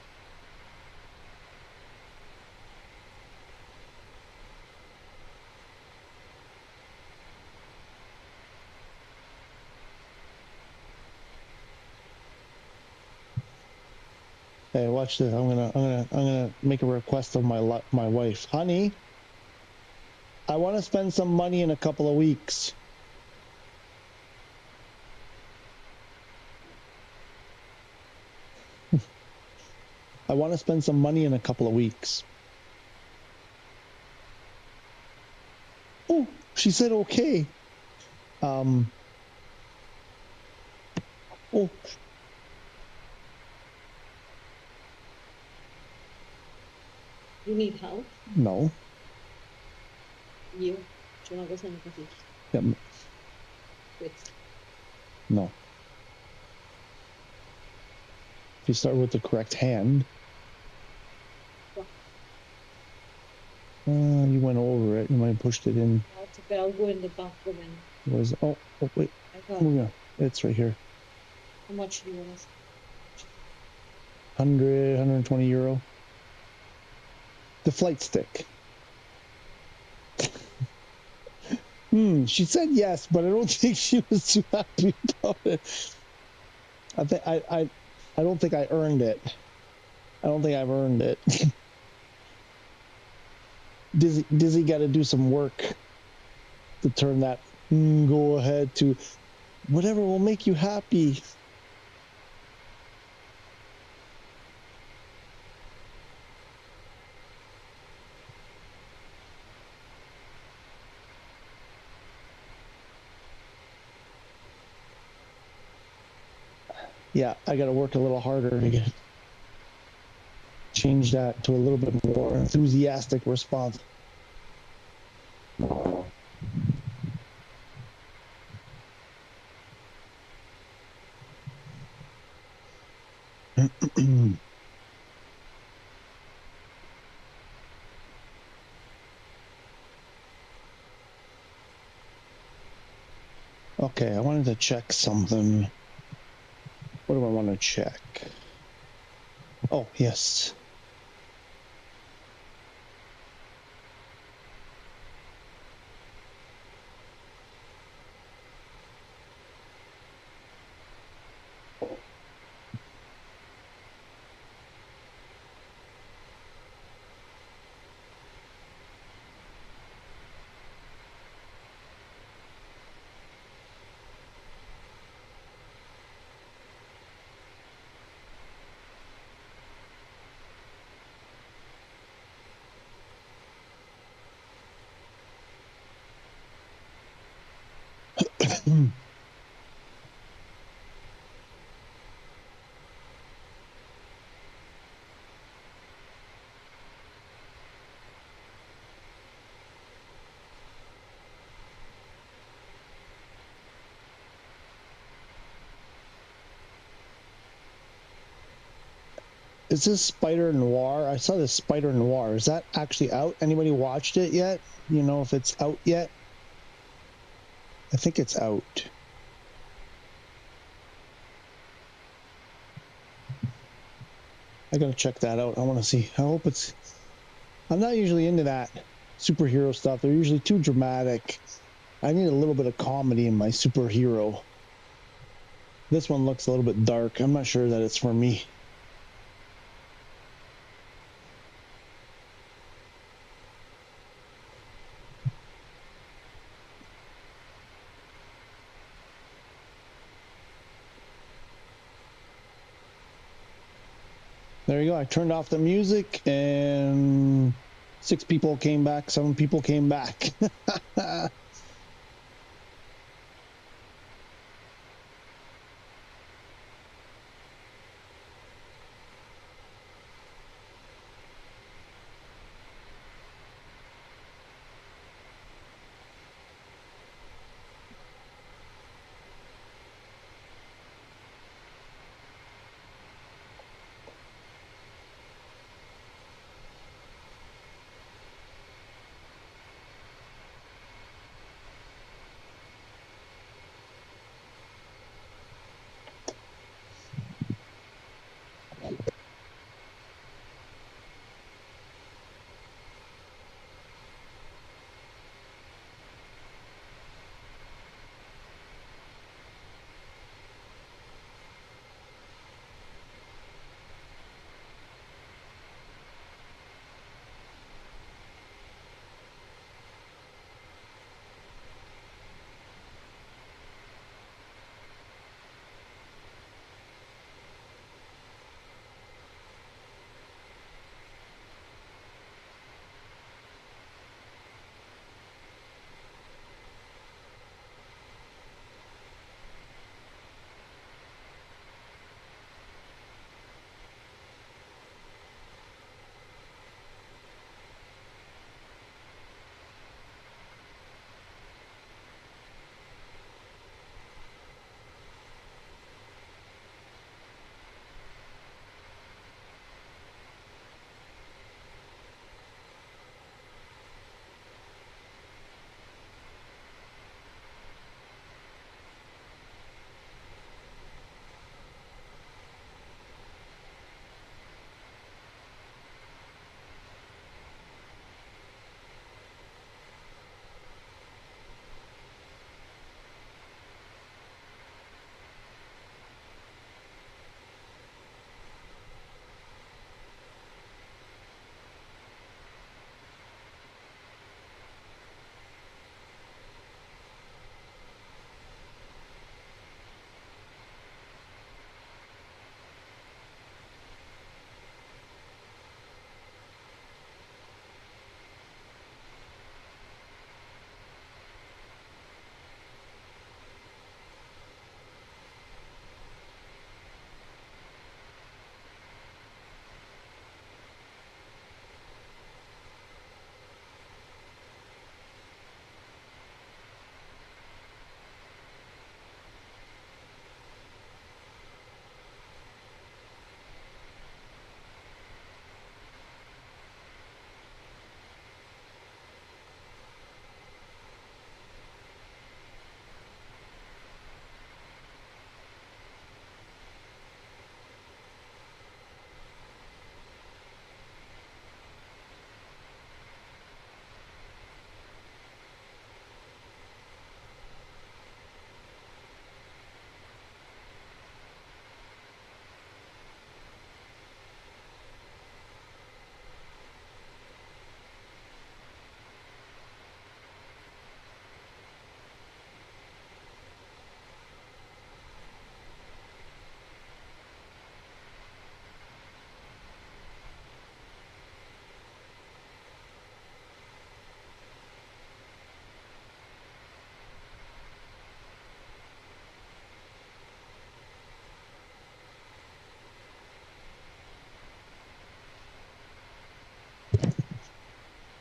S1: Hey, watch this. I'm gonna make a request of my wife. Honey, I want to spend some money in a couple of weeks. I want to spend some money in a couple of weeks. Oh, she said okay. Oh.
S6: You need help?
S1: No.
S6: You? C'è una cosa non capisci.
S1: Yeah.
S6: Questo.
S1: No. If you start with the correct hand. You went over it. You might have pushed it in.
S6: It's okay, I'll go in the bathroom and...
S1: Was oh wait. Oh yeah, it's right here.
S6: How much do you want us?
S1: 120 euro. The flight stick. She said yes, but I don't think she was too happy about it. I don't think I earned it. I don't think I've earned it. Dizzy got to do some work to turn that go ahead to whatever will make you happy. Yeah, I got to work a little harder to change that to a little bit more enthusiastic response. Okay, I wanted to check something. What do I want to check? Oh, yes. Is this Spider Noir? I saw this Spider Noir. Is that actually out? Anybody watched it yet? You know if it's out yet? I think it's out. I gotta check that out. I want to see. I hope it's... I'm not usually into that superhero stuff. They're usually too dramatic. I need a little bit of comedy in my superhero. This one looks a little bit dark. I'm not sure that it's for me. There you go. I turned off the music and 6 people came back. 7 people came back.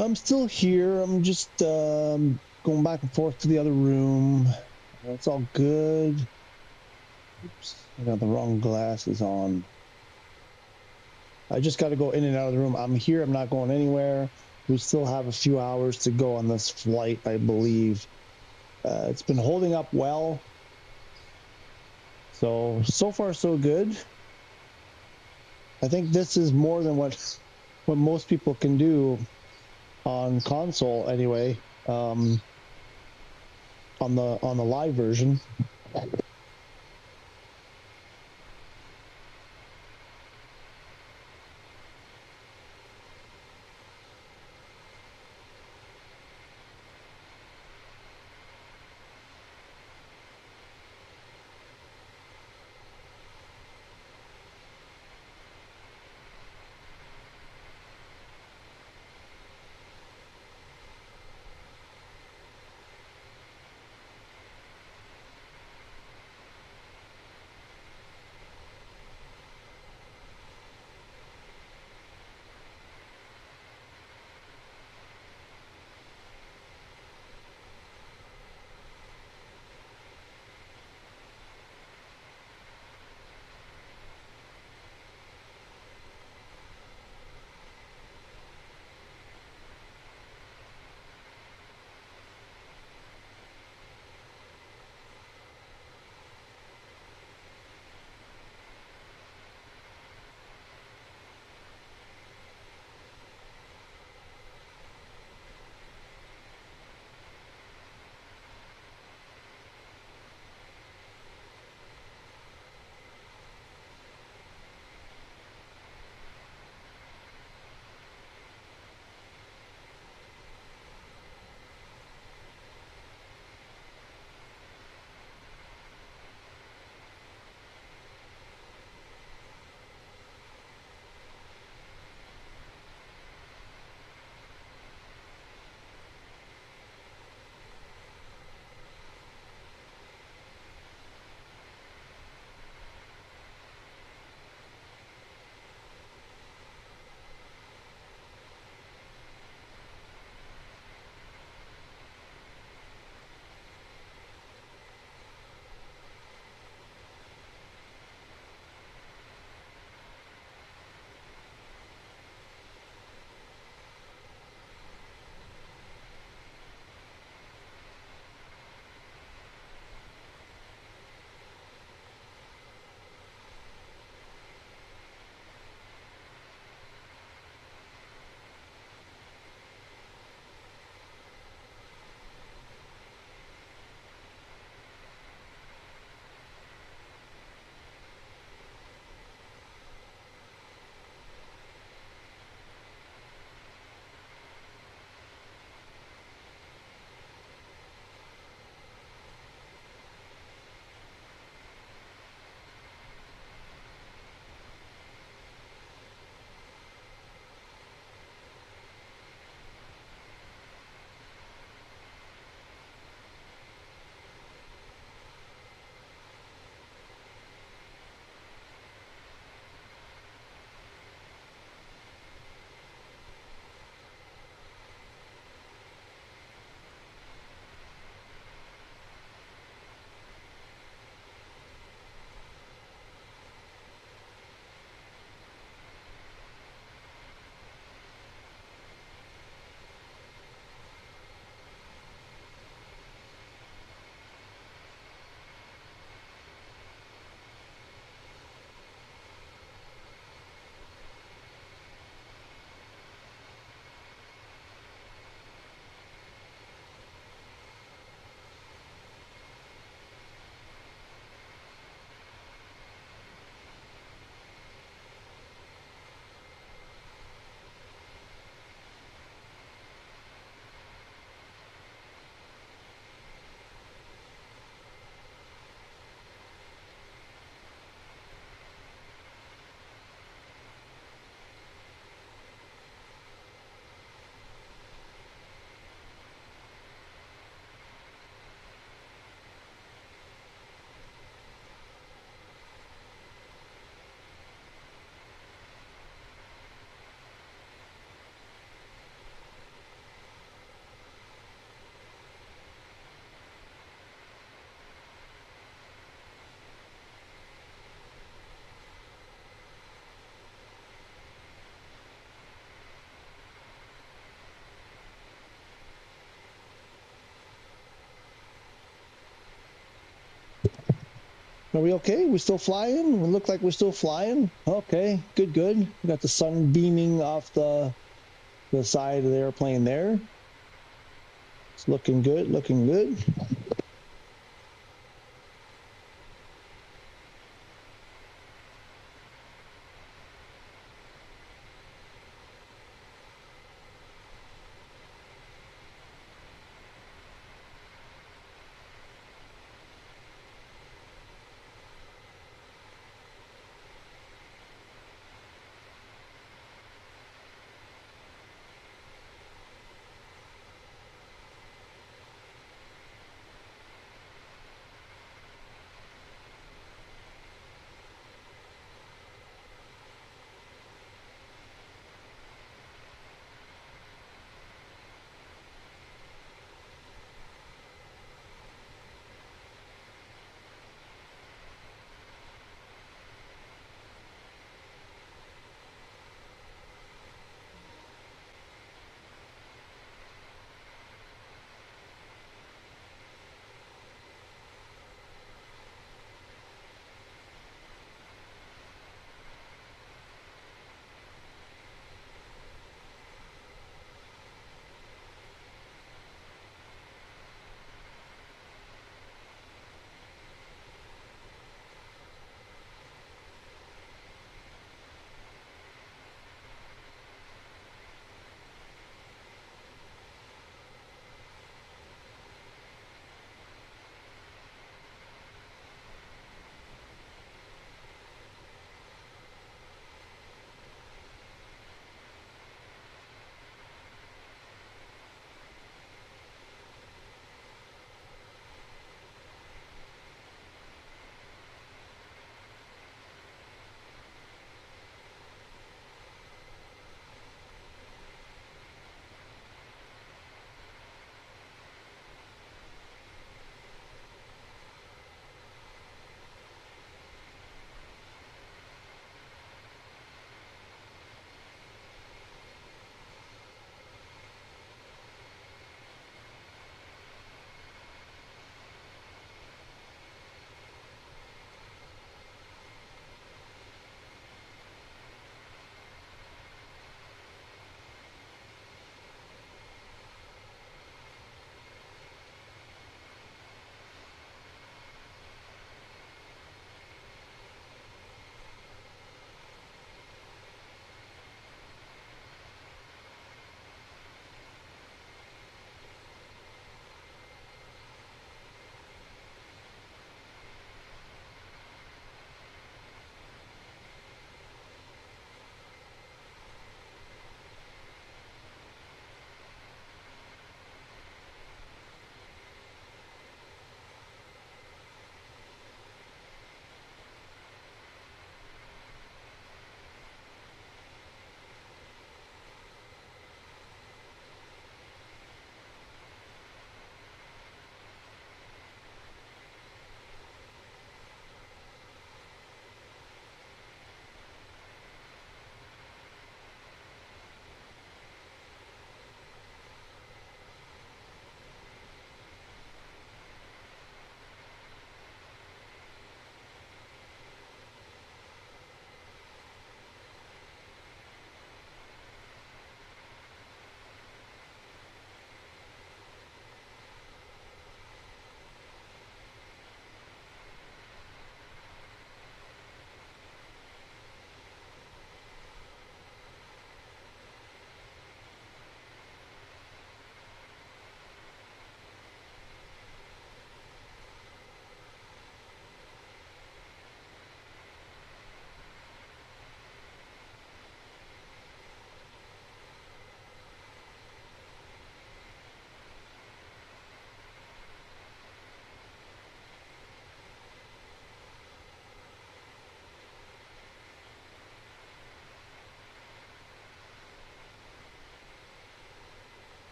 S1: I'm still here. I'm just going back and forth to the other room. It's all good. Oops, I got the wrong glasses on. I just got to go in and out of the room. I'm here. I'm not going anywhere. We still have a few hours to go on this flight, I believe. It's been holding up well. So far, so good. I think this is more than what most people can do on console anyway, on the live version. Are we okay? We still flying? We look like we're still flying. Okay, good, good. We got the sun beaming off the side of the airplane there. It's looking good, looking good.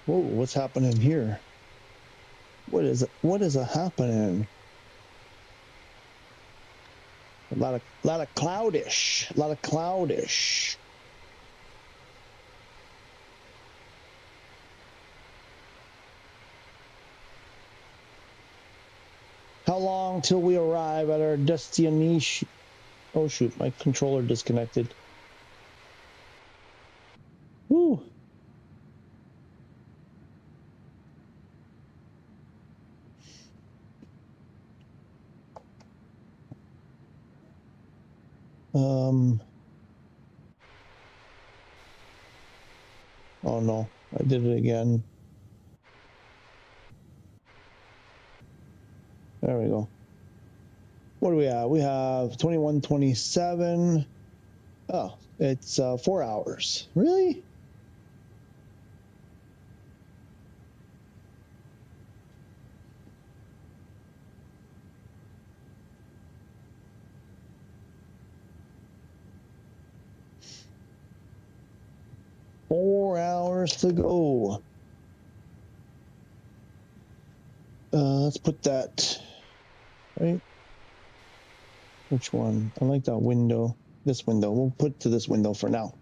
S1: Whoa, what's happening here? What is happening? A lot of cloudish. A lot of cloudish. How long till we arrive at our destination? Oh shoot, my controller disconnected. Woo. Oh no, I did it again. There we go. What do we have? We have 21:27. Oh, it's 4 hours. Really? Four hours to go. Let's put that, right? Which one? I like that window. This window. We'll put to this window for now.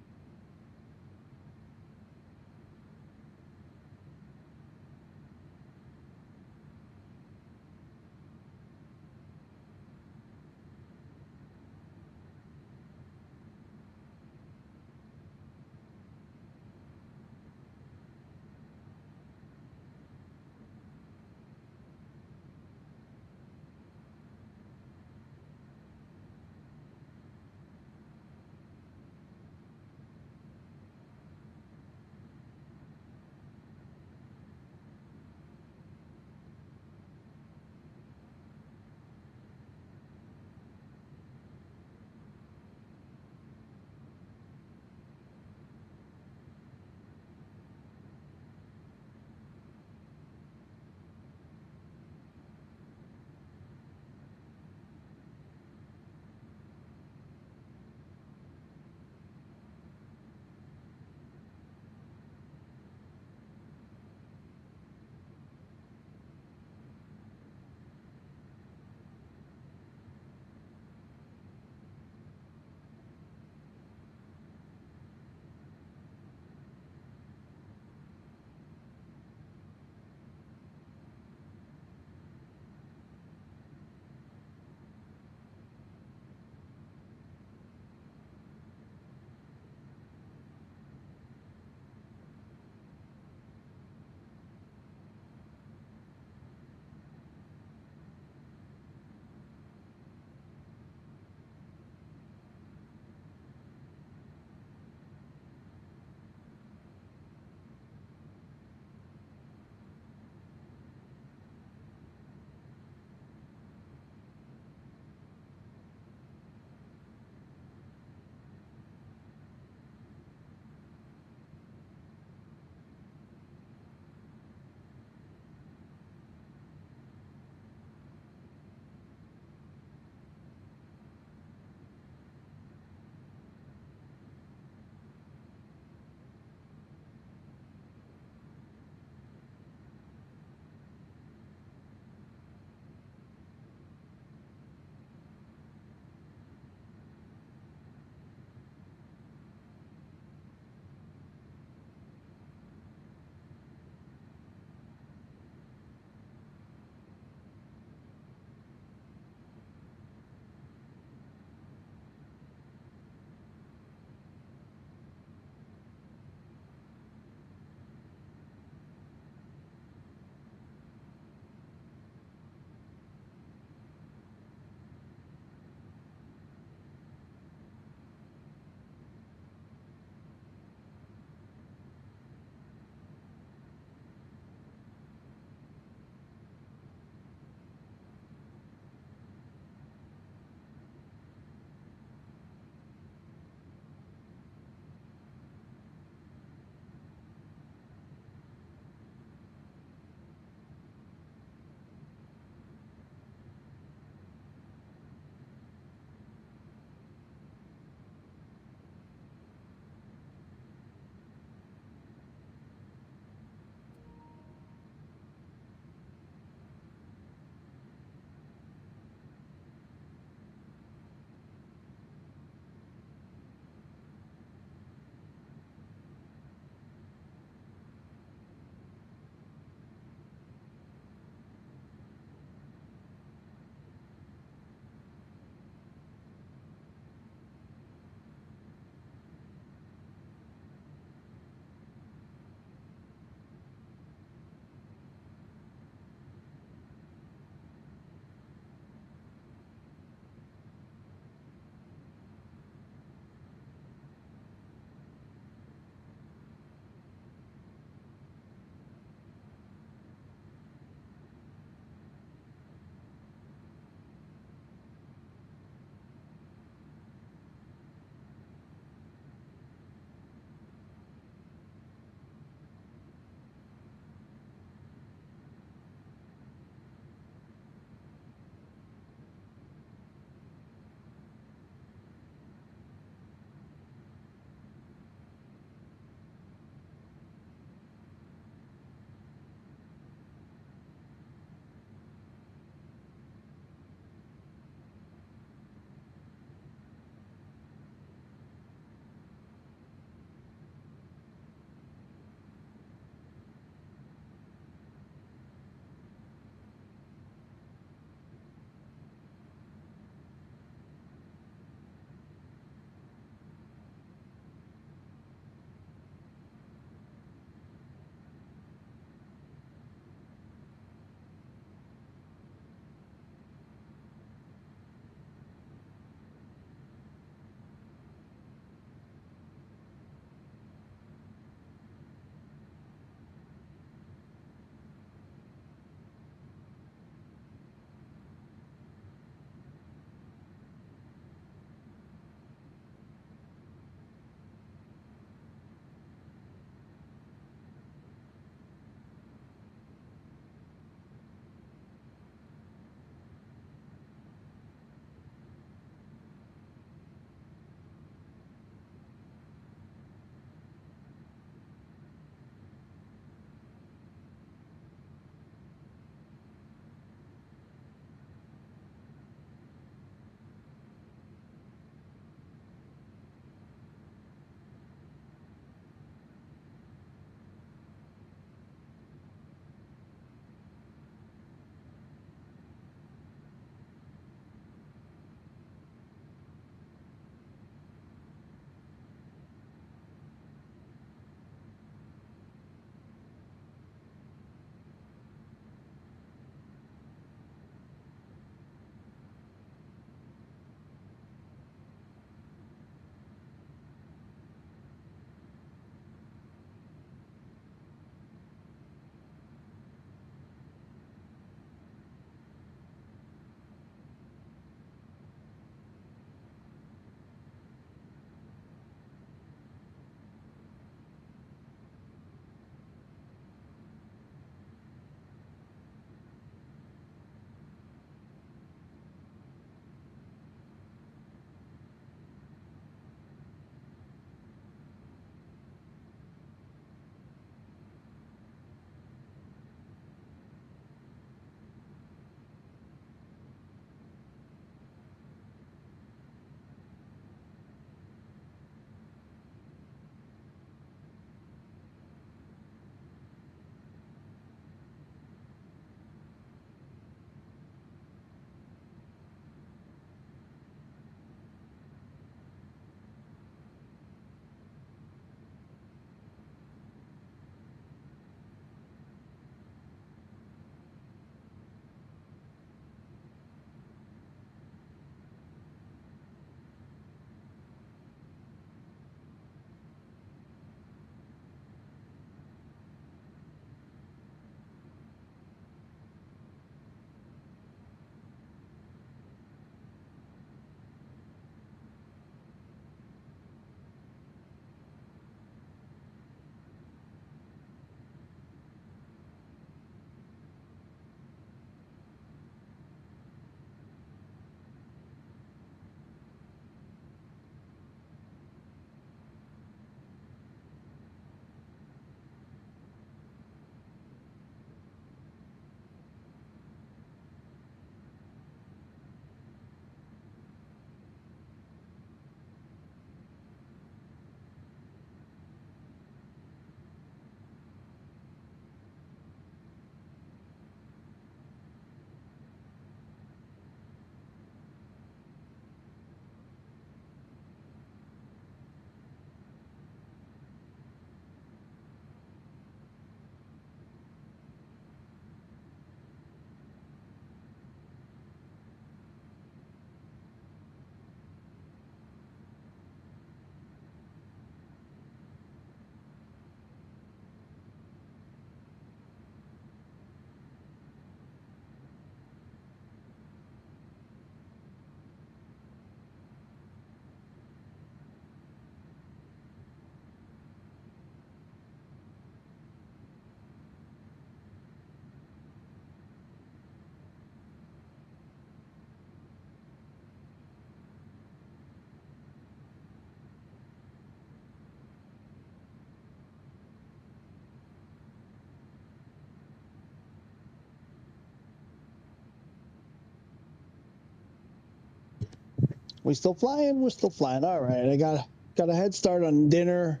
S1: We still flying? We're still flying. All right. I got a head start on dinner.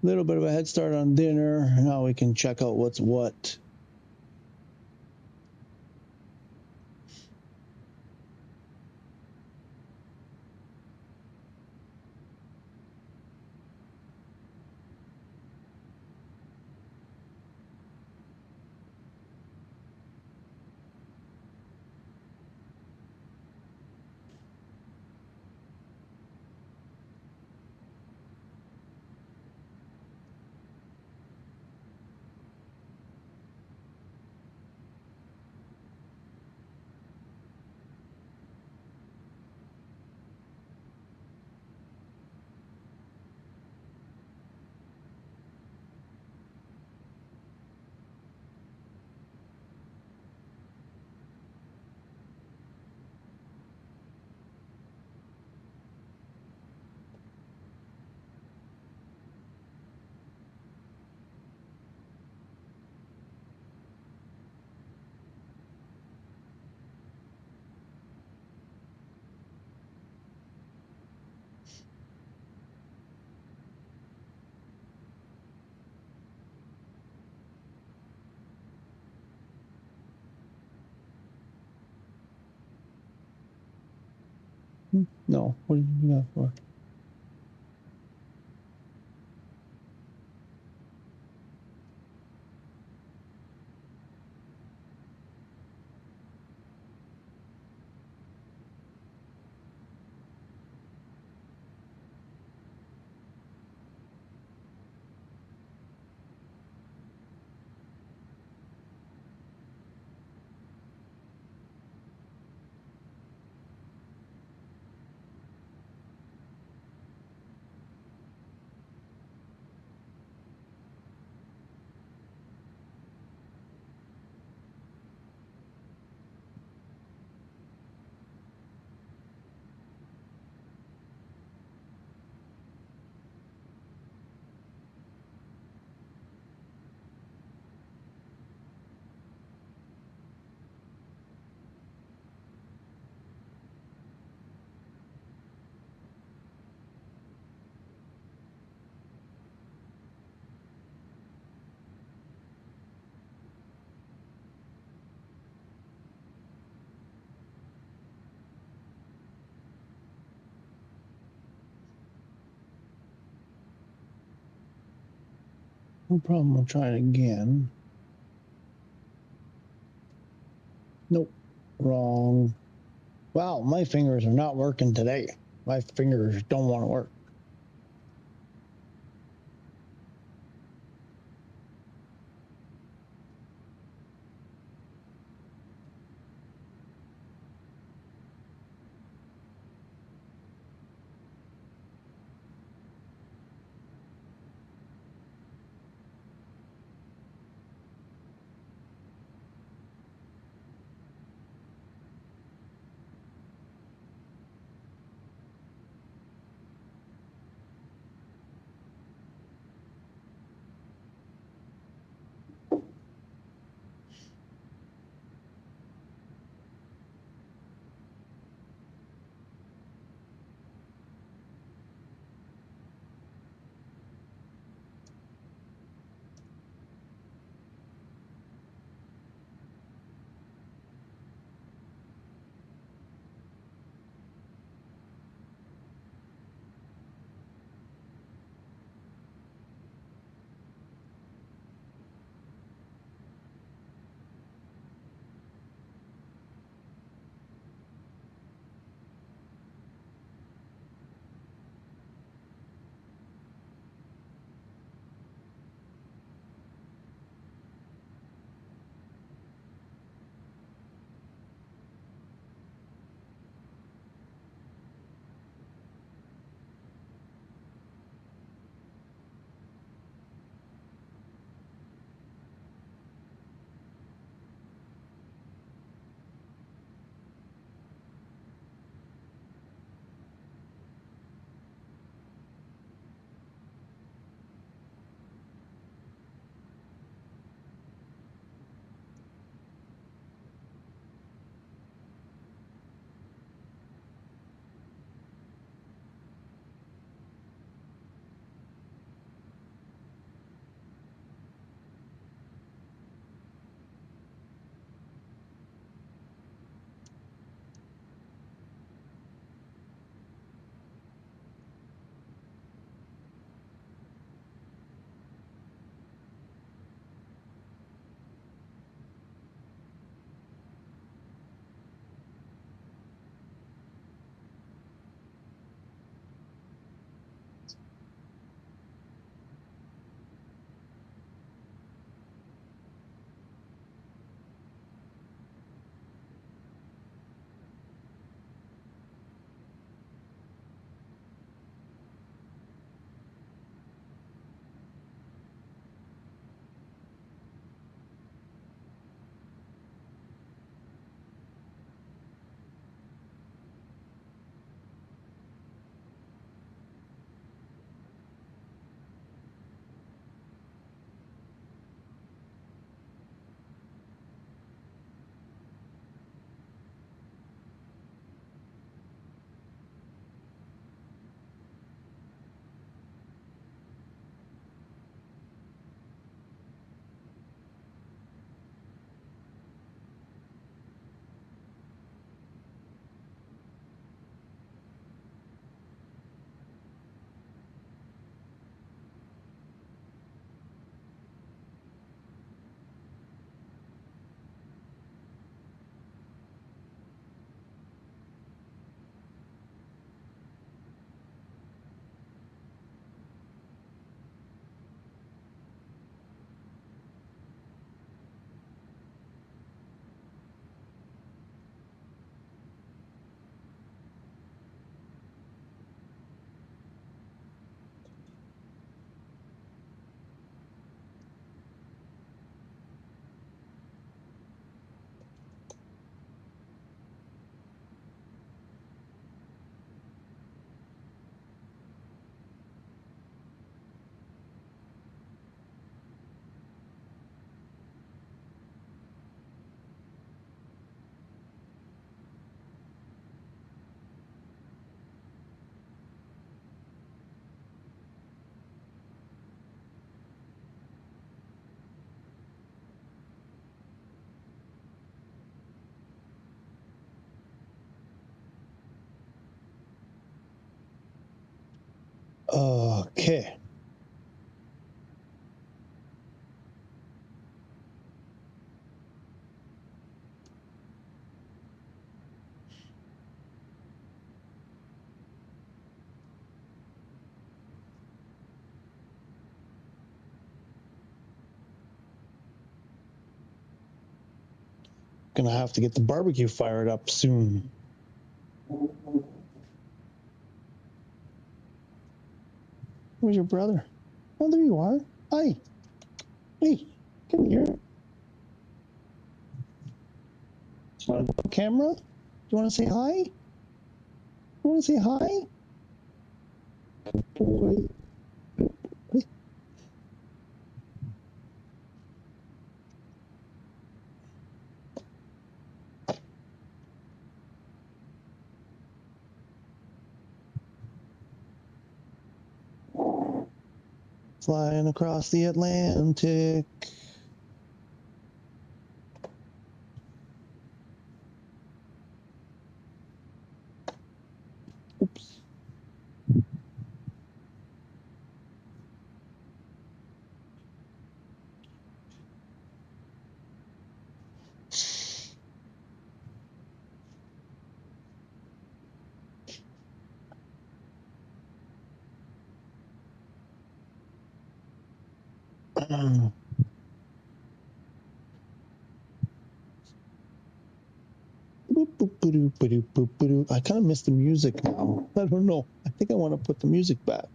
S1: Little bit of a head start on dinner. Now we can check out what's what. No, what did you do that for? No problem. I'll try it again. Nope. Wrong. Wow, my fingers are not working today. My fingers don't want to work. Okay. Gonna have to get the barbecue fired up soon. Where's your brother? Oh, there you are. Hi. Hey, come here. Do you want to go on camera? Do you want to say hi? You want to say hi? Boy. Flying across the Atlantic. Oops. I kind of miss the music now. I don't know. I think I want to put the music back.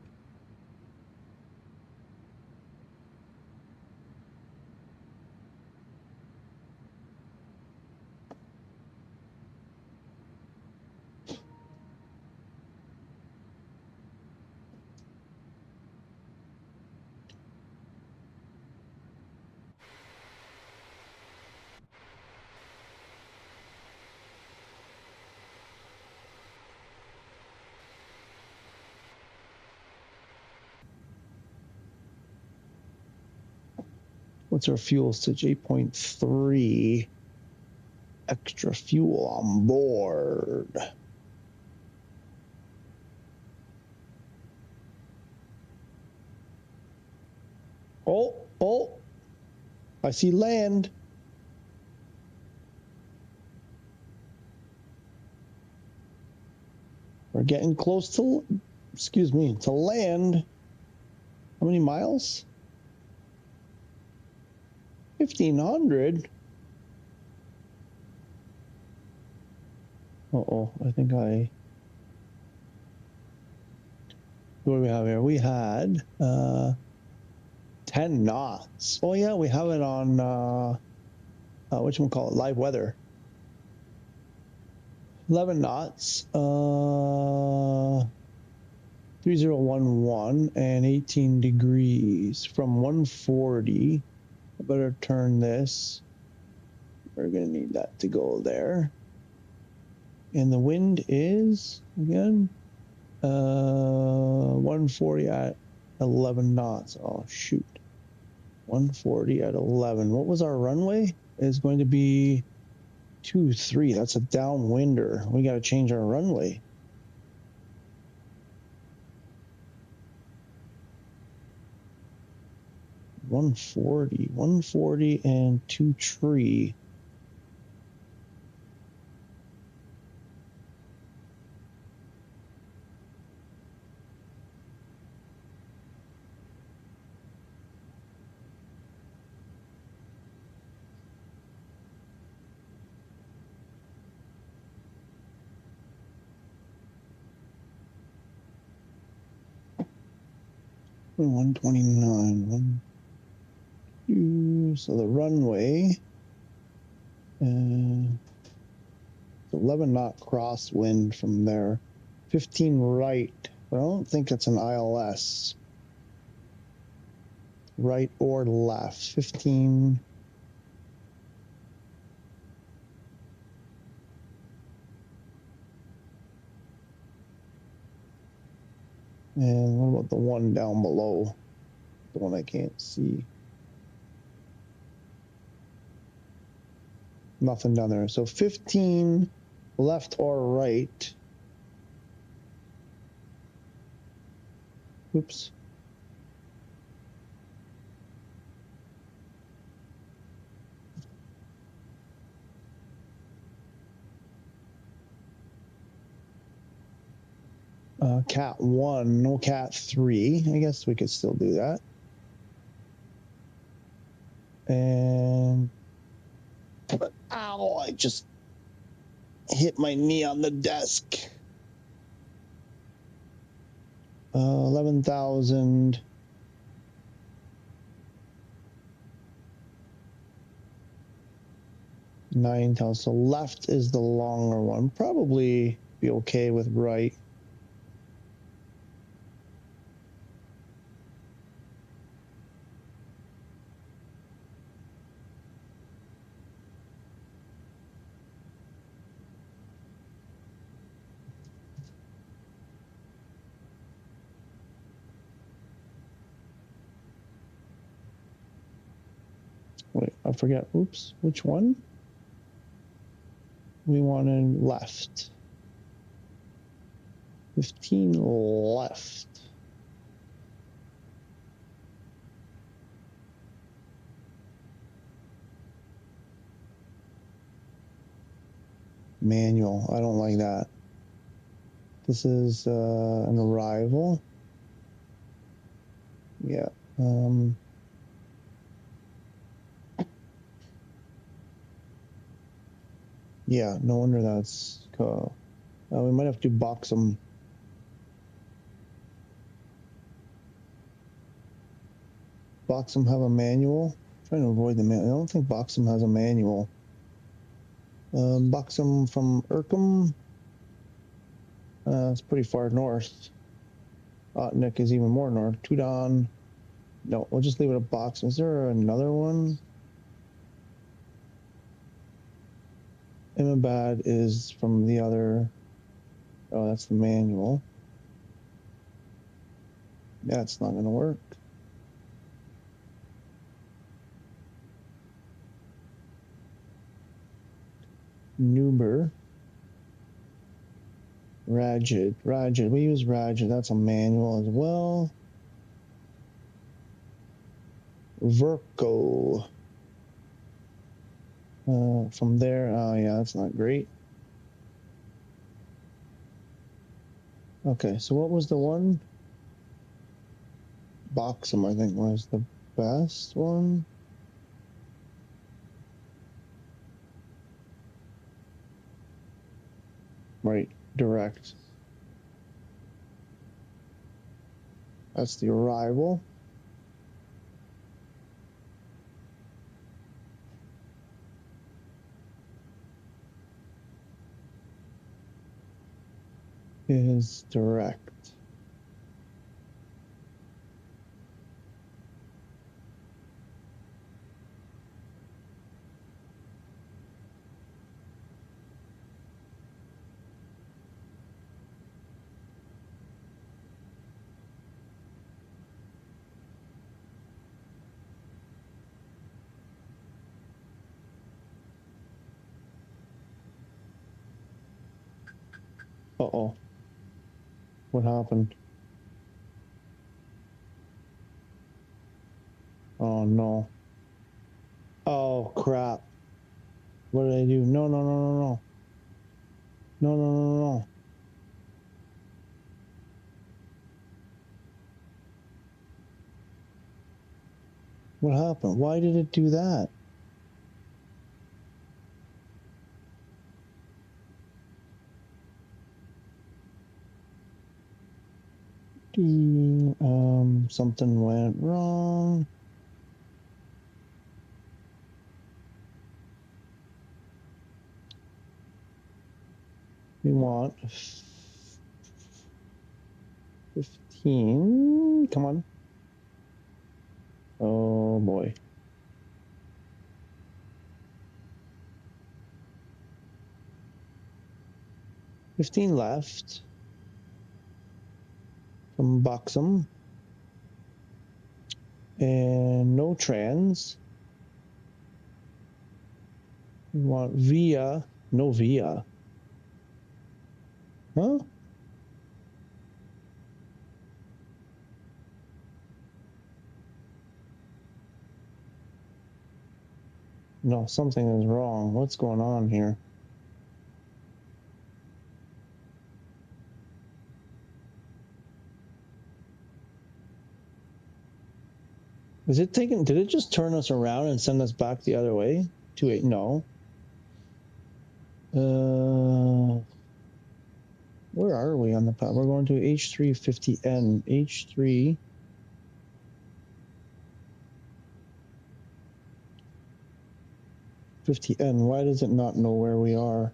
S1: What's our fuel stage? 8.3. Extra fuel on board. Oh, I see land. We're getting close to, to land. How many miles? 1,500. Uh-oh, I think what do we have here? We had 10 knots. Oh yeah, we have it on whatchamacallit, live weather. 11 knots, 3011 and 18 degrees from 140. I better turn this. We're gonna need that to go there. And the wind is, again, 140 at 11 knots. Oh, shoot. 140 at 11. What was our runway? It's going to be 23. That's a downwinder. We got to change our runway. $140 and 2 tree. $129. So the runway, 11 knot crosswind from there, 15 right, but I don't think it's an ILS, right or left, 15. And what about the one down below, the one I can't see? Nothing down there. So 15 left or right. Oops. Cat 1, no cat 3. I guess we could still do that. And ow, I just hit my knee on the desk. 11,000. $9,000. So left is the longer one. Probably be okay with right. Wait, I forget. Oops, which one? We wanted left. 15 left. Manual. I don't like that. This is an arrival. Yeah. Yeah, no wonder that's we might have to box them. Boxum have a manual. I'm trying to avoid the manual. I don't think Boxum has a manual. Boxum from Urkham. It's pretty far north. Otnick is even more north. Tudon. No, we'll just leave it at Boxum. Is there another one? Imabad is from the other. Oh, that's the manual. That's not going to work. Nuber. Rajid. We use Rajid. That's a manual as well. Verco. From there, oh yeah, that's not great. Okay, so what was the one? Boxum, I think, was the best one. Right, direct. That's the arrival. Is direct. Uh-oh. What happened? Oh, no. Oh, crap. What did I do? No. No. What happened? Why did it do that? Something went wrong. We want 15. Come on. Oh boy. $15 left from Buxom. And no trans. We want via, no via. Huh? No, something is wrong. What's going on here? Is it taking? Did it just turn us around and send us back the other way? To it? No. Where are we on the path? We're going to H350N. H3. $50N. Why does it not know where we are?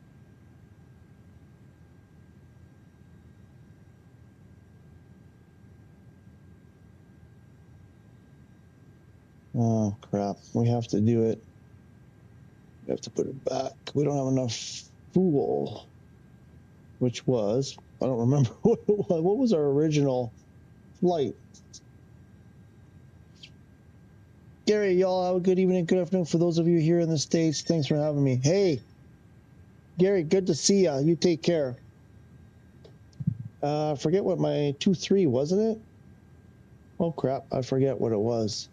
S1: Oh crap! We have to do it. We have to put it back. We don't have enough fuel. Which was, I don't remember what it was. What was our original flight? Gary, y'all have a good evening, good afternoon. For those of you here in the States, thanks for having me. Hey, Gary, good to see ya. You take care. Forget what my 2-3, wasn't it? Oh crap, I forget what it was.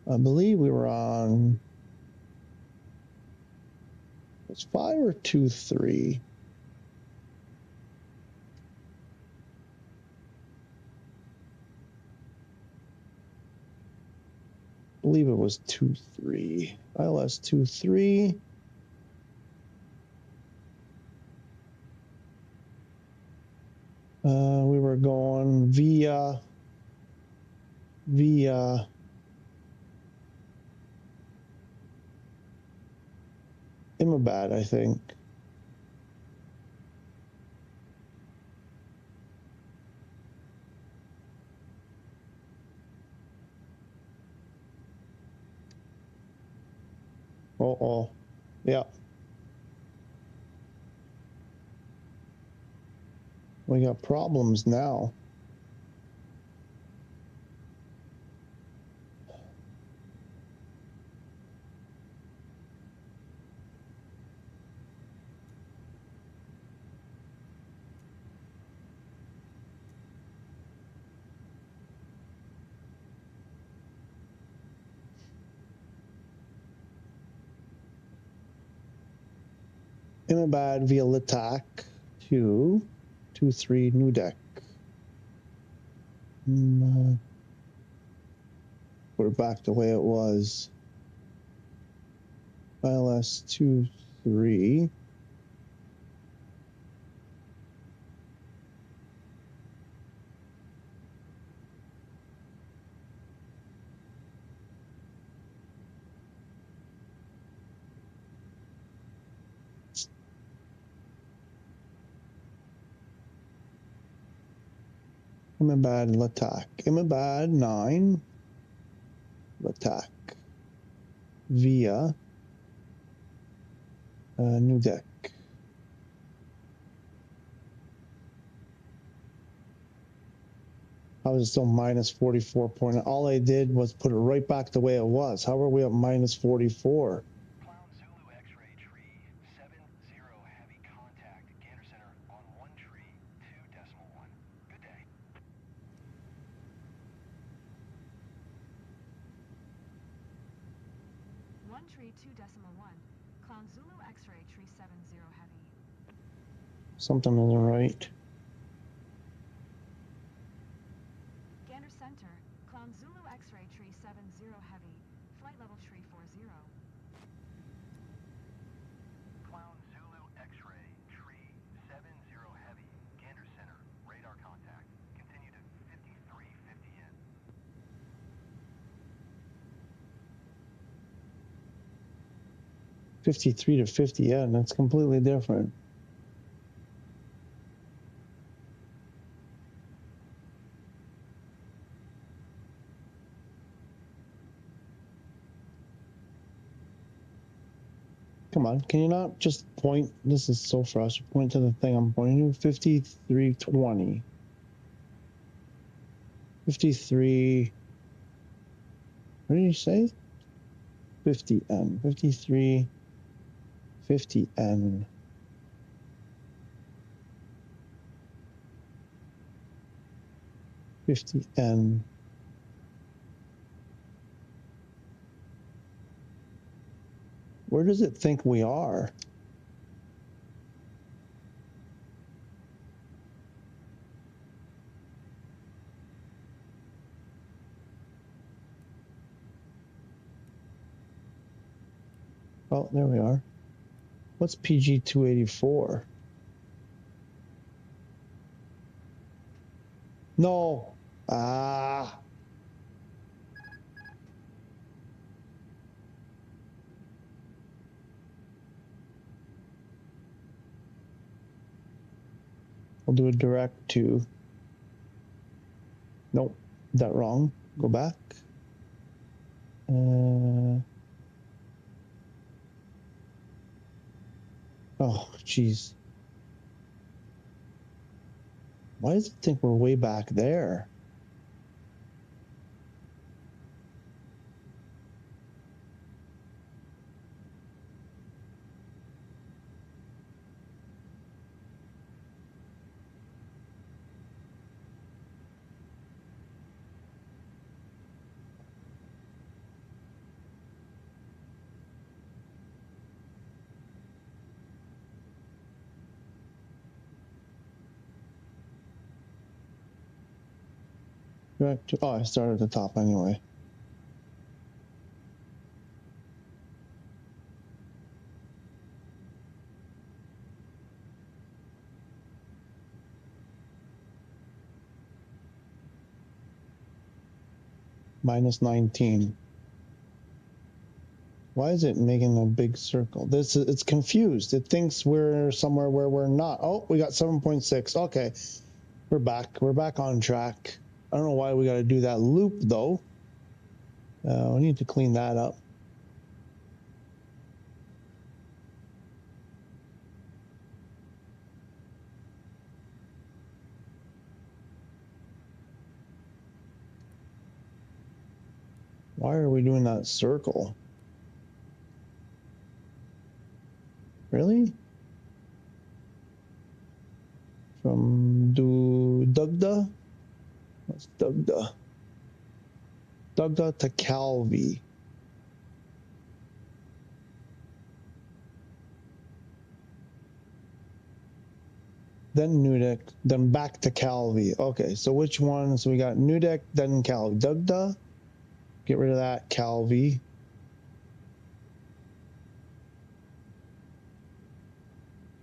S1: I believe we were on, was 5 or 2-3? I believe it was 2-3. ILS 2-3. We were going via Imabad, I think. Uh-oh. Yeah. We got problems now. Imabad via Litak to 2-3 new deck. Put it back the way it was. ILS 2-3. Imabad Litak. Imabad 9. Litak via new deck. I was still minus 44 point. All I did was put it right back the way it was. How are we at minus 44?
S5: Clown Zulu X-ray tree 70 heavy contact Gander Center on 1 tree 2.1. Good day.
S3: One tree 2.1. Clown Zulu X-ray tree 70 heavy.
S1: Something isn't right.
S3: Gander Center, Clown Zulu X-ray tree 70 heavy. Flight level tree 40.
S5: Clown Zulu X-ray tree 70 heavy Gander Center radar contact. Continue to 5350 in.
S1: $53 to $50N. That's completely different. Come on, can you not just point? This is so frustrating. Point to the thing I'm pointing to. 5320. 53. What did you say? 50N. 53. 50N. 50N. Where does it think we are? Oh, there we are. What's PG 284? No. Ah. We'll do a direct to. Nope, that wrong. Go back. Oh, jeez. Why does it think we're way back there? Direct to, oh, I started at the top anyway. Minus 19. Why is it making a big circle? It's confused. It thinks we're somewhere where we're not. Oh, we got 7.6. Okay, we're back. We're back on track. I don't know why we got to do that loop though. We need to clean that up. Why are we doing that circle? Really? From Dugda? What's Dugda? Dugda to Calvi. Then Nudek, then back to Calvi. Okay, so which one? So we got Nudek, then Calvi. Dugda? Get rid of that. Calvi.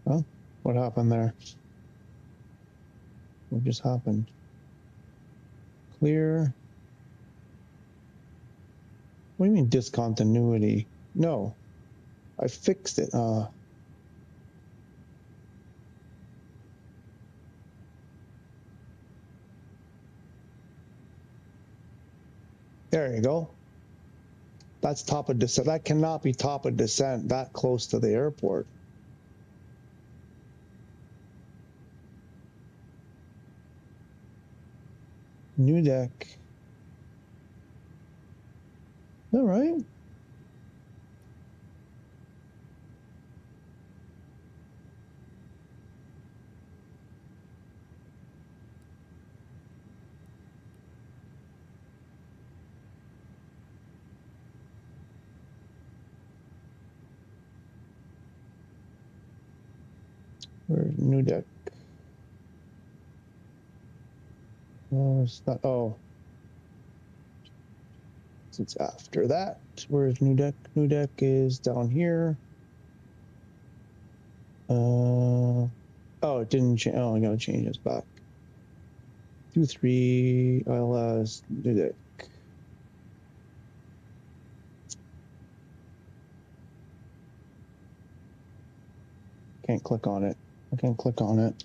S1: Huh? What happened there? What just happened? Clear. What do you mean discontinuity? No. I fixed it. There you go. That's top of descent. That cannot be top of descent that close to the airport. New deck. All right. Where's new deck? Oh, it's not. Oh, it's after that. Where's new deck? New deck is down here. Oh, it didn't change. Oh, I gotta change this back. 2-3 ILS new deck. Can't click on it. I can't click on it.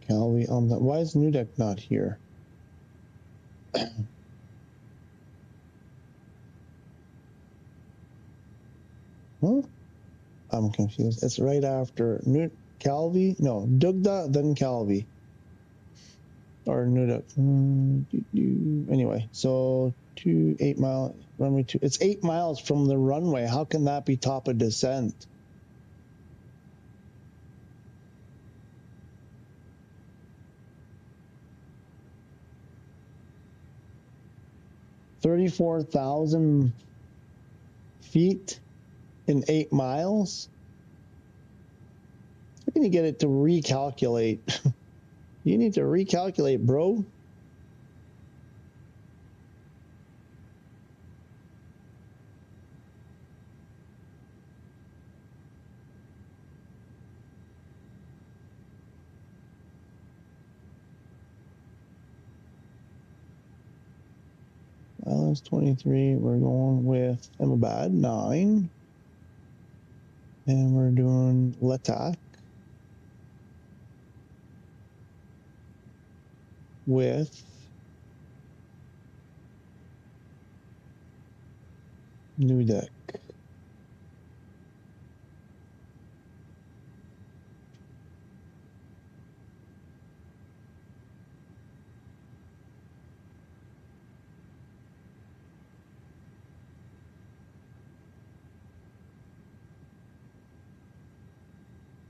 S1: Calvi on the. Why is new deck not here? Huh? I'm confused. It's right after Calvi. No, Dugda, then Calvi. or Nuduk. Anyway, so 8 mile runway 2. It's 8 miles from the runway. How can that be top of descent? $34,000 feet in 8 miles? How can you get it to recalculate? You need to recalculate, bro. LS23, we're going with Emabad 9. And we're doing Letak with Nuduk.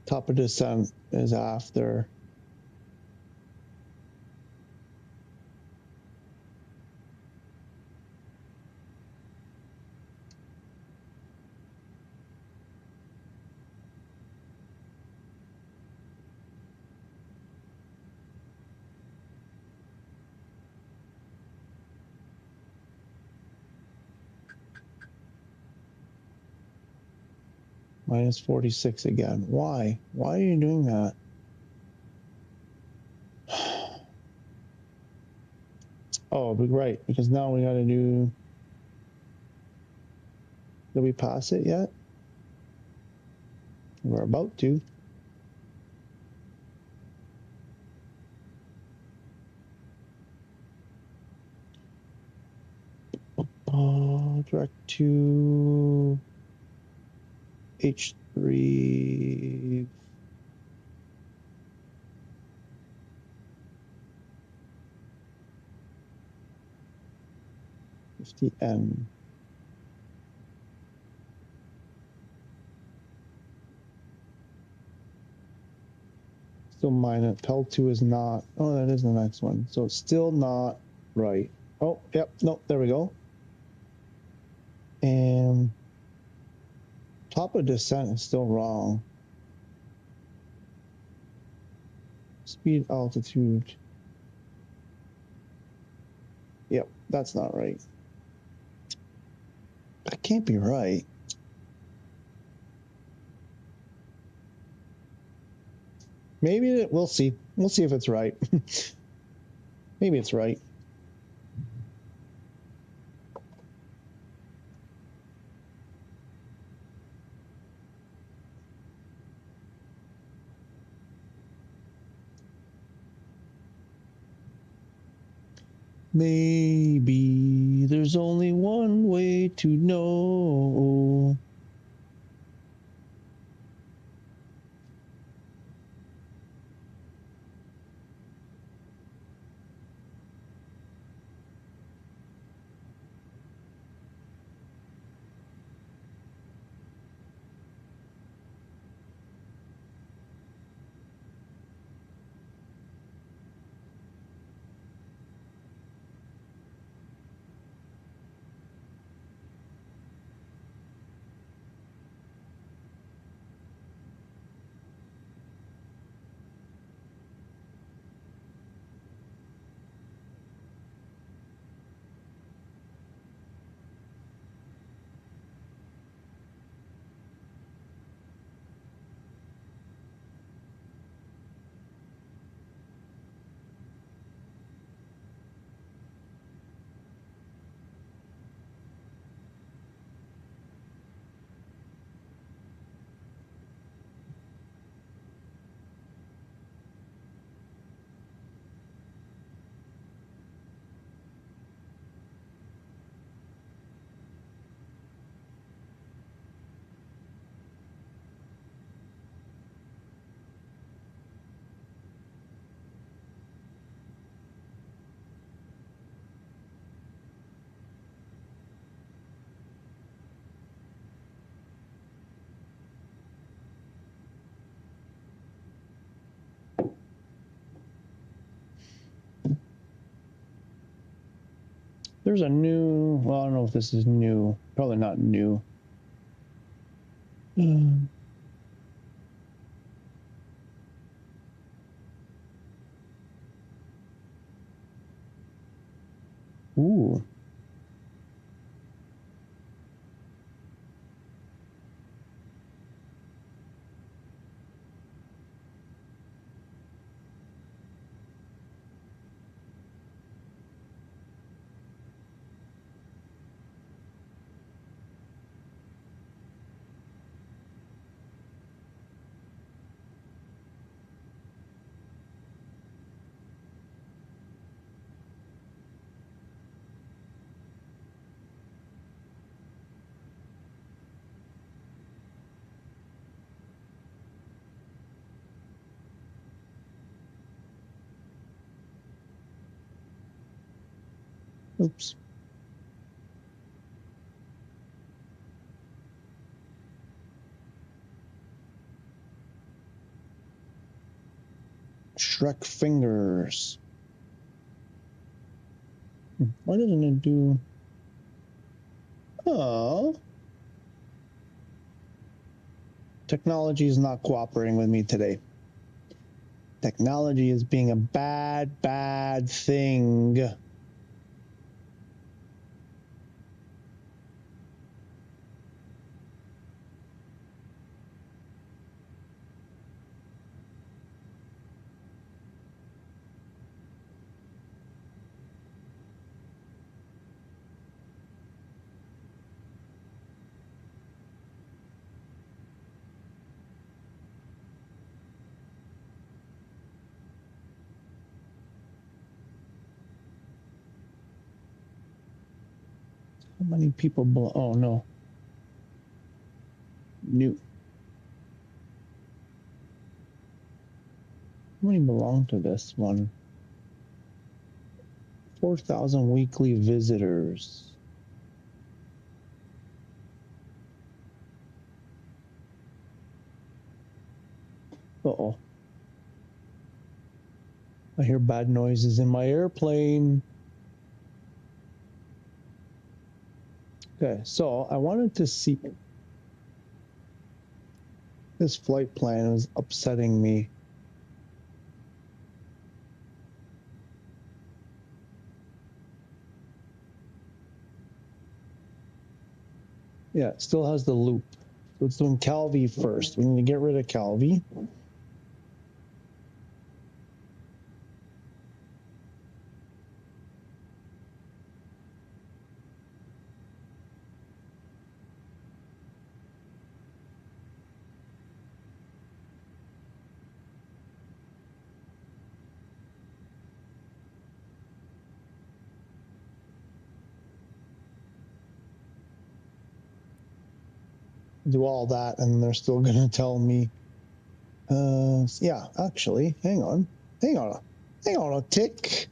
S1: Top of descent is after. Minus 46 again. Why? Why are you doing that? Oh, right, because now we gotta do... Did we pass it yet? We're about to. Direct to H3. N. Still minus. PEL2 is not. Oh, that is the next one. So it's still not right. Oh, yep. No, there we go. And top of descent is still wrong. Speed, altitude. Yep, that's not right. That can't be right. Maybe we'll see. We'll see if it's right. Maybe it's right. Maybe there's only one way to know. There's a new, well, I don't know if this is new. Probably not new. Ooh. Oops. Shrek fingers. Why doesn't it do? Oh. Technology is not cooperating with me today. Technology is being a bad, bad thing. How many people? Oh no. New. How many belong to this one? 4,000 weekly visitors. Uh-oh. I hear bad noises in my airplane. Okay, so I wanted to see. This flight plan is upsetting me. Yeah, it still has the loop. So it's doing Calvi first. We need to get rid of Calvi. Do all that, and they're still going to tell me. Yeah, actually, hang on a tick.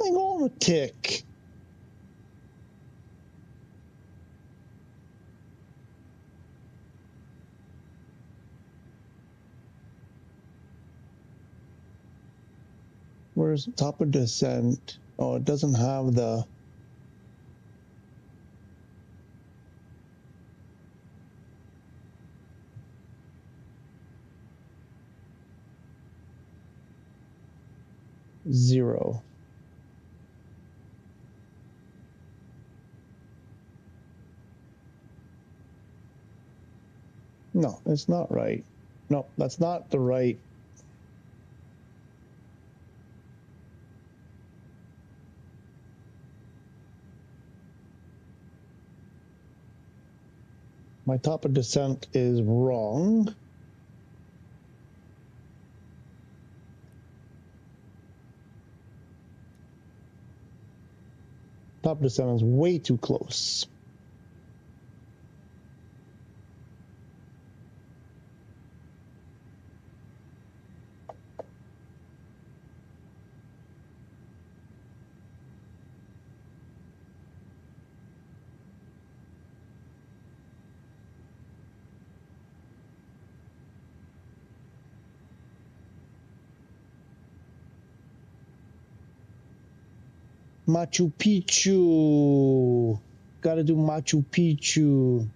S1: Hang on a tick. Where's top of descent? Oh, it doesn't have the. Zero. No, it's not right. No, that's not the right. My top of descent is wrong. Top of descent is way too close. Machu Picchu. Gotta do Machu Picchu.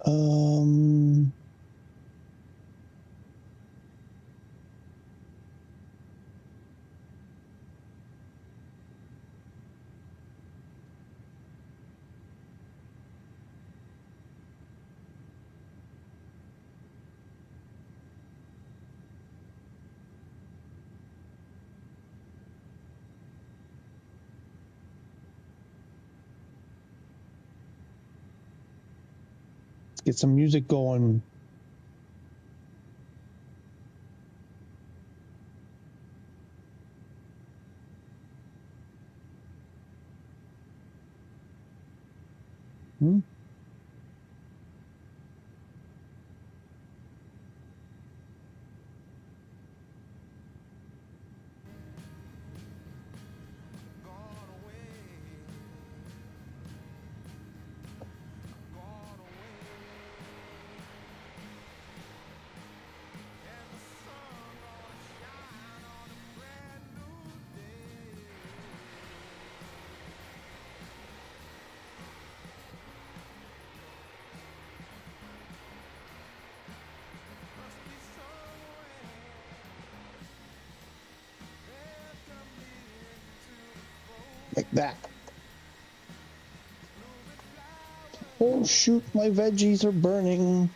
S1: Um, let's get some music going. Hmm? Like that. Oh shoot, my veggies are burning.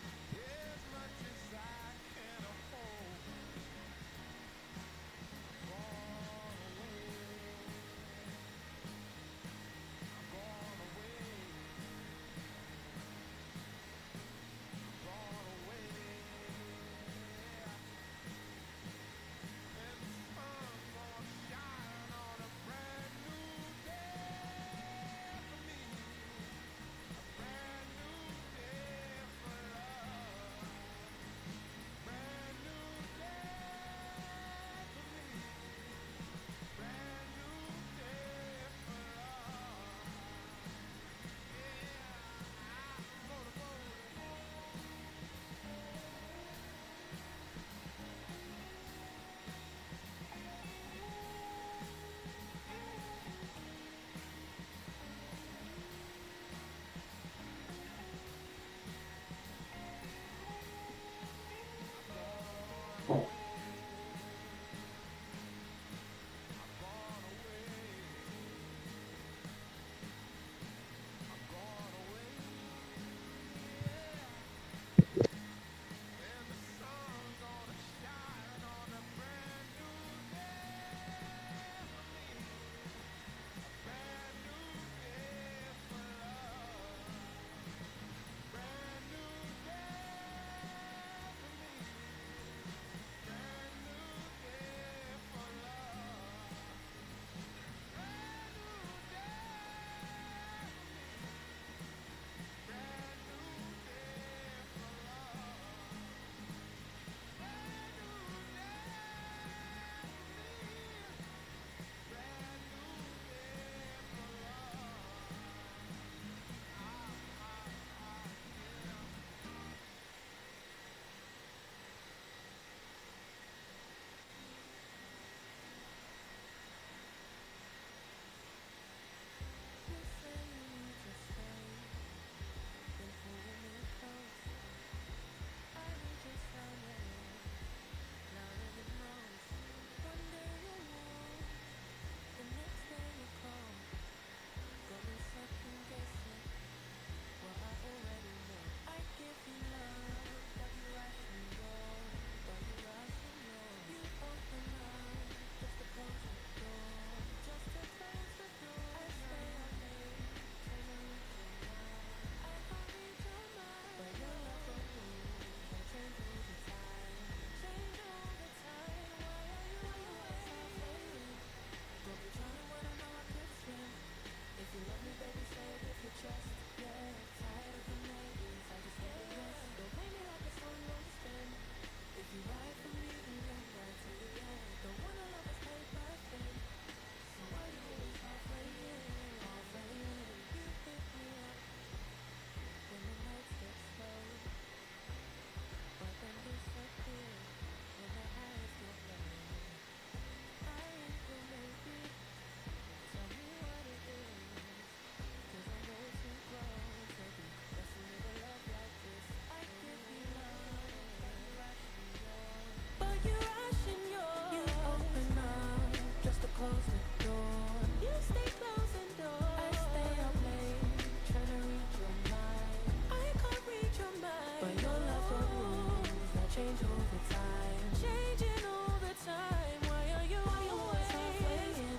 S7: all the time. Changing all the time. Why are you always halfway in?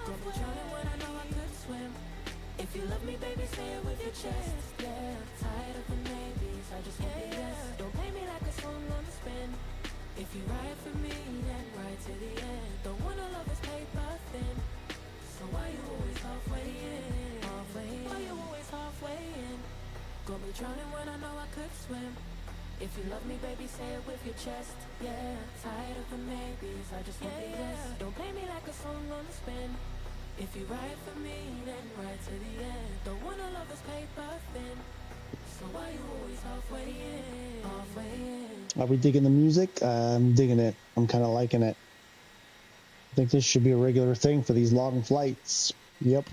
S7: Got me drowning when I know I could swim. If you love me, baby, say it with your chest. Yeah, tired of the maybes, I just want the yes. Don't play me like a song on the spin. If you ride for me, then ride to the end. Don't wanna love this paper thin. So why you always halfway in? Halfway in. Why you always halfway in? Got me drowning when I know I could swim. If you love me, baby, say it with your chest. Yeah, tired of the maybes, I just want the yes. Don't play me like a song on the spin. If you ride for me, then ride to the end. Don't wanna love this paper thin. So why you always halfway in? Halfway in.
S1: Are we digging the music? I'm digging it. I'm kind of liking it. I think this should be a regular thing for these long flights. Yep.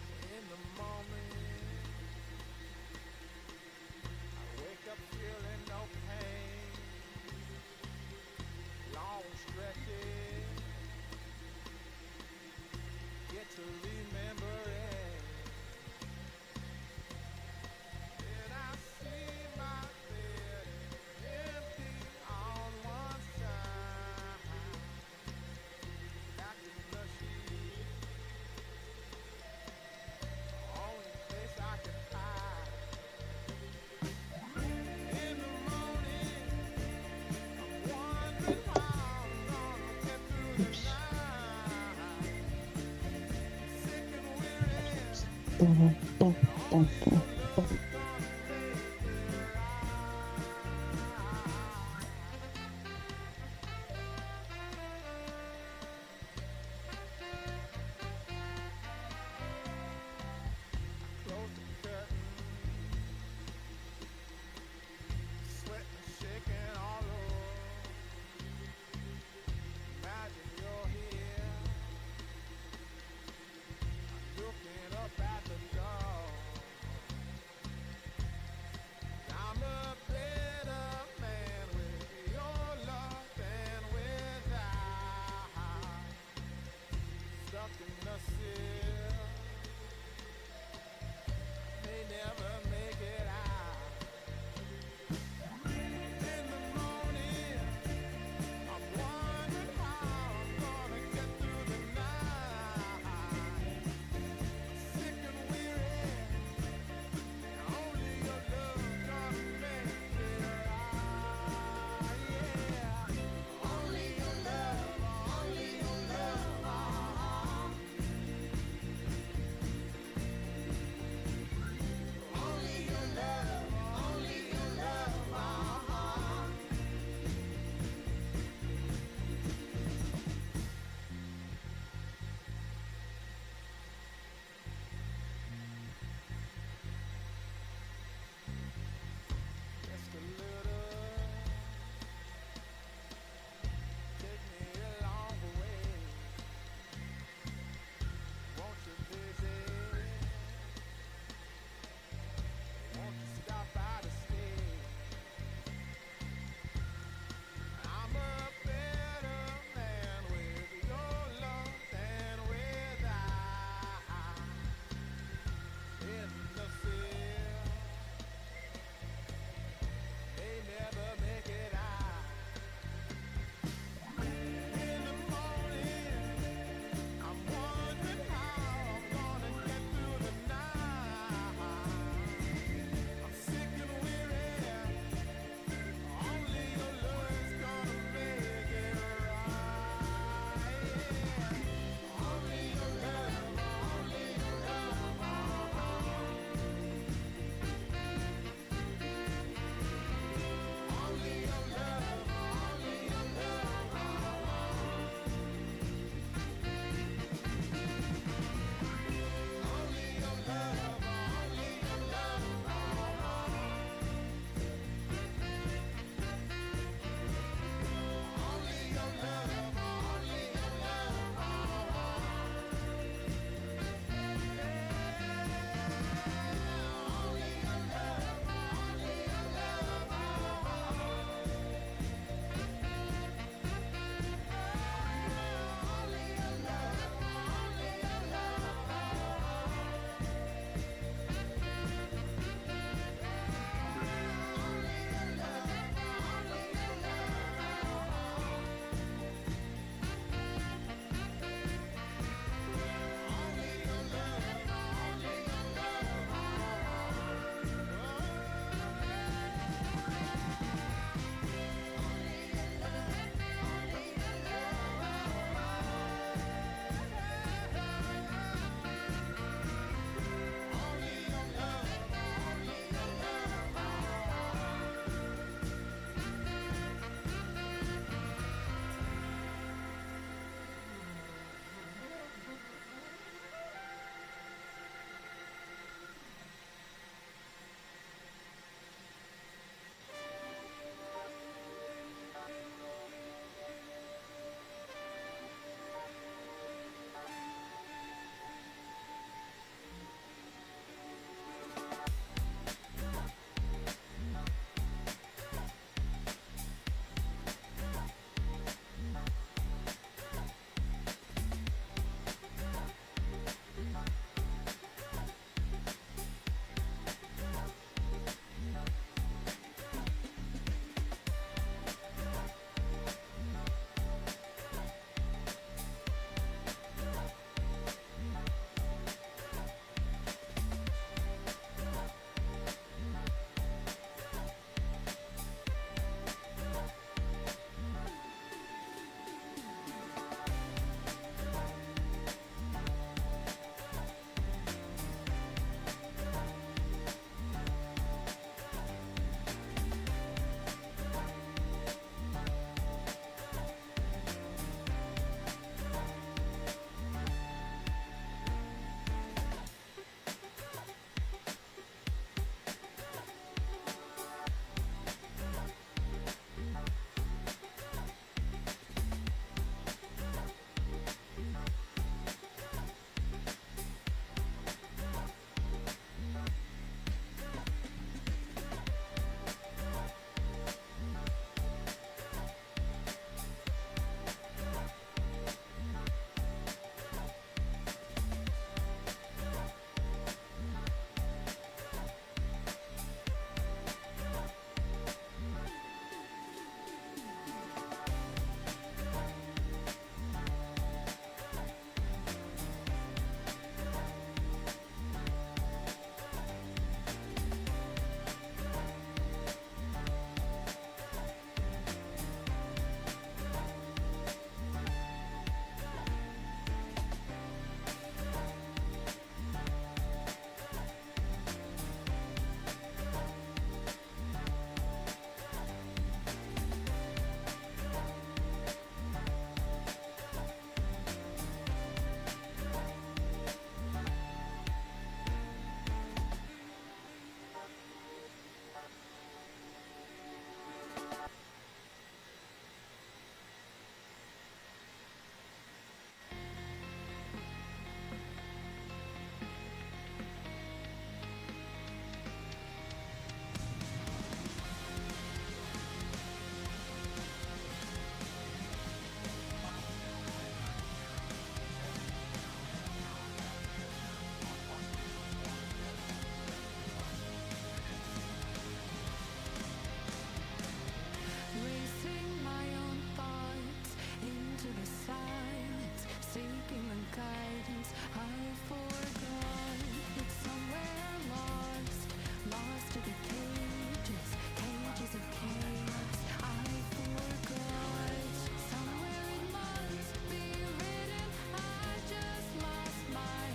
S5: In the morning, I wake up feeling no pain. Long stretches, get to remembering. Then I see my bed empty on one side. Back in the sheet, only place I can hide. In the morning, I'm wondering how I'm gonna get through the night. Sick and weary,
S1: Boom, boom, boom,
S5: only
S1: boom.
S5: your love's gonna make it right. Close the curtain, sweating, shaking all over. Imagine you're here, looking up at the door.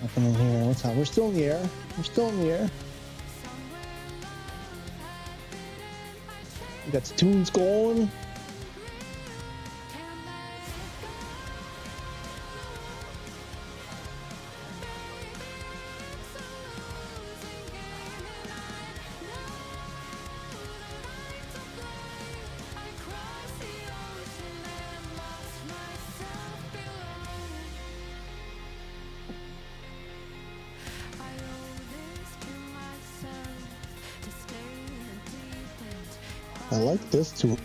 S1: happening here? What's up? We're still in the air. We're still in the air. We got the tunes going. I like this too.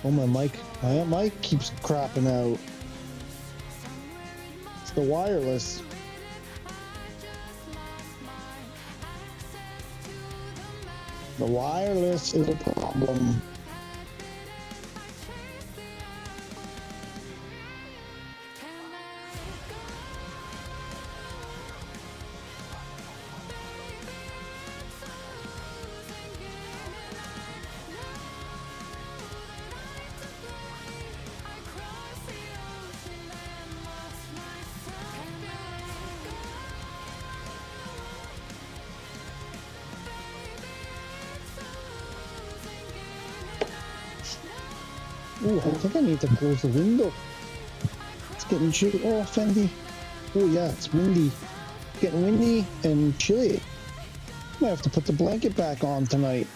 S1: Oh, my mic keeps crapping out. It's the wireless. The wireless is a problem. Ooh, I think I need to close the window. It's getting chilly. Oh, Fendi. Oh, yeah, it's windy. Getting windy and chilly. Might have to put the blanket back on tonight.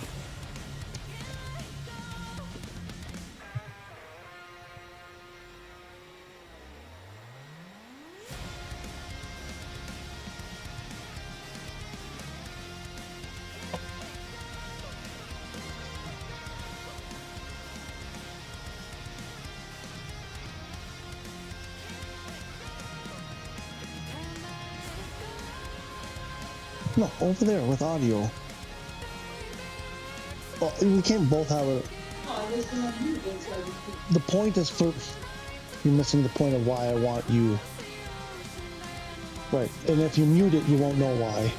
S1: No, over there with audio. Oh, we can't both have it. The point is for... You're missing the point of why I want you. Right, and if you mute it, you won't know why.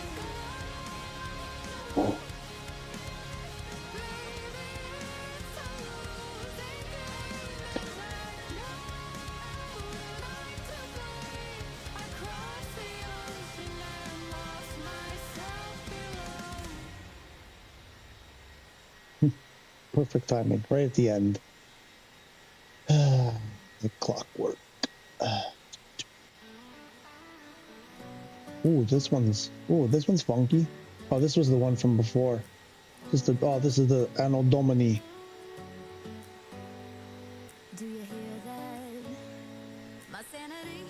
S1: Perfect timing, right at the end. The clockwork. Ooh, this one's funky. Oh, this was the one from before. This is the Anno Domini.
S7: Do you hear that? My sanity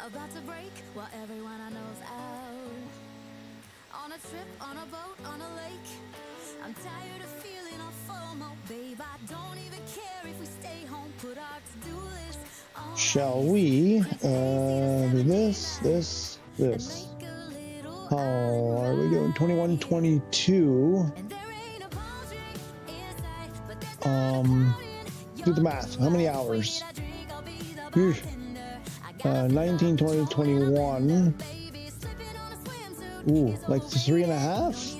S7: about to break while everyone I know's out. On a trip, on a boat, on a lake. I'm tired of feeling a FOMO, babe. I don't even care if we stay home. Put our to-do list on.
S1: Shall we do this? How are we doing? 21, 22. Do the math. How many hours? 19, 20, 21. Ooh, like 3.5?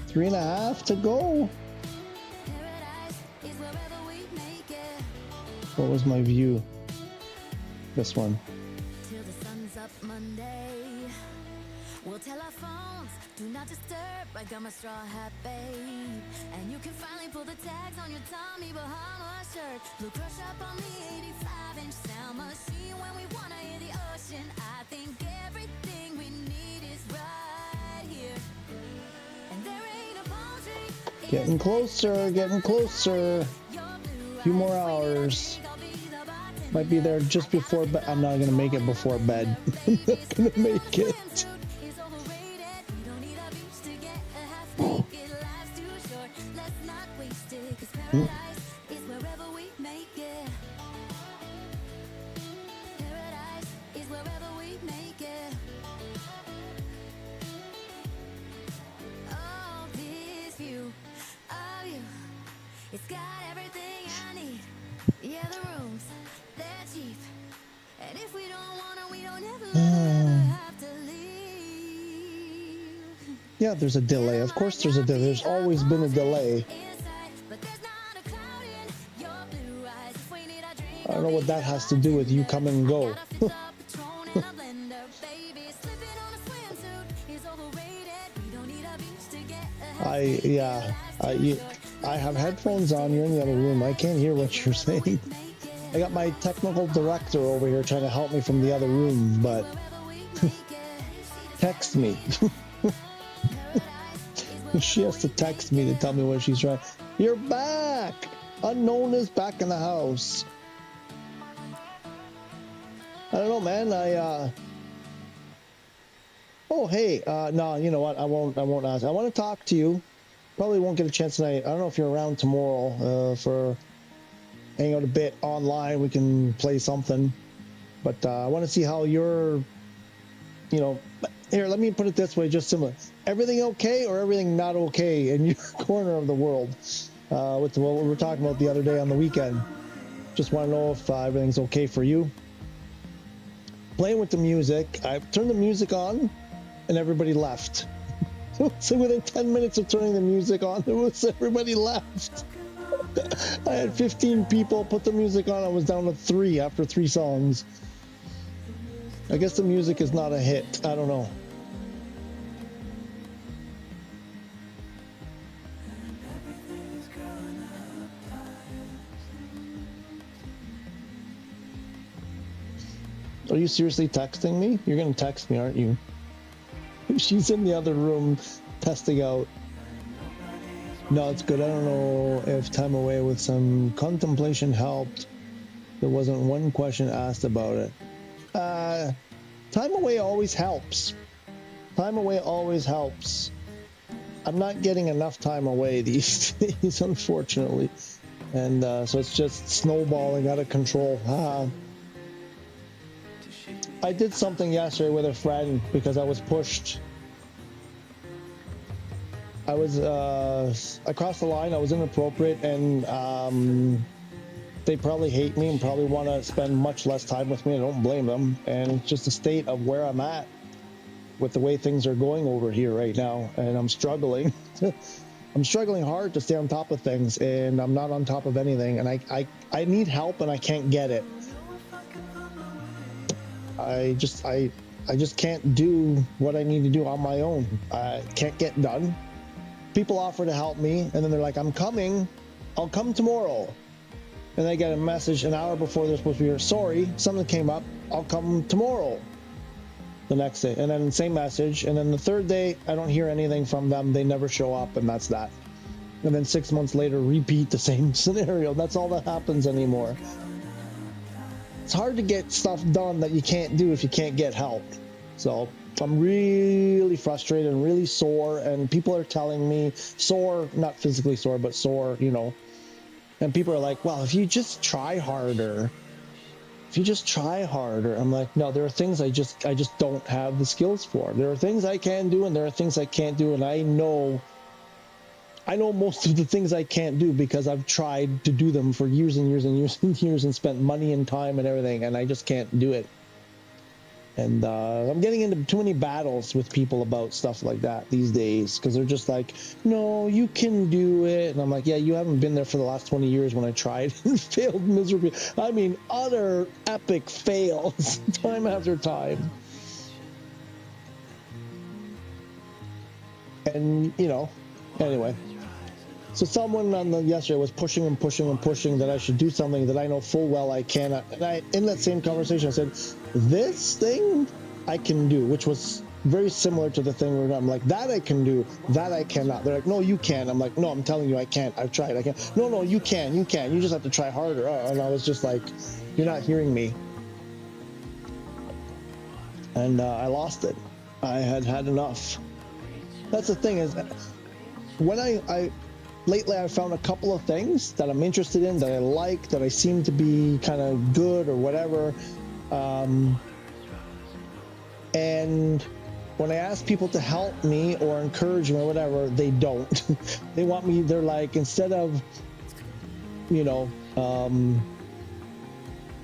S1: 3.5 to go. What was my view? This one.
S7: Till the sun's up Monday. We'll tell our phones, do not disturb. I got my straw hat, babe. And you can finally pull the tags on your Tommy Bahama shirt. Blue crush up on the 85-inch sound machine. When we wanna hear the ocean, I think everything we need is right here. And there ain't a palm tree.
S1: Getting closer, getting closer. A few more hours. Might be there just before bed. I'm not gonna make it before bed. I'm not gonna make it.
S7: It's got everything I need. Yeah, the rooms, they're cheap. And if we don't want to, we don't ever have to leave.
S1: Yeah, there's a delay. Of course there's a delay. There's always been a delay. I don't know what that has to do with you come and go. I have headphones on. You're in the other room. I can't hear what you're saying. I got my technical director over here trying to help me from the other room, but text me. She has to text me to tell me what she's trying. You're back! Unknown is back in the house. I don't know, man. Oh, hey. No, you know what? I won't ask. I want to talk to you. Probably won't get a chance tonight. I don't know if you're around tomorrow for hang out a bit online. We can play something. But I want to see how you're, you know, here, let me put it this way, just similar. Everything okay or everything not okay in your corner of the world? With what we were talking about the other day on the weekend. Just want to know if everything's okay for you. Playing with the music. I turned the music on and everybody left. So within 10 minutes of turning the music on, everybody left. I had 15 people put the music on. I was down to 3 after 3 songs. I guess the music is not a hit. I don't know. Are you seriously texting me? You're going to text me, aren't you? She's in the other room testing out. No, it's good. I don't know if time away with some contemplation helped. There wasn't one question asked about it. Time away always helps. Time away always helps. I'm not getting enough time away these days, unfortunately. And so it's just snowballing out of control. I did something yesterday with a friend because I was pushed. I was, I crossed the line, I was inappropriate, and they probably hate me and probably want to spend much less time with me. I don't blame them. And it's just a state of where I'm at with the way things are going over here right now. And I'm struggling. I'm struggling hard to stay on top of things, and I'm not on top of anything. And I need help and I can't get it. I just can't do what I need to do on my own. I can't get done. People offer to help me, and then they're like, I'm coming. I'll come tomorrow. And I get a message an hour before they're supposed to be here. Sorry, something came up. I'll come tomorrow. The next day. And then same message. And then the third day, I don't hear anything from them. They never show up, and that's that. And then 6 months later, repeat the same scenario. That's all that happens anymore. It's hard to get stuff done that you can't do if you can't get help. So I'm really frustrated and really sore, and people are telling me, sore, not physically sore, but sore, you know. And people are like, well, if you just try harder, I'm like, no, there are things I just don't have the skills for. There are things I can do, and there are things I can't do, and I know most of the things I can't do because I've tried to do them for years and years and years and years and spent money and time and everything, and I just can't do it. And I'm getting into too many battles with people about stuff like that these days because they're just like, no, you can do it. And I'm like, yeah, you haven't been there for the last 20 years when I tried and failed miserably. I mean, utter epic fails time after time. And, you know, anyway. So someone on yesterday was pushing and pushing and pushing that I should do something that I know full well I cannot. And in that same conversation, I said, this thing I can do, which was very similar to the thing where I'm like, that I can do, that I cannot. They're like, no, you can. I'm like, no, I'm telling you I can't. I've tried. I can't. No, you can. You just have to try harder. And I was just like, you're not hearing me. And I lost it. I had enough. That's the thing is, when lately I found a couple of things that I'm interested in, that I like, that I seem to be kind of good or whatever. And when I ask people to help me or encourage me or whatever, they don't. They want me, they're like, instead of, you know,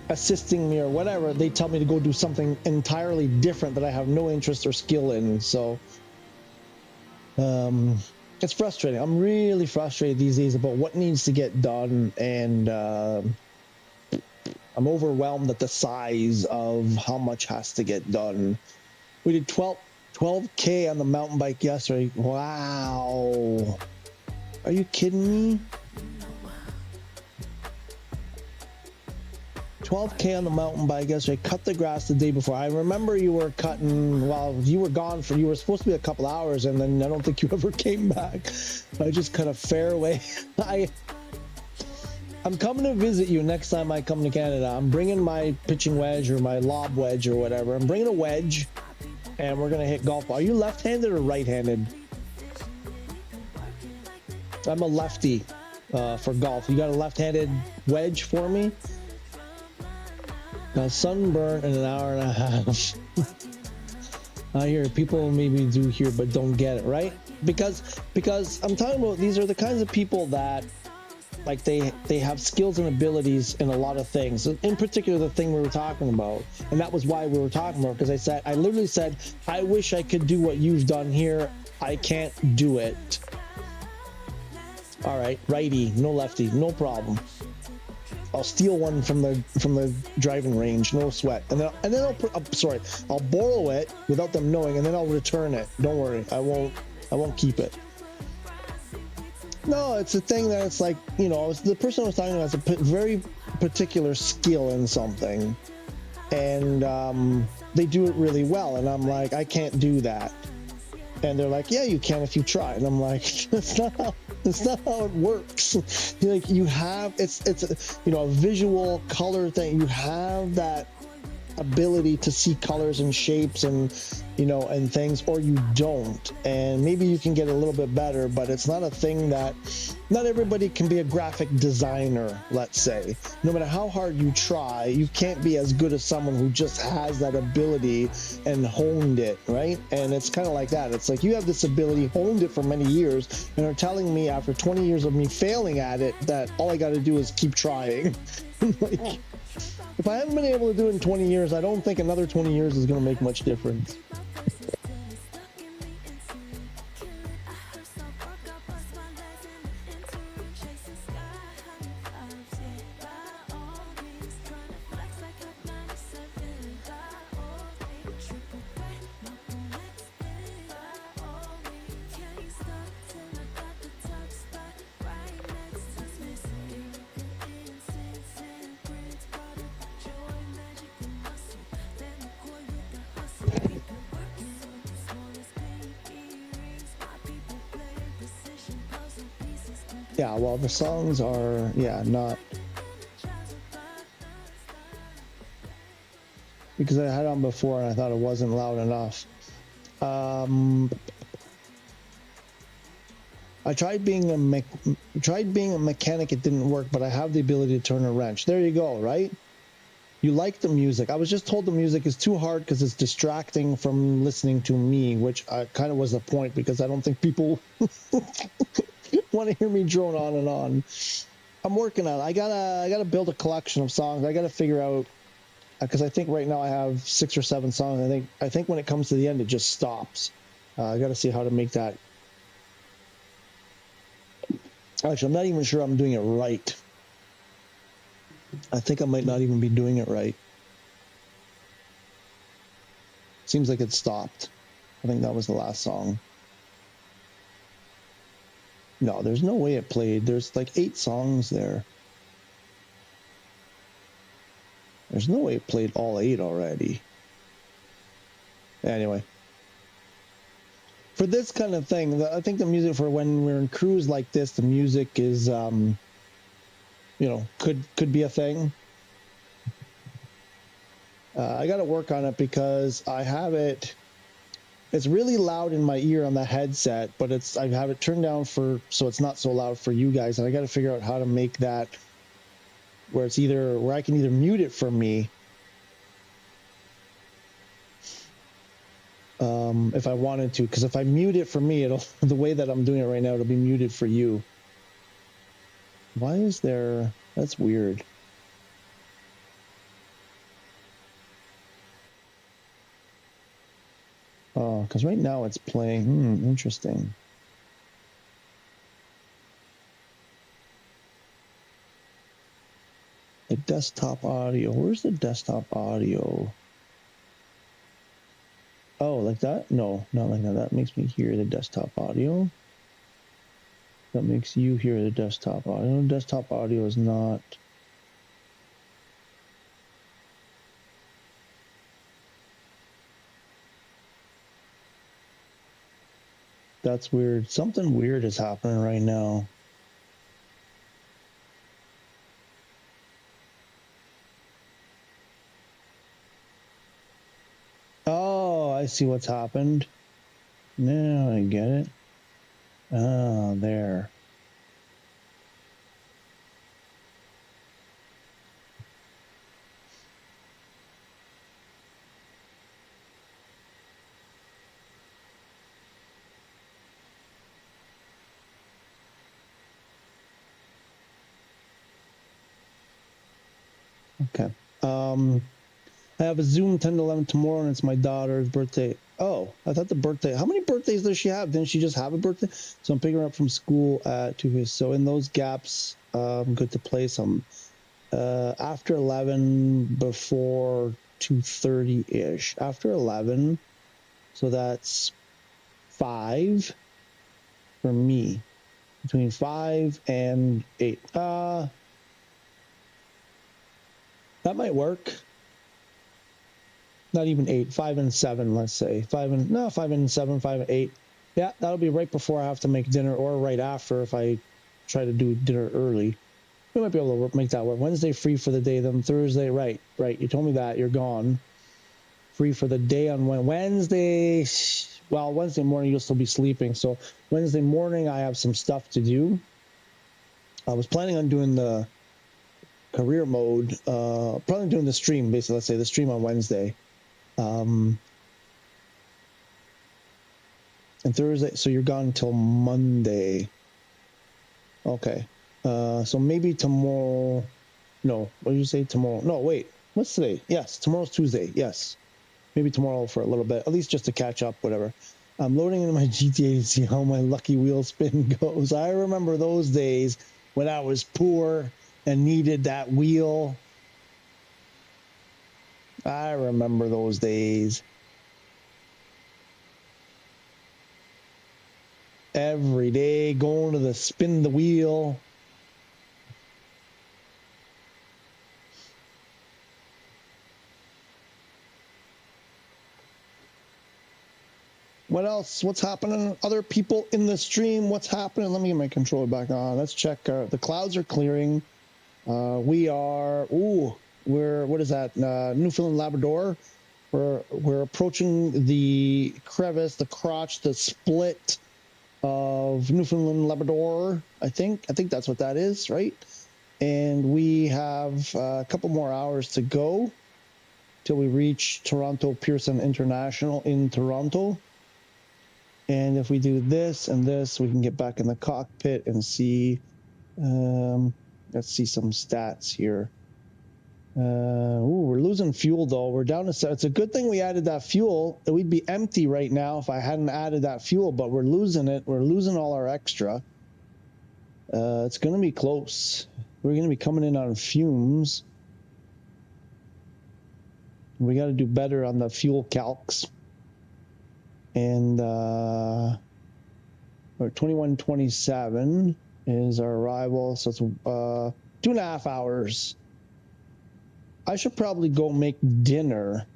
S1: assisting me or whatever, they tell me to go do something entirely different that I have no interest or skill in. So It's frustrating. I'm really frustrated these days about what needs to get done, and I'm overwhelmed at the size of how much has to get done. We did 12K on the mountain bike yesterday. Wow. Are you kidding me? 12K on the mountain bike yesterday. Cut the grass the day before. I remember you were cutting, well, you were gone for, you were supposed to be a couple hours, and then I don't think you ever came back. I just cut a fairway. I'm coming to visit you next time I come to Canada. I'm bringing my pitching wedge or my lob wedge or whatever. I'm bringing a wedge, and we're going to hit golf ball. Are you left-handed or right-handed? I'm a lefty for golf. You got a left-handed wedge for me? Sunburn in an hour and a half. I hear people maybe do hear but don't get it, right? Because I'm talking about, these are the kinds of people that, like, they have skills and abilities in a lot of things. In particular, the thing we were talking about, and that was why we were talking about, because I literally said, I wish I could do what you've done here. I can't do it. All right, righty, no lefty, no problem. I'll steal one from the driving range, no sweat, and then I'll borrow it without them knowing, and then I'll return it. Don't worry, I won't keep it. No, it's a thing that it's like, you know, the person I was talking about has a very particular skill in something, and they do it really well, and I'm like, I can't do that, and they're like, yeah, you can if you try, and I'm like, that's not how it works. Like, you have, it's you know, a visual color thing. You have that ability to see colors and shapes and, you know, and things, or you don't, and maybe you can get a little bit better, but it's not a thing that, not everybody can be a graphic designer, let's say. No matter how hard you try, you can't be as good as someone who just has that ability and honed it, right? And it's kind of like that. It's like, you have this ability, honed it for many years, and are telling me after 20 years of me failing at it that all I got to do is keep trying. Like, if I haven't been able to do it in 20 years, I don't think another 20 years is going to make much difference. Yeah, well, the songs are, yeah, not, because I had it on before and I thought it wasn't loud enough. I tried being a mechanic, it didn't work, but I have the ability to turn a wrench. There you go, right? You like the music. I was just told the music is too hard because it's distracting from listening to me, which kind of was the point, because I don't think people want to hear me drone on and on. I'm working on it. I gotta build a collection of songs. I gotta figure out, because I think right now I have 6 or 7 songs. I think when it comes to the end, it just stops. I gotta see how to make that. Actually, I'm not even sure I'm doing it right. I think I might not even be doing it right. Seems like it stopped. I think that was the last song. No, there's no way it played. There's like 8 songs there. There's no way it played all 8 already. Anyway. For this kind of thing, I think the music for when we're in crews like this, the music is, you know, could be a thing. I got to work on it because I have it. It's really loud in my ear on the headset, but I have it turned down so it's not so loud for you guys, and I got to figure out how to make that where I can either mute it for me, if I wanted to, because if I mute it for me, the way that I'm doing it right now, it'll be muted for you. Why is there? That's weird. Oh, because right now it's playing. Interesting. The desktop audio. Where's the desktop audio? Oh, like that? No, not like that. That makes me hear the desktop audio. That makes you hear the desktop audio. Desktop audio is not. That's weird. Something weird is happening right now. Oh, I see what's happened. Now I get it. Oh, there. Okay. I have a Zoom 10 to 11 tomorrow, and it's my daughter's birthday. Oh, I thought the birthday. How many birthdays does she have? Didn't she just have a birthday? So I'm picking her up from school at 2. So in those gaps, I'm good to play some. After 11, before 2:30-ish. After 11, so that's 5 for me. Between 5 and 8. That might work. Not even 8, 5 and 7, let's say. 5 and 7, 5 and 8. Yeah, that'll be right before I have to make dinner, or right after if I try to do dinner early. We might be able to make that work. Wednesday free for the day, then Thursday, right. You told me that, you're gone. Free for the day on Wednesday. Well, Wednesday morning you'll still be sleeping, so Wednesday morning I have some stuff to do. I was planning on doing the career mode, probably doing the stream, basically, let's say the stream on Wednesday. And Thursday, so you're gone until Monday. Okay. So maybe tomorrow. No, what did you say tomorrow? No, wait. What's today? Yes, tomorrow's Tuesday. Yes. Maybe tomorrow for a little bit, at least just to catch up, whatever. I'm loading into my GTA to see how my lucky wheel spin goes. I remember those days when I was poor and needed that wheel. I remember those days. Every day going to the spin the wheel. What else? What's happening? Other people in the stream, what's happening? Let me get my controller back on. Let's check. The clouds are clearing. We are, what is that? Newfoundland, Labrador. We're approaching the crevice, the crotch, the split of Newfoundland, Labrador. I think that's what that is, right? And we have a couple more hours to go till we reach Toronto Pearson International in Toronto. And if we do this and this, we can get back in the cockpit and see, let's see some stats here. We're losing fuel though. We're down to, it's a good thing we added that fuel. We'd be empty right now if I hadn't added that fuel, but we're losing it. We're losing all our extra. It's going to be close. We're going to be coming in on fumes. We got to do better on the fuel calcs. And or 21:27 is our arrival, so it's 2.5 hours. I should probably go make dinner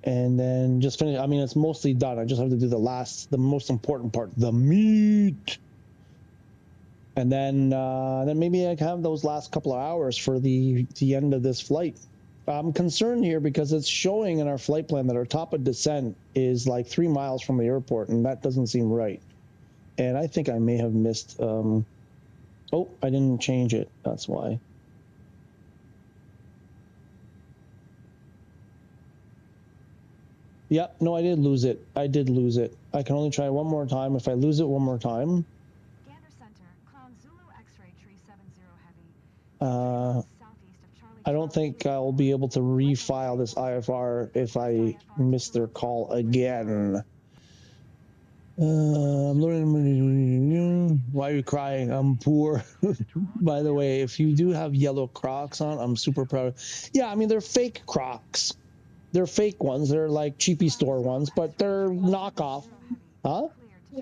S1: and then just finish. I mean, it's mostly done. I just have to do the most important part, the meat. And then maybe I can have those last couple of hours for the end of this flight. I'm concerned here because it's showing in our flight plan that our top of descent is like 3 miles from the airport, and that doesn't seem right. And I think I may have missed. I didn't change it. That's why. Yep, no, I did lose it. I can only try one more time. If I lose it one more time.
S3: Gander Center, Clown Zulu X-ray 370 heavy.
S1: I don't think I'll be able to refile this IFR if I miss their call again. I'm learning. Why are you crying? I'm poor. By the way, if you do have yellow Crocs on, I'm super proud. Yeah, I mean, they're fake Crocs. They're fake ones. They're like cheapy store ones, but they're knockoff. Huh?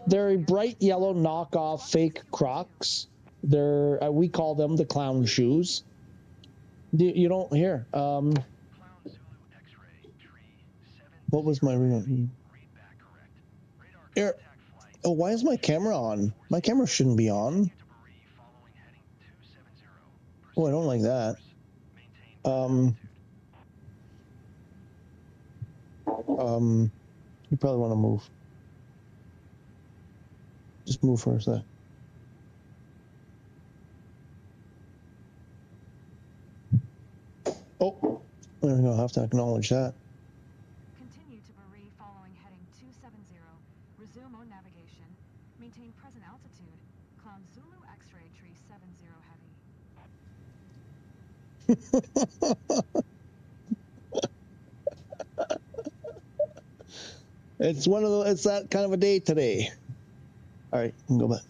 S1: They're bright yellow knockoff fake Crocs. They're we call them the clown shoes. You don't hear.
S5: Clown Zulu X-ray tree 7.
S1: What was my read
S5: back correct. Radar
S1: here?
S5: contact flight.
S1: Oh, why is my camera on? My camera shouldn't be on.
S5: To Berea following heading 270.
S1: Oh, I don't like that. You probably want to move. Just move for a sec. Oh, there we go. I have to acknowledge that.
S3: Continue to Berea following heading 270. Resume on navigation. Maintain present altitude. Clown Zulu X-ray tree 70 heavy.
S1: It's one of the. It's that kind of a day today. All right, we can go back.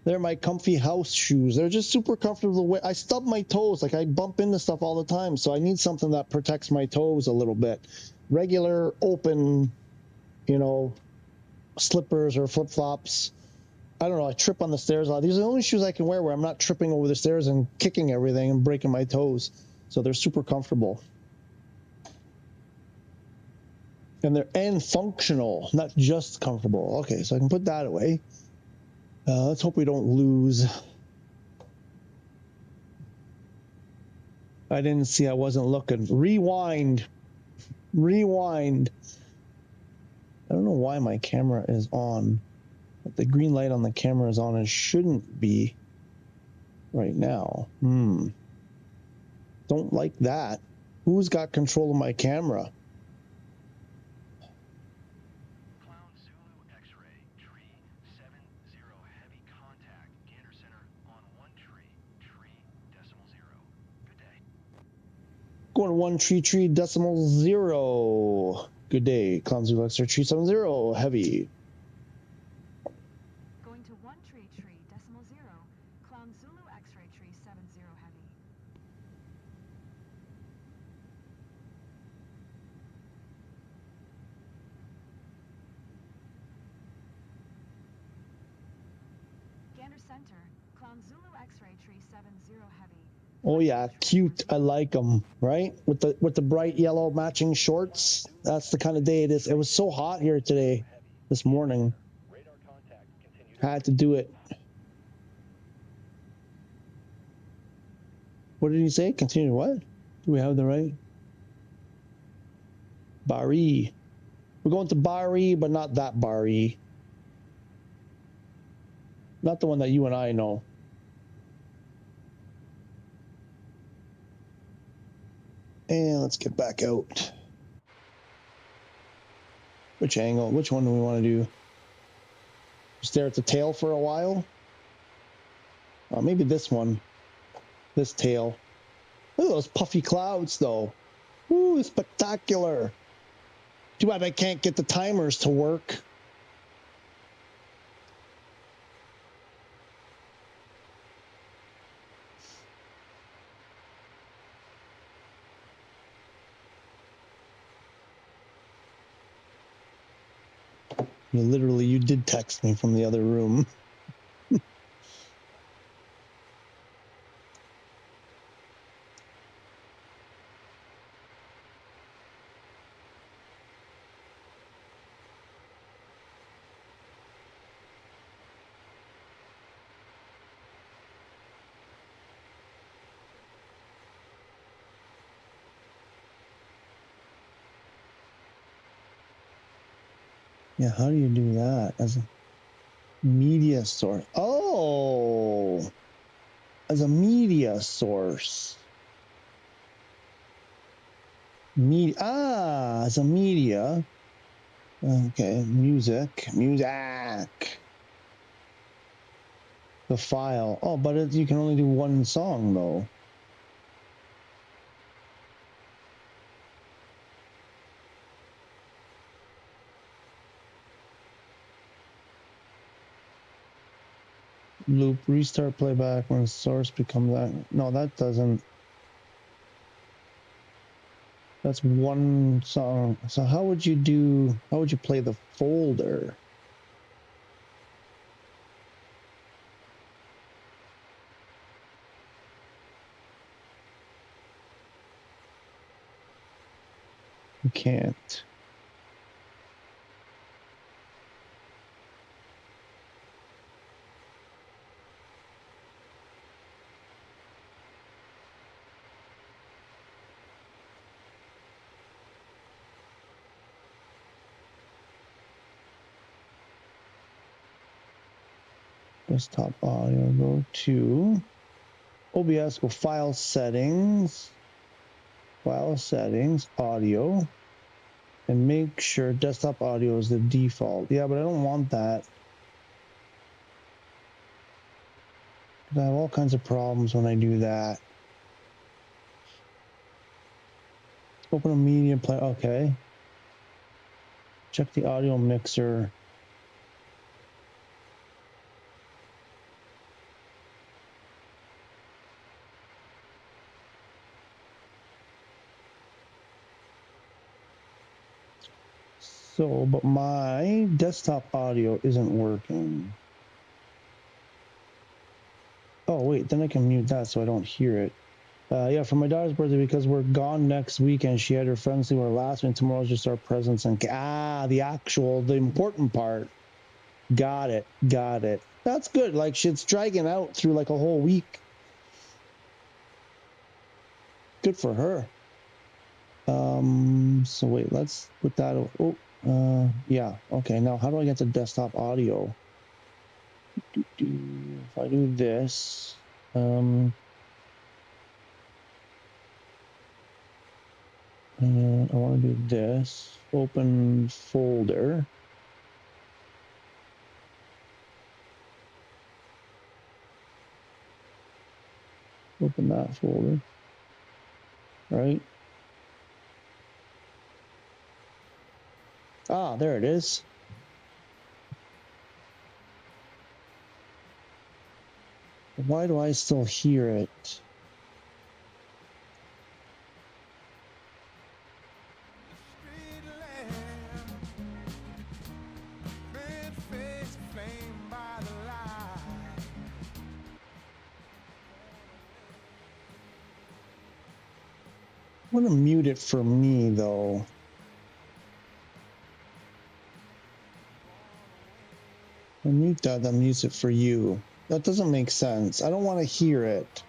S1: They're my comfy house shoes. They're just super comfortable to wear. I stub my toes. Like I bump into stuff all the time, so I need something that protects my toes a little bit. Regular, open, you know, slippers or flip-flops. I don't know. I trip on the stairs a lot. These are the only shoes I can wear where I'm not tripping over the stairs and kicking everything and breaking my toes. So they're super comfortable. And they're functional, not just comfortable. Okay, so I can put that away. Let's hope we don't lose. I didn't see. I wasn't looking. Rewind. Rewind. I don't know why my camera is on. But the green light on the camera is on. It shouldn't be right now. Don't like that. Who's got control of my camera?
S5: Clown Zulu X-ray tree 70 heavy contact. Gander center on 1 tree 0. Good day.
S1: Going to 1 tree 0. Good day. Clown Zulu X-ray tree 70 heavy.
S3: Going to 1 tree 0. Clown Zulu X-ray tree 70 heavy. Gander center. Clown Zulu X-ray tree 70 heavy.
S1: Oh yeah, cute. I like them, right? With the bright yellow matching shorts. That's the kind of day it is. It was so hot here today, this morning.
S5: Radar contact continued.
S1: Had to do it. What did he say? Continue what? Do we have the right? Bari. We're going to Bari, but not that Bari. Not the one that you and I know. And let's get back out. Which angle? Which one do we want to do? Stare at the tail for a while? Maybe this one. This tail. Look at those puffy clouds, though. Ooh, spectacular. Too bad I can't get the timers to work. You did text me from the other room. Yeah, how do you do that as a media source? Oh, as a media source. As a media. Okay, music. The file. Oh, but you can only do one song, though. loop, restart playback when source becomes that. No, that doesn't. That's one song. So how would you play the folder? You can't. Desktop audio, go to OBS, go file settings, audio, and make sure desktop audio is the default. Yeah, but I don't want that. I have all kinds of problems when I do that. Open a media player, okay. Check the audio mixer. So, but my desktop audio isn't working. Oh, wait, then I can mute that so I don't hear it. Yeah, for my daughter's birthday, because we're gone next weekend, she had her friends who were last week. Tomorrow's just our presents and the important part. Got it. That's good. Like, shit's dragging out through like a whole week. Good for her. So wait, let's put that. Yeah. Okay. Now, how do I get to desktop audio? If I do this, I want to do this. Open folder. Open that folder. Right. Ah, there it is. Why do I still hear it? I want to mute it for me, though. I'll mute that mutes it for you. That doesn't make sense. I don't want to hear it.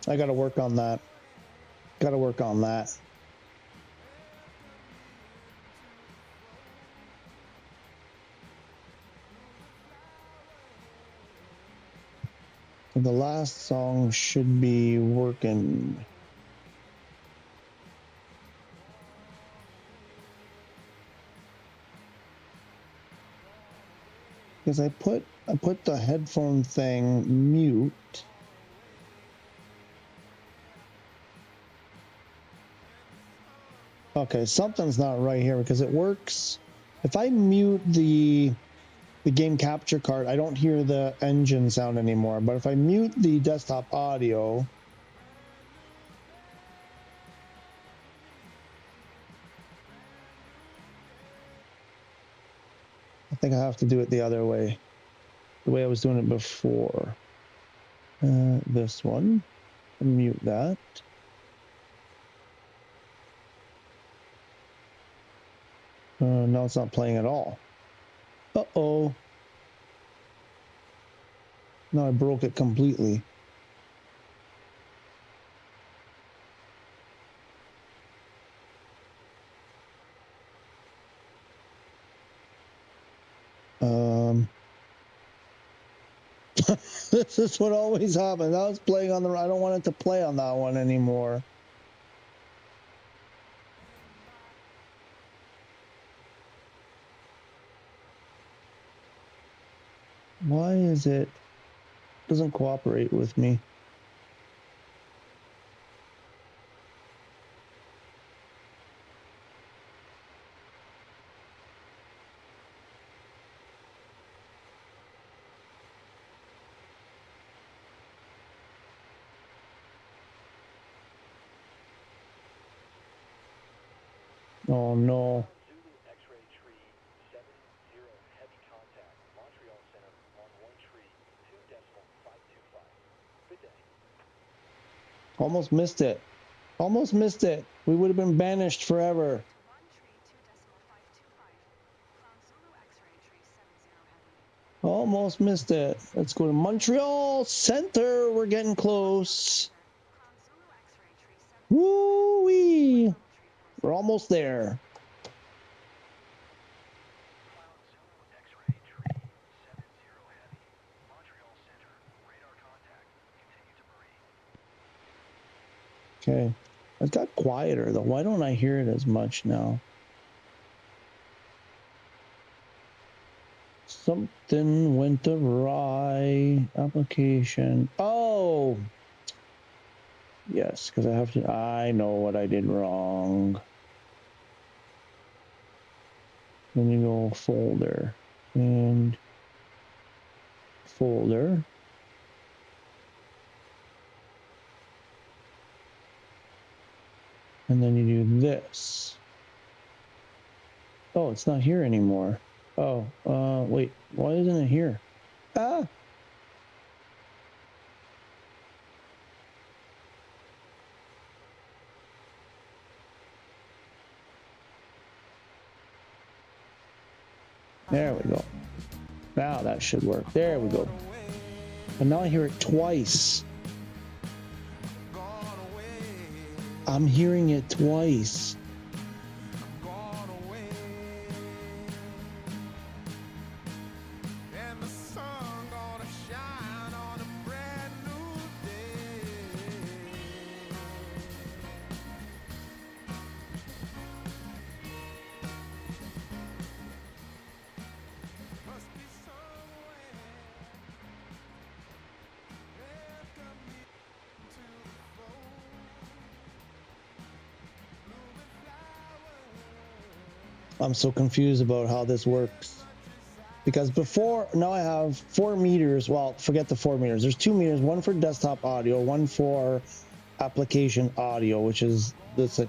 S1: I got to work on that. The last song should be working. Because I put the headphone thing mute. Okay, something's not right here because it works. If I mute the game capture card, I don't hear the engine sound anymore. But if I mute the desktop audio, I think I have to do it the other way, the way I was doing it before. This one, mute that. Now it's not playing at all. Uh-oh. Now I broke it completely. This is what always happens. Now it's playing on the... I don't want it to play on that one anymore. Why is it... doesn't cooperate with me? Oh no.
S5: Zulu X-ray tree 70 heavy contact. Montreal Center on 1 tree 2.525. Good day.
S1: Almost missed it. Almost missed it. We would have been banished forever.
S3: To 1 tree 2.525. Cloud Zulu X-ray tree 70 heavy.
S1: Almost missed it. Let's go to Montreal Center. We're getting close.
S3: Cloud Zulu X-ray tree 70
S1: Woo-wee.
S3: level tree 40.
S1: We're almost there.
S5: Cloud Zulu X-ray tree 70 heavy. Montreal Center. Radar contact. Continue to marine.
S1: Okay. It got quieter though. Why don't I hear it as much now? Something went awry. Application. Oh! Yes, because I have to. I know what I did wrong. Then you go folder and folder. And then you do this. Oh, it's not here anymore. Oh, wait, why isn't it here? Ah! There we go. Now that should work. There we go. And now I hear it twice. I'm hearing it twice. I'm so confused about how this works. Because before, now I have 4 meters. Well, forget the 4 meters. There's 2 meters, one for desktop audio, one for application audio, which is this.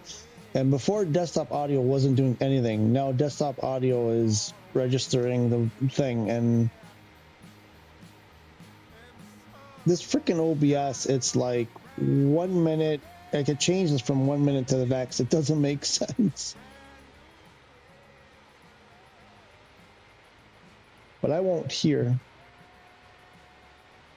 S1: And before, desktop audio wasn't doing anything. Now desktop audio is registering the thing. And this freaking OBS, it's like 1 minute. I could change this from 1 minute to the next. It doesn't make sense. But I won't hear,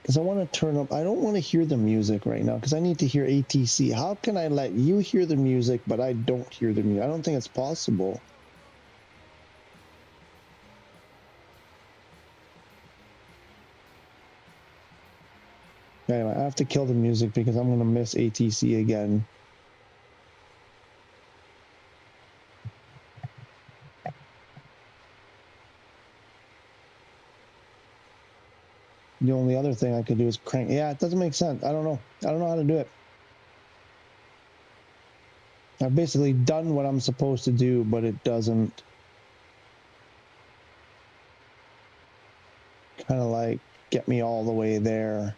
S1: because I want to turn up. I don't want to hear the music right now because I need to hear ATC. How can I let you hear the music but I don't hear the music? I don't think it's possible. Anyway, I have to kill the music because I'm going to miss ATC again. The only other thing I could do is crank. Yeah, it doesn't make sense. I don't know. I don't know how to do it. I've basically done what I'm supposed to do, but it doesn't. Kind of like get me all the way there.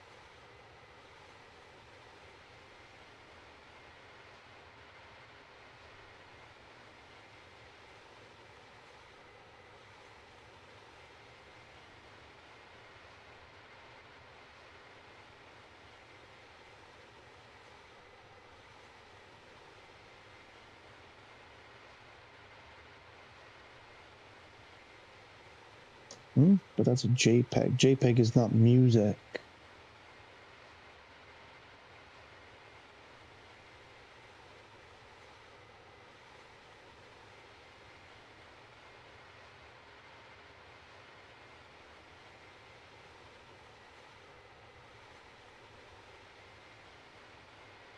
S1: But that's a JPEG. JPEG is not music.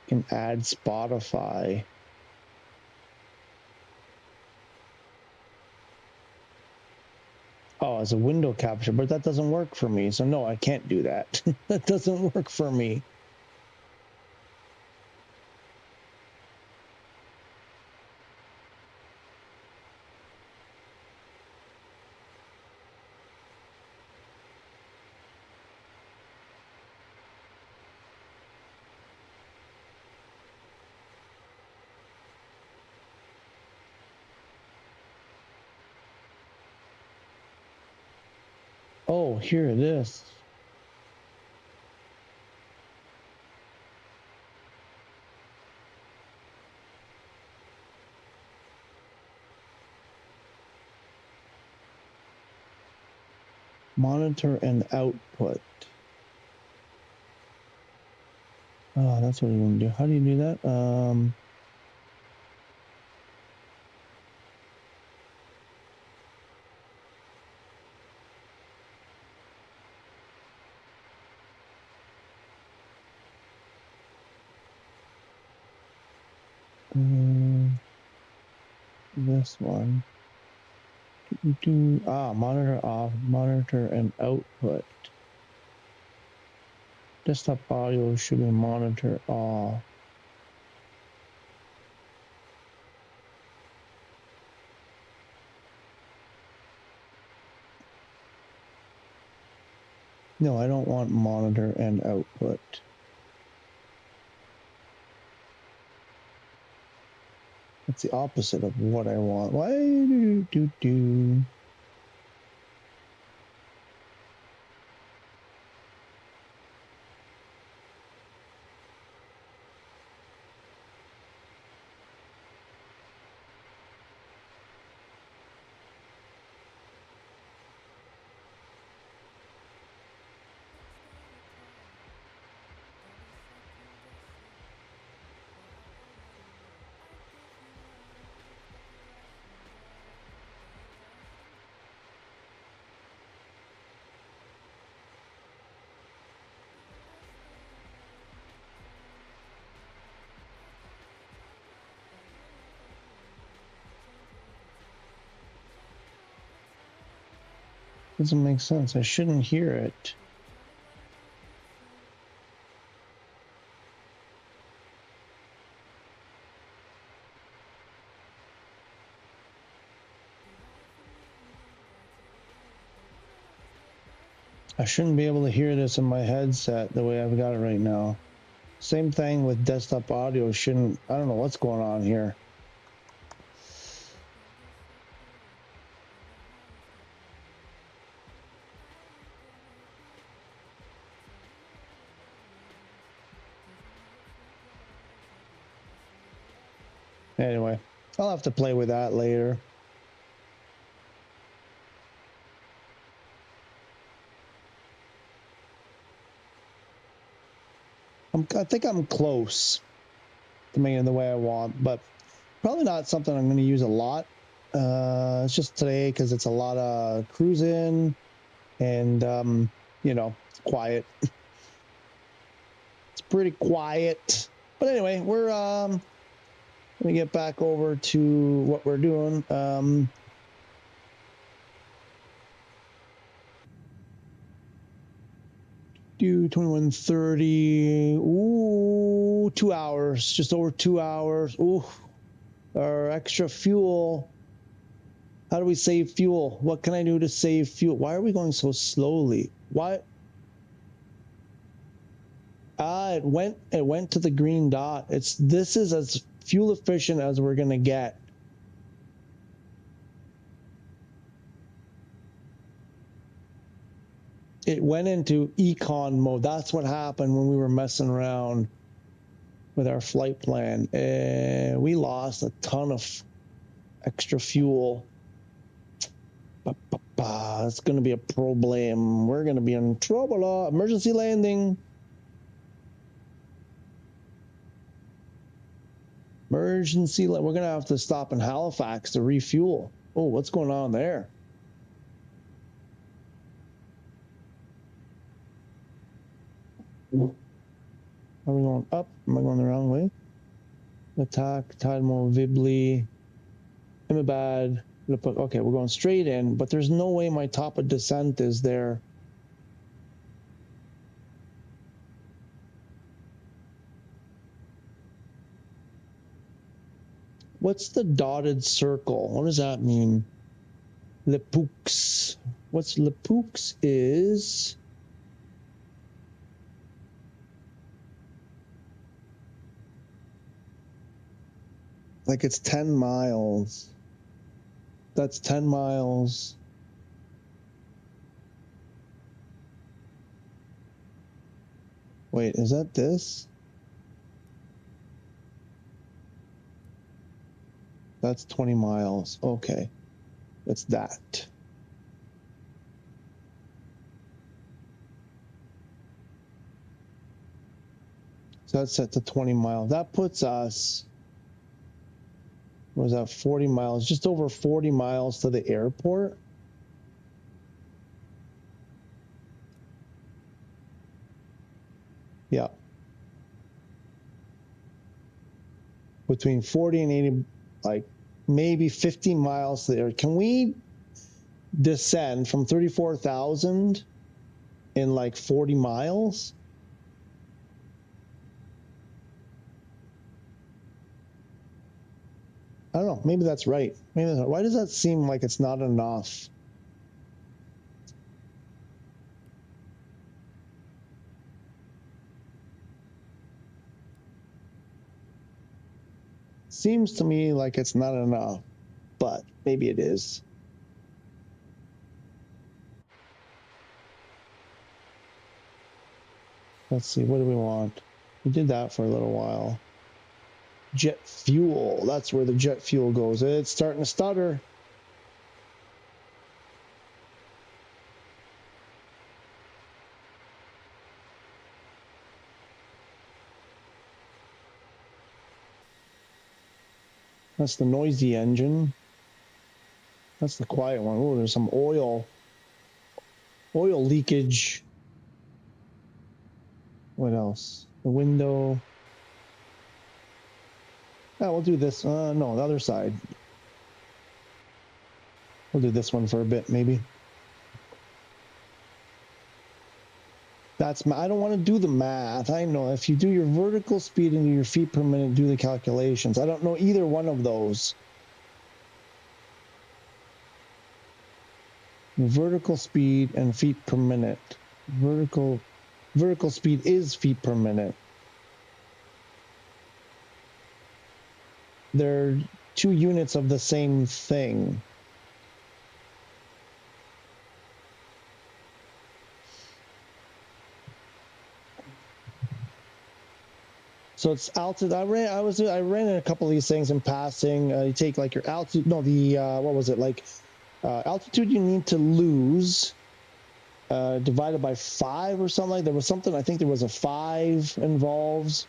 S1: You can add Spotify. Oh, as a window capture, but that doesn't work for me. So no, I can't do that. That doesn't work for me. Oh, here it is. Monitor and output. Oh, that's what you want to do. How do you do that? This one. Monitor off, monitor and output. Desktop audio should be monitor off. No, I don't want monitor and output. It's the opposite of what I want. Why do? Doesn't make sense. I shouldn't hear it. I shouldn't be able to hear this in my headset the way I've got it right now. Same thing with desktop audio. I don't know what's going on here. Anyway, I'll have to play with that later. I think I'm close to making it the way I want, but probably not something I'm going to use a lot. It's just today because it's a lot of cruising and, you know, it's quiet. It's pretty quiet. But anyway, we're going to get back over to what we're doing. Do 21:30. Ooh, 2 hours, just over 2 hours. Ooh, our extra fuel. How do we save fuel? What can I do to save fuel? Why are we going so slowly? Why? It went to the green dot. This is as fuel efficient as we're gonna get. It went into econ mode. That's what happened when we were messing around with our flight plan. We lost a ton of extra fuel. It's going to be a problem. We're going to be in trouble. Emergency landing. We're going to have to stop in Halifax to refuel. Oh, what's going on there? Are we going up? Am I going the wrong way? Attack, Tidemo, Vibli, Imabad. Okay, we're going straight in, but there's no way my top of descent is there. What's the dotted circle? What does that mean? Lepux. What's Lepux is... like it's 10 miles. That's 10 miles. Wait, is that this? That's 20 miles. Okay. It's that. So that's set to 20 miles. That puts us, what was that, 40 miles, just over 40 miles to the airport. Yeah. Between 40 and 80, like maybe 50 miles to the airport. Can we descend from 34,000 in like 40 miles? I don't know. Maybe that's right. Maybe that's right. Why does that seem like it's not enough? Seems to me like it's not enough, but maybe it is. Let's see. What do we want? We did that for a little while. Jet fuel. That's where the jet fuel goes. It's starting to stutter. That's the noisy engine. That's the quiet one. Oh, there's some oil leakage. What else? The window. Yeah, we'll do this. No, the other side. We'll do this one for a bit, maybe. That's, I don't want to do the math. I know if you do your vertical speed and your feet per minute, do the calculations. I don't know either one of those. Vertical speed and feet per minute. Vertical speed is feet per minute. They're two units of the same thing. So it's altitude. I ran in a couple of these things in passing. You take like your altitude. No, the what was it like? Altitude you need to lose divided by 5 or something. Like there was something. I think there was a 5 involved.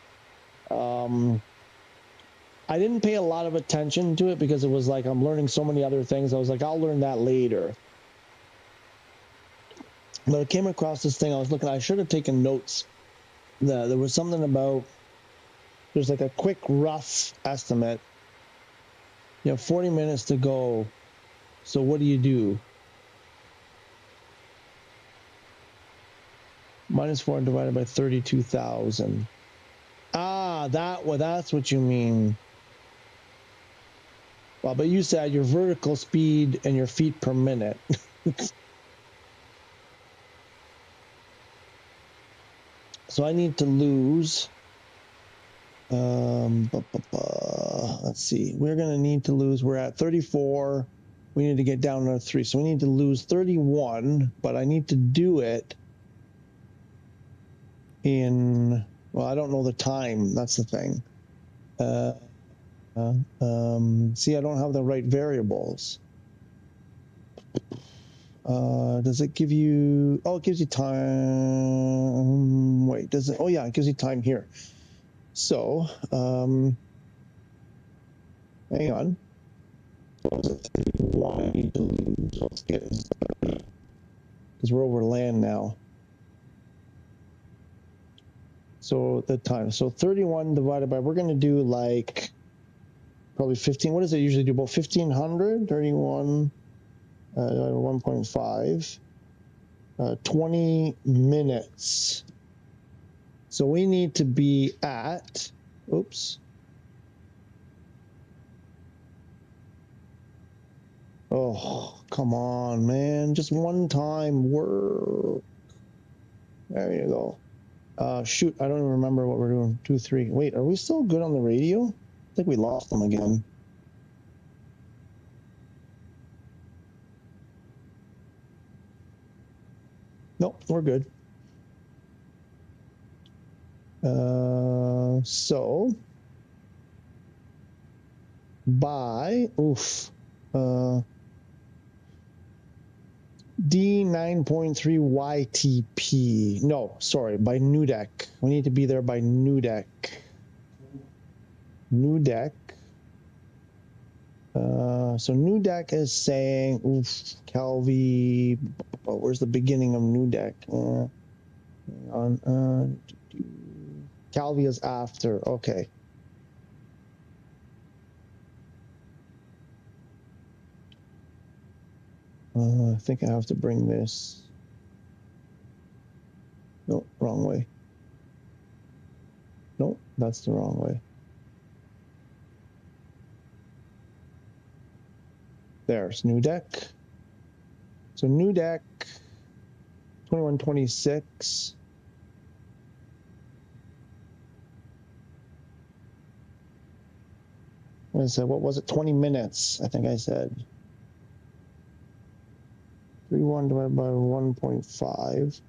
S1: I didn't pay a lot of attention to it because it was like I'm learning so many other things. I was like, I'll learn that later. But I came across this thing. I was looking. I should have taken notes. There was something about. There's like a quick rough estimate. You have 40 minutes to go. So what do you do? -4 divided by 32,000. Ah, that's what you mean. Well, but you said your vertical speed and your feet per minute. So I need to lose. Let's see. We're going to need to lose. We're at 34. We need to get down to 3. So we need to lose 31, but I need to do it in, well, I don't know the time. That's the thing. See, I don't have the right variables. Does it give you, oh, it gives you time. Wait, does it? Oh yeah, it gives you time here. So, hang on. Why I need to lose? Let's get it started. Because we're over land now. So the time. So 31 divided by, we're going to do like probably 15. What does it usually do? About 1,500? 31, 1.5. 20 minutes. So we need to be at, oops. Oh, come on, man. Just one time work. There you go. Shoot, I don't even remember what we're doing. 2, 3. Wait, are we still good on the radio? I think we lost them again. Nope, we're good. So by D9.3 YTP. No, sorry, by NUDEC. We need to be there by NUDEC. NUDEC. So NUDEC is saying, Calvi. Oh, where's the beginning of NUDEC? Hang on. Calvi is after. Okay. I think I have to bring this. No, wrong way. No, that's the wrong way. There's NUDEC. So NUDEC 2126. I said, what was it? 20 minutes, I think I said. 31 divided by 1.5.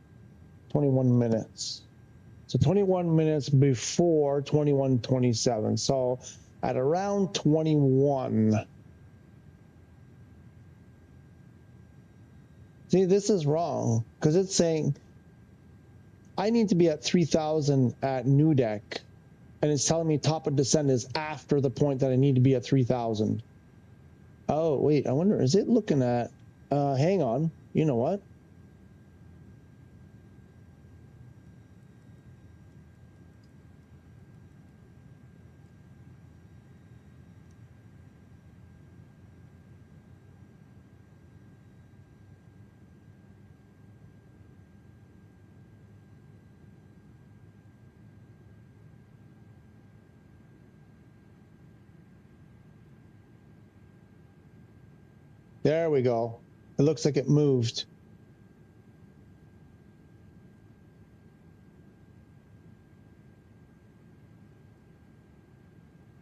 S1: 21 minutes. So 21 minutes before 2127. So at around 21. See, this is wrong because it's saying I need to be at 3000 at NUDEC, and it's telling me top of descent is after the point that I need to be at 3000. Oh, wait, I wonder, is it looking at, hang on, you know what? There we go. It looks like it moved.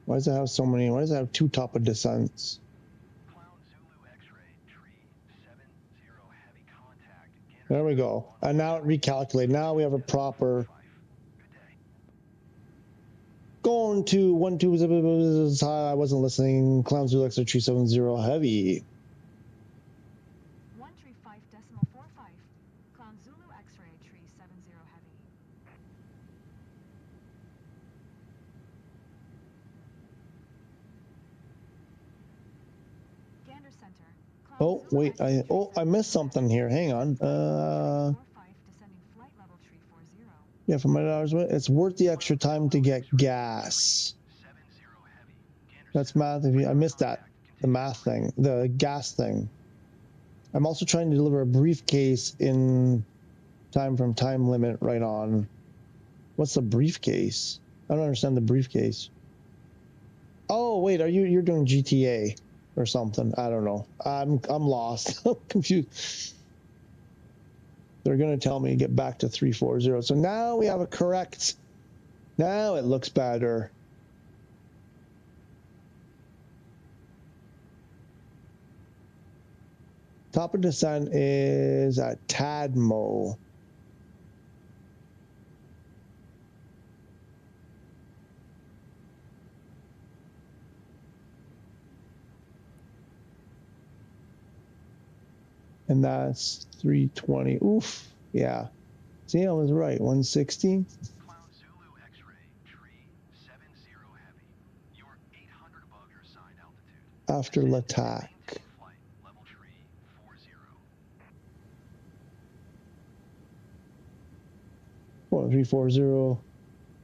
S1: Why does it have so many? Why does it have two top of descents?
S5: Cloud Zulu X-ray, tree 70 heavy contact.
S1: There we go. And now it recalculated. Now we have a proper. Going to 12. I wasn't listening. Clown Zulu X-ray, tree 70 heavy.
S3: 135.45. Clown Zulu X-ray, tree 70 heavy. Gander Center.
S1: Oh, wait, I missed something here. Hang on. Yeah, for my dollars, it's worth the extra time to get gas. That's math. I missed that. The math thing, the gas thing. I'm also trying to deliver a briefcase in time from time limit right on. What's the briefcase? I don't understand the briefcase. Oh, wait, you're doing GTA or something? I don't know. I'm lost. I'm confused. They're going to tell me to get back to 340. So now we have a correct. Now it looks better. Top of descent is at Tadmo. And that's 320. Oof. Yeah. See, I was right. 160.
S5: Cloud Zulu X-ray, tree 70 heavy. You're 800 above your assigned altitude.
S1: After l'attack.
S5: Flight, level tree 40.
S1: Well, 340.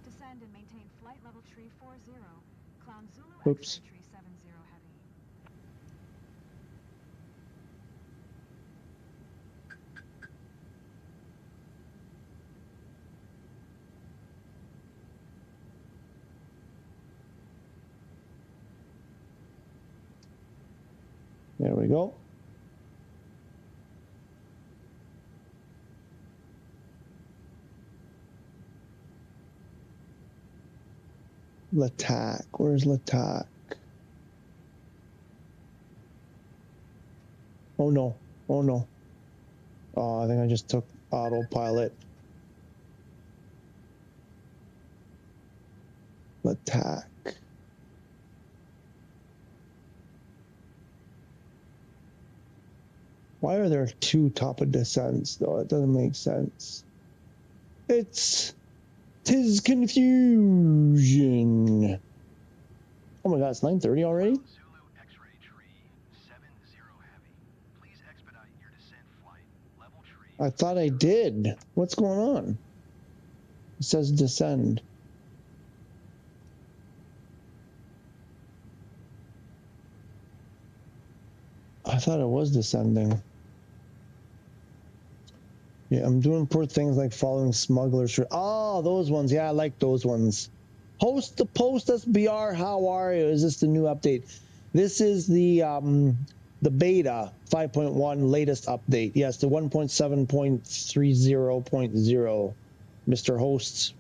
S3: Descend and maintain flight level tree 40. Clown Zulu
S1: Oops.
S3: X-ray, tree 70 heavy.
S1: There we go. L'attack. Where's l'attack? Oh no. Oh no. Oh, I think I just took autopilot. attack. Why are there 2 top of descents though? It doesn't make sense. Tis confusion. Oh my god, it's 9:30 already?
S5: Zulu X-ray tree 70 heavy. Please expedite your descent flight. Level tree.
S1: I thought I did. What's going on? It says descend. I thought it was descending. Yeah, I'm doing poor things like following smugglers. Oh, those ones. Yeah, I like those ones. Host the post SBR. How are you? Is this the new update? This is the beta 5.1 latest update. Yes, the 1.7.30.0. Mr. Hosts,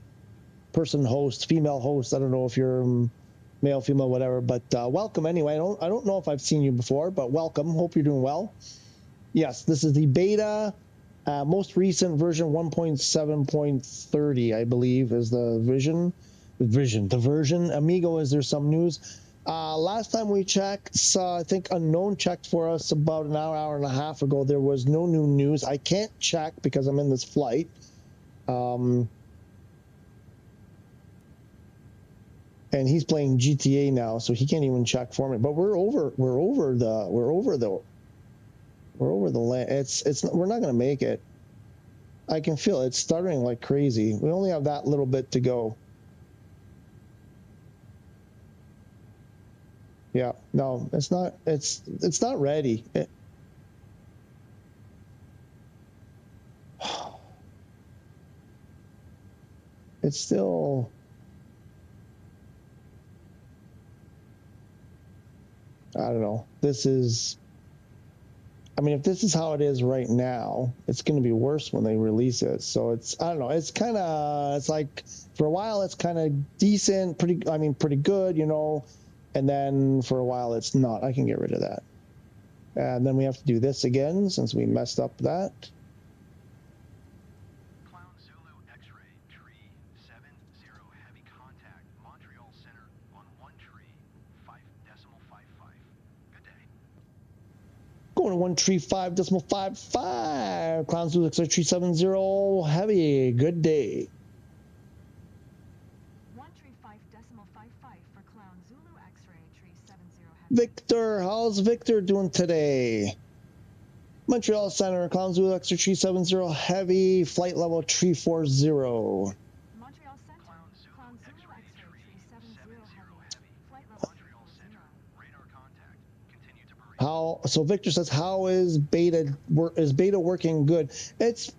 S1: person host, female host. I don't know if you're male, female, whatever, but welcome anyway. I don't know if I've seen you before, but welcome. Hope you're doing well. Yes, this is the beta. Most recent version 1.7.30, I believe, is the version. Amigo, is there some news? Last time we checked, I think Unknown checked for us about an hour and a half ago. There was no new news. I can't check because I'm in this flight. And he's playing GTA now, so he can't even check for me. But we're over the land. We're not gonna make it. I can feel it. It's stuttering like crazy. We only have that little bit to go. Yeah, no, it's not. It's not ready. It's still. I don't know. This is. I mean, if this is how it is right now, it's going to be worse when they release it. So it's, I don't know, it's kind of, it's like, for a while it's kind of decent, pretty good, you know, and then for a while it's not. I can get rid of that. And then we have to do this again since we messed up that.
S5: Clown Zulu X-ray tree 70 heavy contact Montreal Center on 1 tree 5.55. Good day.
S1: Going to 1 tree 5.55. Clown Zulu X-ray tree 70 heavy. Good day.
S3: 1 tree 5.55 for Clown Zulu X-ray tree 70 heavy.
S1: Victor, how's Victor doing today? Montreal Center, Clown Zulu X-ray tree 70 heavy, flight level tree 40.
S3: Montreal Center, Clown Zulu X-ray tree 70 heavy, flight level
S5: Montreal Center, radar contact. Continue to parade.
S1: How? So Victor says, how is beta working good? It's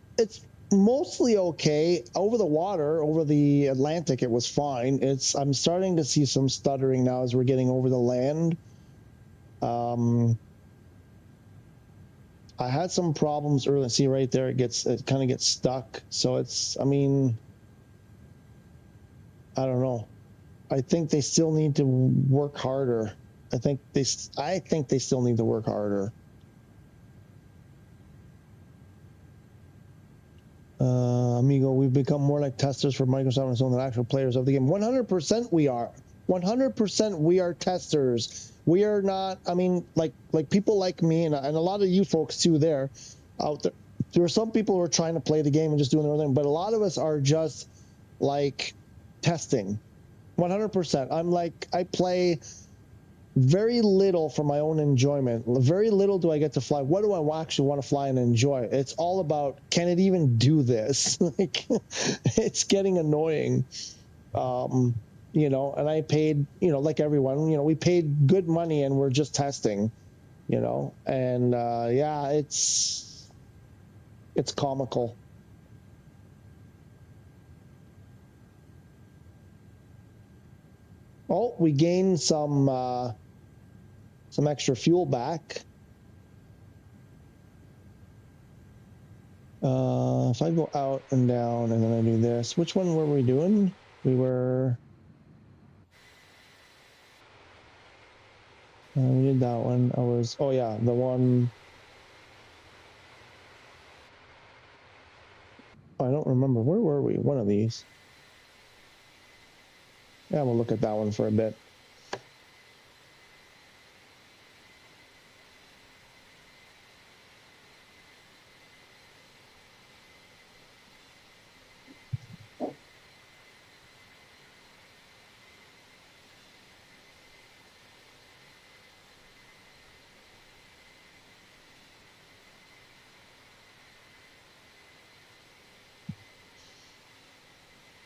S1: mostly okay. Over the water, over the Atlantic, it was fine. I'm starting to see some stuttering now as we're getting over the land. I had some problems earlier. See right there, it kind of gets stuck. So I mean, I don't know. I think they still need to work harder. I think they still need to work harder. Amigo, we've become more like testers for Microsoft and so on than actual players of the game. 100% we are. 100% we are testers. We are not, I mean, like people like me and a lot of you folks too there out there. There are some people who are trying to play the game and just doing their own thing, but a lot of us are just like testing. 100%. I'm like, I play very little for my own enjoyment. Very little do I get to fly. What do I actually want to fly and enjoy? It's all about, can it even do this? Like, it's getting annoying. You know, and I paid, you know, like everyone, you know, we paid good money and we're just testing, you know, and yeah, it's comical. Oh, we gained some extra fuel back. If I go out and down and then I do this, which one were we doing? We did that one. Oh yeah, the one. I don't remember. Where were we? One of these. Yeah, we'll look at that one for a bit.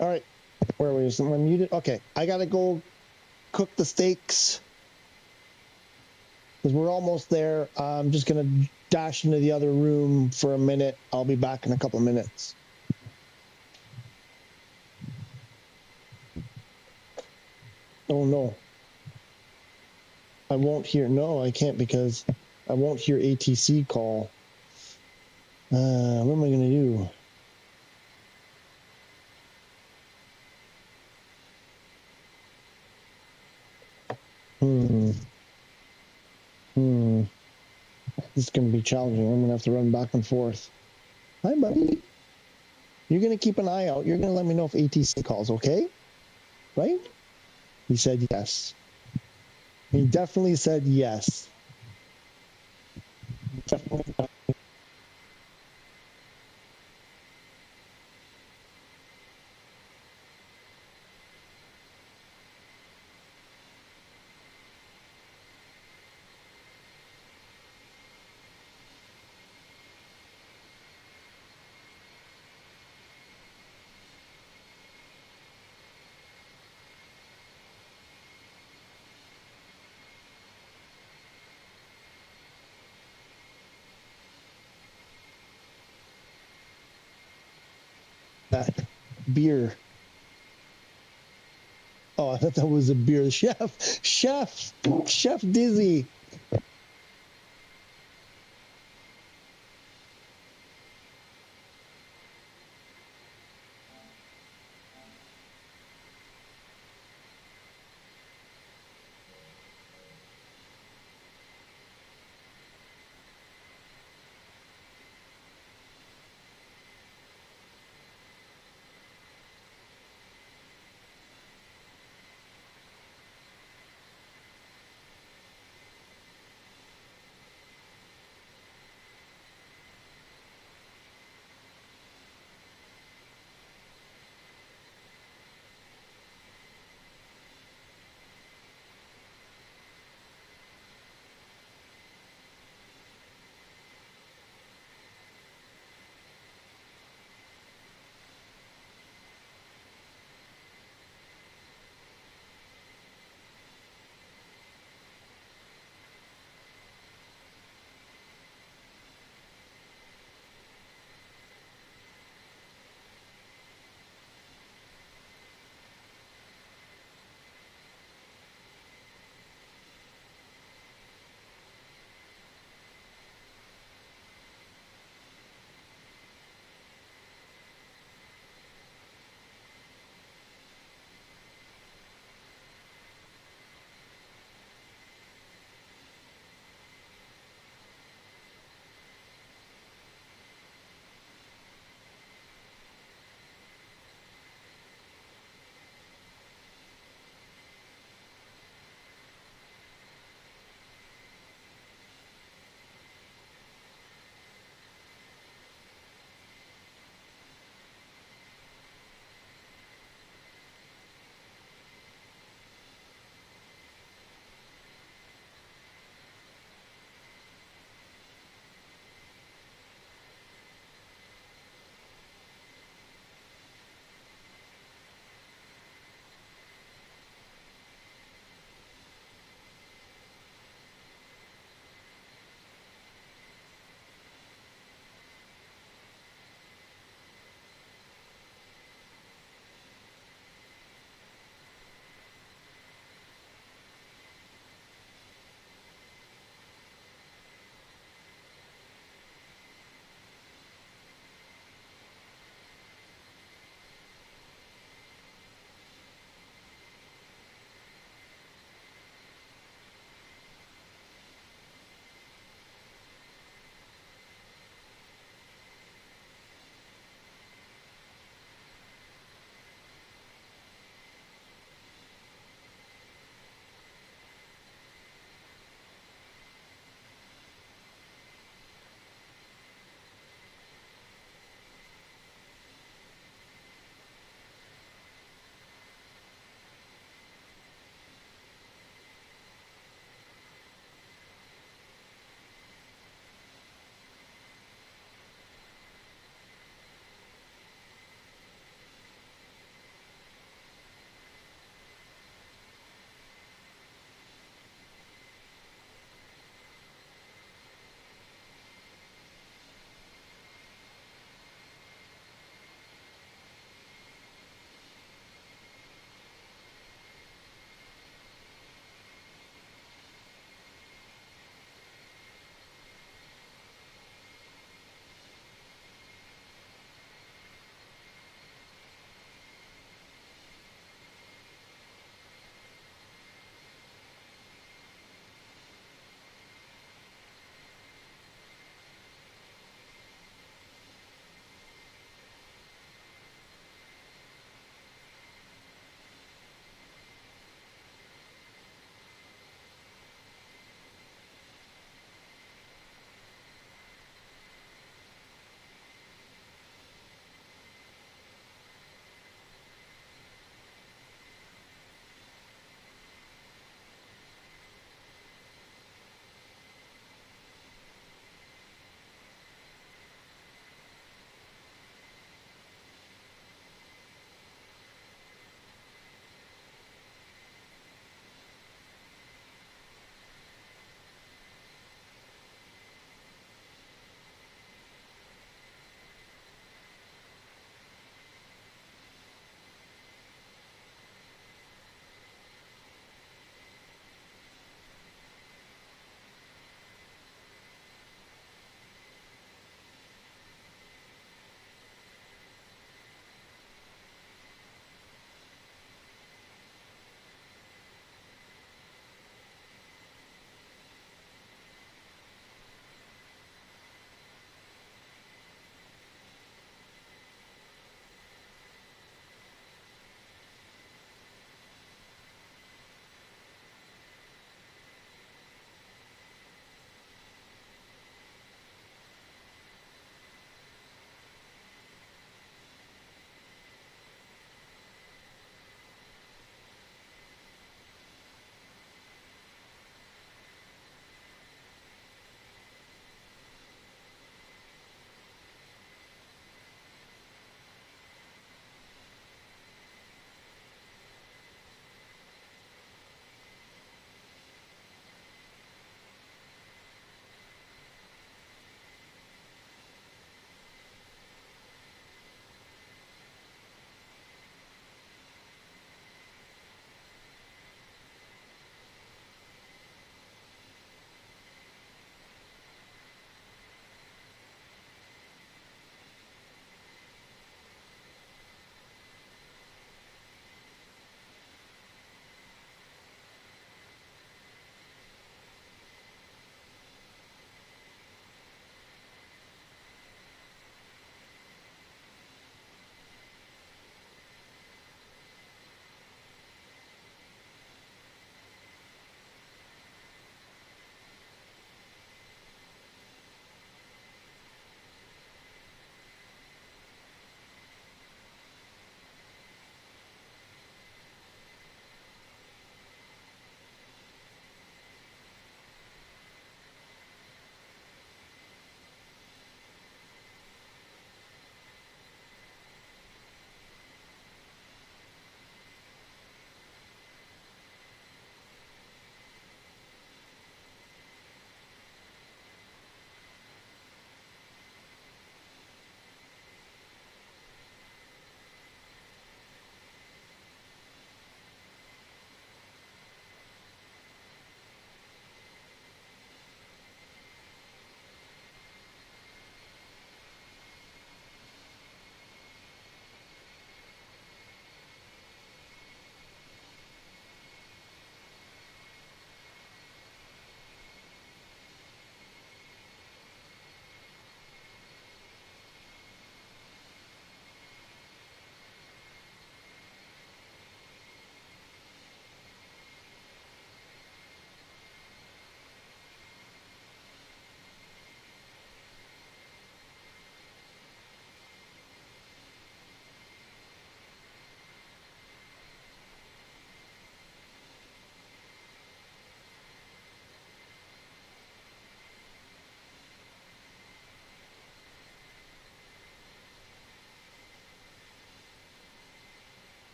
S1: All right, where are we? Am I muted? Okay, I gotta go cook the steaks because we're almost there. I'm just gonna dash into the other room for a minute. I'll be back in a couple of minutes. Oh no, I won't hear. No, I can't because I won't hear ATC call. What am I gonna do? This is gonna be challenging. I'm gonna have to run back and forth. Hi, buddy. You're gonna keep an eye out. You're gonna let me know if ATC calls, okay? Right? He said yes. He definitely said yes. Definitely. That beer. Oh, I thought that was a beer. Chef Dizzy.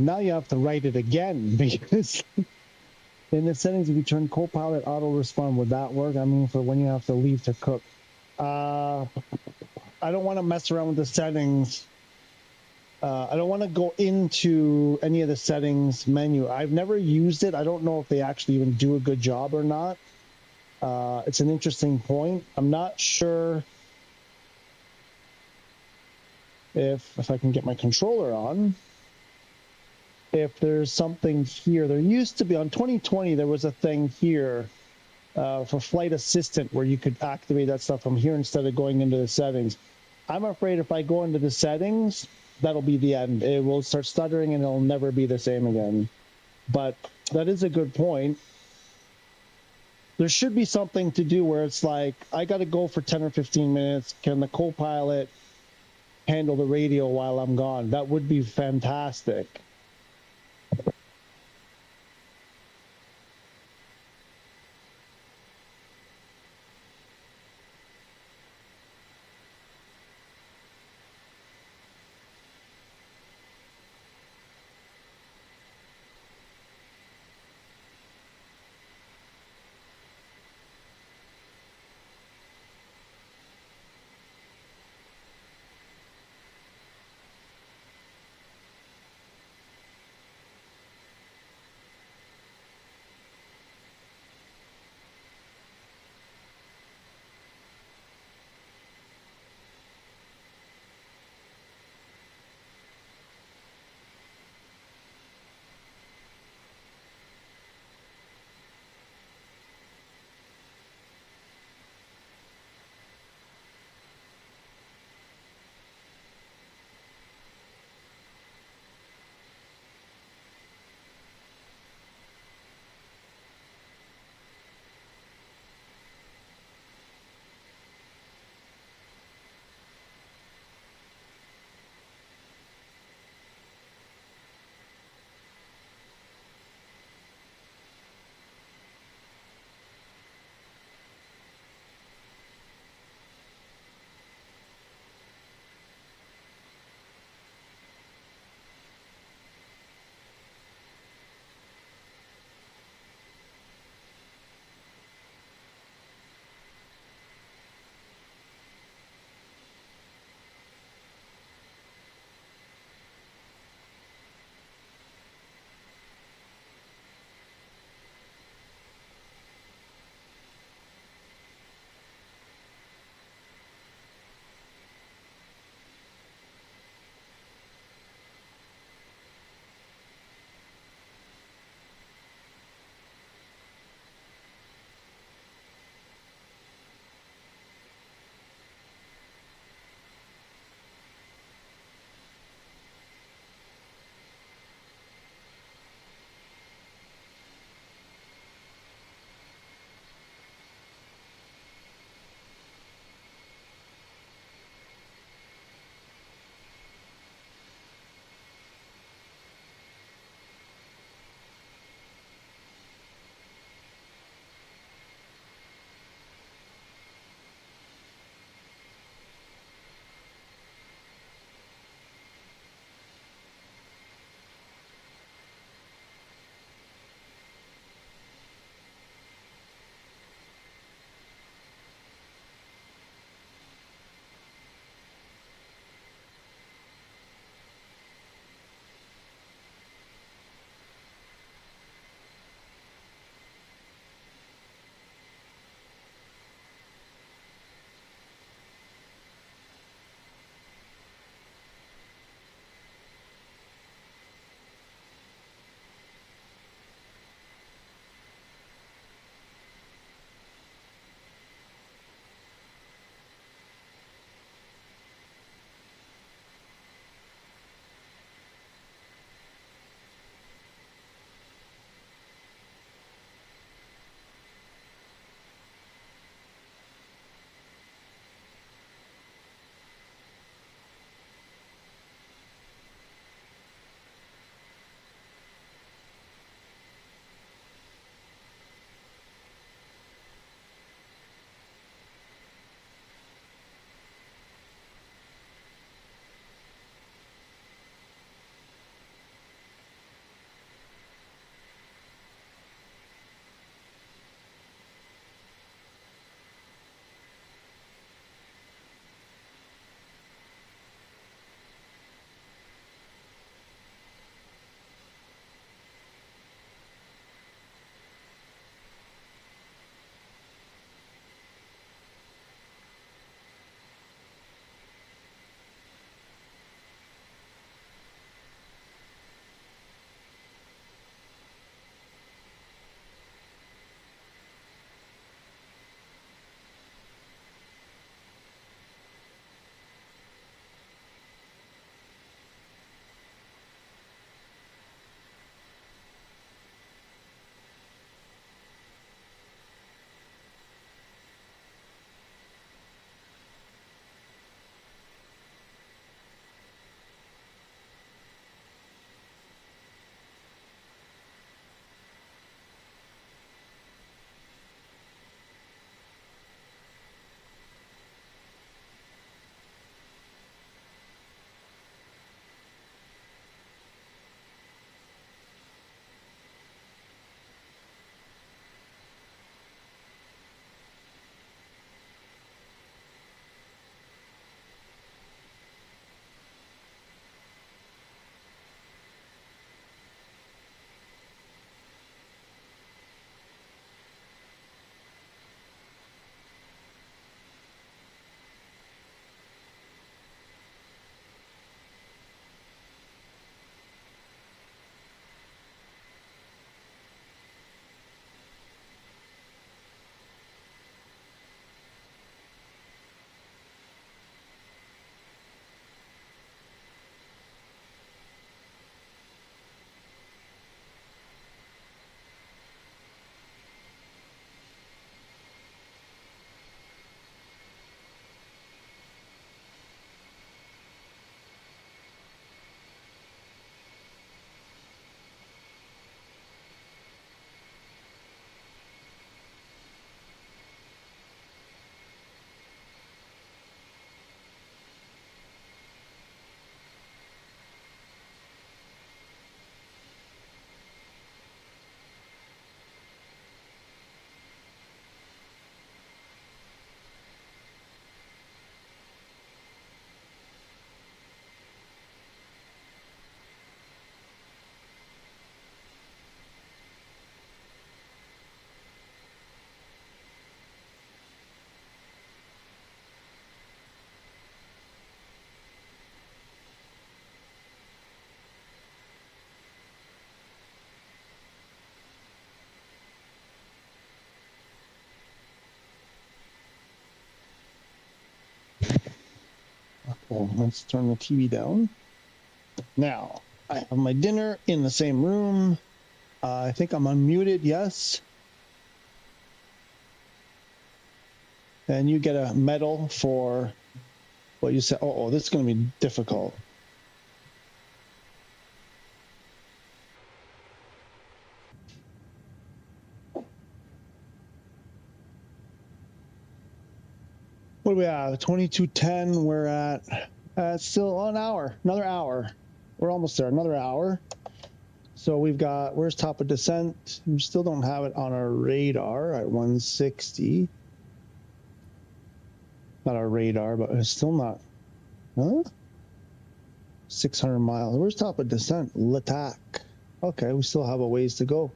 S1: And now you have to write it again because in the settings, if you turn Copilot auto respond, would that work? I mean, for when you have to leave to cook. I don't want to mess around with the settings. I don't want to go into any of the settings menu. I've never used it. I don't know if they actually even do a good job or not. It's an interesting point. I'm not sure if I can get my controller on. If there's something here. There used to be, on 2020, there was a thing here for Flight Assistant where you could activate that stuff from here instead of going into the settings. I'm afraid if I go into the settings, that'll be the end. It will start stuttering and it'll never be the same again. But that is a good point. There should be something to do where it's like, I got to go for 10 or 15 minutes. Can the Copilot handle the radio while I'm gone? That would be fantastic. Oh, let's turn the TV down. Now, I have my dinner in the same room. I think I'm unmuted, yes. And you get a medal for what you said. Oh, this is going to be difficult. What do we have? 22:10. We're at still an hour, another hour. We're almost there, another hour. So we've got, where's top of descent? We still don't have it on our radar at 160. Not our radar, but it's still not. Huh? 600 miles. Where's top of descent? L'attack. Okay, we still have a ways to go.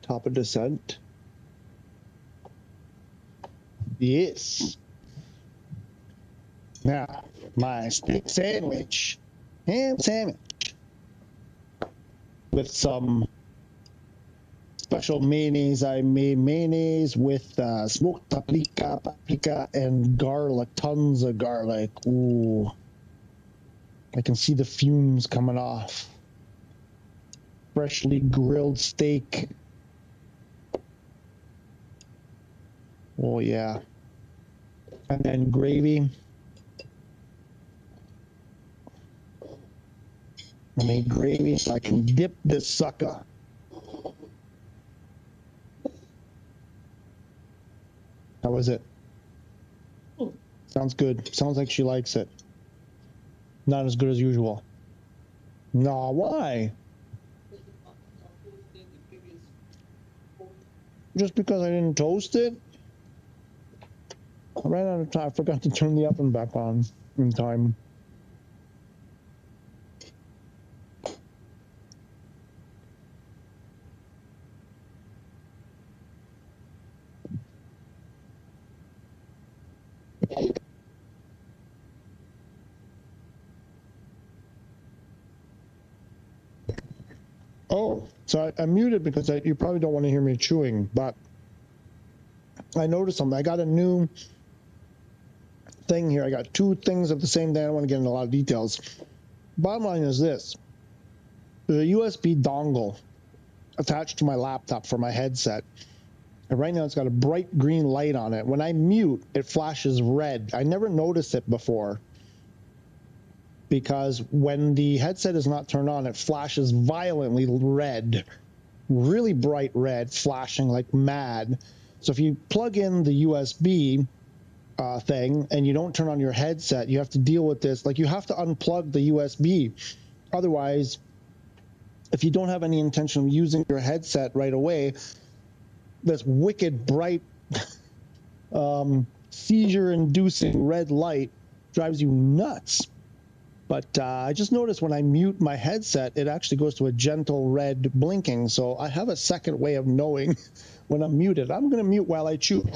S1: Top of descent. Yes. Now, my steak sandwich. Ham sandwich. With some special mayonnaise. I made mayonnaise with smoked paprika, and garlic. Tons of garlic. Ooh. I can see the fumes coming off. Freshly grilled steak. Oh, yeah. And then gravy. I made gravy so I can dip this sucker. How was it? Sounds good. Sounds like she likes it. Not as good as usual. Nah, why? Just because I didn't toast it? I ran out of time. I forgot to turn the oven back on in time. Oh, so I muted because you probably don't want to hear me chewing, but I noticed something. I got a new thing here. I got two things at the same day. I don't want to get into a lot of details. Bottom line is this. There's a USB dongle attached to my laptop for my headset. And right now it's got a bright green light on it. When I mute, it flashes red. I never noticed it before. Because when the headset is not turned on, it flashes violently red. Really bright red, flashing like mad. So if you plug in the USB thing and you don't turn on your headset, you have to deal with this. Like, you have to unplug the USB. Otherwise, if you don't have any intention of using your headset right away, this wicked bright seizure-inducing red light drives you nuts. But I just noticed when I mute my headset, it actually goes to a gentle red blinking. So I have a second way of knowing when I'm muted. I'm going to mute while I chew.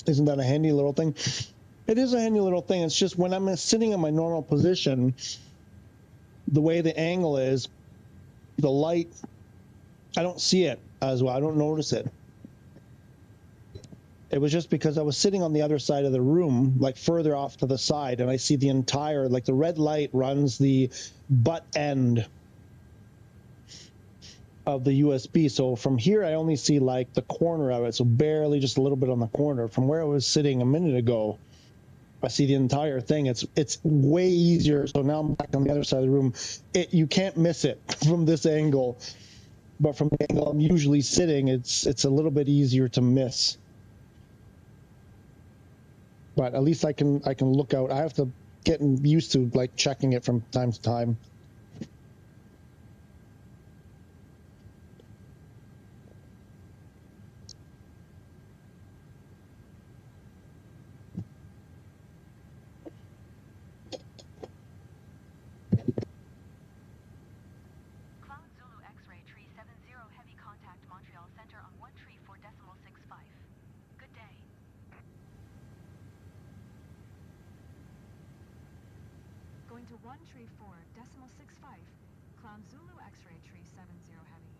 S1: Isn't that a handy little thing? It is a handy little thing. It's just when I'm sitting in my normal position, the way the angle is, the light, I don't see it as well. I don't notice it. It was just because I was sitting on the other side of the room, like further off to the side, and I see the entire, like the red light runs the butt end of the USB. So from here, I only see like the corner of it. So barely just a little bit on the corner. From where I was sitting a minute ago, I see the entire thing. It's way easier. So now I'm back on the other side of the room. You can't miss it from this angle. But from the angle I'm usually sitting, it's a little bit easier to miss. But at least I can look out. I have to get used to like checking it from time to time.
S3: Cloud Zulu X-ray tree 70 heavy contact Montreal Center on 1 tree 4.65. Good day. Going to 1 tree 4.65. Cloud Zulu X-ray tree 70 heavy.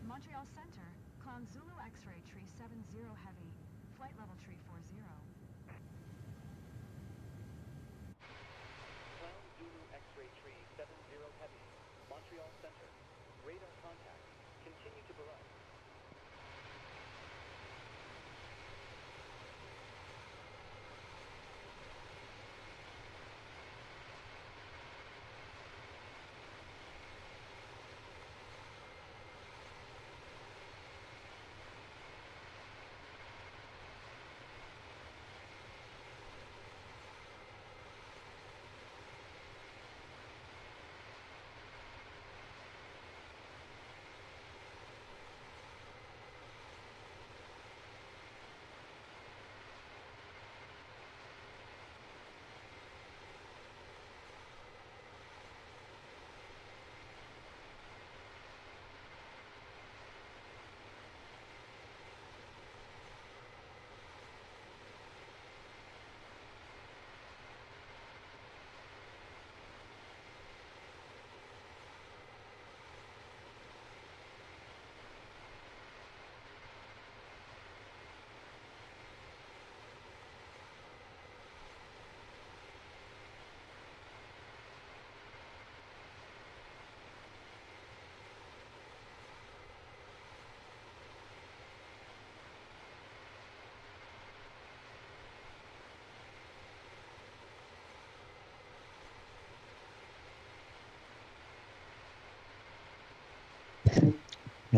S3: Montreal Center, Cloud Zulu X-ray tree 70 heavy. Flight level tree 40.
S5: Cloud Zulu X-ray tree 70 heavy. Montreal Center. Radar contact. Continue to barrage.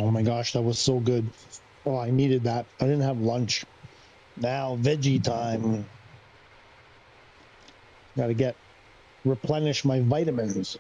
S1: Oh my gosh, that was so good. Oh, I needed that. I didn't have lunch. Now veggie time. Got to replenish my vitamins.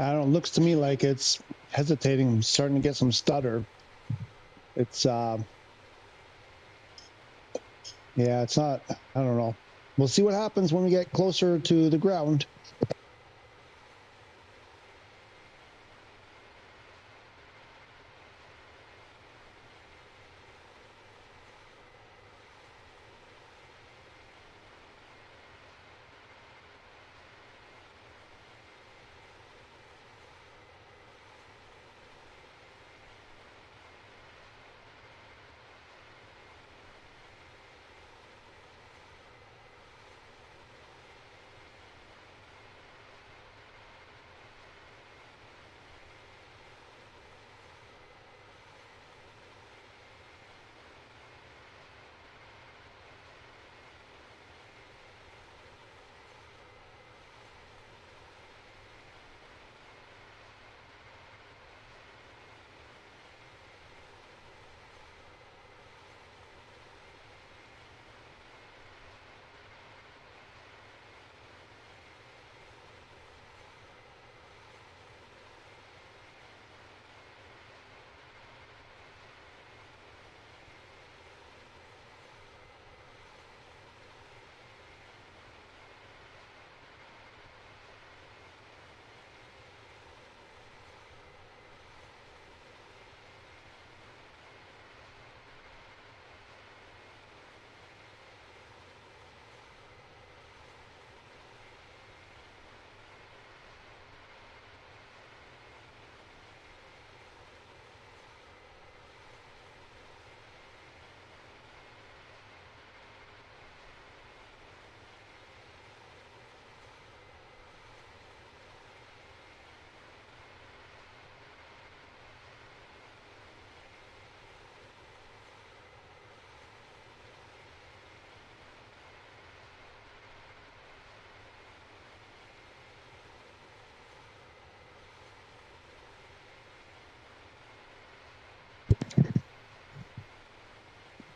S1: I don't know, it looks to me like it's hesitating, starting to get some stutter. It's yeah, it's not, I don't know. We'll see what happens when we get closer to the ground.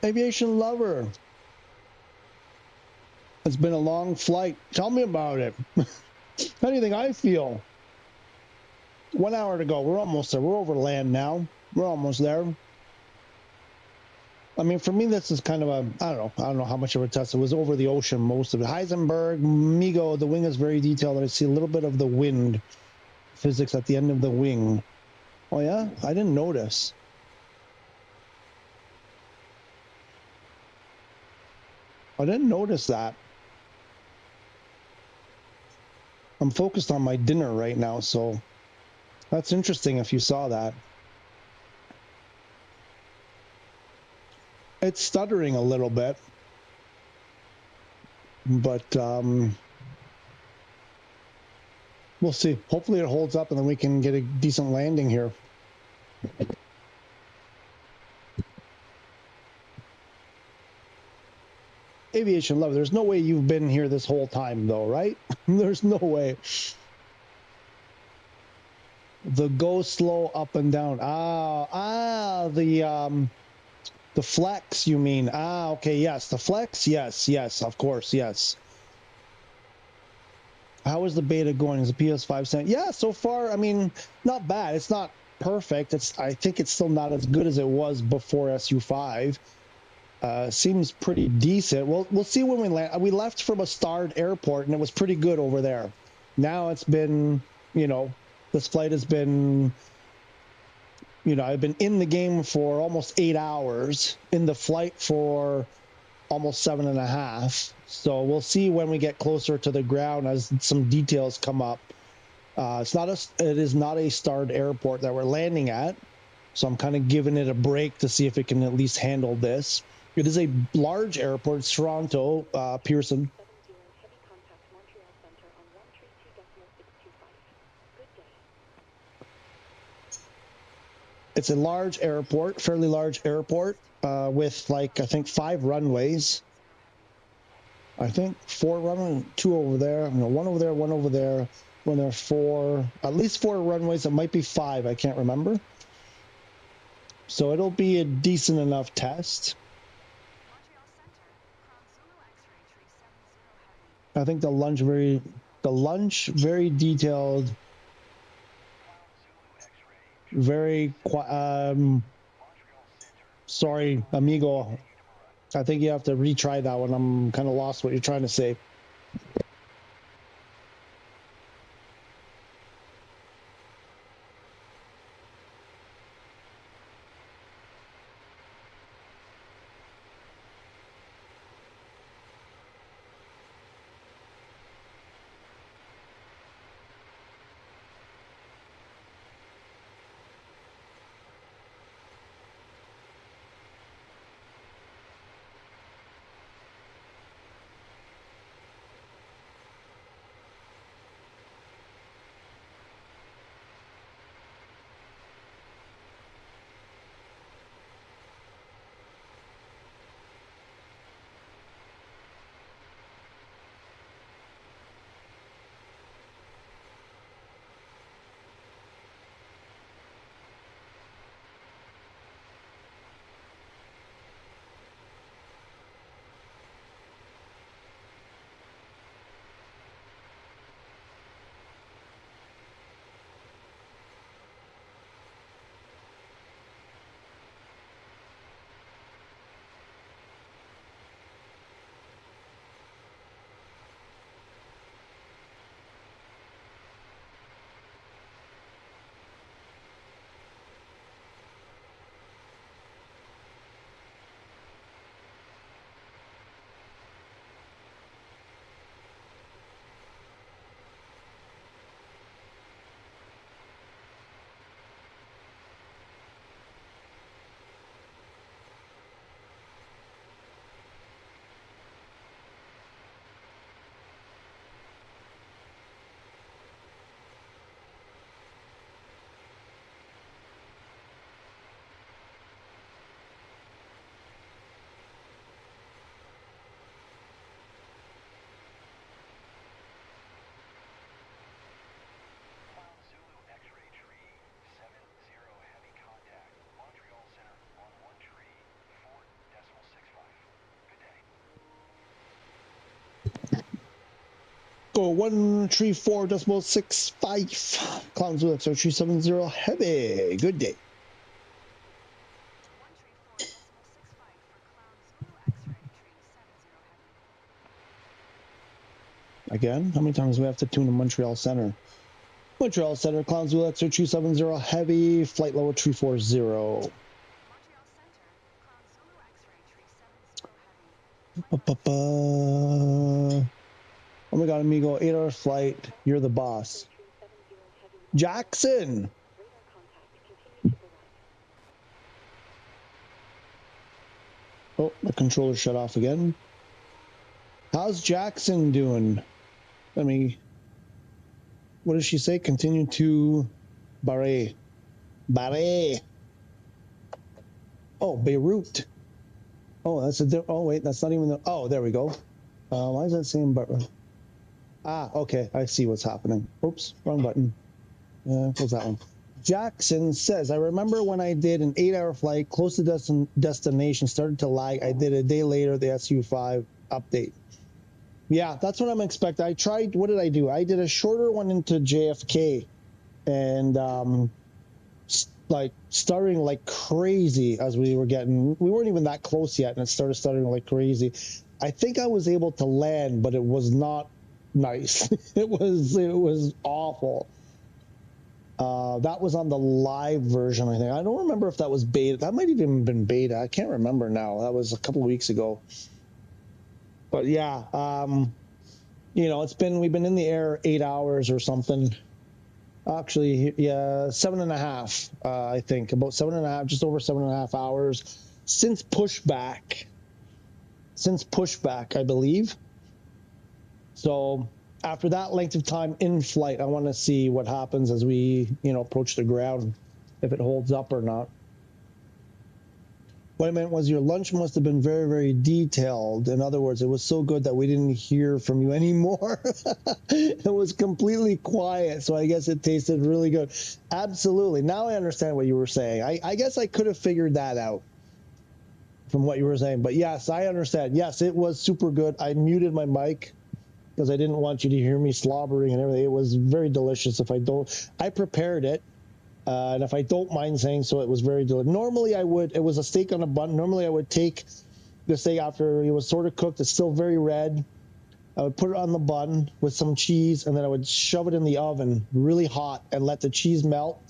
S1: Aviation lover. It's been a long flight. Tell me about it. How do you think I feel? 1 hour to go. We're almost there. We're over land now. We're almost there. I mean, for me, this is kind of a, I don't know how much of a test. It was over the ocean, most of it. Heisenberg, Migo, the wing is very detailed. I see a little bit of the wind physics at the end of the wing. Oh, yeah? I didn't notice. I didn't notice that. I'm focused on my dinner right now, so that's interesting if you saw that. It's stuttering a little bit, but we'll see. Hopefully it holds up and then we can get a decent landing here. Aviation love. There's no way you've been here this whole time though, right? There's no way. The go slow up and down. The flex, you mean? Okay, yes. The flex, yes, of course, yes. How is the beta going? Is the PS5 sent? Yeah, so far, I mean, not bad. It's not perfect. I think it's still not as good as it was before SU5. Seems pretty decent. We'll see when we land. We left from a starred airport, and it was pretty good over there. Now it's been, you know, this flight has been, you know, I've been in the game for almost 8 hours, in the flight for almost 7.5. So we'll see when we get closer to the ground as some details come up. It is not a starred airport that we're landing at, so I'm kind of giving it a break to see if it can at least handle this. It is a large airport. It's Toronto, Pearson. It's a large airport, fairly large airport, with like, I think 5 runways. I think 4 runways, 2 over there, no, 1 over there, 1 over there. When there are 4, at least 4 runways, it might be 5, I can't remember. So it'll be a decent enough test. I think the lunch very detailed, very sorry, amigo. I think you have to retry that one. I'm kind of lost what you're trying to say. Go 134.65. Clown Zulu X-ray 370 heavy. Good day.
S3: 134.65 for Clown Zulu X-ray 370 heavy.
S1: Again, how many times do we have to tune in Montreal Center? Montreal Center, Clown Zulu X-ray 370 heavy. Flight level 340.
S3: Montreal Center, Clown Zulu X-ray 370 heavy.
S1: Oh my god, amigo, 8-hour flight. You're the boss. Jackson! Oh, the controller shut off again. How's Jackson doing? Let me... What does she say? Continue to... Barre. Oh, Beirut. Oh, that's a... Oh, wait, that's not even the... Oh, there we go. Why is that saying... Ah, okay, I see what's happening. Oops, wrong button. Close that one. Jackson says, I remember when I did an 8-hour flight close to destination, started to lag. I did a day later the SU5 update. Yeah, that's what I'm expecting. I tried, what did I do? I did a shorter one into JFK and like starting like crazy as we were getting, we weren't even that close yet and it started stuttering like crazy. I think I was able to land, but it was not nice. It was awful. That was on the live version, I think. I don't remember if that was beta. That might have even been beta. I can't remember now. That was a couple of weeks ago. But yeah, you know, we've been in the air 8 hours or something. Actually, yeah, 7.5, I think. About 7.5, just over 7.5 hours since pushback. I believe. So after that length of time in flight, I want to see what happens as we, you know, approach the ground, if it holds up or not. What I meant was your lunch must have been very, very detailed. In other words, it was so good that we didn't hear from you anymore. It was completely quiet, so I guess it tasted really good. Absolutely. Now I understand what you were saying. I guess I could have figured that out from what you were saying. But yes, I understand. Yes, it was super good. I muted my mic because I didn't want you to hear me slobbering and everything. It was very delicious. I prepared it, and if I don't mind saying so, it was very delicious. Normally it was a steak on a bun. Normally I would take the steak after it was sort of cooked. It's still very red. I would put it on the bun with some cheese, and then I would shove it in the oven really hot and let the cheese melt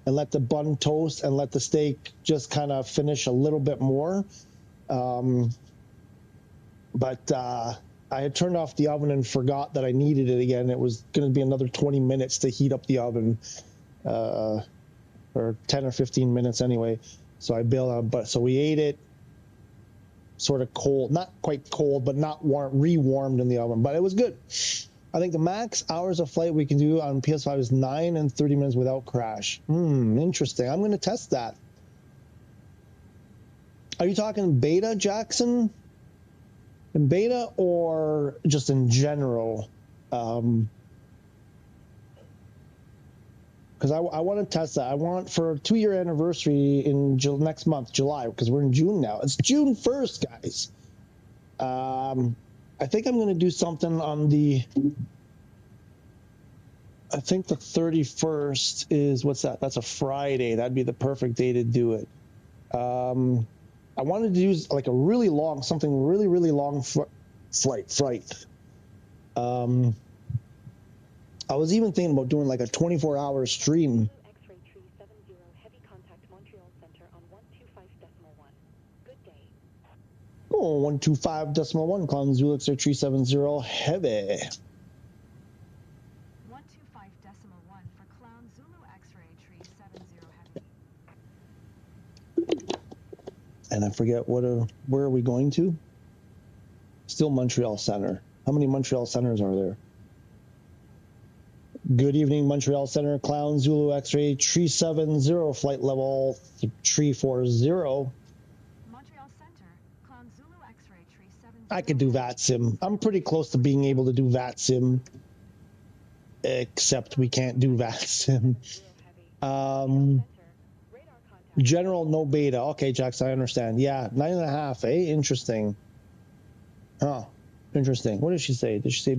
S1: and let the bun toast and let the steak just kind of finish a little bit more. I had turned off the oven and forgot that I needed it again. It was going to be another 20 minutes to heat up the oven, or 10 or 15 minutes anyway. So I bailed on, but so we ate it sort of cold, not quite cold, but not warm, re-warmed in the oven, but it was good. I think the max hours of flight we can do on PS5 is 9 and 30 minutes without crash. Interesting. I'm going to test that. Are you talking beta, Jackson? In beta or just in general? Because I want to test that. I want for a 2-year anniversary in next month, July, because we're in June now. It's June 1st, guys. I think I'm going to do something on the... I think the 31st is... What's that? That's a Friday. That'd be the perfect day to do it. I wanted to use like a really long, something really, really long flight. I was even thinking about doing like a 24-hour stream.
S2: X-ray 370 heavy contact Montreal Center on 125.1. Good day.
S1: Oh, 125.1, Clown Zulu X-ray 370 heavy.
S3: 125.1 for Clown Zulu X-ray 370 heavy.
S1: And I forget where are we going to? Still Montreal Center. How many Montreal Centers are there? Good evening, Montreal Center. Clown Zulu X-ray 370, flight level 340.
S3: Montreal Center, Clown Zulu X-ray 370.
S1: I could do VATSIM. I'm pretty close to being able to do VATSIM, except we can't do VATSIM. General, no beta. Okay, Jax, I understand. Yeah, 9.5, eh? Interesting. Huh. Interesting. What did she say? Did she say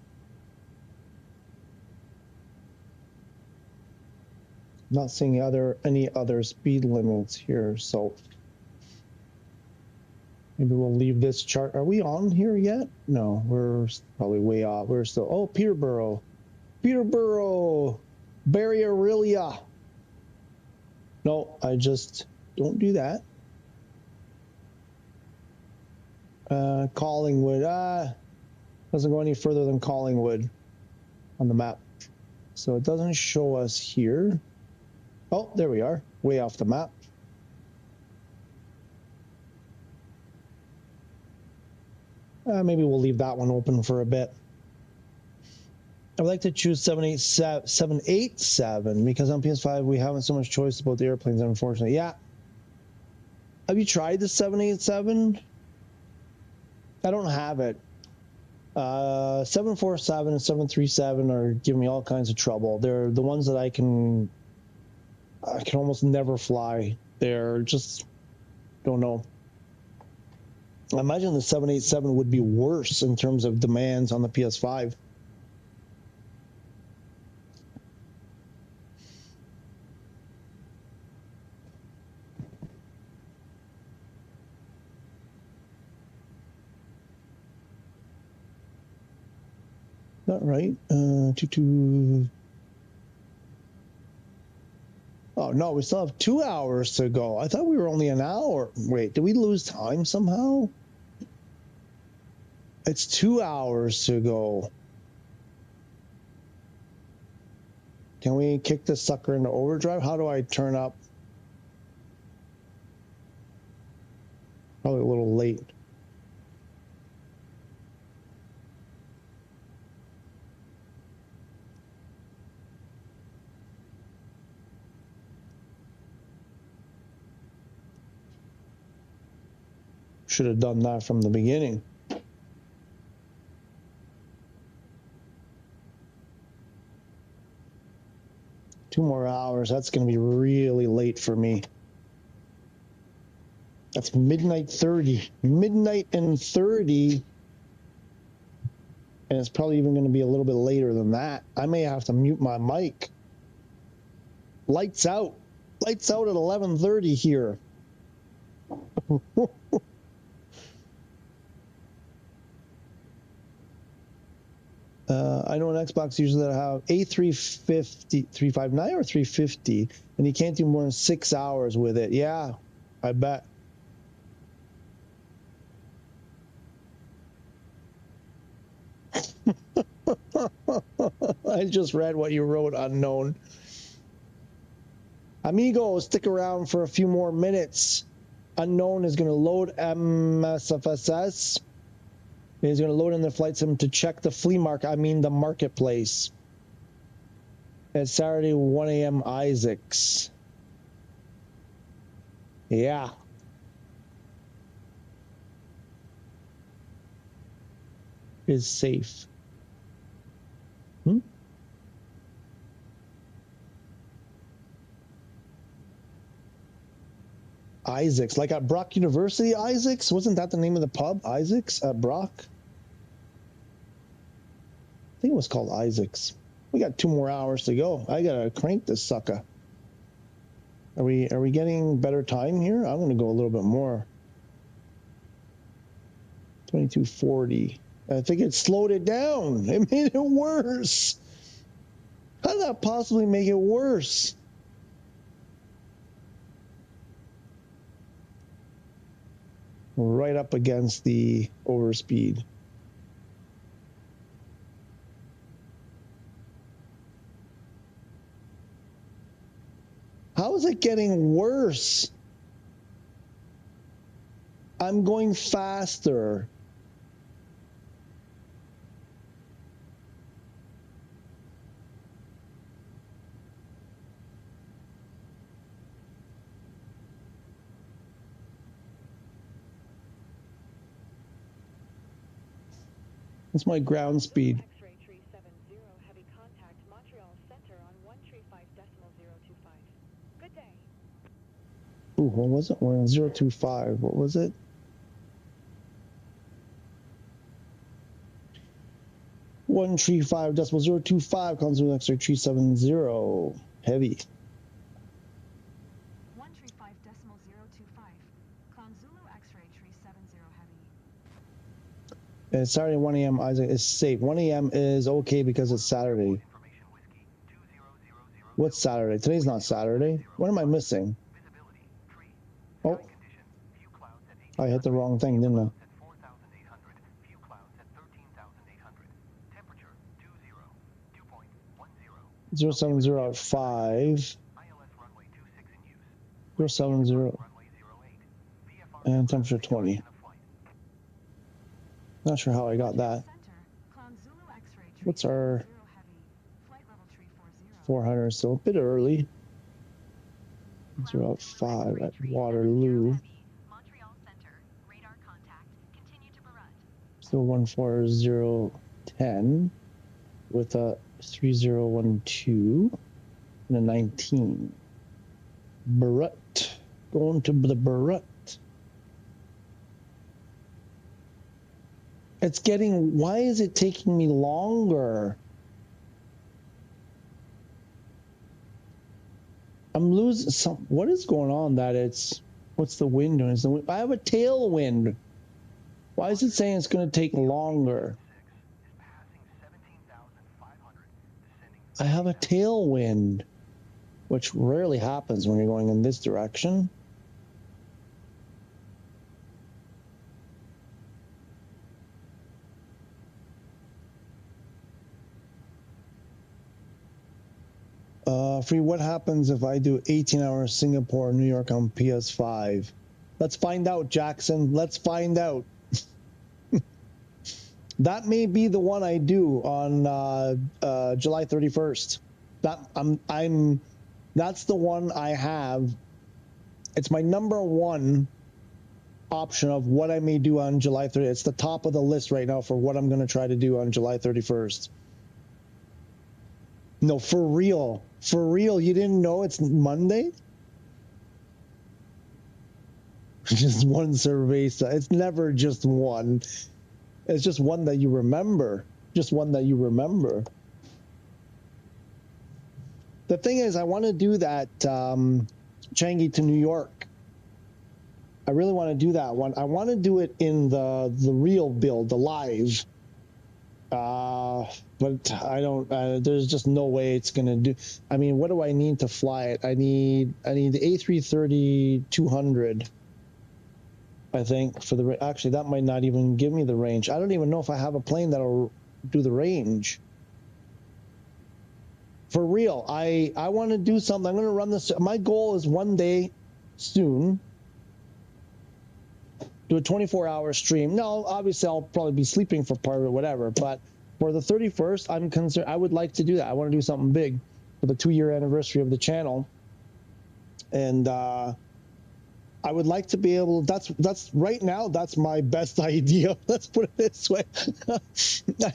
S1: Not seeing any other speed limits here, so maybe we'll leave this chart. Are we on here yet? No, we're probably way off. We're still, oh, Peterborough, Barry Aurelia. No, I just don't do that. Collingwood, doesn't go any further than Collingwood on the map. So it doesn't show us here. Oh, there we are, way off the map. Maybe we'll leave that one open for a bit. I'd like to choose 787 because on PS5 we haven't so much choice about the airplanes, unfortunately. Yeah. Have you tried the 787? I don't have it. 747 and 737 are giving me all kinds of trouble. They're the ones that I can almost never fly. They're just, don't know. I imagine the 787 would be worse in terms of demands on the PS5. Not right. Oh, no, we still have 2 hours to go. I thought we were only an hour. Wait, did we lose time somehow? It's 2 hours to go. Can we kick this sucker into overdrive? How do I turn up? Probably a little late. Should have done that from the beginning. Two more hours. That's going to be really late for me. That's midnight 30. Midnight and 30. And it's probably even going to be a little bit later than that. I may have to mute my mic. Lights out. Lights out at 11:30 here. I know an Xbox user that have A350, 359 or 350, and you can't do more than 6 hours with it. Yeah, I bet. I just read what you wrote, unknown. Amigo, stick around for a few more minutes. Unknown is going to load MSFSS. He's going to load in the flight sim to check the flea market, the marketplace. It's Saturday, 1 a.m. Isaacs. Yeah. Is safe. Isaacs, like at Brock University, Isaacs? Wasn't that the name of the pub? Isaacs at Brock? I think it was called Isaacs. We got 2 more hours to go. I gotta crank this sucker. Are we getting better time here? I'm gonna go a little bit more. 22:40. I think it slowed it down. It made it worse. How did that possibly make it worse? Right up against the overspeed. How is it getting worse? I'm going faster. What's my ground speed?
S3: X-ray tree 70, heavy contact, Montreal Center on 135.025. Good day.
S1: Ooh, what was it? We're on 025. What was it? .135.025 comes with X-ray tree 70. Heavy. And Saturday 1 a.m. Isaac is safe. 1 a.m. is okay because it's Saturday. What's Saturday? Today's not Saturday. What am I missing? Oh, I hit the wrong thing, didn't I? 070 at 5. 070. And temperature 20. Not sure how I got that. What's our 400? Still a bit early. 0 at 5 at Waterloo. Still 14010 with a 3012 and a 19. Barrett. Going to the Barrett. It's getting, why is it taking me longer? I'm losing some, what is going on that it's, what's the wind doing? Is the wind, I have a tailwind. Why is it saying it's going to take longer? I have a tailwind, which rarely happens when you're going in this direction. Free, what happens if I do 18 hours Singapore, New York on PS5? Let's find out, Jackson. Let's find out. That may be the one I do on July 31st. That's the one I have. It's my number one option of what I may do on July 30th. It's the top of the list right now for what I'm going to try to do on July 31st. No, for real. For real, you didn't know it's Monday? Just one survey. It's never just one. It's just one that you remember. Just one that you remember. The thing is, I want to do that Changi to New York. I really want to do that one. I want to do it in the real build, the live. But I don't, there's just no way it's going to do. I mean, what do I need to fly it? I need the A330-200, I think, for the, actually, that might not even give me the range. I don't even know if I have a plane that'll do the range. For real, I want to do something. I'm going to run this. My goal is one day soon, do a 24-hour stream. No, obviously I'll probably be sleeping for part of it, whatever. But for the 31st, I'm concerned. I would like to do that. I want to do something big for the 2-year anniversary of the channel, and I would like to be able. That's right now. That's my best idea. Let's put it this way. I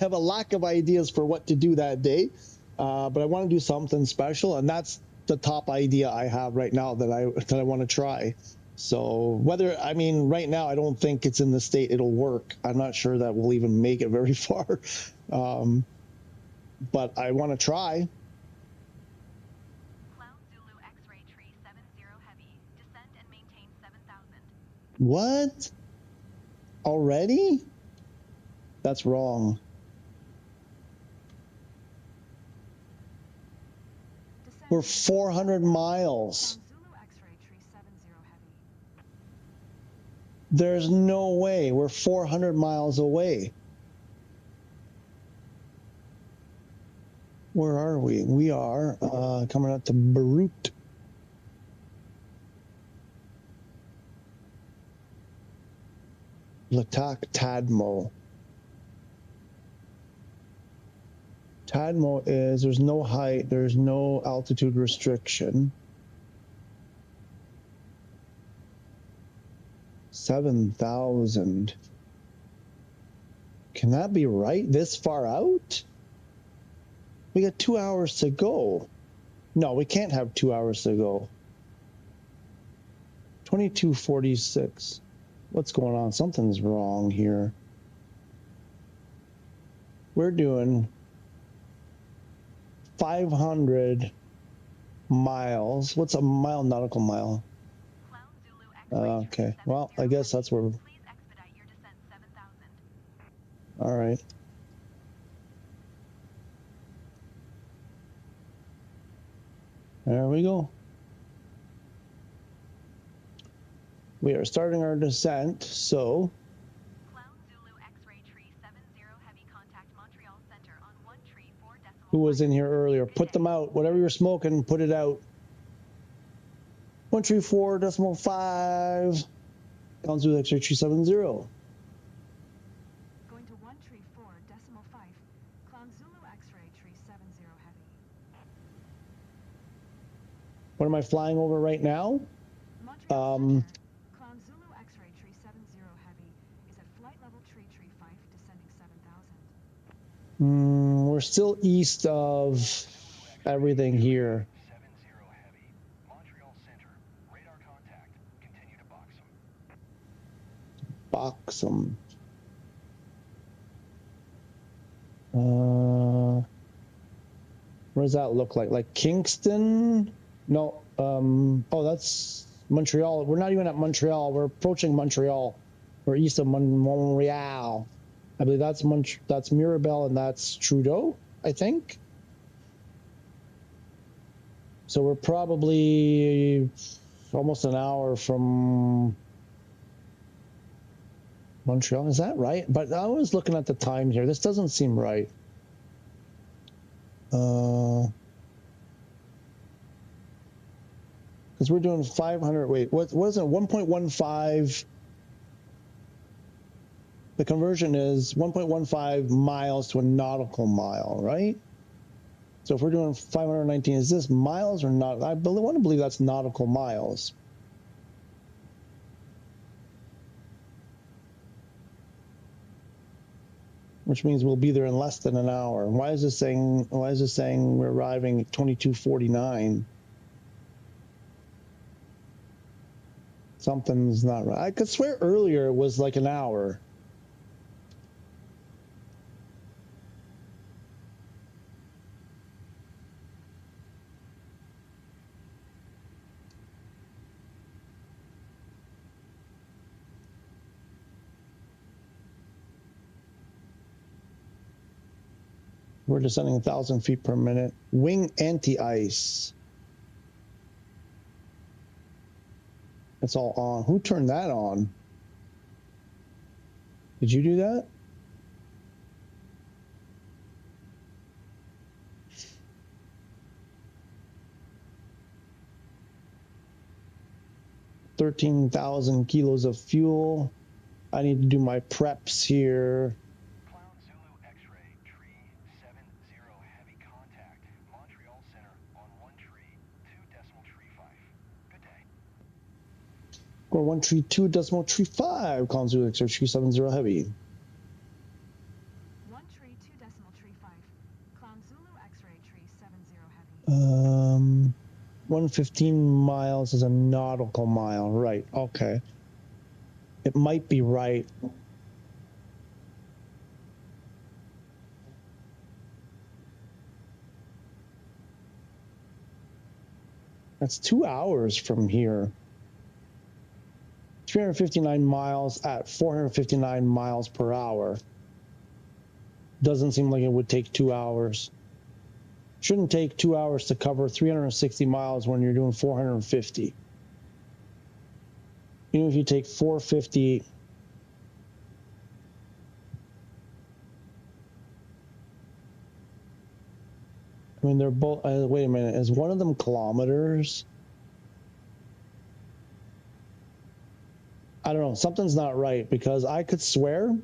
S1: have a lack of ideas for what to do that day, but I want to do something special, and that's the top idea I have right now that I want to try. So whether, I mean, right now I don't think it's in the state it'll work. I'm not sure that we'll even make it very far, but I want to try.
S3: Cloud Zulu X-ray tree 70 heavy. Descend and maintain 7,000.
S1: What? Already? That's wrong. We're 400 miles. There's no way. We're 400 miles away. Where are we? We are coming up to Beirut. Latak Tadmo. Tadmo is, there's no height, there's no altitude restriction. 7,000. Can that be right? This far out? We got 2 hours to go. No, we can't have 2 hours to go. 22:46. What's going on? Something's wrong here. We're doing 500 miles. What's a mile, nautical mile? Okay, well, I guess that's where. All right. There we go. We are starting our descent, so... Who was in here earlier? Put them out. Whatever you're smoking, put it out. 134.5. Clown Zulu X-ray 370.
S3: Going to 134.5. Clown Zulu X-ray 370 heavy.
S1: What am I flying over right now?
S3: Montreal Center. Clown Zulu X-ray 370 heavy is at flight level tree 5, descending 7,000.
S1: We're still east of everything here.
S5: 70 heavy. Montreal Center. Radar contact. Continue to box them.
S1: What does that look like? Like Kingston? No. Oh, that's Montreal. We're not even at Montreal. We're approaching Montreal. We're east of Montreal. I believe that's Mirabel and that's Trudeau, I think. So we're probably almost an hour from Montreal. Is that right? But I was looking at the time here. This doesn't seem right. Because we're doing 500. Wait, what is it? 1.15. The conversion is 1.15 miles to a nautical mile, right? So if we're doing 519, is this miles or not? I want to believe that's nautical miles. Which means we'll be there in less than an hour. Why is this saying we're arriving at 22:49? Something's not right. I could swear earlier it was like an hour. We're descending 1,000 feet per minute. Wing anti-ice. That's all on. Who turned that on? Did you do that? $13,000 kilos of fuel. I need to do my preps here.
S5: Clown Zulu X-ray tree 70 heavy contact. Montreal Center on 1 tree 2.35. Good day.
S1: Or 1 tree 2.35. Clown Zulu X-ray 370 heavy.
S3: 1 tree 2.35. Clown Zulu X-ray 370 heavy.
S1: 115 miles is a nautical mile. Right. Okay. It might be right. That's 2 hours from here. 359 miles at 459 miles per hour. Doesn't seem like it would take 2 hours. Shouldn't take 2 hours to cover 360 miles when you're doing 450. Even if you take 450, I mean, they're both, wait a minute, is one of them kilometers? I don't know, something's not right, because I could swear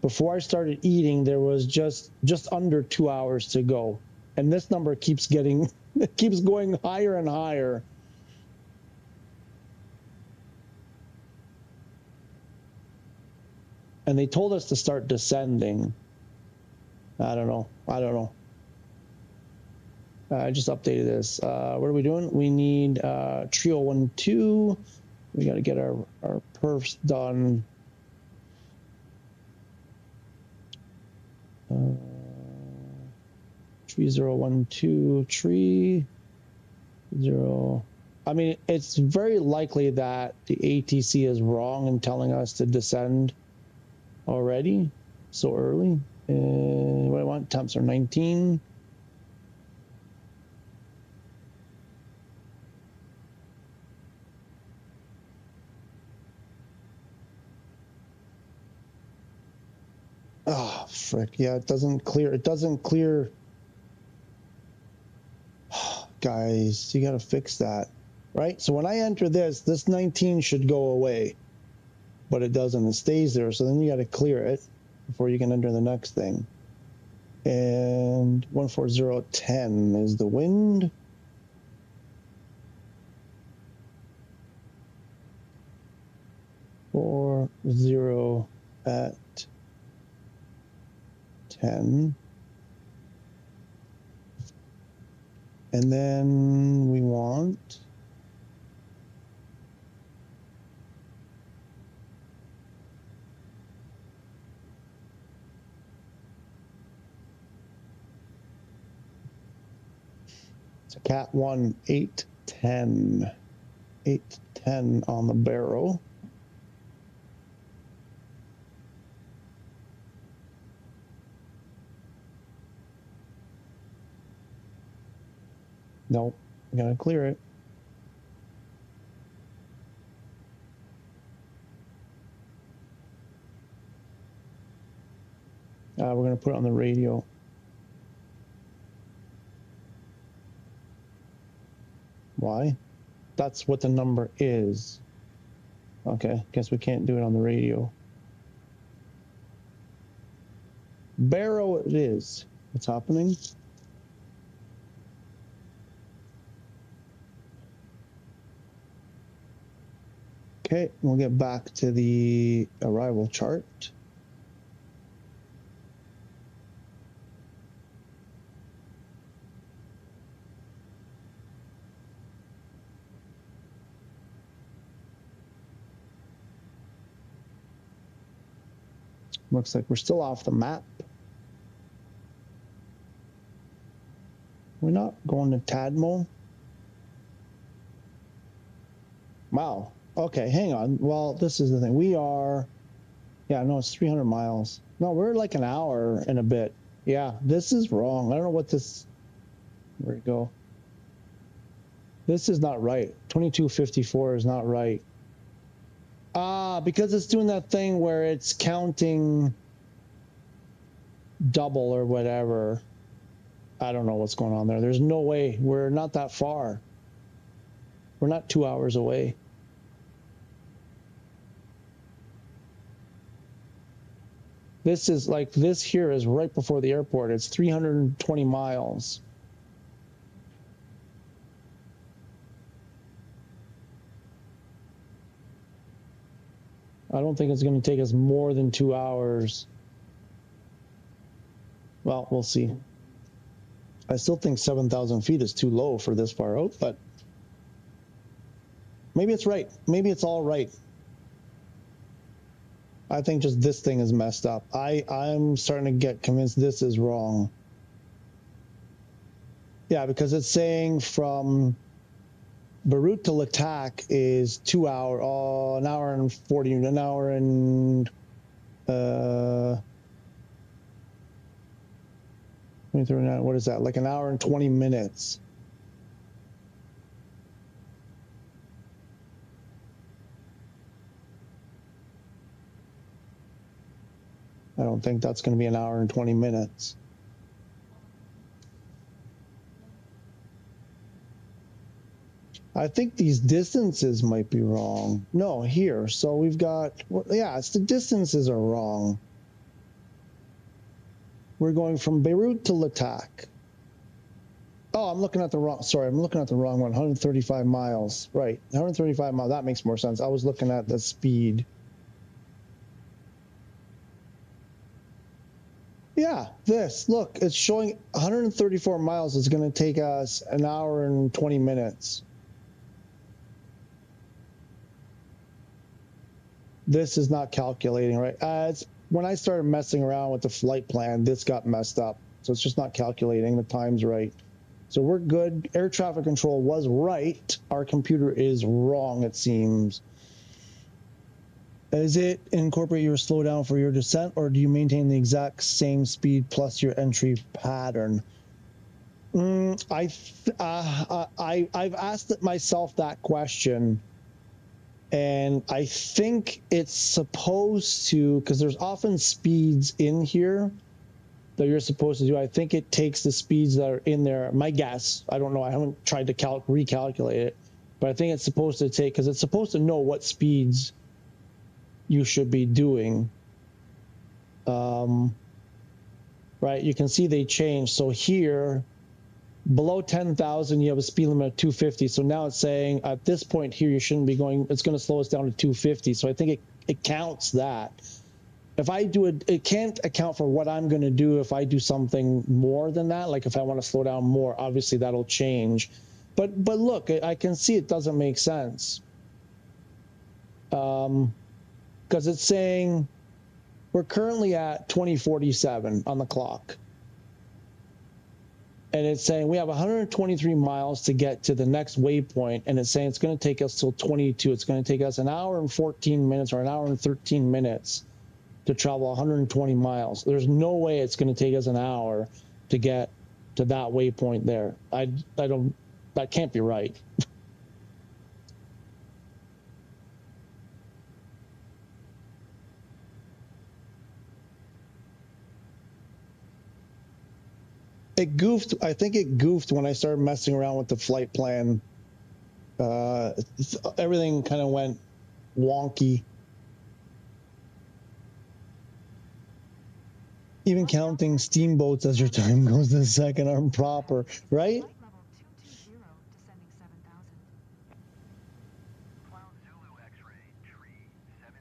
S1: before I started eating, there was just under 2 hours to go. And this number keeps getting, it keeps going higher and higher. And they told us to start descending. I don't know. I just updated this. What are we doing? We need Trio 1-2. We got to get our perfs done. 3012 tree 0. I mean, it's very likely that the ATC is wrong in telling us to descend already. so early. What I want, temps are 19. Oh, frick. Yeah, it doesn't clear. It doesn't clear. Guys, you got to fix that, right? So when I enter this 19 should go away, but it doesn't. It stays there. So then you got to clear it before you can enter the next thing. And 14010 is the wind. Four zero at 10. And then we want it's a Cat 1 810. 810 on the barrel. Nope, I gotta clear it. We're gonna put it on the radio. Why? That's what the number is. Okay, guess we can't do it on the radio. Barrow it is. What's happening? Okay, we'll get back to the arrival chart. Looks like we're still off the map. We're not going to Tadmo. Wow. Okay, hang on. Well, this is the thing. We are, yeah, no, it's 300 miles. No, we're like an hour and a bit. Yeah, this is wrong. I don't know what this, where'd it go? This is not right. 2254 is not right. Because it's doing that thing where it's counting double or whatever. I don't know what's going on there. There's no way. We're not that far. We're not 2 hours away. This is like, this here is right before the airport. It's 320 miles. I don't think it's going to take us more than 2 hours. Well, we'll see. I still think 7,000 feet is too low for this far out, but maybe it's right. Maybe it's all right. I think just this thing is messed up. I'm starting to get convinced this is wrong. Yeah, because it's saying from Beirut to Latak is 2 hours, an hour and 40, an hour and, what is that? Like an hour and 20 minutes. I don't think that's going to be an hour and 20 minutes. I think these distances might be wrong. No, here. So we've got, well, yeah, it's the distances are wrong. We're going from Beirut to Latak. Oh, I'm looking at the wrong, sorry, I'm looking at the wrong one. 135 miles. Right, 135 miles. That makes more sense. I was looking at the speed. Yeah, this, look, it's showing 134 miles is going to take us an hour and 20 minutes. This is not calculating, right? It's when I started messing around with the flight plan, this got messed up. So it's just not calculating. The time's right. So we're good. Air traffic control was right. Our computer is wrong, it seems. Is it incorporate your slowdown for your descent, or do you maintain the exact same speed plus your entry pattern? I've asked myself that question, and I think it's supposed to, because there's often speeds in here that you're supposed to do. I think it takes the speeds that are in there. My guess, I don't know, I haven't tried to recalculate it, but I think it's supposed to take, because it's supposed to know what speeds you should be doing. Right, you can see they changed. So here, below 10,000, you have a speed limit of 250. So now it's saying at this point here, you shouldn't be going, it's going to slow us down to 250. So I think it counts that. If I do it, it can't account for what I'm going to do if I do something more than that. Like if I want to slow down more, obviously that'll change. But look, I can see it doesn't make sense. Because it's saying we're currently at 2047 on the clock. And it's saying we have 123 miles to get to the next waypoint. And it's saying it's going to take us till 22. It's going to take us an hour and 14 minutes or an hour and 13 minutes to travel 120 miles. There's no way it's going to take us an hour to get to that waypoint there. I don't, that can't be right. It goofed. I think it goofed when I started messing around with the flight plan. Everything kind of went wonky. Even counting steamboats as your time goes to the second arm proper, right?
S3: Flight level 220, descending 7,000.
S5: Cloud Zulu X-ray, tree 70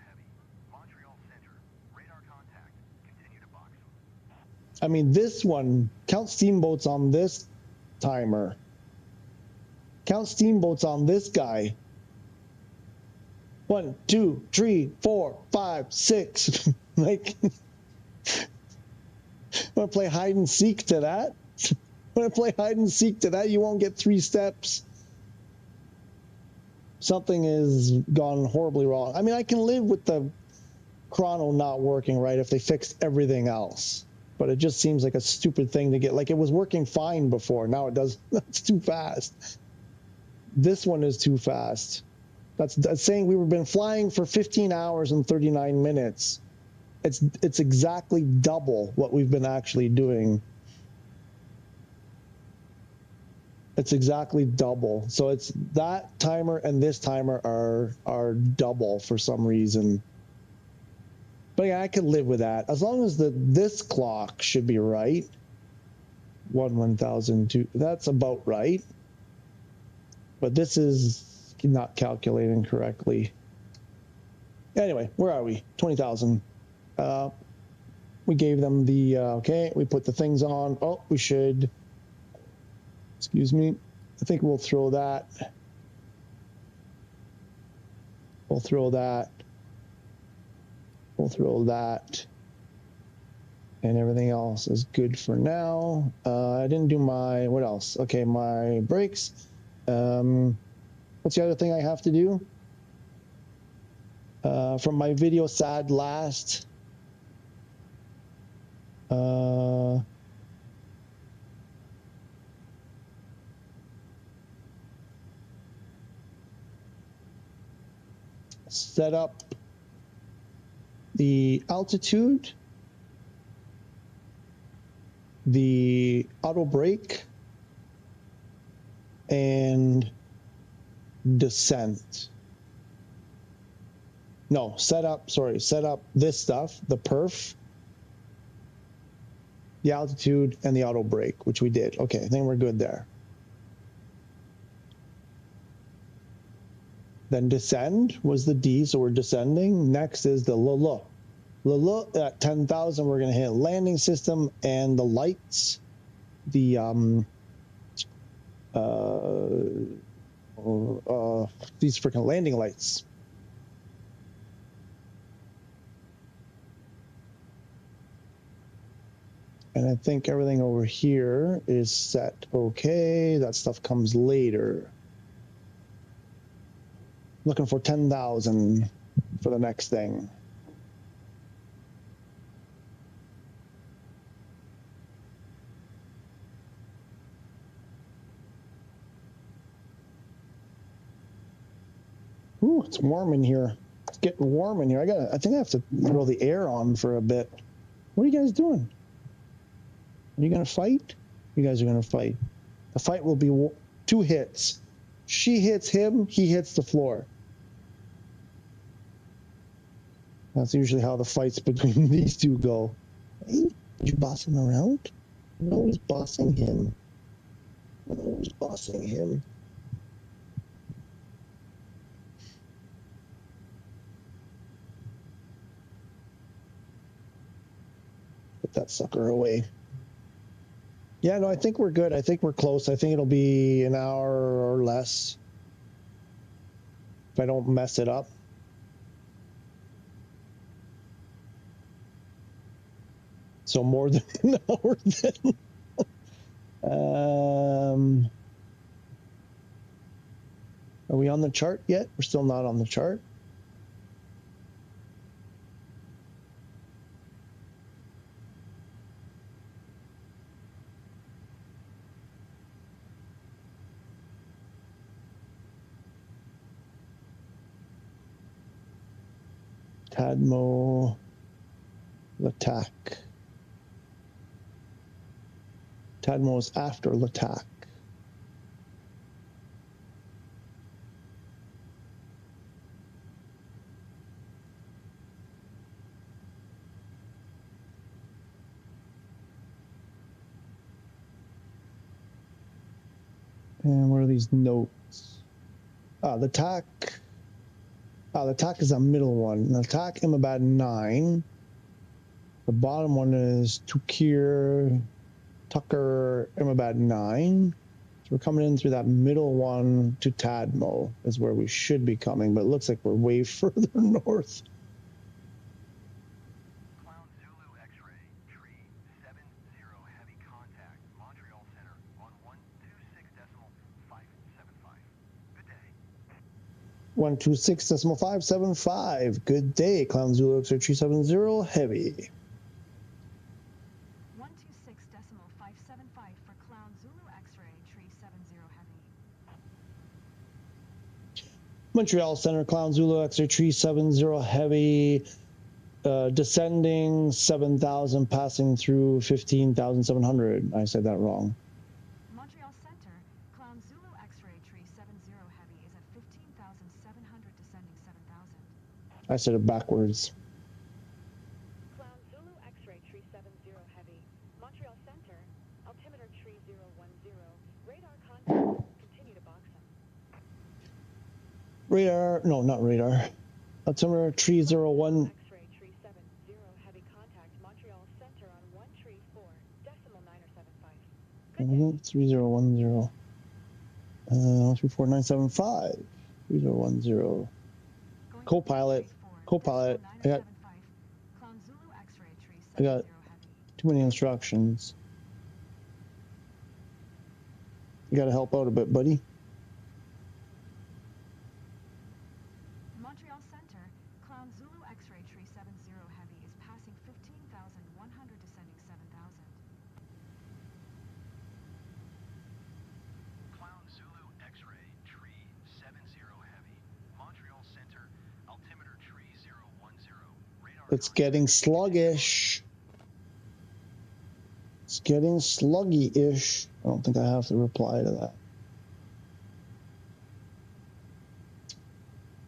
S5: heavy. Montreal Center, radar contact. Continue to box them.
S1: I mean, this one, count steamboats on this timer. Count steamboats on this guy. 1, 2, 3, 4, 5, 6. Like, want to play hide and seek to that? Want to play hide and seek to that? You won't get 3 steps. Something has gone horribly wrong. I mean, I can live with the chrono not working right if they fixed everything else. But it just seems like a stupid thing to get. Like, it was working fine before. Now it does. It's too fast. This one is too fast. That's saying we've been flying for 15 hours and 39 minutes. It's exactly double what we've been actually doing. It's exactly double. So it's that timer and this timer are double for some reason. But yeah, I could live with that as long as this clock should be right. 1,002. That's about right. But this is not calculating correctly. Anyway, where are we? 20,000. We gave them the okay. We put the things on. Oh, we should. Excuse me. I think we'll throw that. We'll throw that. We'll throw that. And everything else is good for now. I didn't do my, what else? Okay, my brakes. What's the other thing I have to do? From my video sad last. Set up the altitude, the auto brake, and descent. No, set up this stuff, the perf, the altitude, and the auto brake, which we did. Okay, I think we're good there. Then descend was the D, so we're descending. Next is the LLA. LLA at 10,000, we're going to hit landing system and the lights. The these freaking landing lights. And I think everything over here is set okay. That stuff comes later. Looking for 10,000. for the next thing. Ooh, it's warm in here. It's getting warm in here. I think I have to throw the air on for a bit. What are you guys doing? Are you gonna fight? You guys are gonna fight. The fight will be 2 hits. She hits him, he hits the floor. That's usually how the fights between these two go. Hey, did you boss him around? No one's bossing him. No one's bossing him. Put that sucker away. Yeah, no, I think we're good. I think we're close. I think it'll be an hour or less if I don't mess it up. So more than an hour then. Are we on the chart yet? We're still not on the chart. Tadmo, Latak. Tadmo is after Latak. And what are these notes? Latak. Latak is a middle one. Latak, I'm about 9. The bottom one is Tukir, Tucker, I'm about 9. So we're coming in through that middle one to Tadmo is where we should be coming, but it looks like we're way further north.
S5: Clown Zulu X-ray, tree 70 heavy contact, Montreal Center on 126.575. Good day.
S1: 126.575. Good day, Clown Zulu X-ray 370 heavy.
S3: 126.575 for Clown Zulu X-ray tree 70 heavy.
S1: Montreal Center, Clown Zulu X-ray tree 70 heavy. Descending 7,000, passing through 15,700. I said that wrong.
S3: Montreal Center, Clown Zulu X-ray tree 70 heavy is at 15,700 descending 7,000.
S1: I said it backwards.
S2: Clown Zulu X-ray tree 70 heavy. Montreal Center, altimeter tree 010. Radar contact. Continue to box him.
S1: Radar, no, not radar. Altimeter tree 01.
S2: X-ray tree 70 heavy contact. Montreal Center on 134.975.
S1: 3010. 134.975. 3010. Co-pilot. Co-pilot. I got
S3: Clown Zulu X-ray tree 70
S1: I got
S3: heavy.
S1: too many instructions. You gotta help out a bit, buddy.
S3: Montreal Center, Clown Zulu X-ray tree 70 heavy is passing 15,100 descending 7,000.
S5: Clown Zulu X-ray, tree 70 heavy, Montreal Center, altimeter tree 010. Radar
S1: It's getting sluggish. It's getting sluggy-ish. I don't think I have to reply to that.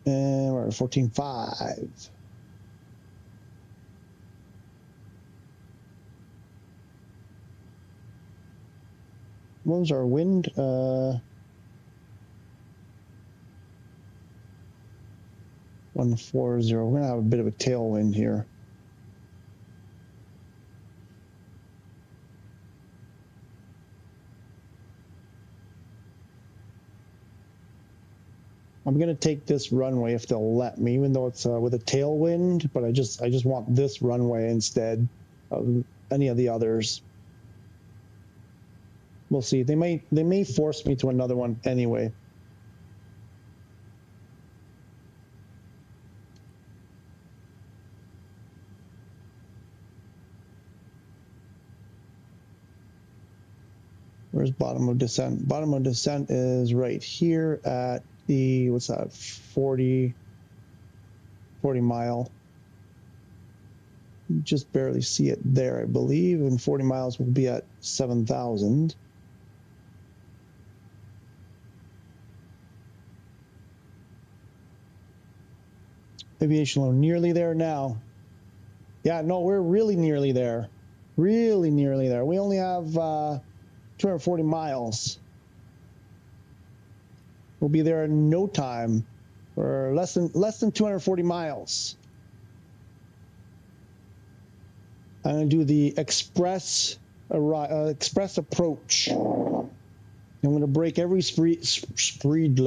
S1: And we're at 14.5. What was our wind? 140. We're gonna have a bit of a tailwind here. I'm gonna take this runway if they'll let me, even though it's with a tailwind. But I just want this runway instead of any of the others. We'll see. They may force me to another one anyway. Where's bottom of descent? Bottom of descent is right here at the, what's that, 40 mile. Just barely see it there, I believe, and 40 miles will be at 7,000. Aviation low, nearly there now. Yeah, no, we're really nearly there. Really nearly there. We only have 240 miles. We'll be there in no time, or less than 240 miles. I'm going to do the express approach. I'm going to break every speed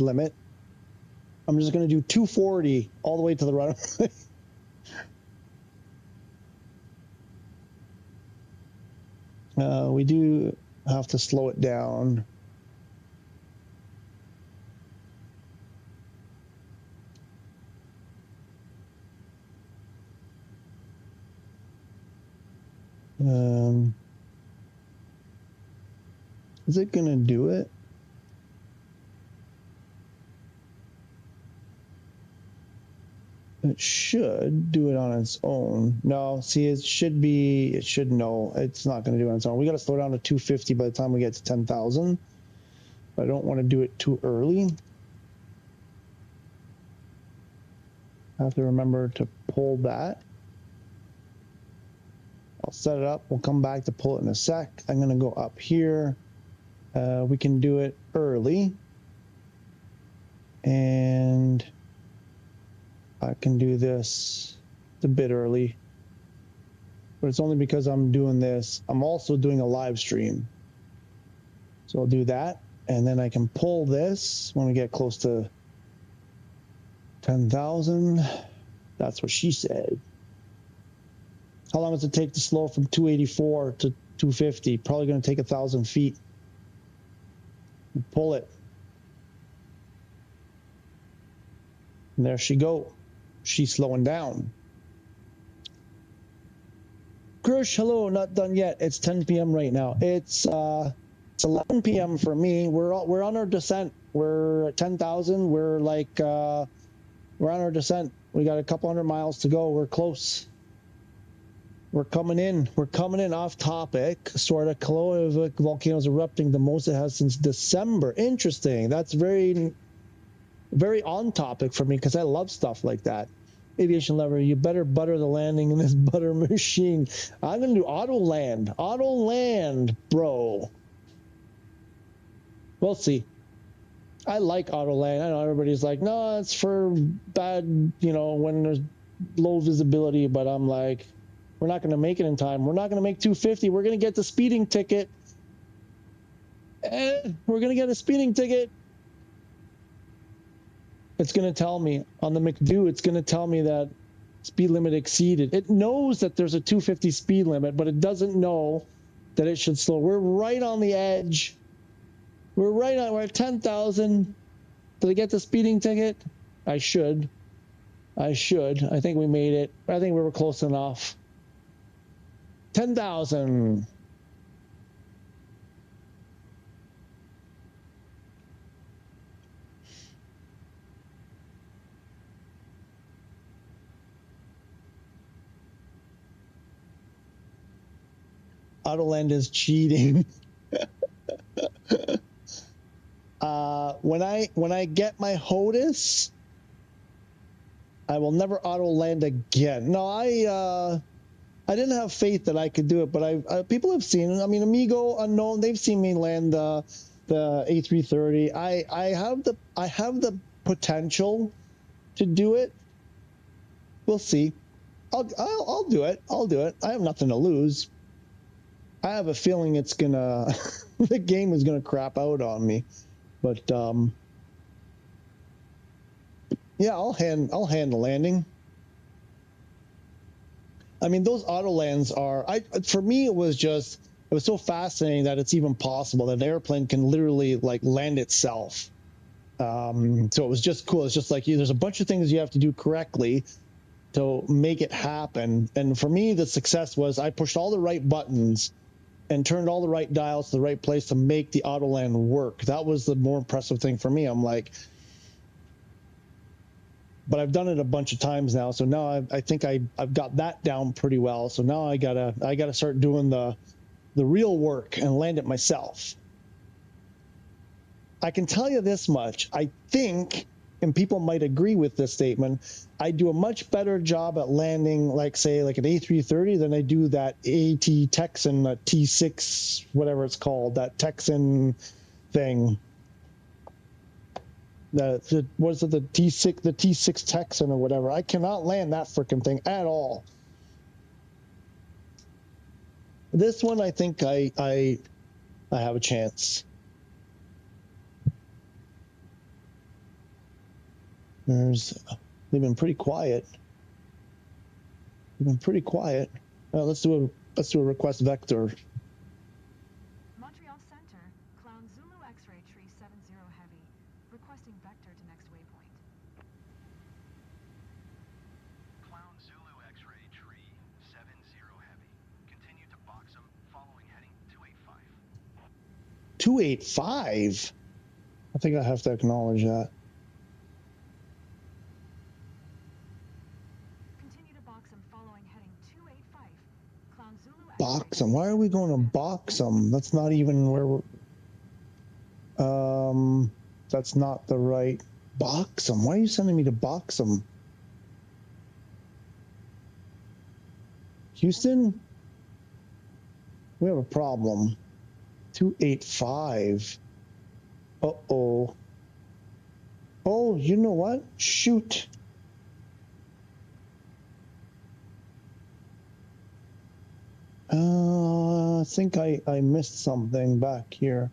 S1: limit. I'm just going to do 240 all the way to the runway. We do have to slow it down. Is it going to do it? It should do it on its own. No, see, it should know. It's not going to do it on its own. We got to slow down to 250 by the time we get to 10,000. I don't want to do it too early. I have to remember to pull that. I'll set it up. We'll come back to pull it in a sec. I'm going to go up here. We can do it early. And I can do this a bit early. But it's only because I'm doing this. I'm also doing a live stream. So I'll do that. And then I can pull this when we get close to 10,000. That's what she said. How long does it take to slow from 284 to 250? Probably going to take 1,000 feet. Pull it. And there she go. She's slowing down. Krish, hello, not done yet. It's 10 p.m. right now. It's 11 p.m. for me. We're on our descent. We're at 10,000. We're on our descent. We got a couple hundred miles to go. We're close. We're coming in. We're coming in off topic. Sort of Kilauea volcanoes erupting the most it has since December. Interesting. That's very, very on topic for me because I love stuff like that. Aviation Lover, you better butter the landing in this butter machine. I'm going to do auto land. Auto land, bro. We'll see. I like auto land. I know everybody's like, no, it's for bad, when there's low visibility. But I'm like, we're not going to make it in time. We're not going to make 250. We're going to get the speeding ticket. We're going to get a speeding ticket. It's going to tell me on the McDo, it's going to tell me that speed limit exceeded. It knows that there's a 250 speed limit, but it doesn't know that it should slow. We're right on the edge. We're at 10,000. Did I get the speeding ticket? I should. I think we made it. I think we were close enough. 10,000. Autoland is cheating. When I get my HOTUS, I will never auto land again. No, I didn't have faith that I could do it, but people have seen it. I mean, Amigo Unknown, they've seen me land the A330. I have the potential to do it. We'll see. I'll do it. I have nothing to lose. I have a feeling it's gonna the game is gonna crap out on me, but yeah, I'll hand the landing. I mean, those auto lands are for me it was so fascinating that it's even possible that an airplane can literally like land itself. So it was just cool. It's just like there's a bunch of things you have to do correctly to make it happen. And for me, the success was I pushed all the right buttons and turned all the right dials to the right place to make the auto land work. That was the more impressive thing for me. I'm like, but I've done it a bunch of times now, so now I think I've got that down pretty well. So now I gotta start doing the real work and land it myself. I can tell you this much. I think, and people might agree with this statement, I do a much better job at landing, like, say, like an A330 than I do that AT Texan, that T6, whatever it's called, that Texan thing. Was it the T6 Texan or whatever? I cannot land that freaking thing at all. This one, I think I have a chance. They've been pretty quiet. They've been pretty quiet. Let's do a request vector.
S3: Montreal Center, Clown Zulu X-ray tree 70 heavy, requesting vector to next waypoint.
S5: Clown Zulu X-ray tree 70 heavy. Continue to box them following heading 285.
S1: 285? I think I have to acknowledge that.
S3: Continue to box them following heading 285. Clown Zulu X-ray.
S1: Box them? Why are we going to box them? That's not even where we're... That's not the right... Box them? Why are you sending me to box them? Houston? We have a problem. 285. Uh-oh. Oh, you know what? Shoot. I think I missed something back here.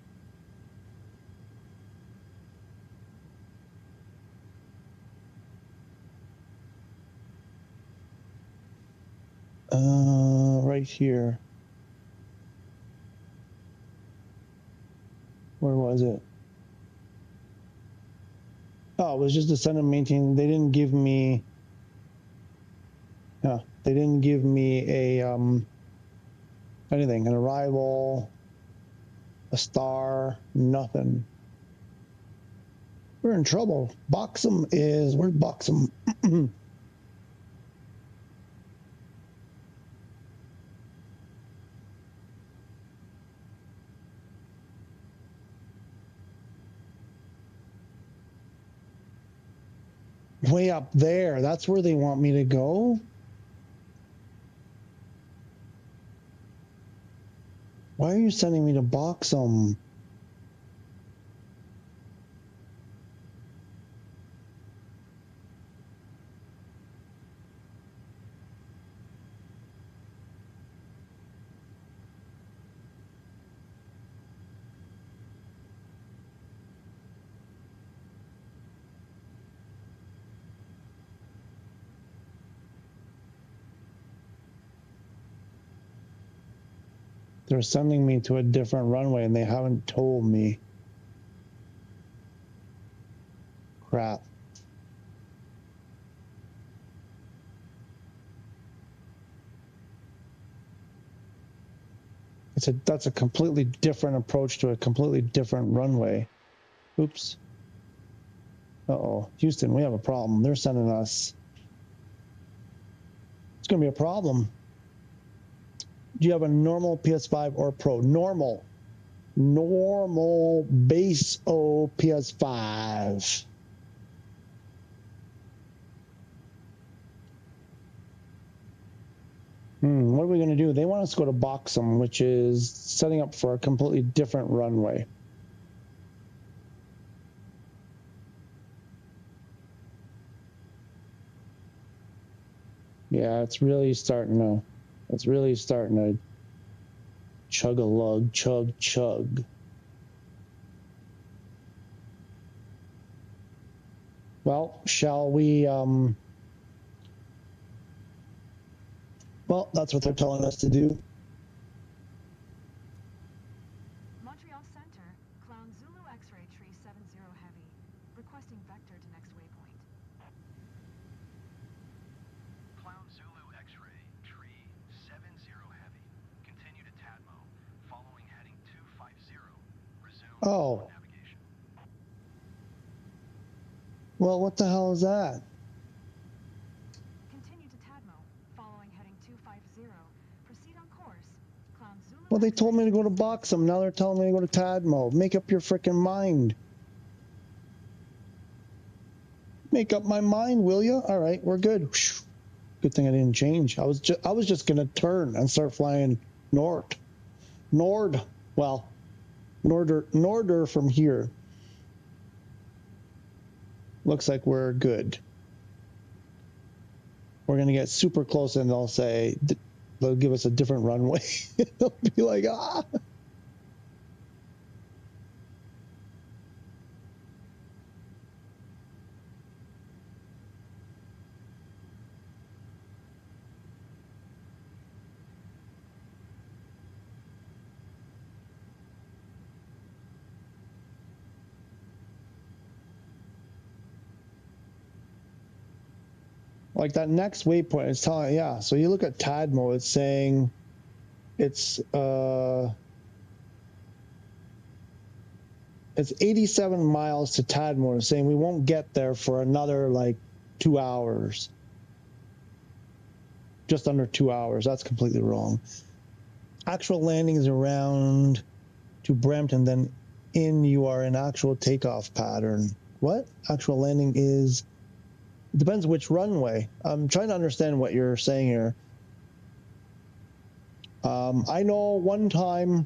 S1: Right here. Where was it? Oh, it was just a send and maintain. They didn't give me. Yeah, they didn't give me a anything, an arrival, a star, nothing. We're in trouble. Boxum is, where's Boxum? Way up there. That's where they want me to go? Why are you sending me to Boxum? They're sending me to a different runway and they haven't told me. Crap. That's a completely different approach to a completely different runway. Oops. Uh-oh. Houston, we have a problem. They're sending us. It's going to be a problem. Do you have a normal PS5 or Pro? Normal. Normal base O PS5. What are we going to do? They want us to go to Boxum, which is setting up for a completely different runway. Yeah, it's really starting to chug a lug, chug. Well, shall we, well, that's what they're telling us to do.
S3: Montreal Center, Clown Zulu X-ray tree 70 heavy, requesting vector to next waypoint.
S5: Clown Zulu X-ray tree 70 heavy. Continue to Tadmo
S1: Oh.
S5: Navigation.
S1: Well, what the hell is that?
S3: Continue to Tadmo, following heading 250. Proceed on course. Clown Zulu.
S1: Well, they
S3: X-ray
S1: told me to go to
S3: 37.
S1: Boxum. Now they're telling me to go to Tadmo. Make up your frickin' mind. Make up my mind, will you? All right, we're good. Whew. Good thing I didn't change. I was just gonna turn and start flying north. Well, norder from here. Looks like we're good. We're gonna get super close and they'll say, they'll give us a different runway. They'll be like, ah. Like that next waypoint is telling, yeah. So you look at Tadmo, it's saying it's 87 miles to Tadmo. It's saying we won't get there for another like 2 hours. Just under 2 hours. That's completely wrong. Actual landing is around to Brampton, then you are in actual takeoff pattern. What? Actual landing is... It depends which runway. I'm trying to understand what you're saying here. I know one time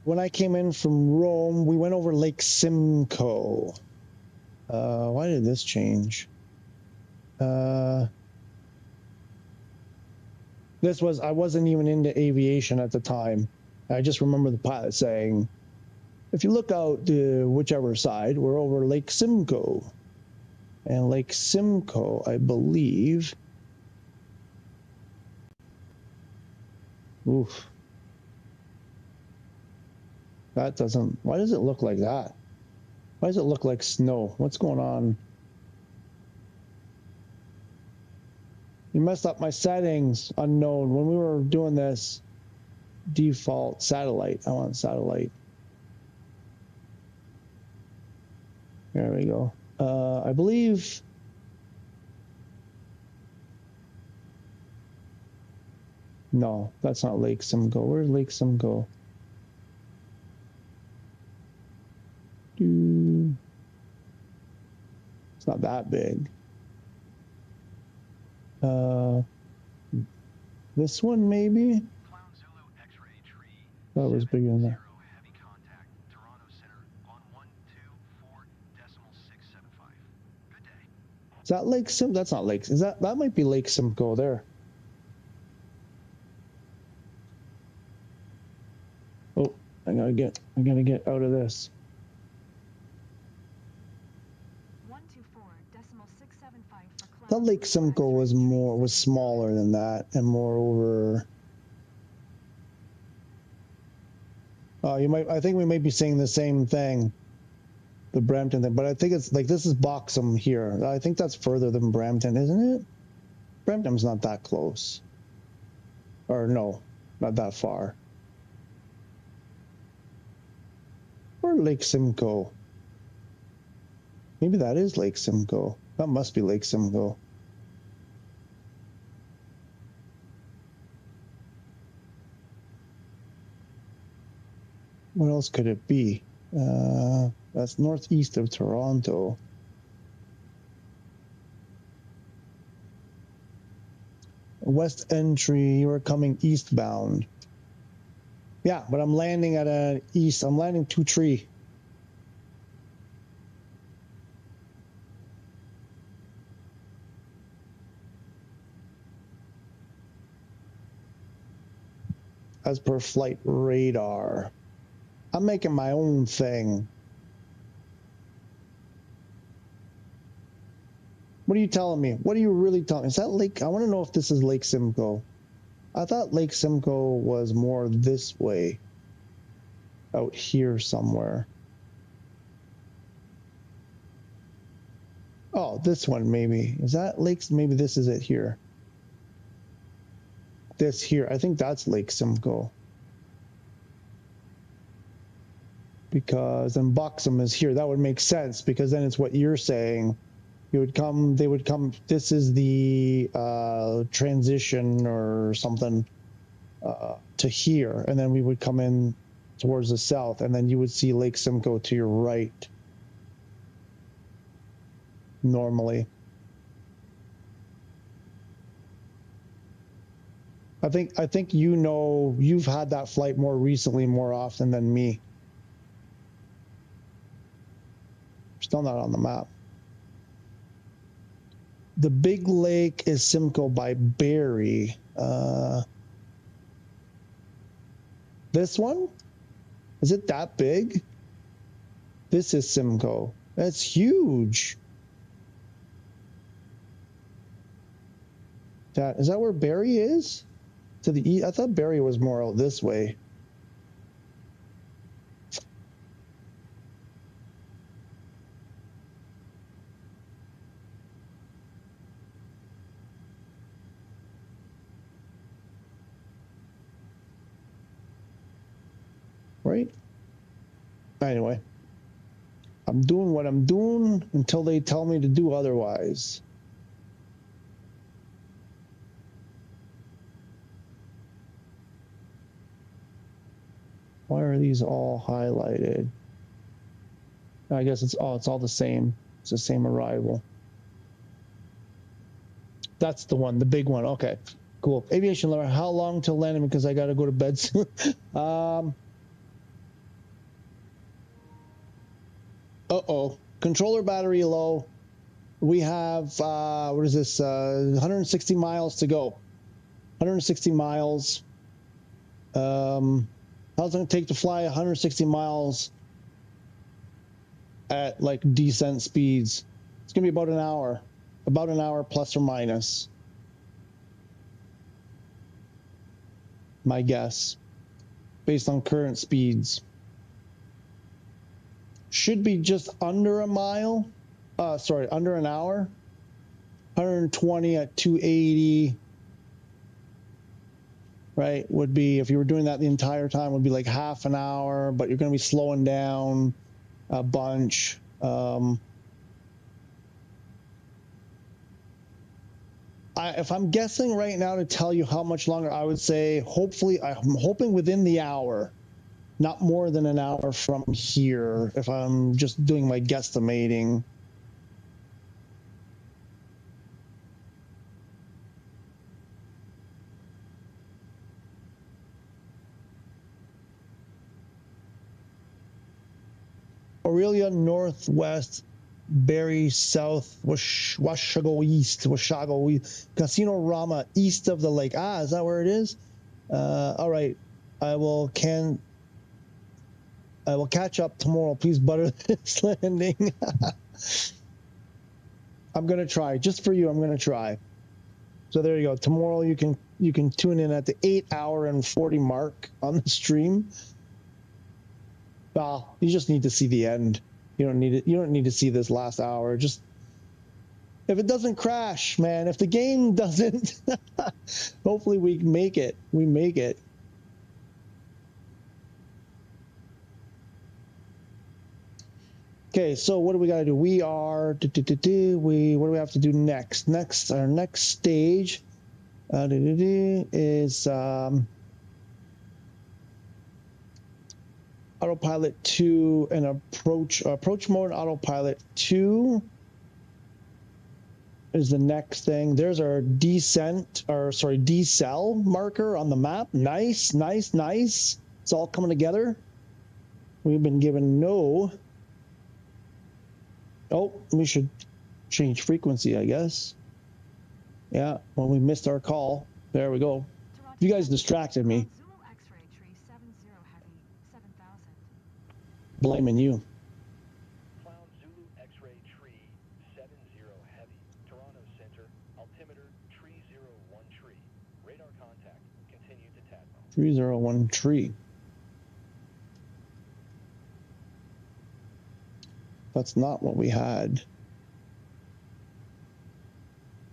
S1: when I came in from Rome, we went over Lake Simcoe. Why did this change? I wasn't even into aviation at the time. I just remember the pilot saying, if you look out whichever side, we're over Lake Simcoe. And Lake Simcoe, I believe. Oof. That doesn't... Why does it look like that? Why does it look like snow? What's going on? You messed up my settings. Unknown. When we were doing this, default satellite. I want satellite. There we go. I believe... No, that's not Lake Simcoe. Where's Lake Simcoe? It's not that big. This one maybe?
S5: Clown Zulu X-ray tree.
S1: That was bigger than that.
S5: Heavy contact. Toronto Center on 124.675. Good day.
S1: Is that Lake Sim? That's not Lake. Is that might be Lake Simcoe there? Oh, I gotta get out of this.
S3: 124.675 for Clown.
S1: That Lake Simcoe was smaller than that and more over. I think we might be saying the same thing, the Brampton thing, but I think it's like this is Boxum here. I think that's further than Brampton, isn't it? Brampton's not that close. Or no, not that far. Or Lake Simcoe. Maybe that is Lake Simcoe. That must be Lake Simcoe. What else could it be? That's northeast of Toronto. West entry, you are coming eastbound. Yeah, but I'm landing at an east. I'm landing 2-3. As per flight radar. I'm making my own thing. What are you telling me? What are you really telling me? Is that Lake? I want to know if this is Lake Simcoe. I thought Lake Simcoe was more this way. Out here somewhere. Oh, this one maybe. Is that Lake? Maybe this is it here. This here. I think that's Lake Simcoe. because then Buxom is here. That would make sense because then it's what you're saying. You would come, they would come, this is the transition or something to here, and then we would come in towards the south, and then you would see Lake Simcoe to your right normally. I think you know, you've had that flight more recently, more often than me. Still not on the map. The big lake is Simcoe by Barrie. This one? Is it that big? This is Simcoe. That's huge. Is that where Barrie is? To the east? I thought Barrie was more out this way. Right? Anyway, I'm doing what I'm doing until they tell me to do otherwise. Why are these all highlighted? I guess it's all the same. It's the same arrival. That's the one, the big one. Okay, cool. Aviation lover, how long till landing? Because I got to go to bed soon. Uh-oh. Controller battery low. We have, what is this? 160 miles to go. 160 miles. How's it going to take to fly 160 miles at like decent speeds? It's going to be about an hour. About an hour plus or minus. My guess. Based on current speeds. Should be just under a mile. Sorry, under an hour. 120 at 280. Right, would be, if you were doing that the entire time, would be like half an hour, but you're going to be slowing down a bunch. If I'm guessing right now to tell you how much longer, I would say hopefully, I'm hoping within the hour, not more than an hour from here, if I'm just doing my guesstimating. Aurelia Northwest, Barrie South, Washago East, Casino Rama east of the lake. Ah, is that where it is? All right, I will catch up tomorrow. Please butter this landing. I'm gonna try just for you. I'm gonna try. So there you go. Tomorrow you can tune in at the 8-hour and 40 mark on the stream. Well, you just need to see the end. You don't need it. You don't need to see this last hour. Just if it doesn't crash, man. If the game doesn't, hopefully we make it. We make it. Okay, so what do we got to do? We are what do we have to do next? Our next stage is autopilot 2 and approach mode. Autopilot 2 is the next thing. There's our decel marker on the map. Nice. It's all coming together. We've been given no. Oh, we should change frequency, I guess. Yeah, well, we missed our call. There we go. You guys distracted me.
S3: Zulu X-ray tree 70 heavy 7000.
S1: Blaming you.
S5: Clown Zulu X-ray tree 70 heavy. Toronto Center. Altimeter tree 01 tree. Radar contact. Continue to TADMO.
S1: 301 tree. That's not what we had.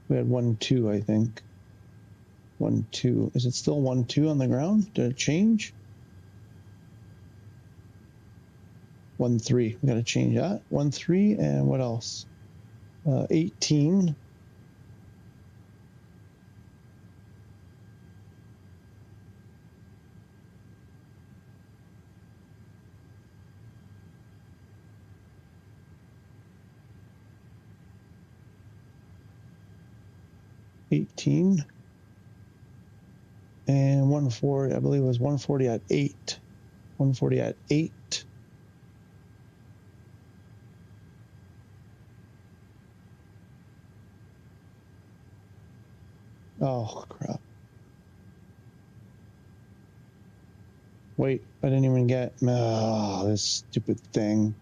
S1: We had 1-2, I think. 1-2. Is it still 1-2 on the ground? Did it change? 1-3. We got to change that. 1-3, and what else? 18. And 140, I believe it was 140 at 8. 140 at 8. Oh, crap. Wait, I didn't even get... Oh, this stupid thing.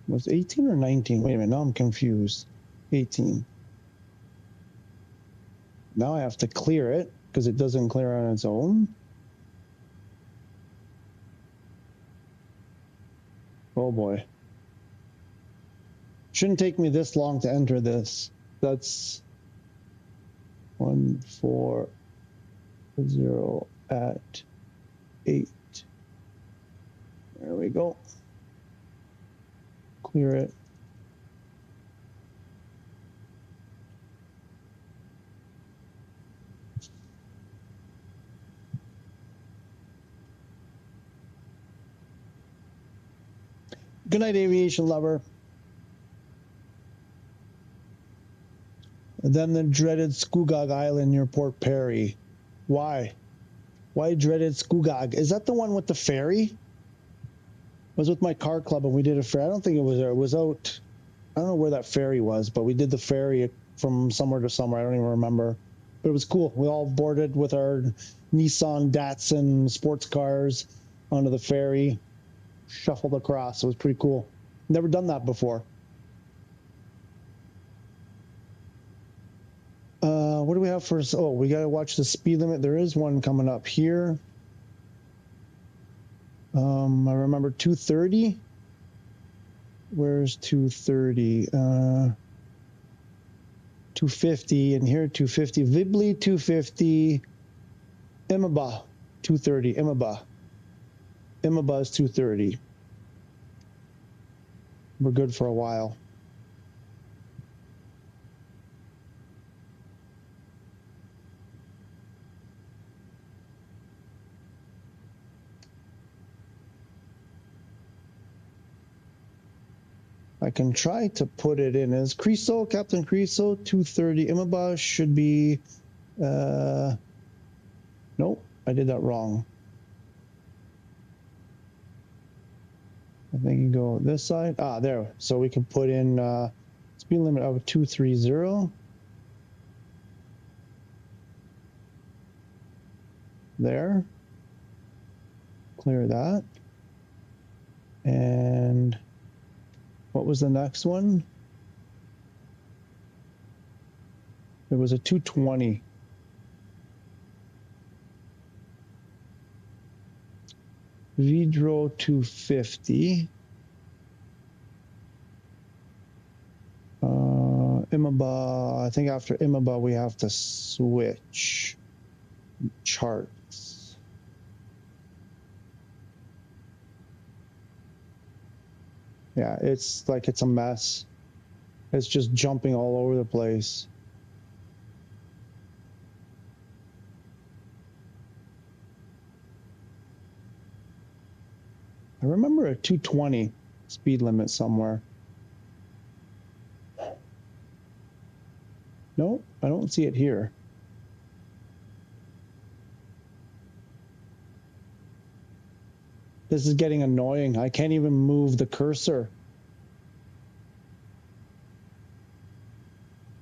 S1: Was it 18 or 19? Wait a minute, now I'm confused. 18. Now I have to clear it because it doesn't clear on its own. Oh boy. Shouldn't take me this long to enter this. That's 140 at 8. There we go. Clear it. Good night, aviation lover. And then the dreaded Scugog Island near Port Perry. Why? Why dreaded Scugog? Is that the one with the ferry? I was with my car club and we did a ferry. I don't think it was there. It was out. I don't know where that ferry was, but we did the ferry from somewhere to somewhere. I don't even remember. But it was cool. We all boarded with our Nissan Datsun sports cars onto the ferry, shuffled across. It was pretty cool. Never done that before. What do we have for... Oh, we got to watch the speed limit. There is one coming up here. I remember 230. Where's 230? 250, and here 250. Vibli 250. Imaba 230. Imaba is 230. We're good for a while. I can try to put it in as Creso, Captain Creso, 230. Imaba should be, nope, I did that wrong. I think you go this side. Ah, there. So we can put in speed limit of 230. There. Clear that. And what was the next one? It was a 220. Vidro 250. Imaba, I think after Imaba we have to switch charts. Yeah, it's like it's a mess. It's just jumping all over the place. I remember a 220 speed limit somewhere. No, I don't see it here. This is getting annoying. I can't even move the cursor.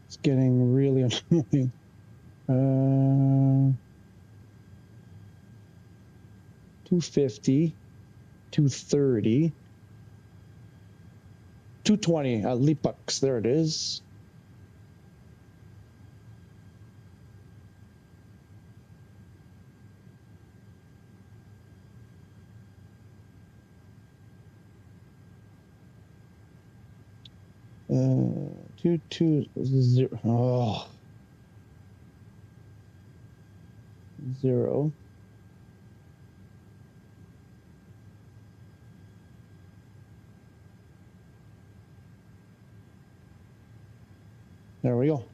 S1: It's getting really annoying. 250, 230, 220 at Lipux. There it is. Uh, 220. Oh. 0. There we go.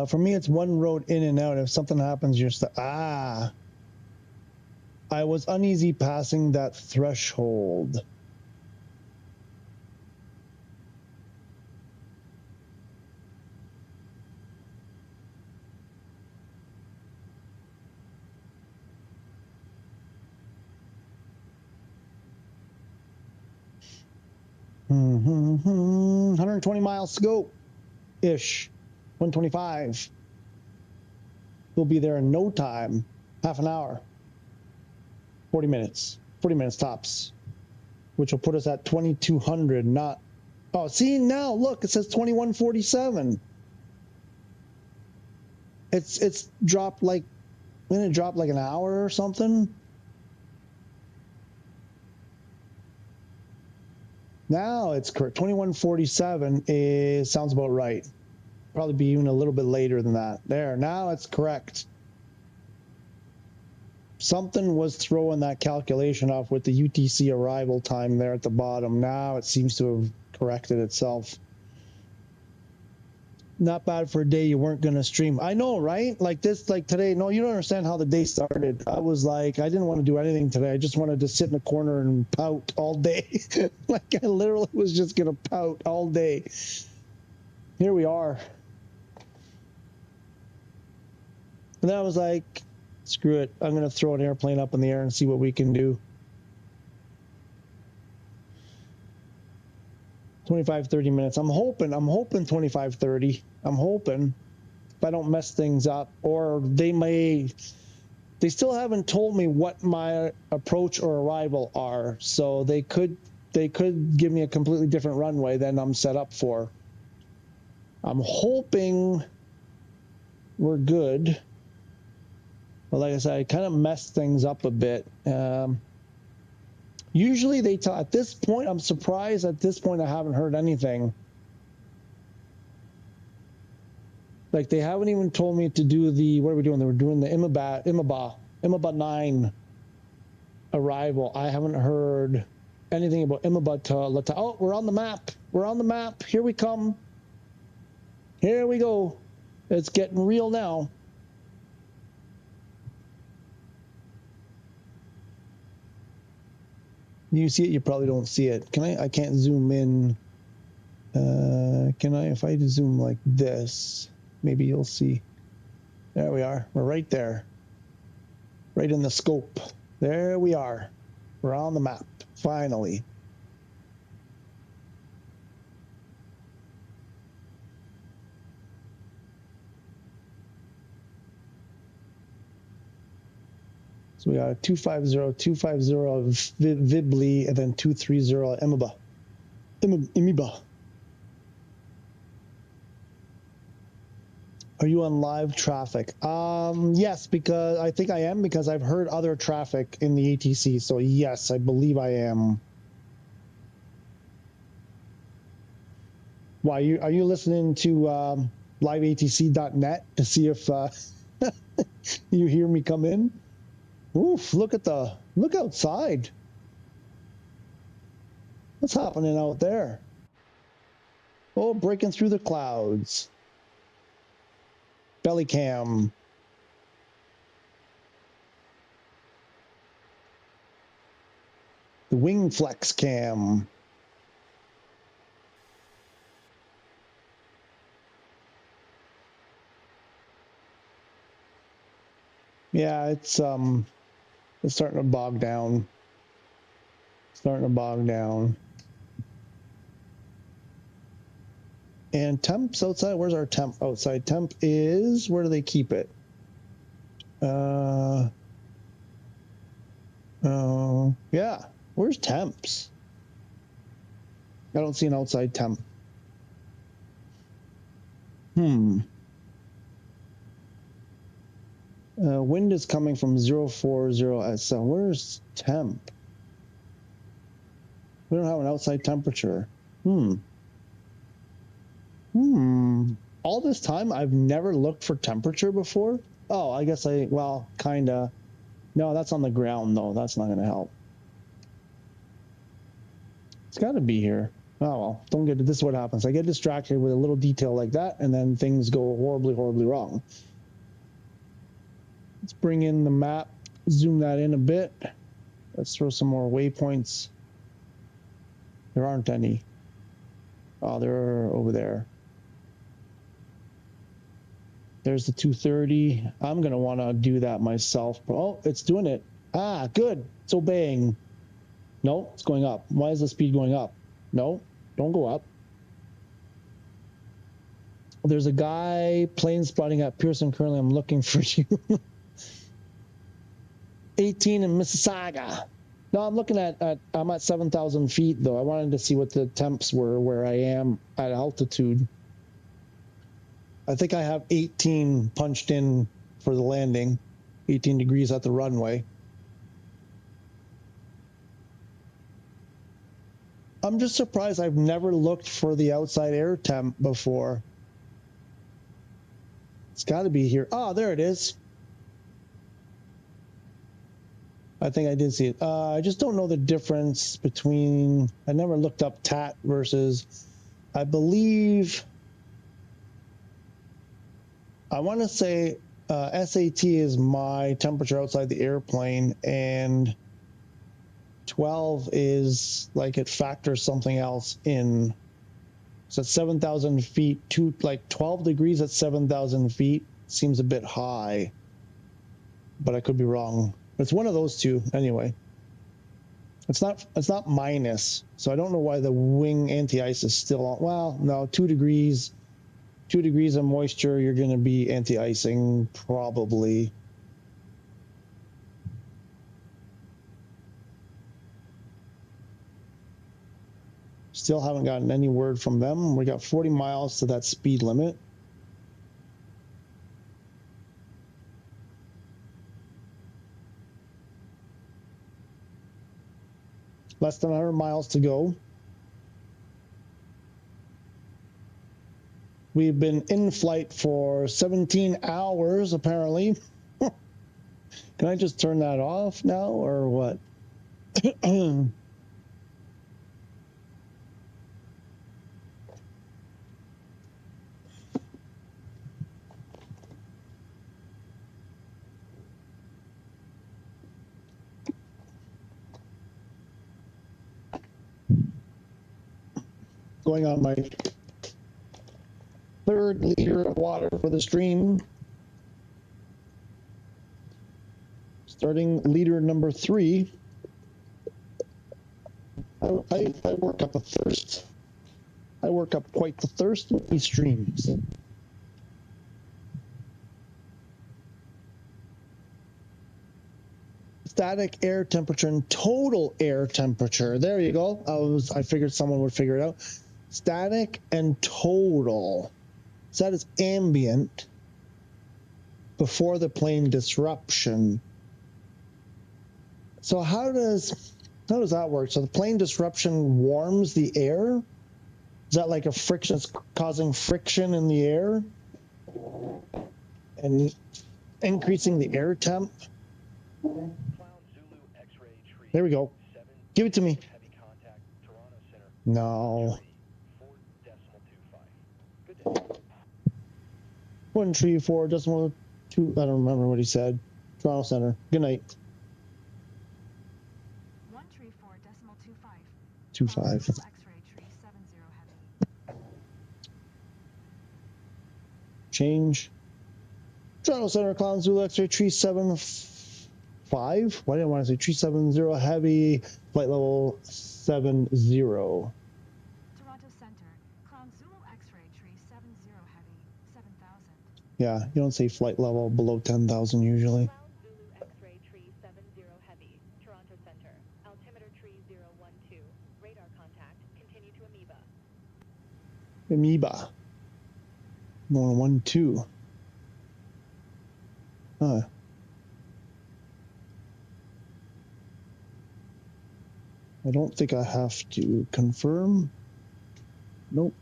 S1: For me, it's one road in and out. If something happens, you're stuck. Ah. I was uneasy passing that threshold. Mm-hmm. 120 miles to go. Ish. 125. We'll be there in no time. Half an hour. 40 minutes. 40 minutes tops. Which will put us at 2200, not... Oh, see now, look, it says 2147. It's dropped like... Didn't it drop like an hour or something? Now it's correct. 2147 sounds about right. Probably be even a little bit later than that. There, now it's correct. Something was throwing that calculation off with the UTC arrival time there at the bottom. Now it seems to have corrected itself. Not bad for a day you weren't going to stream. I know, right? Like this, like today. No, you don't understand how the day started. I was like, I didn't want to do anything today. I just wanted to sit in a corner and pout all day. Like I literally was just going to pout all day. Here we are. And then I was like, screw it. I'm going to throw an airplane up in the air and see what we can do. 25, 30 minutes. I'm hoping 25, 30. I'm hoping if I don't mess things up, or they still haven't told me what my approach or arrival are. So they could give me a completely different runway than I'm set up for. I'm hoping we're good. But like I said, I kind of messed things up a bit. Usually they tell, at this point, I'm surprised at this point I haven't heard anything. Like they haven't even told me to do the, what are we doing? They were doing the Imaba 9 arrival. I haven't heard anything about Imaba to Lata. Oh, we're on the map. We're on the map. Here we come. Here we go. It's getting real now. You see it, you probably don't see it. Can I can't zoom in. Can I, if I zoom like this, maybe you'll see. There we are. We're right there. Right in the scope. There we are. We're on the map, finally. So we got a 250 of Vibli, and then 230 Imiba. Are you on live traffic? Yes, because I think I am, because I've heard other traffic in the ATC. So yes, I believe I am. Why are you listening to liveatc.net to see if you hear me come in? Oof, look outside. What's happening out there? Oh, breaking through the clouds. Belly cam. The wing flex cam. Yeah, it's starting to bog down. And temps outside, where's our temp outside? Temp is, where do they keep it? Yeah, where's temps? I don't see an outside temp. Wind is coming from 040 SL. Where's temp? We don't have an outside temperature. All this time, I've never looked for temperature before. Oh, I guess well, kinda. No, that's on the ground, though. That's not gonna help. got to be here. Oh, well, don't get it. This is what happens. I get distracted with a little detail like that, and then things go horribly, horribly wrong. Let's bring in the map, zoom that in a bit. Let's throw some more waypoints. There aren't any. Oh, they're over there. There's the 230. I'm going to want to do that myself. Oh, it's doing it. Ah, good. It's obeying. No, it's going up. Why is the speed going up? No, don't go up. There's a guy plane spotting at Pearson currently. I'm looking for you. 18 in Mississauga. No, I'm looking I'm at 7,000 feet though. I wanted to see what the temps were where I am at altitude. I think I have 18 punched in for the landing. 18 degrees at the runway. I'm just surprised I've never looked for the outside air temp before. It's got to be here. Oh, there it is. I think I did see it. I just don't know the difference between, I never looked up TAT versus, I believe, I want to say SAT is my temperature outside the airplane, and 12 is like it factors something else in. So at 7,000 feet, like 12 degrees at 7,000 feet seems a bit high, but I could be wrong. It's one of those two anyway. It's not minus, so I don't know why the wing anti-ice is still on. Well, no, 2 degrees of moisture, you're going to be anti-icing probably. Still haven't gotten any word from them. We got 40 miles to that speed limit. Less than 100 miles to go. We've been in flight for 17 hours, apparently. Can I just turn that off now, or what? Going on my 3rd liter of water for the stream. Starting liter number 3. I work up a thirst. I work up quite the thirst with these streams. Static air temperature and total air temperature. There you go. I figured someone would figure it out. Static and total. So that is ambient before the plane disruption. So how does that work? So the plane disruption warms the air? Is that like a friction? It's causing friction in the air and increasing the air temp? There we go. Give it to me. No. 134.2. I don't remember what he said. Toronto Center. Good night.
S3: 134.25.
S1: 25.
S3: X-ray tree 70 heavy.
S1: Change. Toronto Center, Clown Zulu X-ray tree 75. Why didn't I want to say tree 70 heavy, flight level 70.
S3: Toronto Center, Clown Zulu X-ray tree 70 heavy, 7,000.
S1: Yeah, you don't say flight level below 10,000 usually.
S8: Clown Zulu X-ray tree 70 heavy, Toronto Center, altimeter tree 012, radar contact, continue to
S1: Amoeba. Going 1-2. Huh. I don't think I have to confirm. Nope.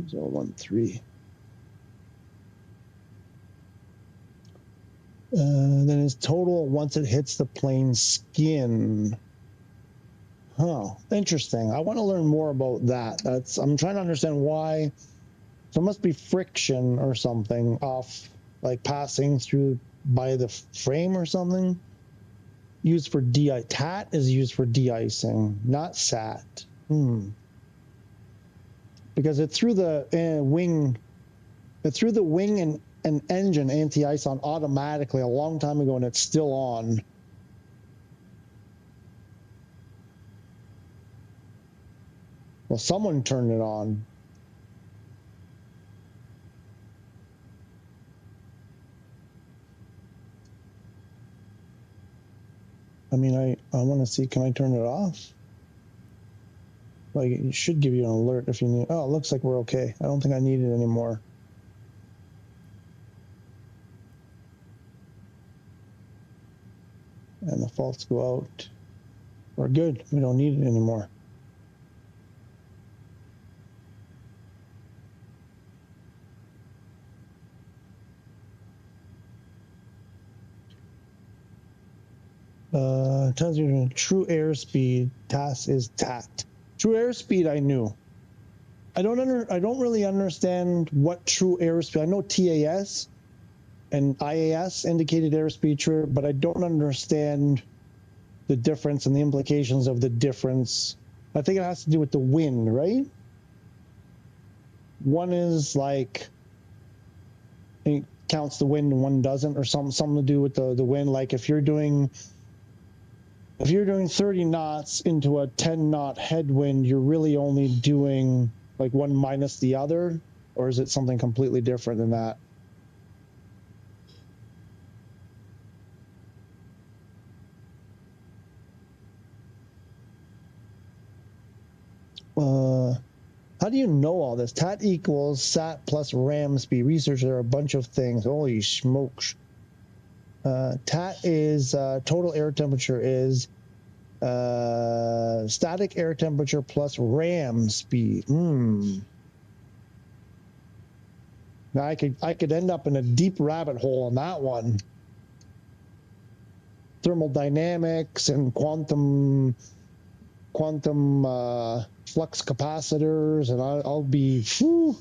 S1: 013. Then it's total once it hits the plane skin. Huh, interesting. I want to learn more about that. I'm trying to understand why. So it must be friction or something off, like passing through by the frame or something. Used for TAT is used for de-icing, not SAT. Because it threw the wing and engine anti-ice on automatically a long time ago, and it's still on. Well, someone turned it on. I mean, I want to see, can I turn it off? Like, it should give you an alert if you need. Oh, it looks like we're okay. I don't think I need it anymore. And the faults go out. We're good. We don't need it anymore. Tells you true airspeed. TAS is TAT. True airspeed I knew. I don't really understand what true airspeed. I know TAS and IAS indicated airspeed true, but I don't understand the difference and the implications of the difference. I think it has to do with the wind, right? One is like it counts the wind and one doesn't, or something to do with the wind. Like if you're doing 30 knots into a 10 knot headwind, you're really only doing like one minus the other, or is it something completely different than that? How do you know all this? TAT equals SAT plus RAM speed. Research, there are a bunch of things. Holy smokes. TAT is total air temperature is static air temperature plus RAM speed. Now I could end up in a deep rabbit hole on that one. Thermodynamics and quantum flux capacitors, and I'll be doing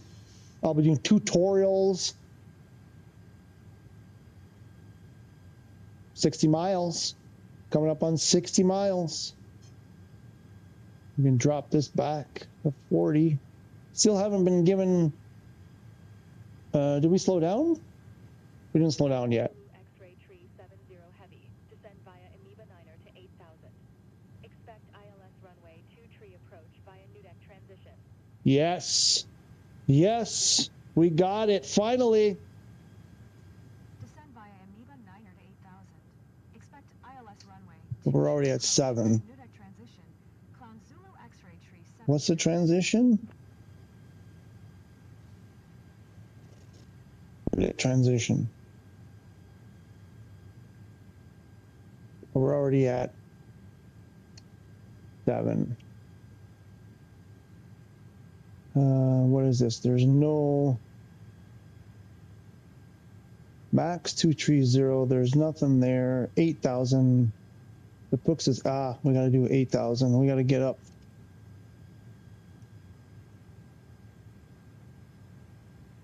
S1: tutorials. 60 miles, coming up on 60 miles. We can drop this back to 40. Still haven't been given. Did we slow down? We didn't slow down yet.
S8: X-ray tree 70 heavy. Descend via Amoeba 9er to 8,000. Expect ILS runway 2 tree approach via new deck transition.
S1: Yes. Yes. We got it. Finally.
S3: Descend via Amoeba 9er to 8,000. Expect ILS runway.
S1: We're already at 7.
S3: New deck transition. Clown Zulu X-ray tree 70.
S1: What's the transition? Transition. We're already at 7. What is this? There's no max 230. There's nothing there. 8,000. The book says, we got to do 8,000. We got to get up.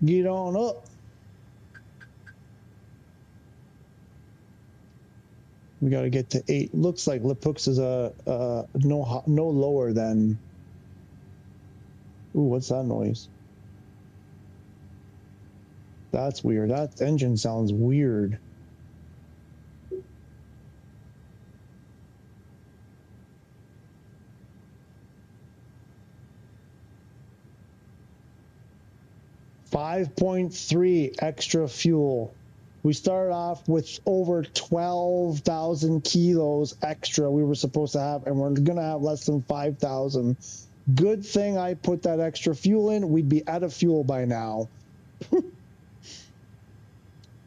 S1: Get on up. We got to get to 8. Looks like Lipux is no lower than. Ooh, what's that noise? That's weird. That engine sounds weird. $5.3 extra fuel. We started off with over 12,000 kilos extra we were supposed to have, and we're going to have less than 5,000. Good thing I put that extra fuel in. We'd be out of fuel by now.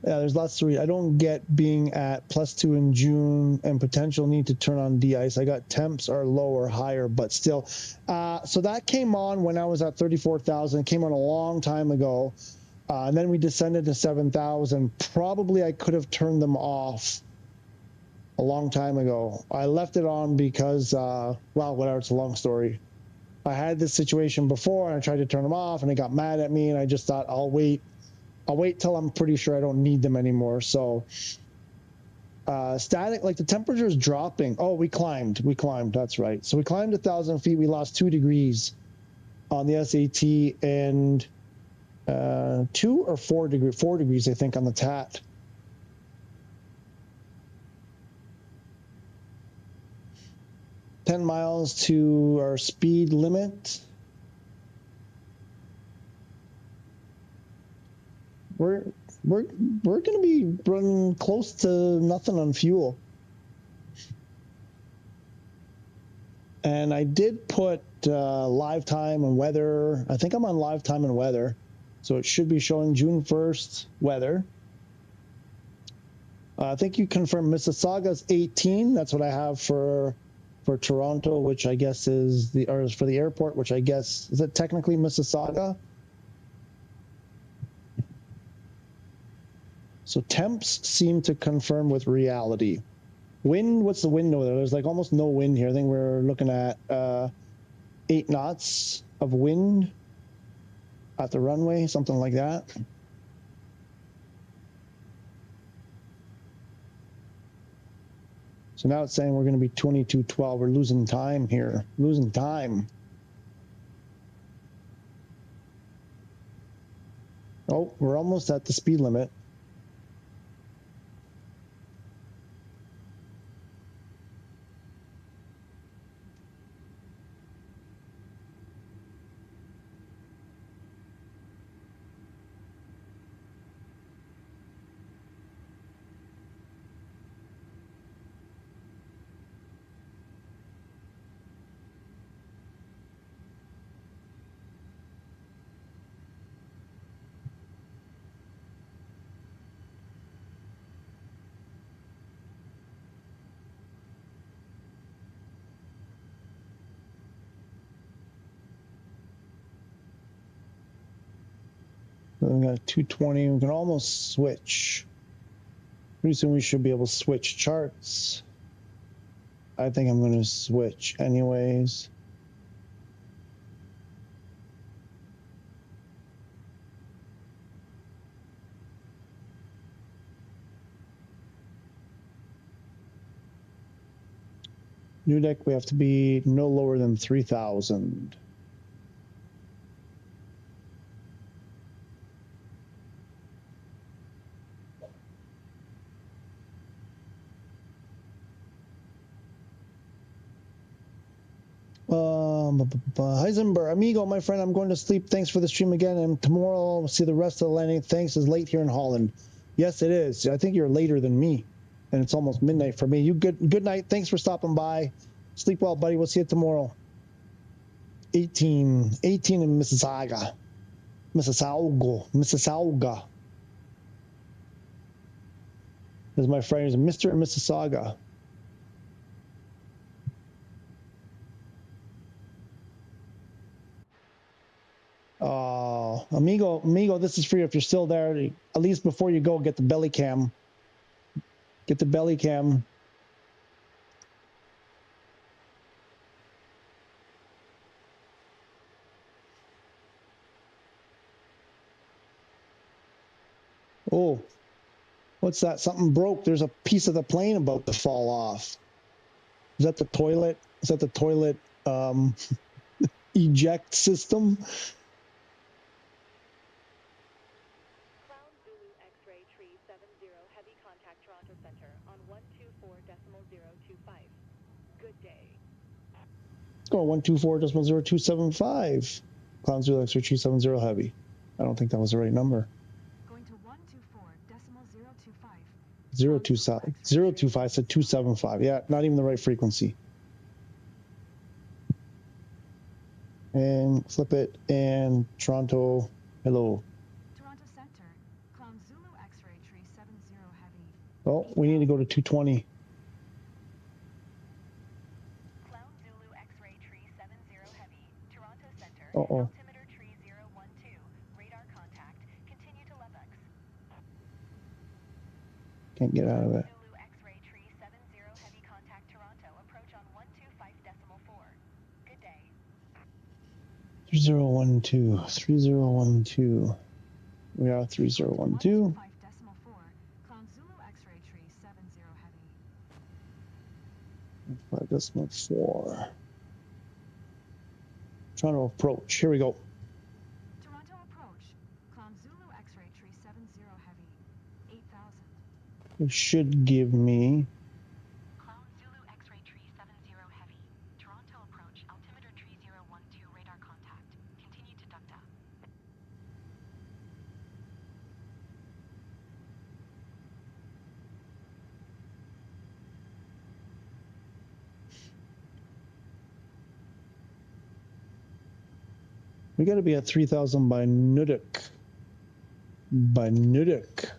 S1: Yeah, there's lots to read. I don't get being at +2 in June and potential need to turn on de-ice. I got temps are lower, higher, but still. So that came on when I was at 34,000. It came on a long time ago. And then we descended to 7,000. Probably I could have turned them off a long time ago. I left it on because, well, whatever, it's a long story. I had this situation before and I tried to turn them off and they got mad at me and I just thought I'll wait till I'm pretty sure I don't need them anymore. So static, like the temperature is dropping. Oh, we climbed, that's right. So we climbed 1,000 feet. We lost 2 degrees on the SAT and 2 or 4 degrees, 4 degrees, I think, on the TAT. $10 miles to our speed limit. We're going to be running close to nothing on fuel. And I did put live time and weather. I think I'm on live time and weather. So it should be showing June 1st weather. I think you confirmed Mississauga's 18. That's what I have for Toronto, which I guess is or for the airport, which I guess, is it technically Mississauga? So temps seem to confirm with reality. Wind, what's the wind over there? There's like almost no wind here. I think we're looking at 8 knots of wind at the runway, something like that. So now it's saying we're going to be 2212. We're losing time here, losing time. Oh, we're almost at the speed limit. We got 220. We can almost switch. Pretty soon we should be able to switch charts. I think I'm going to switch anyways. New deck, we have to be no lower than 3,000. Heisenberg, amigo, my friend, I'm going to sleep. Thanks for the stream again, and tomorrow I'll see the rest of the landing. Thanks. It's late here in Holland. Yes, it is. I think you're later than me, and it's almost midnight for me. You good night. Thanks for stopping by. Sleep well, buddy. We'll see you tomorrow. 18 in Mississauga. Mississauga. This is my friend. He's Mr. and Mississauga. Amigo, this is for you if you're still there. At least before you go, get the belly cam. Get the belly cam. Oh, what's that? Something broke. There's a piece of the plane about to fall off. Is that the toilet? Is that the toilet eject system?
S8: X-ray tree 70 heavy contact Toronto Center on 124.025. Good day.
S1: Oh, 124.0275. Clown Zulu X-ray tree 70 heavy. I don't think that was the right number.
S3: Going to 124.025.
S1: 025 said 275. Yeah, not even the right frequency. And flip it, and Toronto, hello.
S3: Toronto Center, Clown Zulu X-ray tree 70 heavy.
S1: Oh, we need to go to 220.
S8: Clown Zulu X-ray tree 70 heavy. Toronto Center.
S1: Uh-oh.
S8: Altimeter tree 012. Radar contact. Continue
S1: Can't get out of it.
S8: Zulu X-ray tree 70 heavy contact Toronto. Approach on 125.4. Good day.
S1: 3012. 3012. We are 3012.
S3: 125.4. Clown Zulu X-ray tree 70 heavy.
S1: 5.4. Trying to approach. Here we go.
S3: Toronto approach. Clown Zulu X-ray tree 70 heavy. 8,000.
S1: It should give me.
S2: Clown Zulu X-ray tree 70 heavy. Toronto approach. Altimeter tree 012 radar contact. Continue to duck down.
S1: We got to be at 3,000 by Nuduk. By Nuduk.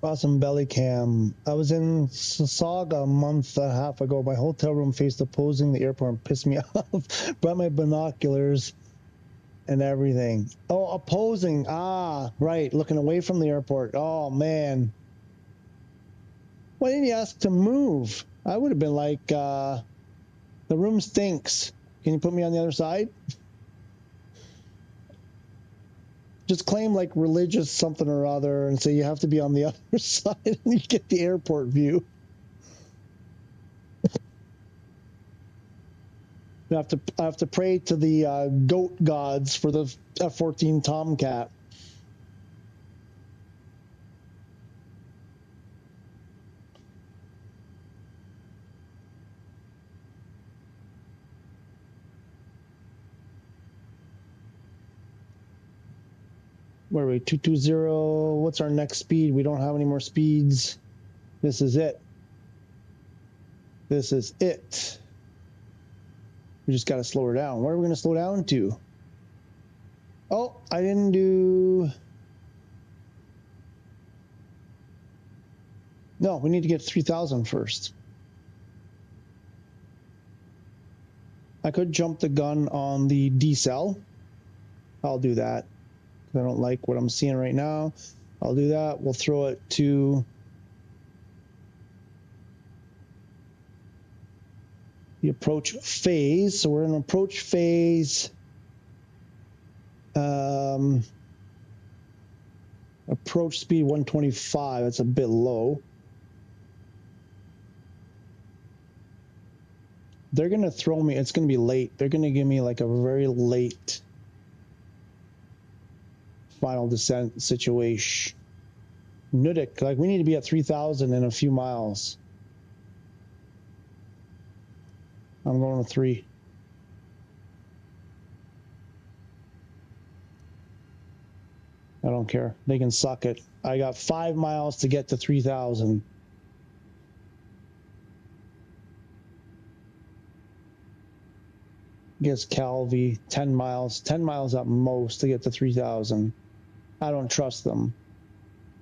S1: Awesome belly cam. I was in Saga a month and a half ago. My hotel room faced opposing the airport and pissed me off. Brought my binoculars and everything. Oh, opposing. Ah, right. Looking away from the airport. Oh, man. Why didn't you ask to move? I would have been like, the room stinks. Can you put me on the other side? Just claim like religious something or other and say you have to be on the other side and you get the airport view. I have to pray to the goat gods for the F-14 Tomcat. Where are we? 220. What's our next speed? We don't have any more speeds. This is it. This is it. We just got to slow her down. Where are we going to slow down to? Oh, I didn't do... No, we need to get 3,000 first. I could jump the gun on the decel. I'll do that. I don't like what I'm seeing right now. I'll do that. We'll throw it to the approach phase. So we're in approach phase. Approach speed 125. That's a bit low. They're going to throw me. It's going to be late. They're going to give me like a very late final descent situation. Nuduk, like we need to be at 3,000 in a few miles. I'm going to 3. I don't care. They can suck it. I got 5 miles to get to 3,000. Guess Calvi, 10 miles. 10 miles at most to get to 3,000. I don't trust them.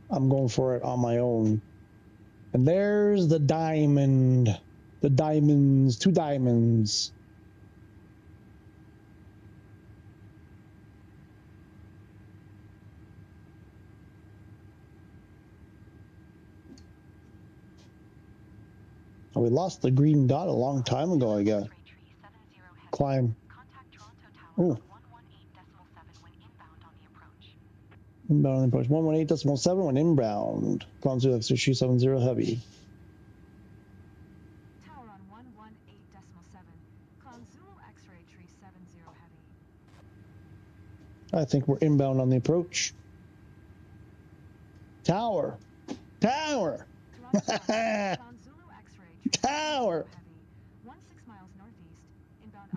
S1: I'm going for it on my own. And there's the diamond. The diamonds. 2 diamonds. Oh, we lost the green dot a long time ago, I guess. Climb. Oh. Inbound on the approach. 118.7 when inbound. Clown Zulu X-ray 70 heavy.
S3: Tower on 118.7. Clown Zulu X-ray tree 70 heavy.
S1: I think we're inbound on the approach. Tower. Tower.
S3: Clown Zulu X-ray tree
S1: Tower.
S3: 16 miles northeast.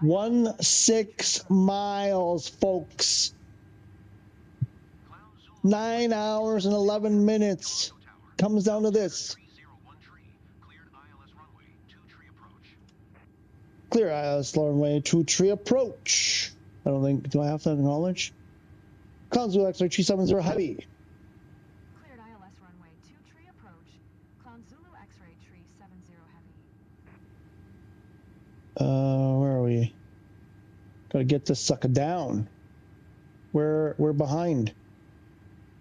S3: Inbound
S1: 16 miles, folks. 9 hours and 11 minutes. Comes down to this. Clear ILS runway 23 approach. I don't think, do I have to acknowledge? Clown Zulu X-ray 370 heavy.
S3: Cleared ILS runway 23 approach. Clown Zulu X-ray tree 70 heavy.
S1: Where are we? Gotta get this sucker down. We're behind.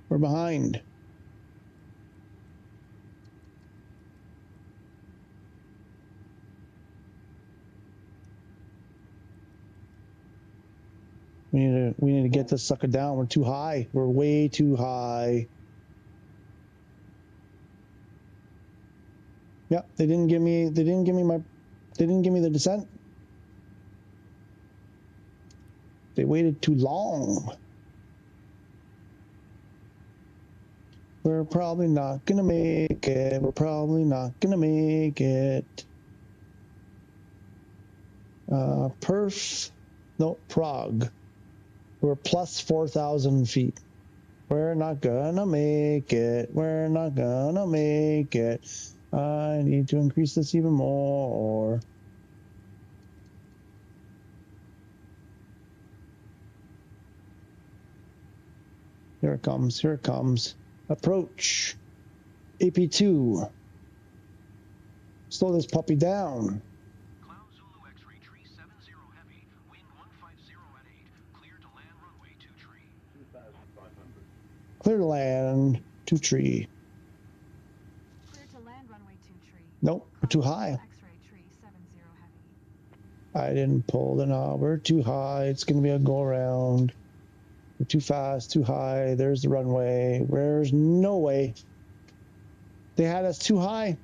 S1: We're behind. We need to get this sucker down. We're too high. We're way too high. Yep, they didn't give me the descent. They waited too long. We're probably not gonna make it. We're probably not gonna make it. Perth, no, Prague. We're plus 4,000 feet. We're not gonna make it. We're not gonna make it. I need to increase this even more. Here it comes. Here it comes. Approach. AP2. Slow this puppy down.
S5: Cloud Zulu X-ray tree 70 heavy, wind 150 at 8, clear to land runway 2 tree.
S4: 2,500.
S1: Clear to land, 2 tree.
S3: Clear to land runway 2 tree.
S1: Nope, we're too high.
S3: X-ray tree 70 heavy.
S1: I didn't pull the knob. We're too high. It's going to be a go around. We're too fast, too high. There's the runway. There's no way. They had us too high.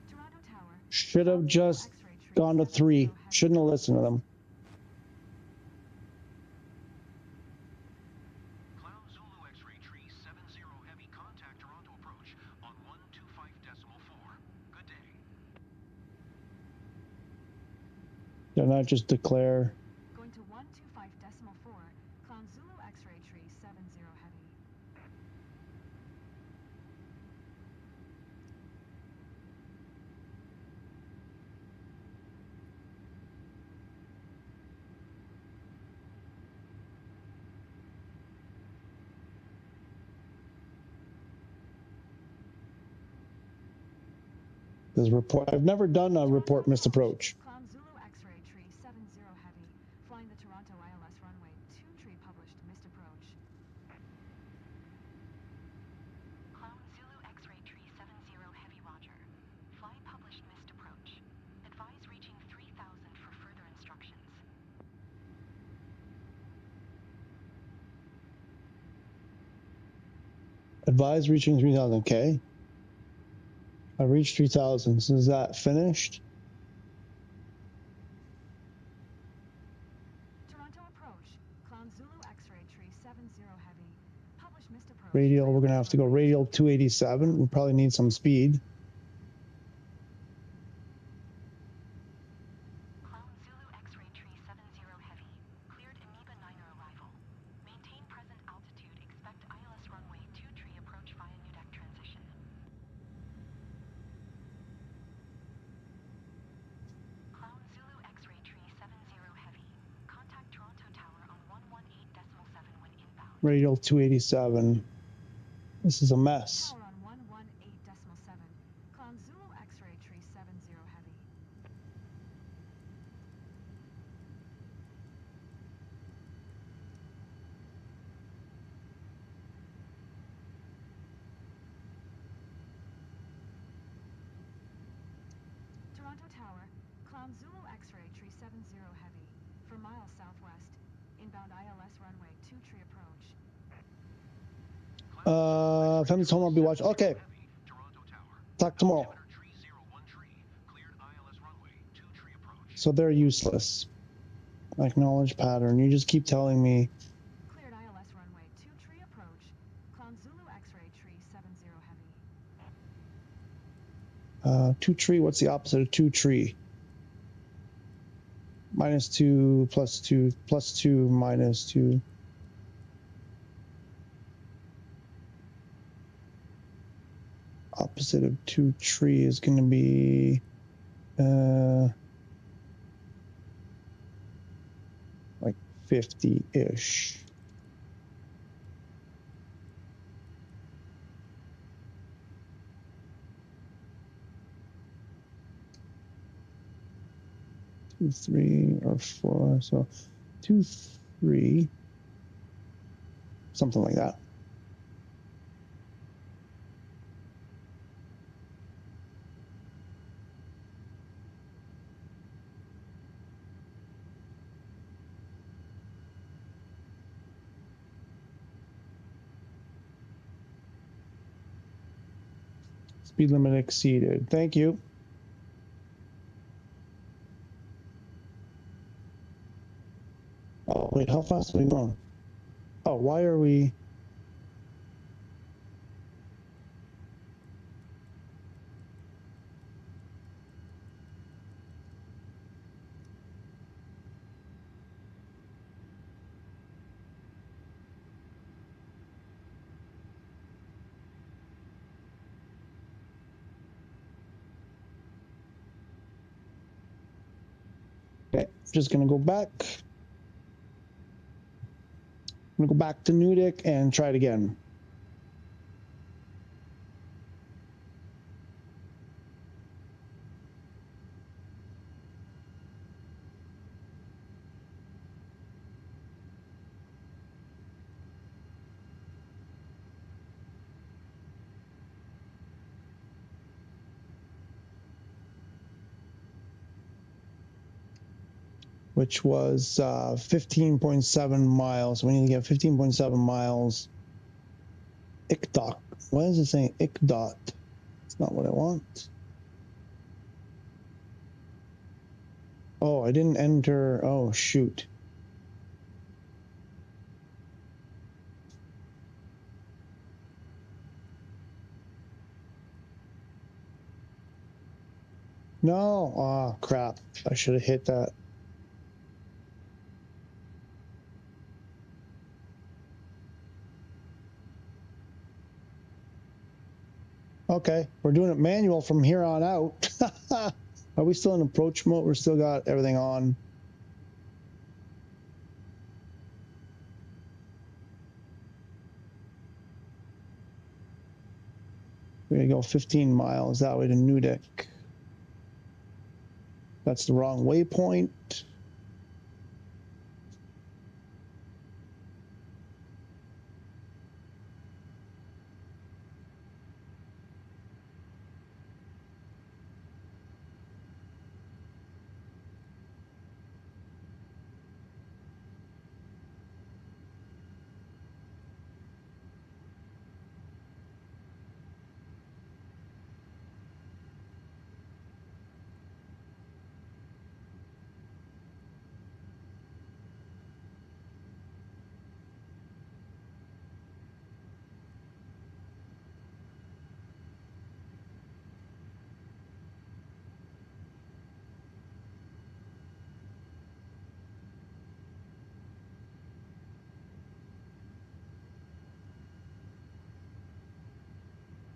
S3: Toronto Tower.
S1: Should have just gone to 3. Shouldn't have listened to them.
S5: Cloud Zulu X-ray tree 70 heavy, contact Toronto approach on 125.4. Good day.
S1: Did not just declare.
S3: Going to 125.4. Clown Zulu X-ray tree 70 heavy.
S1: This report. I've never done a report missed approach.
S3: Clown Zulu X-ray tree 70 heavy. Flying the Toronto ILS runway 2 tree published missed approach.
S2: Clown Zulu X-ray tree 70 heavy, roger. Fly published missed approach. Advise reaching 3,000 for further instructions.
S1: Advise reaching 3,000. Okay. I reached 3,000. So is that finished?
S3: Toronto approach. Clown Zulu X-ray tree 70 heavy. Published missed approach.
S1: Radial. We're gonna have to go radial 287. We probably need some speed.
S2: Clown Zulu X-ray tree 70 heavy. Cleared Amoeba 9er arrival. Maintain present altitude. Expect ILS runway 2 tree approach via new deck transition. Clown Zulu X-ray tree 70 heavy. Contact Toronto Tower on 118.7 when inbound.
S1: Radial 287. This is a mess.
S3: Tower on 118.7. Clown Zulu X-ray tree 70 heavy. Toronto Tower. Clown Zulu X-ray tree 70 heavy. For miles southwest. Inbound ILS runway 2 tree approach.
S1: Family's home. I'll be watching. Okay.
S5: Toronto Tower.
S1: Talk tomorrow.
S5: Altimeter tree 01 tree. Cleared ILS runway 2 tree approach.
S1: So they're useless. Acknowledge pattern. You just keep telling me.
S3: Cleared ILS runway 2 tree approach. Clown Zulu X-ray tree 70 heavy.
S1: 2 tree. What's the opposite of 2 tree? -2, +2, +2, -2. Opposite of 2 tree is going to be Like 50-ish. Two, 3, or 4. So 2, 3, something like that. Speed limit exceeded. Thank you. Oh, wait, how fast are we going? Oh, why are we... Okay, just gonna go back. I'm gonna go back to Newdick and try it again. Which was 15.7 miles. We need to get 15.7 miles. ICDOT. Why is it saying ICDOT? It's not what I want. Oh, I didn't enter. Oh, shoot. No. Oh, crap. I should have hit that. Okay, we're doing it manual from here on out. Are we still in approach mode? We're still got everything on. We're gonna go 15 miles that way to Newdick. That's the wrong waypoint.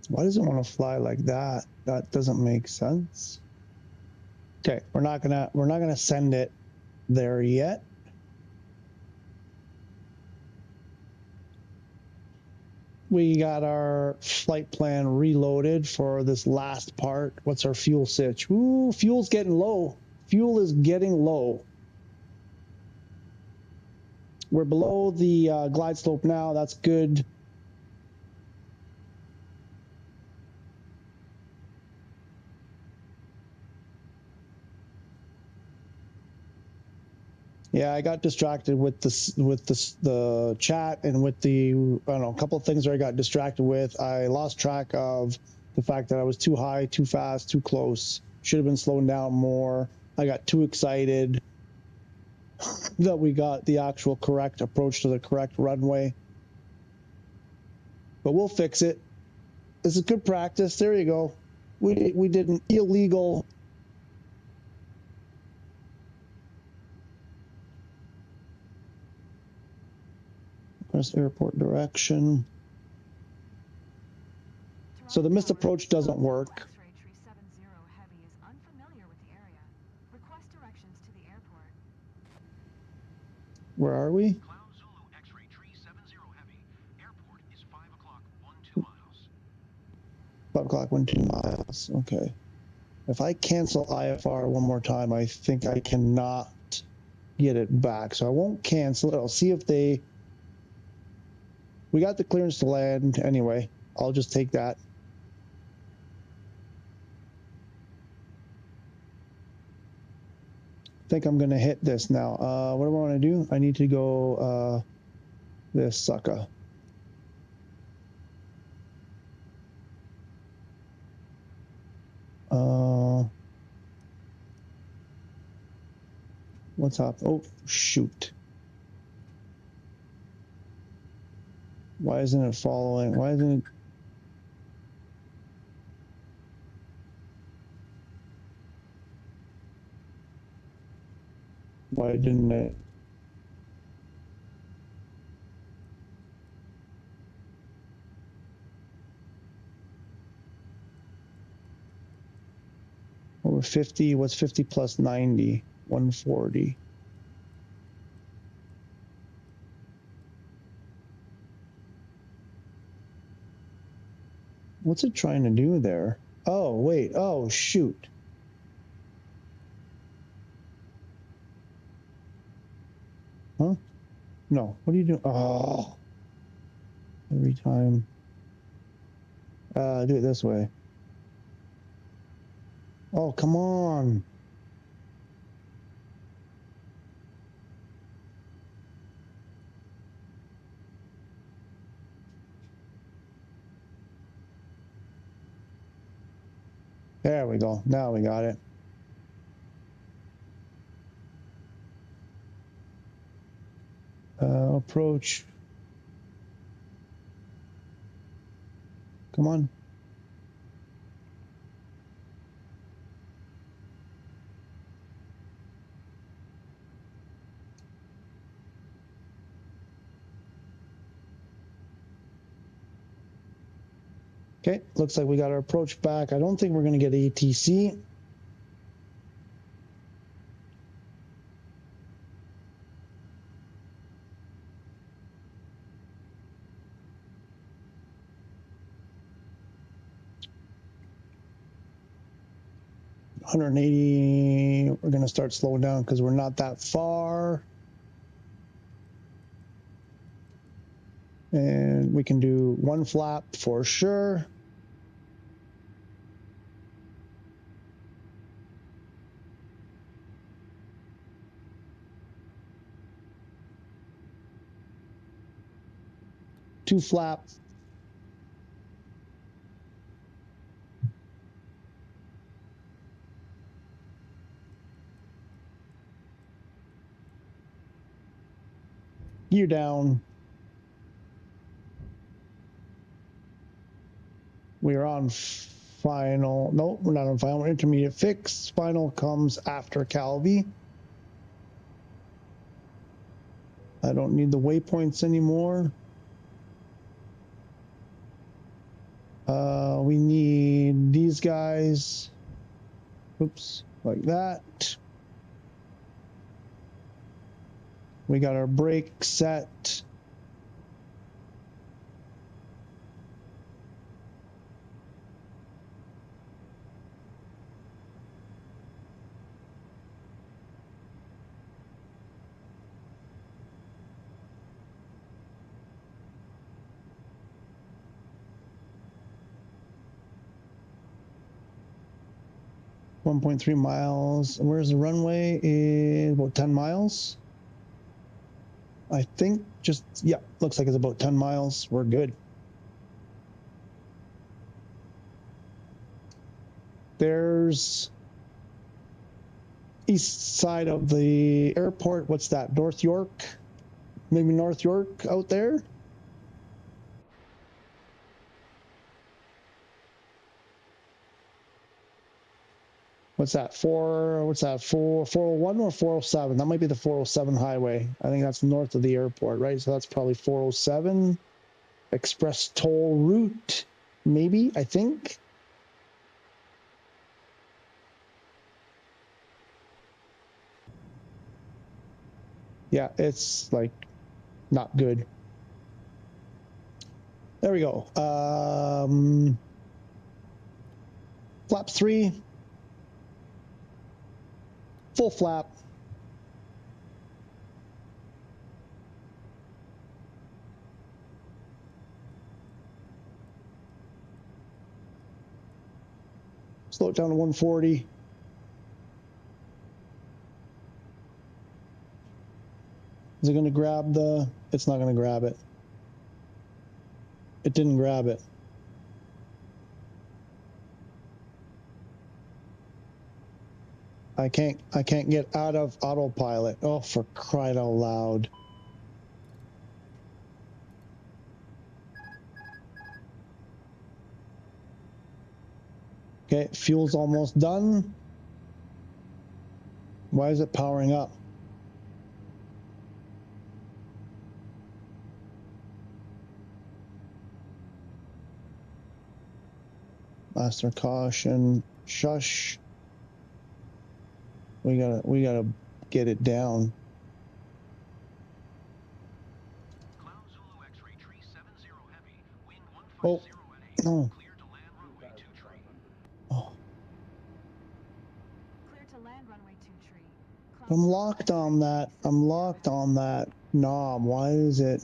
S1: Why does it want to fly like that? That doesn't make sense. Okay, we're not gonna send it there yet. We got our flight plan reloaded for this last part. What's our fuel sitch? Ooh, fuel's getting low. Fuel is getting low. We're below the glide slope now. That's good. Yeah, I got distracted with the chat and with the, I don't know, a couple of things that I got distracted with. I lost track of the fact that I was too high, too fast, too close. Should have been slowing down more. I got too excited that we got the actual correct approach to the correct runway. But we'll fix it. This is good practice. There you go. We did an illegal. Press airport direction. So the missed approach doesn't work.
S3: X-ray tree 70 heavy is unfamiliar with the Airport.
S1: Where are we?
S9: Cloud Zulu X-ray tree 70 heavy. Airport is 5 o'clock, 12 miles.
S1: 5 o'clock, 12 miles. Okay. If I cancel IFR one more time, I think I cannot get it back. So I won't cancel it. I'll see if they... We got the clearance to land anyway. I'll just take that. I think I'm going to hit this now. What do I want to do? I need to go this sucker. What's up? Oh, shoot. Why isn't it following? Why isn't it? Why didn't it? Over 50. What's 50 plus 90? 140. What's it trying to do there? Oh, wait. Oh, shoot. Huh? No. What are you doing? Oh. Every time. Do it this way. Oh, come on. There we go. Now we got it. Approach. Come on. Okay, looks like we got our approach back. I don't think we're going to get ATC. $180. We're going to start slowing down because we're not that far. And we can do one flap for sure. Two flaps. Gear down. We are on final. Nope, we're not on final. We're intermediate fix. Final comes after Calvi. I don't need the waypoints anymore. We need these guys. Oops, like that. We got our brake set. .3 miles. Where's the runway? Is about 10 miles. I think just, yeah, looks like it's about 10 miles. We're good. There's east side of the airport. What's that? North York? Maybe North York out there? What's that? 401 or 407? That might be the 407 highway. I think that's north of the airport, right? So that's probably 407. Express toll route, maybe, I think. Yeah, it's like not good. There we go. Flap 3. Full flap. Slow it down to 140. Is it going to grab the... It's not going to grab it. It didn't grab it. I can't get out of autopilot. Oh, for crying out loud. Okay, fuel's almost done. Why is it powering up? Master caution. Shush. We gotta get it down.
S9: Cloud Zulu X-ray tree 70 heavy, wind 150
S1: Oh,
S9: at 8.
S1: no.
S9: Clear to land runway 2 tree.
S1: Oh,
S3: Clear to land runway 2 tree. Cloud
S1: I'm
S3: Zulu
S1: locked on
S3: X-ray
S1: that.
S3: tree
S1: I'm
S3: 70
S1: locked
S3: heavy.
S1: on that knob. Why is it?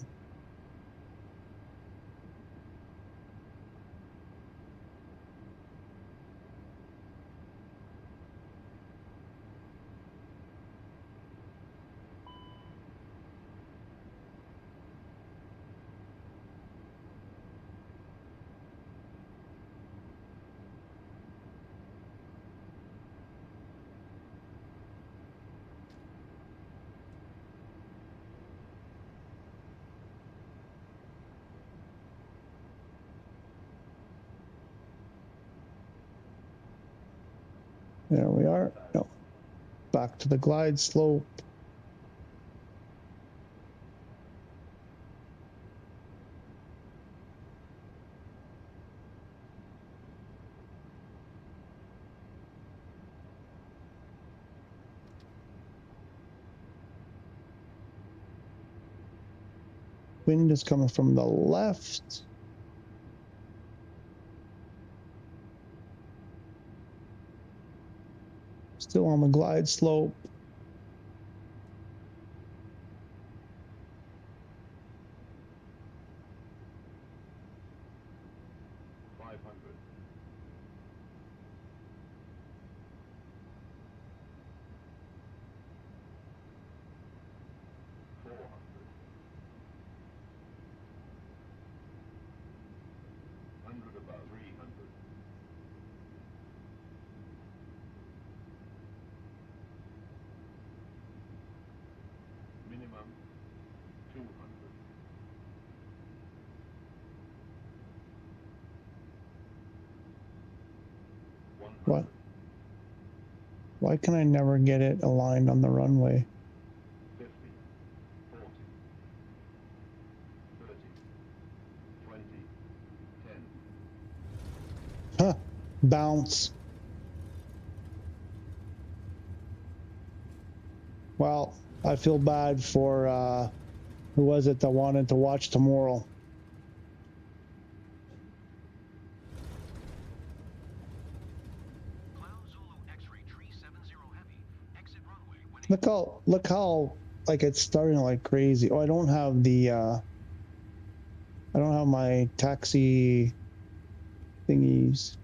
S1: There we are. No. Back to the glide slope. Wind is coming from the left. Still on the glide slope. What? Why can I never get it aligned on the runway?
S10: 50, 40, 30, 20, 10.
S1: Huh. Bounce. Well, I feel bad for, who was it that wanted to watch tomorrow?
S9: Cloud Zulu X-ray tree 70 heavy, exit runway when
S1: Look how, like, it's starting like crazy. Oh, I don't have the, I don't have my taxi thingies.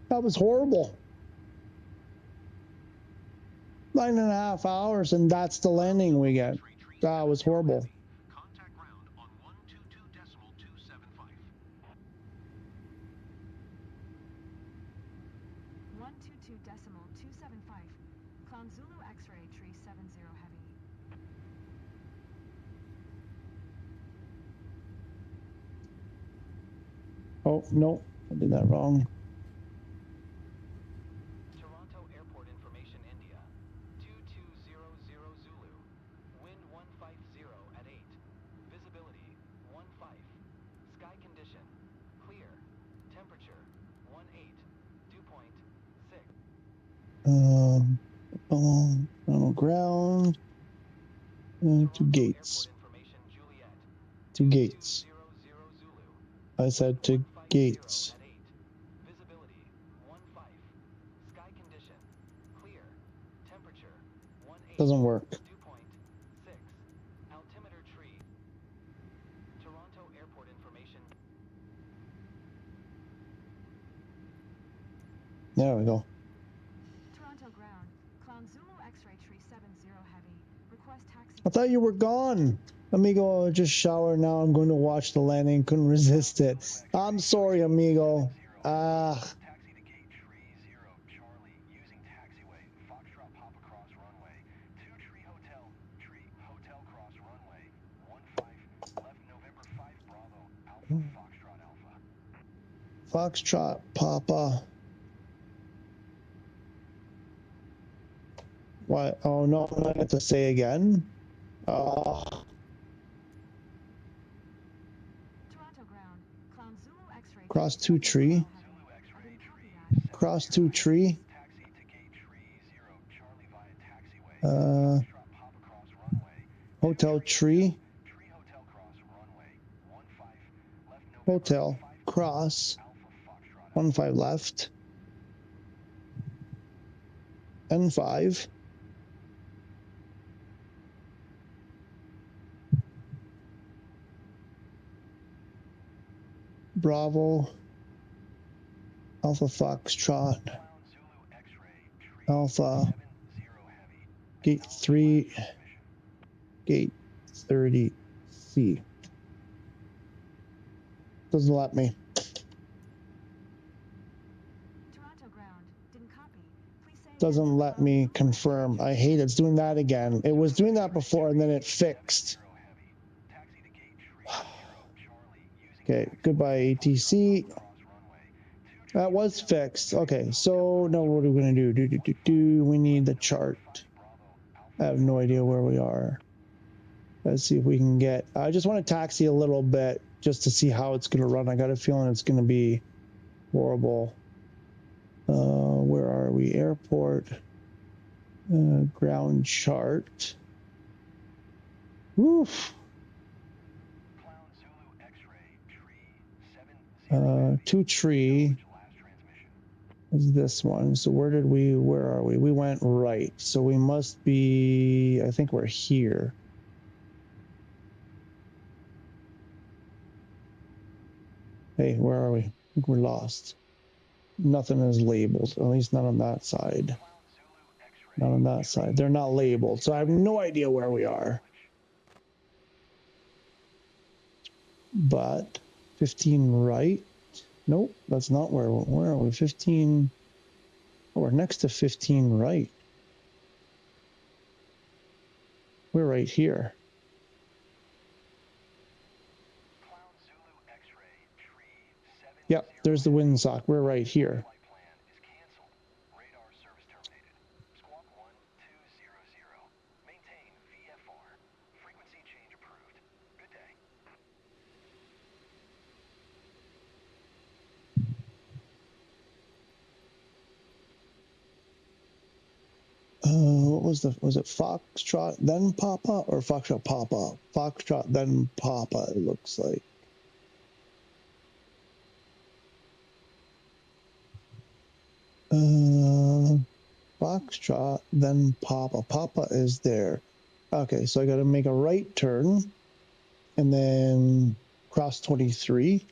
S1: That was horrible. 9.5 hours, and that's the landing we get. That was horrible.
S9: contact ground on 122.275.
S3: 122.275. Cloud Zulu X-ray tree 70 heavy.
S1: Oh, no, I did that wrong.
S5: Toronto Airport Information India. 2200 Zulu. Wind 150 at 8. Visibility 15. Sky condition clear. Temperature 18. Dew point 6.
S1: Ground. To gates. To gates. I said to gates.
S5: Visibility 15. Sky condition clear. Temperature 18.
S1: Doesn't work.
S5: Dew point 6. Altimeter tree. Toronto Airport information.
S1: There we go.
S3: Toronto ground. Clown Zulu X-ray tree 70 heavy. Request taxi.
S1: I thought you were gone. Amigo, just shower now. I'm going to watch the landing. Couldn't resist it. I'm sorry, amigo.
S5: Taxi to gate tree 0 Charlie using taxiway. Foxtrot pop across runway. 2 tree hotel cross runway. 15 left November 5 Bravo Alpha Foxtrot Alpha.
S1: Foxtrot Papa. What? Oh no, I have to say again.
S3: Toronto ground. Clown Zulu X-ray
S1: Cross 2 tree. Cross 2 tree.
S5: Taxi to gate tree 0 Charlie via taxiway. Foxtrot pop across runway.
S1: Hotel tree.
S5: Tree hotel cross runway. 15 left November
S1: Hotel
S5: 5
S1: cross.
S5: Alpha Foxtrot
S1: 15 left. N5. Bravo. Alpha Foxtrot. Alpha. Gate 3. Gate 30C. Doesn't let me.
S3: Toronto ground. Didn't copy. Please say
S1: Doesn't let me confirm. I hate it. It's doing that again. It was doing that before and then it fixed. Okay, goodbye ATC. That was fixed. Okay, so now what are we going to do? We need the chart. I have no idea where we are. Let's see if we can get... I just want to taxi a little bit just to see how it's going to run. I got a feeling it's going to be horrible. Where are we? Airport. Ground chart. Woof. 2 tree is this one. So where are we? We went right. So we must be, I think we're here. Hey, where are we? I think we're lost. Nothing is labeled, at least not on that side. Not on that side. They're not labeled, so I have no idea where we are. But 15 right. Nope, that's not where are we? 15. Oh, we're next to 15 right. We're right here. Yep, there's the windsock. We're right here. What was it Foxtrot then Papa or Foxtrot Papa? Foxtrot then Papa, it looks like. Foxtrot then Papa. Papa is there. Okay, so I got to make a right turn and then cross 23.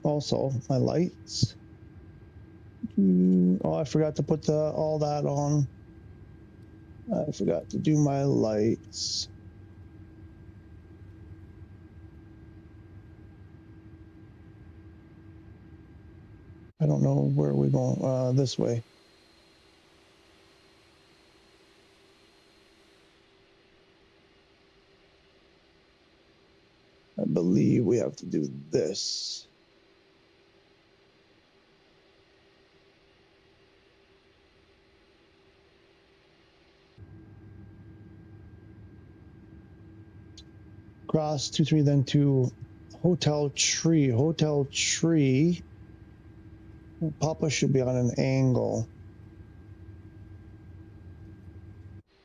S1: Also, my lights. Oh, I forgot to put all that on. I forgot to do my lights. I don't know where we're going. This way. I believe we have to do this. cross 23, then to Hotel Tree. Hotel Tree. Papa should be on an angle.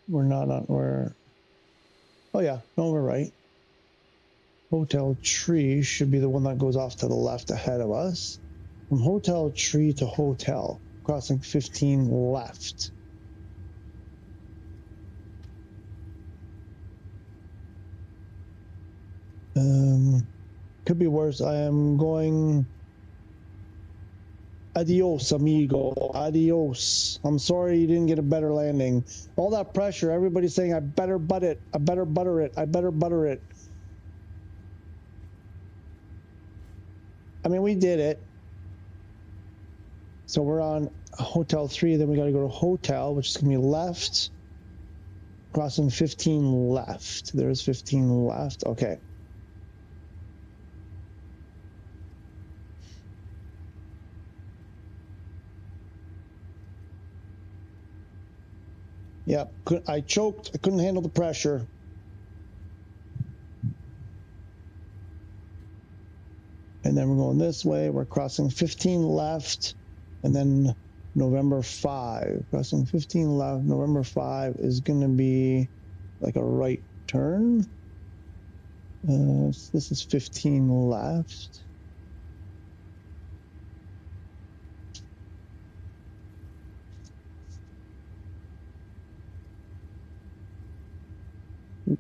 S1: We're not on, we're, oh yeah, no, we're right. Hotel Tree should be the one that goes off to the left ahead of us. From Hotel Tree to Hotel, crossing 15 left. Could be worse. I am going. Adios, amigo. Adios. I'm sorry you didn't get a better landing. All that pressure, everybody's saying, I better butt it. I better butter it. I better butter it. I mean, we did it. So we're on Hotel 3, then we got to go to Hotel, which is going to be left. Crossing 15 left. There's 15 left. Okay. Yep, I choked. I couldn't handle the pressure. And then we're going this way. We're crossing 15 left, and then November 5. Crossing 15 left, November 5 is going to be like a right turn. This is 15 left. Oops.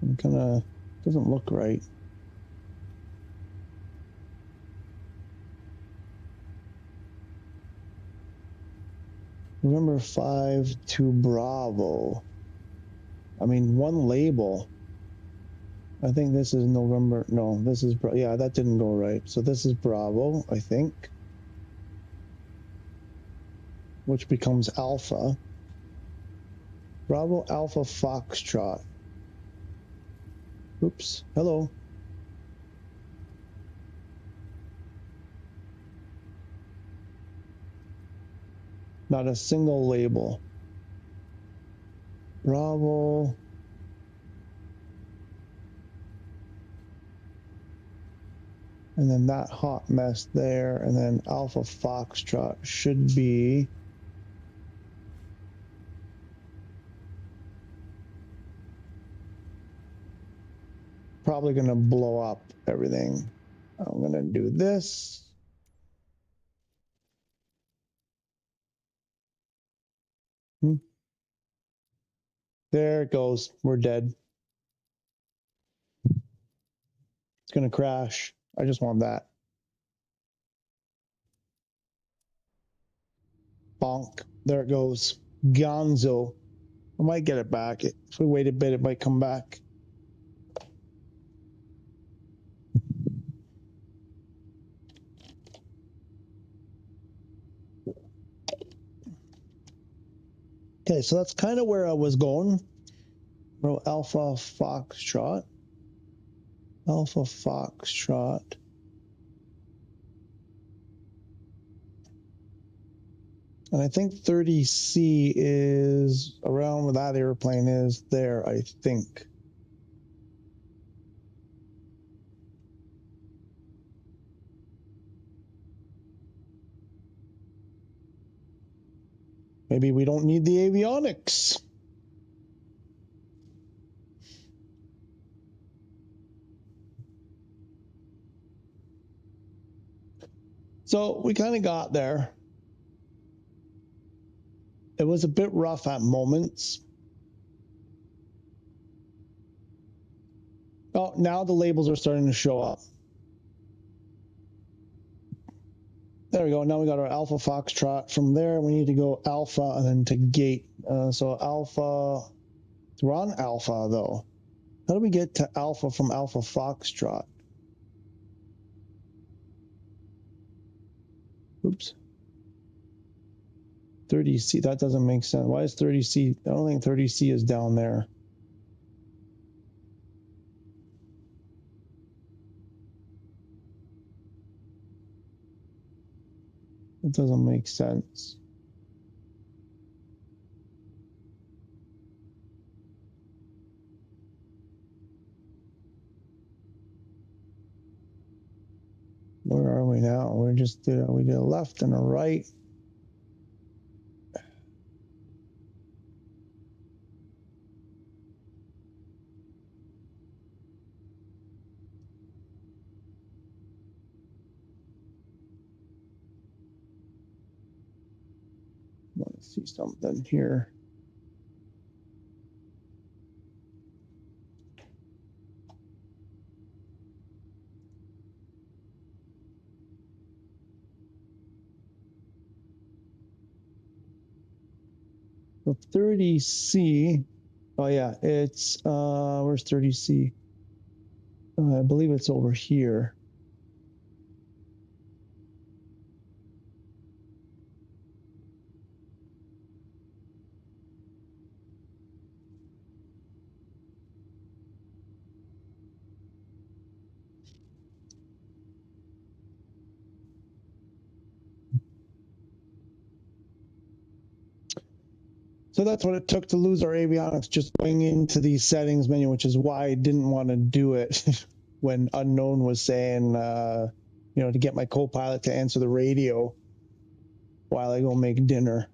S1: It kind of doesn't look right. November 5 to Bravo. I mean, one label. I think this is November. No, this is, yeah, that didn't go right. So this is Bravo, I think. Which becomes Alpha. Bravo, Alpha, Foxtrot. Oops, hello. Not a single label. Bravo. And then that hot mess there, and then Alpha Foxtrot should be probably going to blow up everything. I'm going to do this. There it goes. We're dead. It's going to crash. I just want that. Bonk. There it goes. Gonzo. I might get it back. If we wait a bit, it might come back. Okay, so that's kind of where I was going. Alpha Foxtrot. Alpha Foxtrot. And I think 30C is around where that airplane is there, I think. Maybe we don't need the avionics. So we kind of got there. It was a bit rough at moments. Oh, now the labels are starting to show up. There we go. Now we got our Alpha Foxtrot. From there, we need to go Alpha and then to gate. So Alpha, we're on Alpha though. How do we get to Alpha from Alpha Foxtrot? Oops. 30C, that doesn't make sense. Why is 30C? I don't think 30C is down there. It doesn't make sense. we now? We just did we did a left and a right. Want to see something here. So 30C. Oh yeah, it's where's 30C? I believe it's over here. So that's what it took to lose our avionics, just going into the settings menu, which is why I didn't want to do it when Unknown was saying, you know, to get my co-pilot to answer the radio while I go make dinner.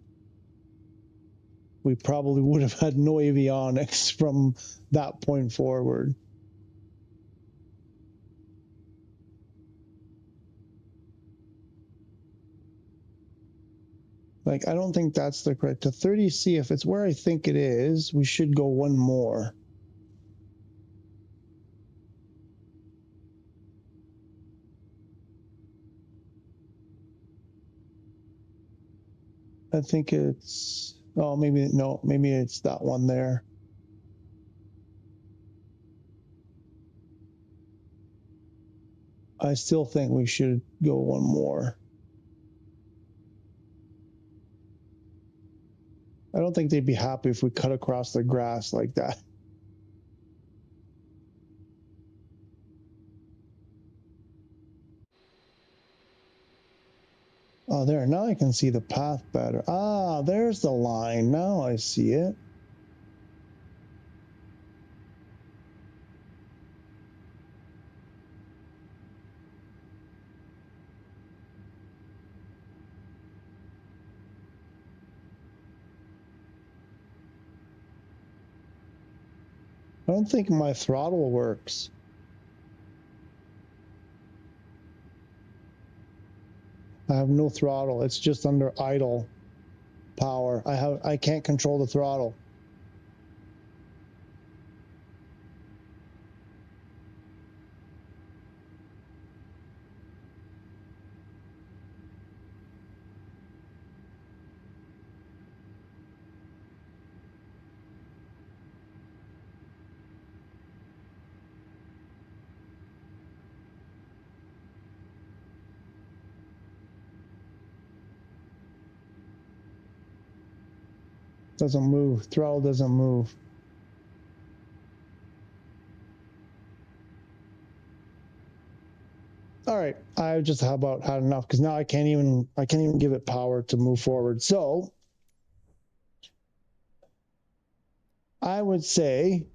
S1: We probably would have had no avionics from that point forward. Like, I don't think that's the correct. To 30C, if it's where I think it is, we should go one more. I think it's, oh, maybe, no, maybe it's that one there. I still think we should go one more. I don't think they'd be happy if we cut across the grass like that. Oh, there, now I can see the path better. Ah, there's the line. Now I see it. I don't think my throttle works. I have no throttle. It's just under idle power. I can't control the throttle. Doesn't move. Throttle doesn't move. All right, I just about had enough because now I can't even give it power to move forward. So I would say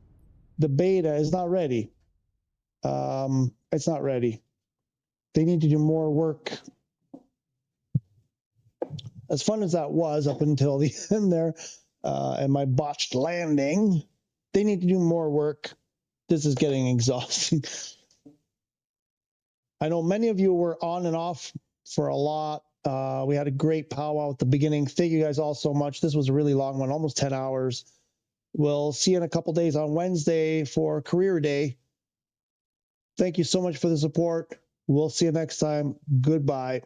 S1: the beta is not ready. It's not ready. They need to do more work. As fun as that was up until the end there, and my botched landing, they need to do more work. This is getting exhausting. I know many of you were on and off for a lot. We had a great powwow at the beginning. Thank you guys all so much. This was a really long one, almost 10 hours. We'll see you in a couple days on Wednesday for Career Day. Thank you so much for the support. We'll see you next time. Goodbye.